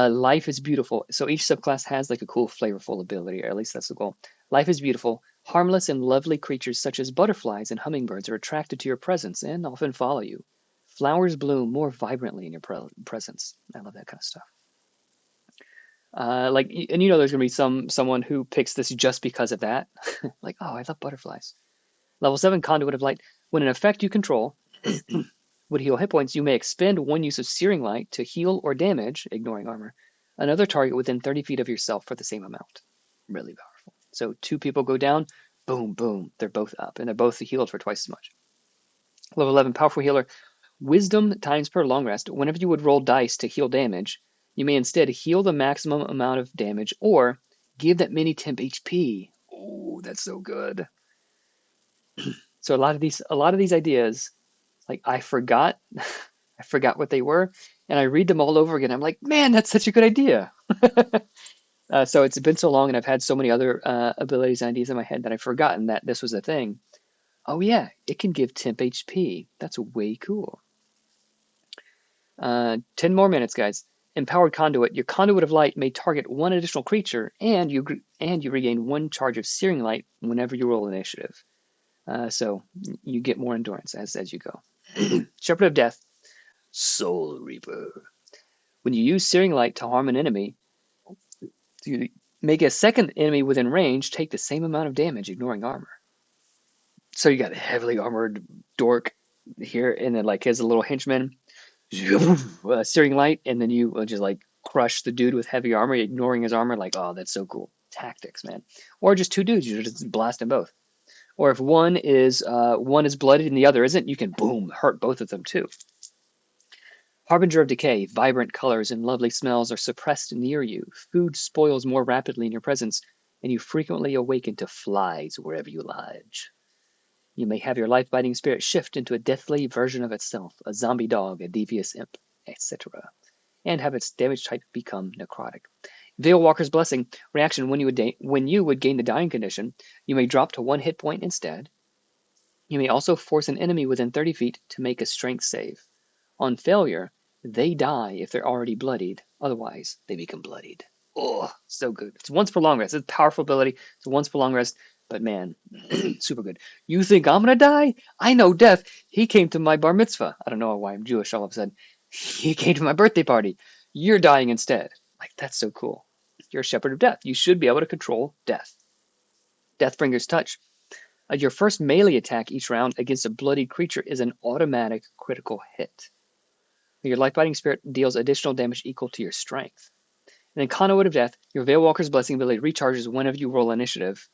S1: Life is beautiful. So each subclass has like a cool flavorful ability, or at least that's the goal. Life is beautiful. Harmless and lovely creatures such as butterflies and hummingbirds are attracted to your presence and often follow you. Flowers bloom more vibrantly in your presence. I love that kind of stuff. Like, and you know, there's gonna be someone who picks this just because of that. Like, oh, I love butterflies. Level 7 Conduit of Light. When an effect you control would heal hit points, you may expend one use of Searing Light to heal or damage, ignoring armor, another target within 30 feet of yourself for the same amount. Really powerful. So 2 people go down, boom, boom, they're both up, and they're both healed for twice as much. Level 11 Powerful Healer. Wisdom times per long rest. Whenever you would roll dice to heal damage, you may instead heal the maximum amount of damage or give that mini temp HP. Oh, that's so good. So a lot of these ideas, like I forgot I forgot what they were, and I read them all over again. I'm like, man, that's such a good idea. So it's been so long, and I've had so many other abilities and ideas in my head that I've forgotten that this was a thing. Oh yeah, it can give temp HP. That's way cool. 10 more minutes, guys. Empowered Conduit. Your Conduit of Light may target one additional creature, and you regain 1 charge of Searing Light whenever you roll initiative. So you get more endurance as you go. Shepherd of Death. Soul Reaper. When you use Searing Light to harm an enemy, you make a second enemy within range take the same amount of damage, ignoring armor. So you got a heavily armored dork here, and then like his little henchman, Searing Light, and then you just like crush the dude with heavy armor, ignoring his armor. Like, oh, that's so cool. Tactics, man. Or just 2 dudes, you just blast them both. Or if one is bloodied and the other isn't, you can boom hurt both of them too. Harbinger of Decay. Vibrant colors and lovely smells are suppressed near you. Food spoils more rapidly in your presence, and you frequently awaken to flies wherever you lodge. You may have your life-binding spirit shift into a deathly version of itself, a zombie dog, a devious imp, etc., and have its damage type become necrotic. Veilwalker's Blessing. Reaction: when you would gain the dying condition, you may drop to 1 hit point instead. You may also force an enemy within 30 feet to make a strength save. On failure, they die if they're already bloodied. Otherwise, they become bloodied. Oh, so good. It's once per long rest. It's a powerful ability. It's once per long rest, but man, super good. You think I'm gonna die? I know death. He came to my bar mitzvah. I don't know why I'm Jewish all of a sudden. He came to my birthday party. You're dying instead. Like, that's so cool. You're a shepherd of death. You should be able to control death. Deathbringer's Touch. Your first melee attack each round against a bloodied creature is an automatic critical hit. Your life-binding spirit deals additional damage equal to your strength. And then Conduit of Death, your Veilwalker's Blessing ability recharges whenever you roll initiative.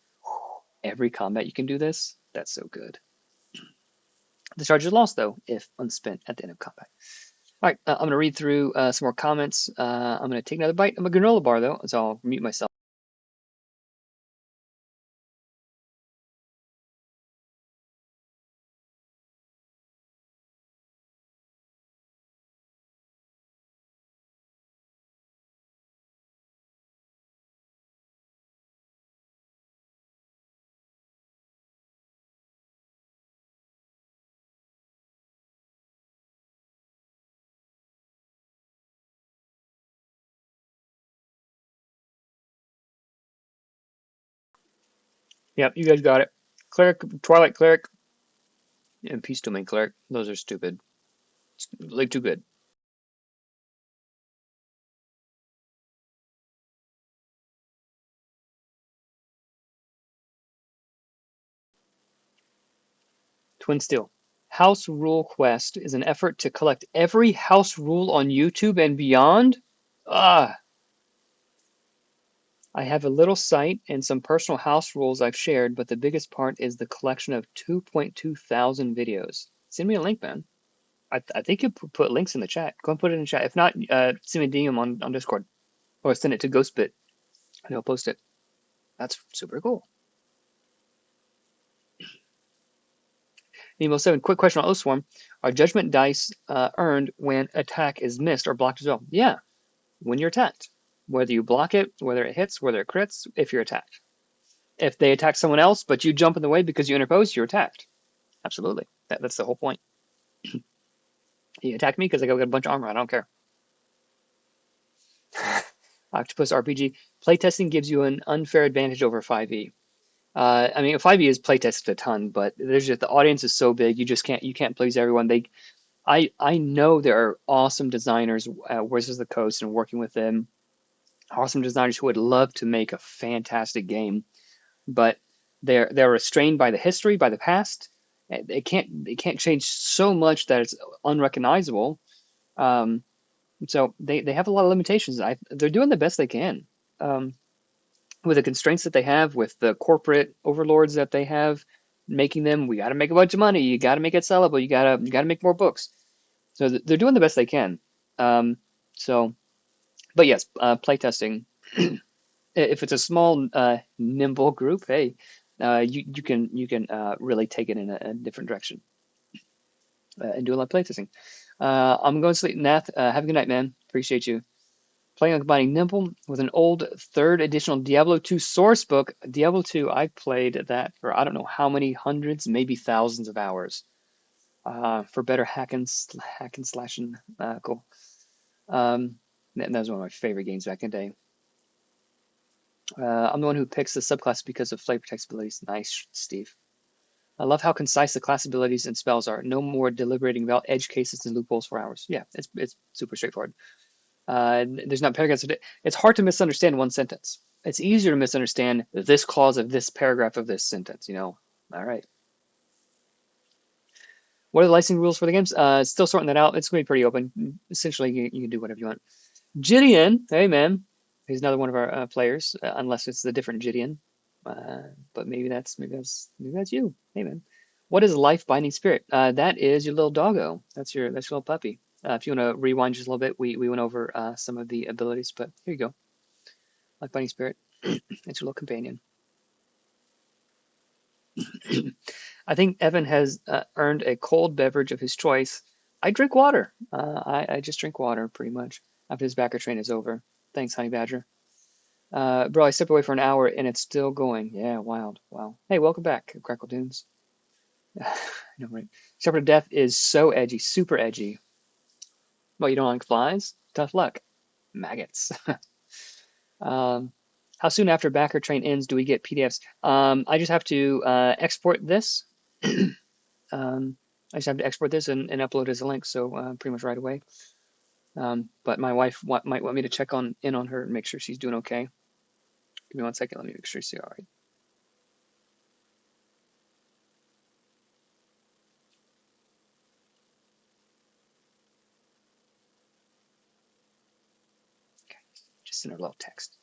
S1: Every combat you can do this. That's so good. The charge is lost, though, if unspent at the end of combat. All right, I'm going to read through some more comments. I'm going to take another bite of my granola bar, though, so I'll mute myself. Yep, you guys got it. Cleric, Twilight Cleric, and Peace Domain Cleric. Those are stupid. Like, too good. Twin Steel. House Rule Quest is an effort to collect every house rule on YouTube and beyond. Ah, I have a little site and some personal house rules I've shared, but the biggest part is the collection of 2.2 thousand videos. Send me a link, man. I think you put links in the chat. Go and put it in the chat. If not, send me a DM on Discord or send it to Ghostbit and he'll post it. That's super cool. Nemo 7, quick question on O-Swarm. Are judgment dice earned when attack is missed or blocked as well? Yeah, when you're attacked. Whether you block it, whether it hits, whether it crits, if you're attacked. If they attack someone else, but you jump in the way because you interpose, you're attacked. Absolutely. That's the whole point. He attacked me because I got a bunch of armor. I don't care. Octopus RPG. Playtesting gives you an unfair advantage over 5e. I mean, 5e is playtested a ton, but there's just the audience is so big, you can't please everyone. I know there are awesome designers at Wizards of the Coast and working with them, awesome designers who would love to make a fantastic game, but they're restrained by the history, by the past. They can't change so much that it's unrecognizable. Um, so they have a lot of limitations. They're doing the best they can. Um, with the constraints that they have, with the corporate overlords that they have, making them, we got to make a bunch of money, you got to make it sellable, you got to make more books. So they're doing the best they can. Um, so, but yes, playtesting. If it's a small, nimble group, hey, you can really take it in a different direction and do a lot of playtesting. I'm going to sleep, Nath. Have a good night, man. Appreciate you. Planning on combining Nimble with an old third editional Diablo 2 source book. Diablo 2, I played that for I don't know how many hundreds, maybe thousands of hours. For better hack and slashing. Cool. That was one of my favorite games back in the day. I'm the one who picks the subclass because of flavor text abilities. Nice, Steve. I love how concise the class abilities and spells are. No more deliberating about edge cases and loopholes for hours. Yeah, it's super straightforward. There's not paragraphs. It's hard to misunderstand one sentence. It's easier to misunderstand this clause of this paragraph of this sentence, you know. All right. What are the licensing rules for the games? Still sorting that out. It's going to be pretty open. Essentially, you can do whatever you want. Gideon, hey man, he's another one of our players, unless it's a different Gideon. But maybe that's you. Hey man, what is life binding spirit? That is your little doggo. That's your little puppy. If you want to rewind just a little bit, we went over some of the abilities, but here you go. Life binding spirit. It's your little companion. I think Evan has earned a cold beverage of his choice. I drink water. I just drink water pretty much after this backer train is over. Thanks, Honey Badger. Bro, I stepped away for an hour and it's still going. Yeah, wild. Wow. Hey, welcome back, Crackle Dunes. No, right. Shepherd of Death is so edgy, super edgy. Well, you don't like flies? Tough luck. Maggots. How soon after backer train ends do we get PDFs? I just have to export this. I just have to export this and upload it as a link, so pretty much right away. But my wife might want me to check in on her and make sure she's doing okay. Give me 1 second. Let me make sure she's all right. Okay, just in a little text.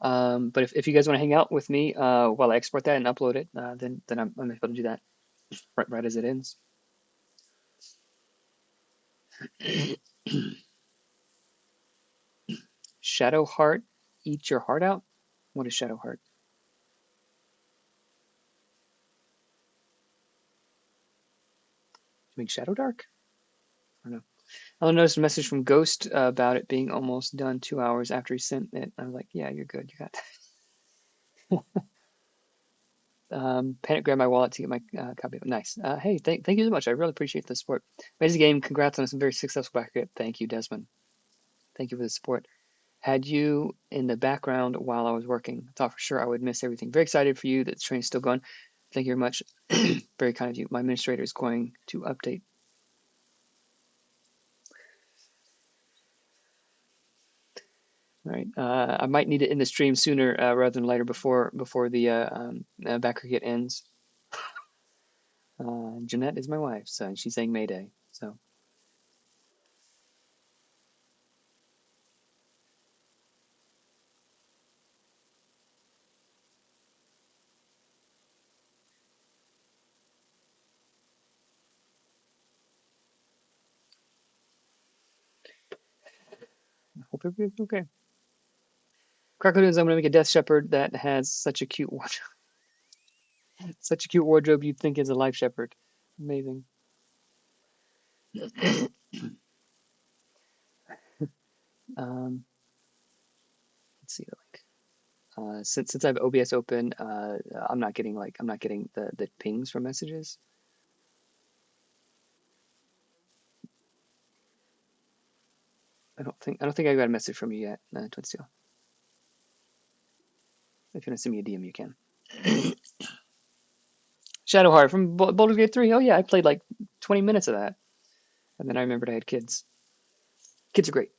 S1: But if you guys want to hang out with me while I export that and upload it, then I'm able to do that right as it ends. Shadow Heart, eat your heart out. What is Shadow Heart? You mean Shadow Dark? I don't know. I noticed a message from Ghost about it being almost done 2 hours after he sent it. I was like, yeah, you're good. You got that. Panic grabbed my wallet to get my copy of it. Nice. Hey, thank you so much. I really appreciate the support. Amazing game. Congrats on some very successful back hit. Thank you, Desmond. Thank you for the support. Had you in the background while I was working. I thought for sure I would miss everything. Very excited for you that the train's still going. Thank you very much. Very kind of you. My administrator is going to update. All right. I might need to end the stream sooner rather than later before the backer hit ends. Jeanette is my wife, so she's saying Mayday. So I hope everything's okay. Crocodiles, I'm gonna make a Death Shepherd that has such a cute wardrobe, such a cute wardrobe you'd think is a life shepherd. Amazing. Um, let's see the link. Since I have OBS open, I'm not getting the pings from messages. I don't think I got a message from you yet, Twin Steel. If you want to send me a DM, you can. Shadowheart from Baldur's Gate 3. Oh yeah, I played like 20 minutes of that, and then I remembered I had kids. Kids are great.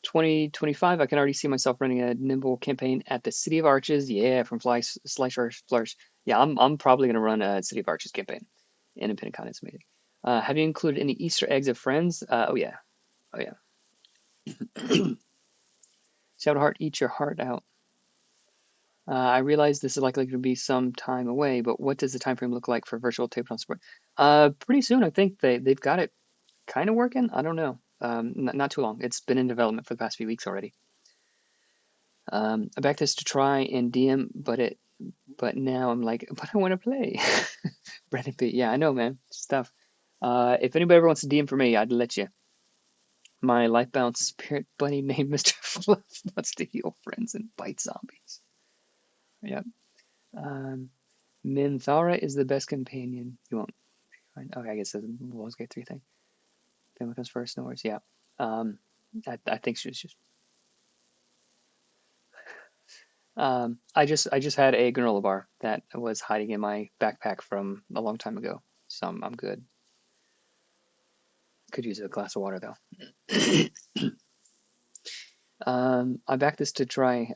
S1: 2025, I can already see myself running a Nimble campaign at the City of Arches. Yeah, from Slice Flourish. Yeah, I'm probably gonna run a City of Arches campaign. Independent content's amazing. Have you included any Easter eggs of friends? Oh yeah, oh yeah. Shadowheart, eat your heart out. I realize this is likely to be some time away, but what does the time frame look like for virtual tabletop support? Pretty soon. I think they've got it kind of working. I don't know. Not too long. It's been in development for the past few weeks already. I backed this to try and DM, but now I'm like, but I want to play. Brandon P. Yeah, I know, man. It's tough. If anybody ever wants to DM for me, I'd let you. My life bound spirit bunny named Mr. Fluff wants to heal friends and bite zombies. Yep. Um, Minthara is the best companion. You won't find. Okay, I guess the Baldur's Gate 3 thing. Family comes first, no worries. Yeah. Um, I think she was just. I just had a granola bar that was hiding in my backpack from a long time ago, so I'm good. Could use a glass of water though. I backed this to try.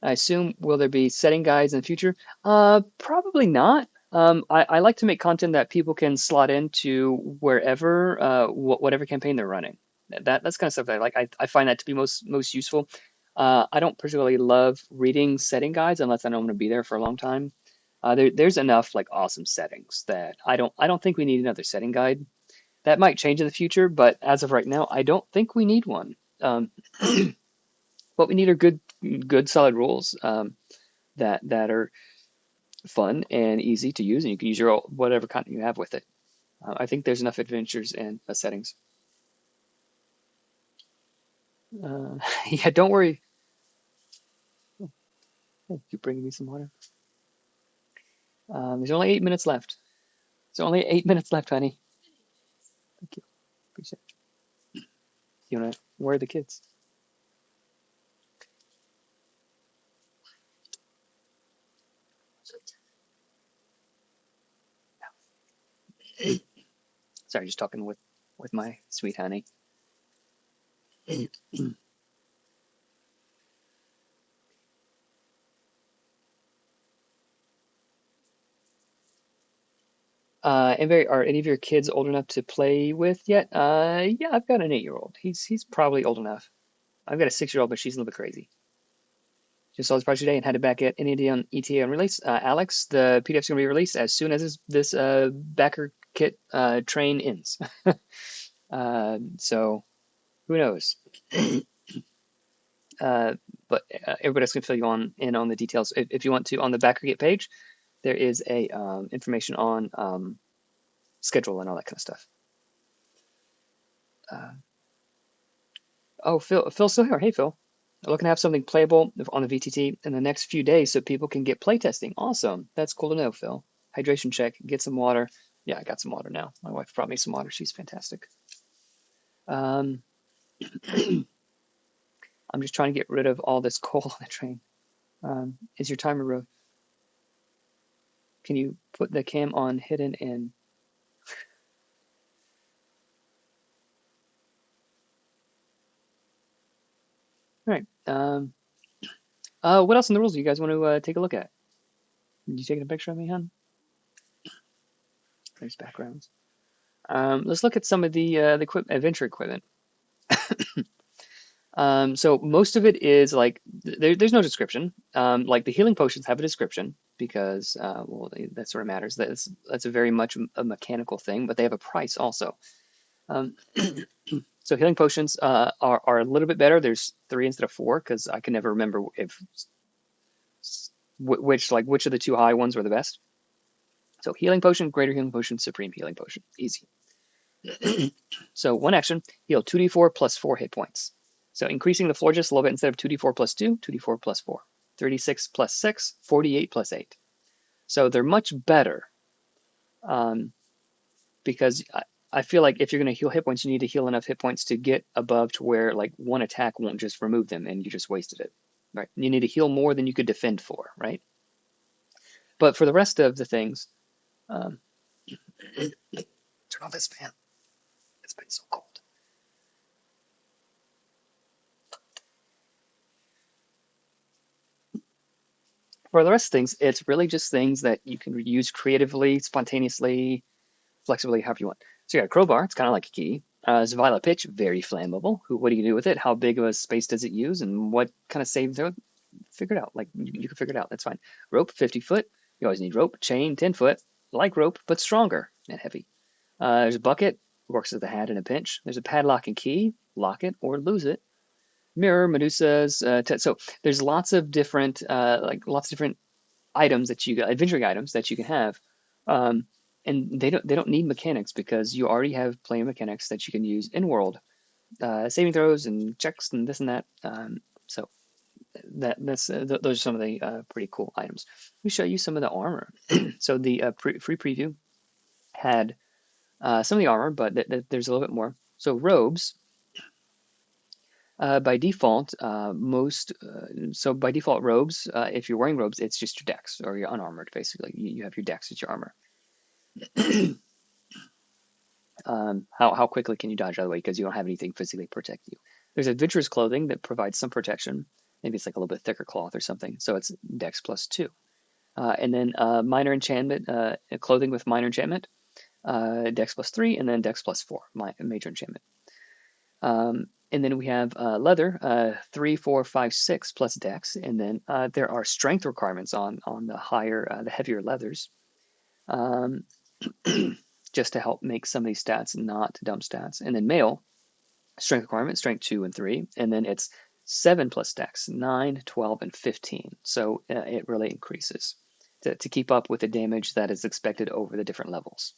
S1: I assume will there be setting guides in the future? Probably not. I like to make content that people can slot into wherever, whatever campaign they're running. That's kind of stuff that I like. I find that to be most useful. I don't particularly love reading setting guides unless I know I'm going to be there for a long time. There's enough like awesome settings that I don't think we need another setting guide. That might change in the future, but as of right now, I don't think we need one. Um, what we need are good solid rules. That are fun and easy to use, and you can use your whatever content you have with it. I think there's enough adventures and settings. Yeah, don't worry. Oh, you bringing me some water? There's only 8 minutes left. There's only 8 minutes left, honey. Thank you. Appreciate it. You wanna? Where are the kids? Sorry, just talking with my sweet honey. And very, are any of your kids old enough to play with yet? Yeah, I've got an 8-year-old. He's probably old enough. I've got a 6-year-old, but she's a little bit crazy. Just saw this project today and had it back at NAD on ETA on release. Alex, the PDF's going to be released as soon as this backer kit train ends. So who knows? uh, but everybody else can fill you in on the details if you want to. On the backer kit page, there is a information on schedule and all that kind of stuff. Uh, oh, Phil's still here. Hey, Phil. Looking to have something playable on the VTT in the next few days so people can get playtesting. Awesome. That's cool to know, Phil. Hydration check. Get some water. Yeah, I got some water now. My wife brought me some water. She's fantastic. Um, I'm just trying to get rid of all this coal on the train. Is your timer road? Can you put the cam on hidden in? All right. What else in the rules do you guys want to take a look at? You taking a picture of me, hon? There's backgrounds. Let's look at some of the adventure equipment. So most of it is like there's no description. Like the healing potions have a description because well that sort of matters. That's a very much a mechanical thing, but they have a price also. Um, so healing potions are a little bit better. There's 3 instead of 4 because I can never remember if which of the 2 high ones were the best. So healing potion, greater healing potion, supreme healing potion, easy. So one action, heal 2d4 plus 4 hit points. So increasing the floor just a little bit instead of 2d4 plus 2, 2d4 plus 4. 36 plus 6, 48 plus 8. So they're much better because I feel like if you're going to heal hit points, you need to heal enough hit points to get above to where like one attack won't just remove them and you just wasted it. Right? You need to heal more than you could defend for, right? But for the rest of the things, turn off this fan. It's been so cold. For the rest of things, it's really just things that you can use creatively, spontaneously, flexibly, however you want. So you got a crowbar, it's kind of like a key. It's a violet pitch, very flammable. What do you do with it? How big of a space does it use? And what kind of save throw? Figure it out. Like you can figure it out. That's fine. Rope, 50 foot. You always need rope. Chain, 10 foot. Like rope, but stronger and heavy. There's a bucket, works as a hat in a pinch. There's a padlock and key, lock it or lose it. Mirror, Medusa's. So there's lots of different, lots of different items that you adventuring items that you can have, and they don't need mechanics because you already have player mechanics that you can use in world, saving throws and checks and this and that. So those are some of the pretty cool items. Let me show you some of the armor. So the free preview had some of the armor, but there's a little bit more. So robes. By default, by default robes, if you're wearing robes, it's just your dex or you're unarmored, basically. You have your dex as your armor. How quickly can you dodge out of the way because you don't have anything physically protect you? There's adventurous clothing that provides some protection. Maybe it's like a little bit thicker cloth or something. So it's dex plus 2. And then minor enchantment, clothing with minor enchantment, dex plus 3, and then dex plus 4, major enchantment. And then we have leather, 3, 4, 5, 6 plus dex. And then there are strength requirements on the heavier leathers, just to help make some of these stats not dumb stats. And then mail, strength requirement, strength 2 and 3. And then it's 7 plus dex, 9, 12, and 15. So it really increases to keep up with the damage that is expected over the different levels.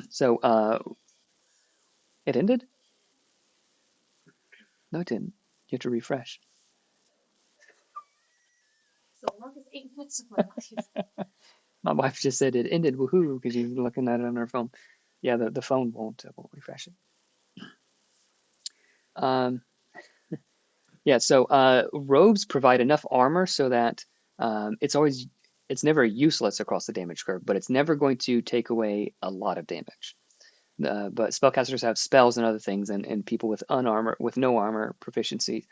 S1: So it ended? No, it didn't. You have to refresh. So long as 8 minutes of my life. My wife just said it ended, woohoo, because you're looking at it on her phone. Yeah, the phone won't refresh it. Yeah, so robes provide enough armor so that it's never useless across the damage curve, but it's never going to take away a lot of damage. But spellcasters have spells and other things, and people with no armor proficiency,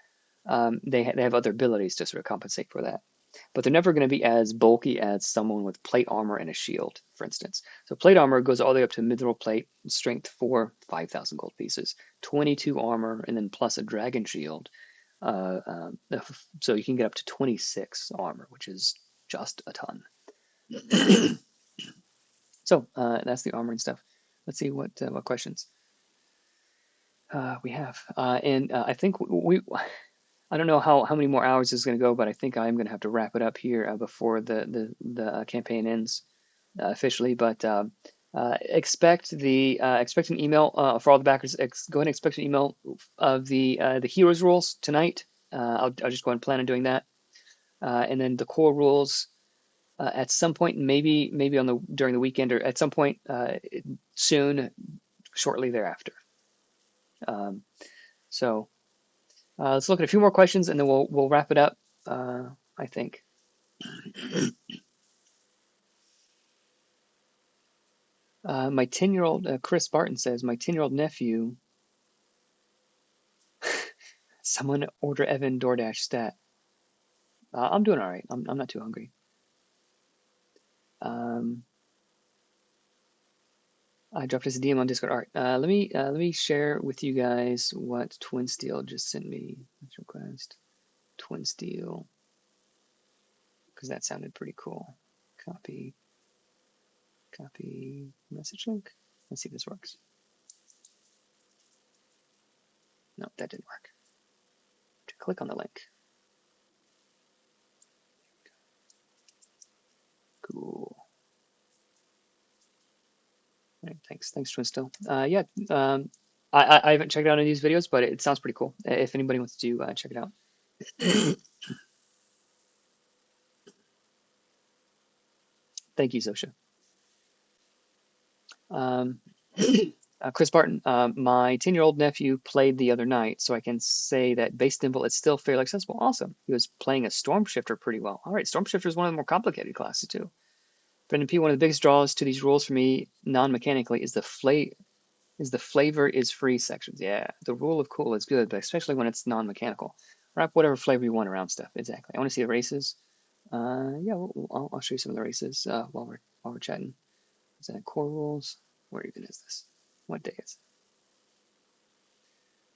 S1: they have other abilities to sort of compensate for that. But they're never going to be as bulky as someone with plate armor and a shield, for instance. So plate armor goes all the way up to mithril plate, strength 4, 5,000 gold pieces, 22 armor, and then plus a dragon shield. So you can get up to 26 armor, which is just a ton. So that's the armor and stuff. Let's see what questions we have. And I think I don't know how many more hours this is going to go, but I think I'm going to have to wrap it up here before the campaign ends officially. But expect an email for all the backers. Go ahead and expect an email of the heroes rules tonight. I'll just go ahead and plan on doing that, and then the core rules at some point, maybe during the weekend or at some point soon, shortly thereafter. So let's look at a few more questions and then we'll wrap it up. I think. My 10-year-old Chris Barton says my 10-year-old nephew. Someone order Evan DoorDash stat. I'm doing all right. I'm not too hungry. Um, I dropped us a DM on Discord. All right. Let me share with you guys what Twin Steel just sent me. Let's request Twin Steel because that sounded pretty cool. Copy, copy message link. Let's see if this works. No, that didn't work. To click on the link. Cool. All right, thanks, Twin Steel. Yeah. I haven't checked out any of these videos, but it sounds pretty cool. If anybody wants to check it out. Thank you, Zosha. Um, Chris Barton, my 10-year-old nephew played the other night, so I can say that base Nimble is still fairly accessible. Awesome. He was playing a Storm Shifter pretty well. All right, Storm Shifter is one of the more complicated classes too. Brendan P, one of the biggest draws to these rules for me non-mechanically is the flavor is free sections. Yeah, the rule of cool is good, but especially when it's non-mechanical. Wrap whatever flavor you want around stuff. Exactly. I want to see the races. Yeah, I'll show you some of the races while we're chatting. Is that core rules? Where even is this? What day is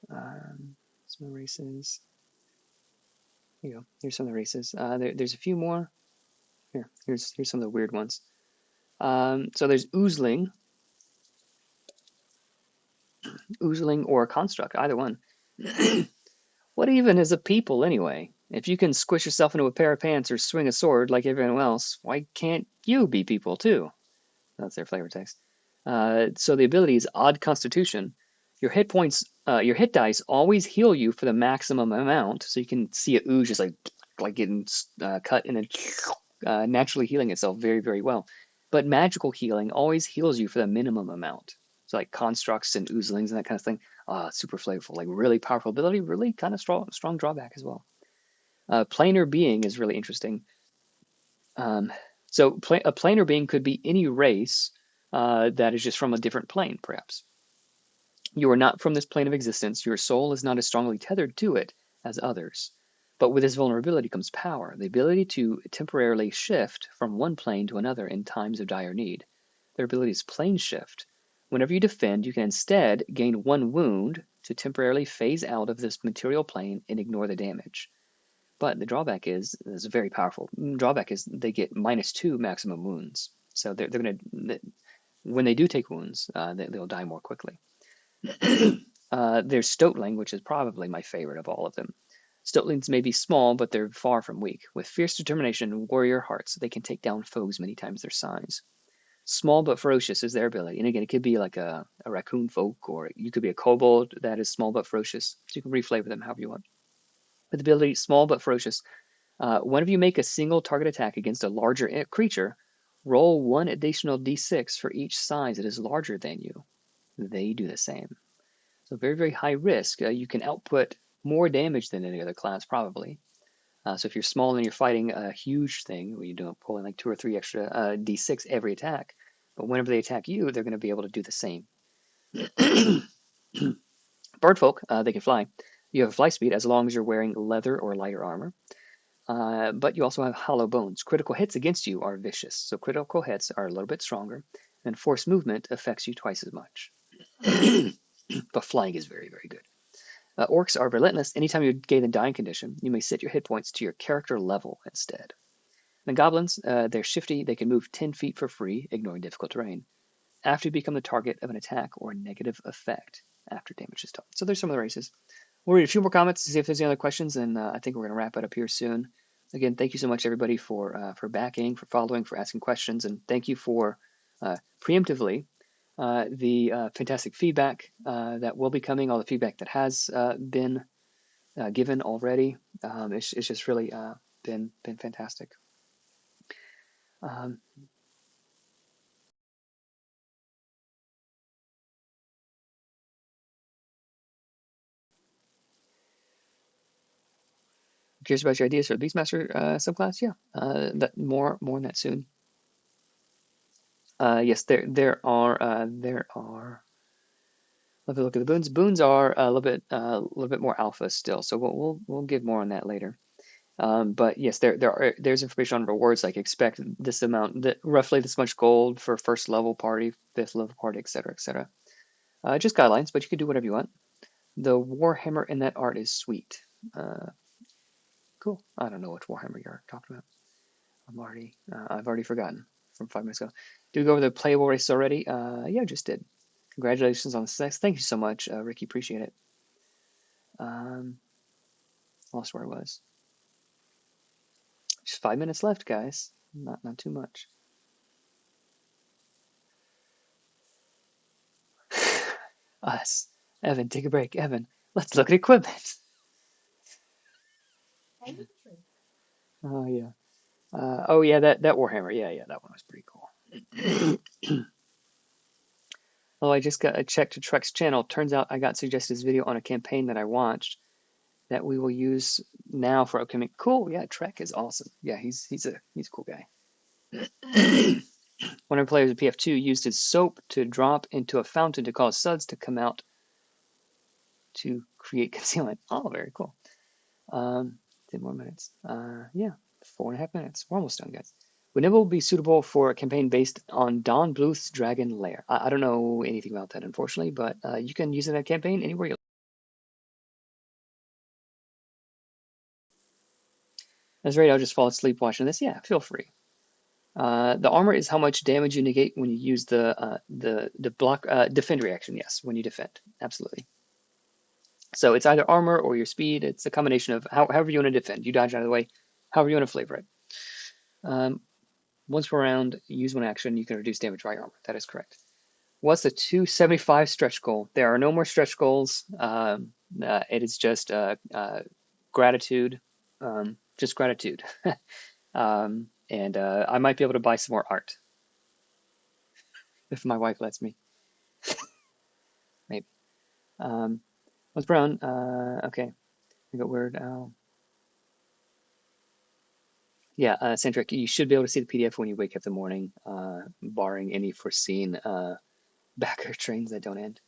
S1: it? Some of the races. Here you go. Here's some of the races. There's a few more. Here's some of the weird ones. So there's oozling or construct, either one. What even is a people anyway? If you can squish yourself into a pair of pants or swing a sword like everyone else, why can't you be people too? That's their flavor text. So the ability is odd constitution. Your hit points, your hit dice always heal you for the maximum amount. So you can see a ooze just like getting cut and then naturally healing itself very, very well. But magical healing always heals you for the minimum amount. So like constructs and oozlings and that kind of thing. Super flavorful, like really powerful ability, really kind of strong drawback as well. Planar being is really interesting. Um, so a planar being could be any race that is just from a different plane, perhaps. You are not from this plane of existence. Your soul is not as strongly tethered to it as others. But with this vulnerability comes power, the ability to temporarily shift from one plane to another in times of dire need. Their ability is plane shift. Whenever you defend, you can instead gain one wound to temporarily phase out of this material plane and ignore the damage. But the drawback is very powerful. Drawback is they get -2 maximum wounds. So they're going to, when they do take wounds, they'll die more quickly. There's Stoatling, which is probably my favorite of all of them. Stoatlings may be small, but they're far from weak. With fierce determination and warrior hearts, they can take down foes many times their size. Small but ferocious is their ability. And again, it could be like a raccoon folk, or you could be a kobold that is small but ferocious. So you can reflavor them however you want. With the ability small but ferocious, whenever you make a single target attack against a larger creature, roll one additional d6 for each size that is larger than you. They do the same. So very, very high risk. You can output more damage than any other class, probably. So if you're small and you're fighting a huge thing, where you don't pull in like 2 or 3 extra d6 every attack, but whenever they attack you, they're going to be able to do the same. Birdfolk, they can fly. You have fly speed as long as you're wearing leather or lighter armor. But you also have hollow bones. Critical hits against you are vicious, so critical hits are a little bit stronger, and force movement affects you twice as much. But flying is very, very good. Orcs are relentless. Anytime you gain a dying condition, you may set your hit points to your character level instead. The goblins, they're shifty. They can move 10 feet for free, ignoring difficult terrain, after you become the target of an attack or a negative effect after damage is done. So there's some of the races. We'll read a few more comments to see if there's any other questions, and I think we're going to wrap it up here soon. Again, thank you so much, everybody, for backing, for following, for asking questions, and thank you for preemptively the fantastic feedback that will be coming, all the feedback that has been given already. It's just really been fantastic. Um, Curious about your ideas for the Beastmaster subclass? Yeah, that more on that soon. Yes, there are. Let me look at the boons. Boons are a little bit more alpha still, so we'll give more on that later. But yes, there's information on rewards like expect this amount, roughly this much gold for first level party, fifth level party, etc., etc. Just guidelines, but you can do whatever you want. The Warhammer in that art is sweet. Uh, cool. I don't know what Warhammer you're talking about. I've already forgotten from 5 minutes ago. Did we go over the playable race already? Yeah, I just did. Congratulations on the success. Thank you so much, Ricky. Appreciate it. Um, Lost where I was. Just 5 minutes left, guys. Not too much. Us. Evan, take a break. Evan, let's look at equipment. Oh yeah. Oh yeah, that Warhammer. Yeah, that one was pretty cool. Oh, I just got a check to Trek's channel. Turns out I got suggested his video on a campaign that I watched that we will use now for upcoming. Cool. Yeah, Trek is awesome. Yeah, he's a cool guy. One of our players at PF2 used his soap to drop into a fountain to cause suds to come out to create concealment. Oh, very cool. 10 more minutes. Yeah, 4.5 minutes. We're almost done, guys. Would Nimble be suitable for a campaign based on Don Bluth's Dragon Lair? I don't know anything about that, unfortunately, but you can use it in a campaign anywhere you like. That's right, I'll just fall asleep watching this. Yeah, feel free. The armor is how much damage you negate when you use the block defend reaction. Yes, when you defend, absolutely. So it's either armor or your speed. It's a combination of however you want to defend. You dodge out of the way, however you want to flavor it. Um, Once per round, use one action. You can reduce damage by armor. That is correct. What's the 275 stretch goal? There are no more stretch goals. It is just gratitude, just gratitude. And I might be able to buy some more art if my wife lets me. Maybe. What's brown? Okay. I got word. Yeah, Centric, you should be able to see the PDF when you wake up in the morning, barring any foreseen backer trains that don't end.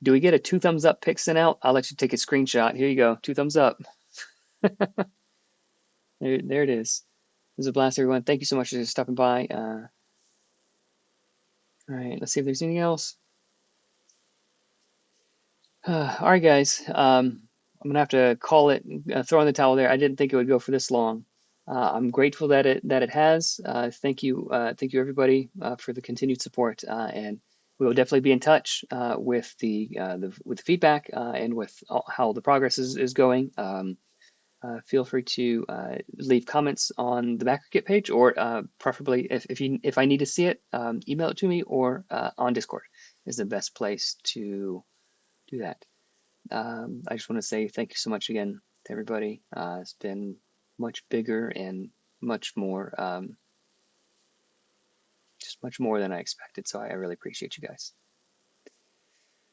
S1: Do we get a 2 thumbs up pic sent out? I'll let you take a screenshot. Here you go. 2 thumbs up. There it is. It was a blast, everyone. Thank you so much for stopping by. All right, let's see if there's anything else. All right, guys. I'm gonna have to call it, throw in the towel there. I didn't think it would go for this long. I'm grateful that it has. Thank you everybody for the continued support, and we will definitely be in touch with with the feedback and with how the progress is going. Feel free to leave comments on the BackerKit page, or preferably if I need to see it, email it to me, or on Discord is the best place to do that. I just want to say thank you so much again to everybody. It's been much bigger and much more, just much more than I expected. So I really appreciate you guys.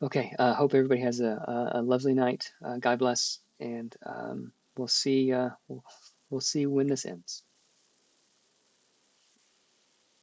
S1: Okay, hope everybody has a lovely night. God bless, and we'll see when this ends.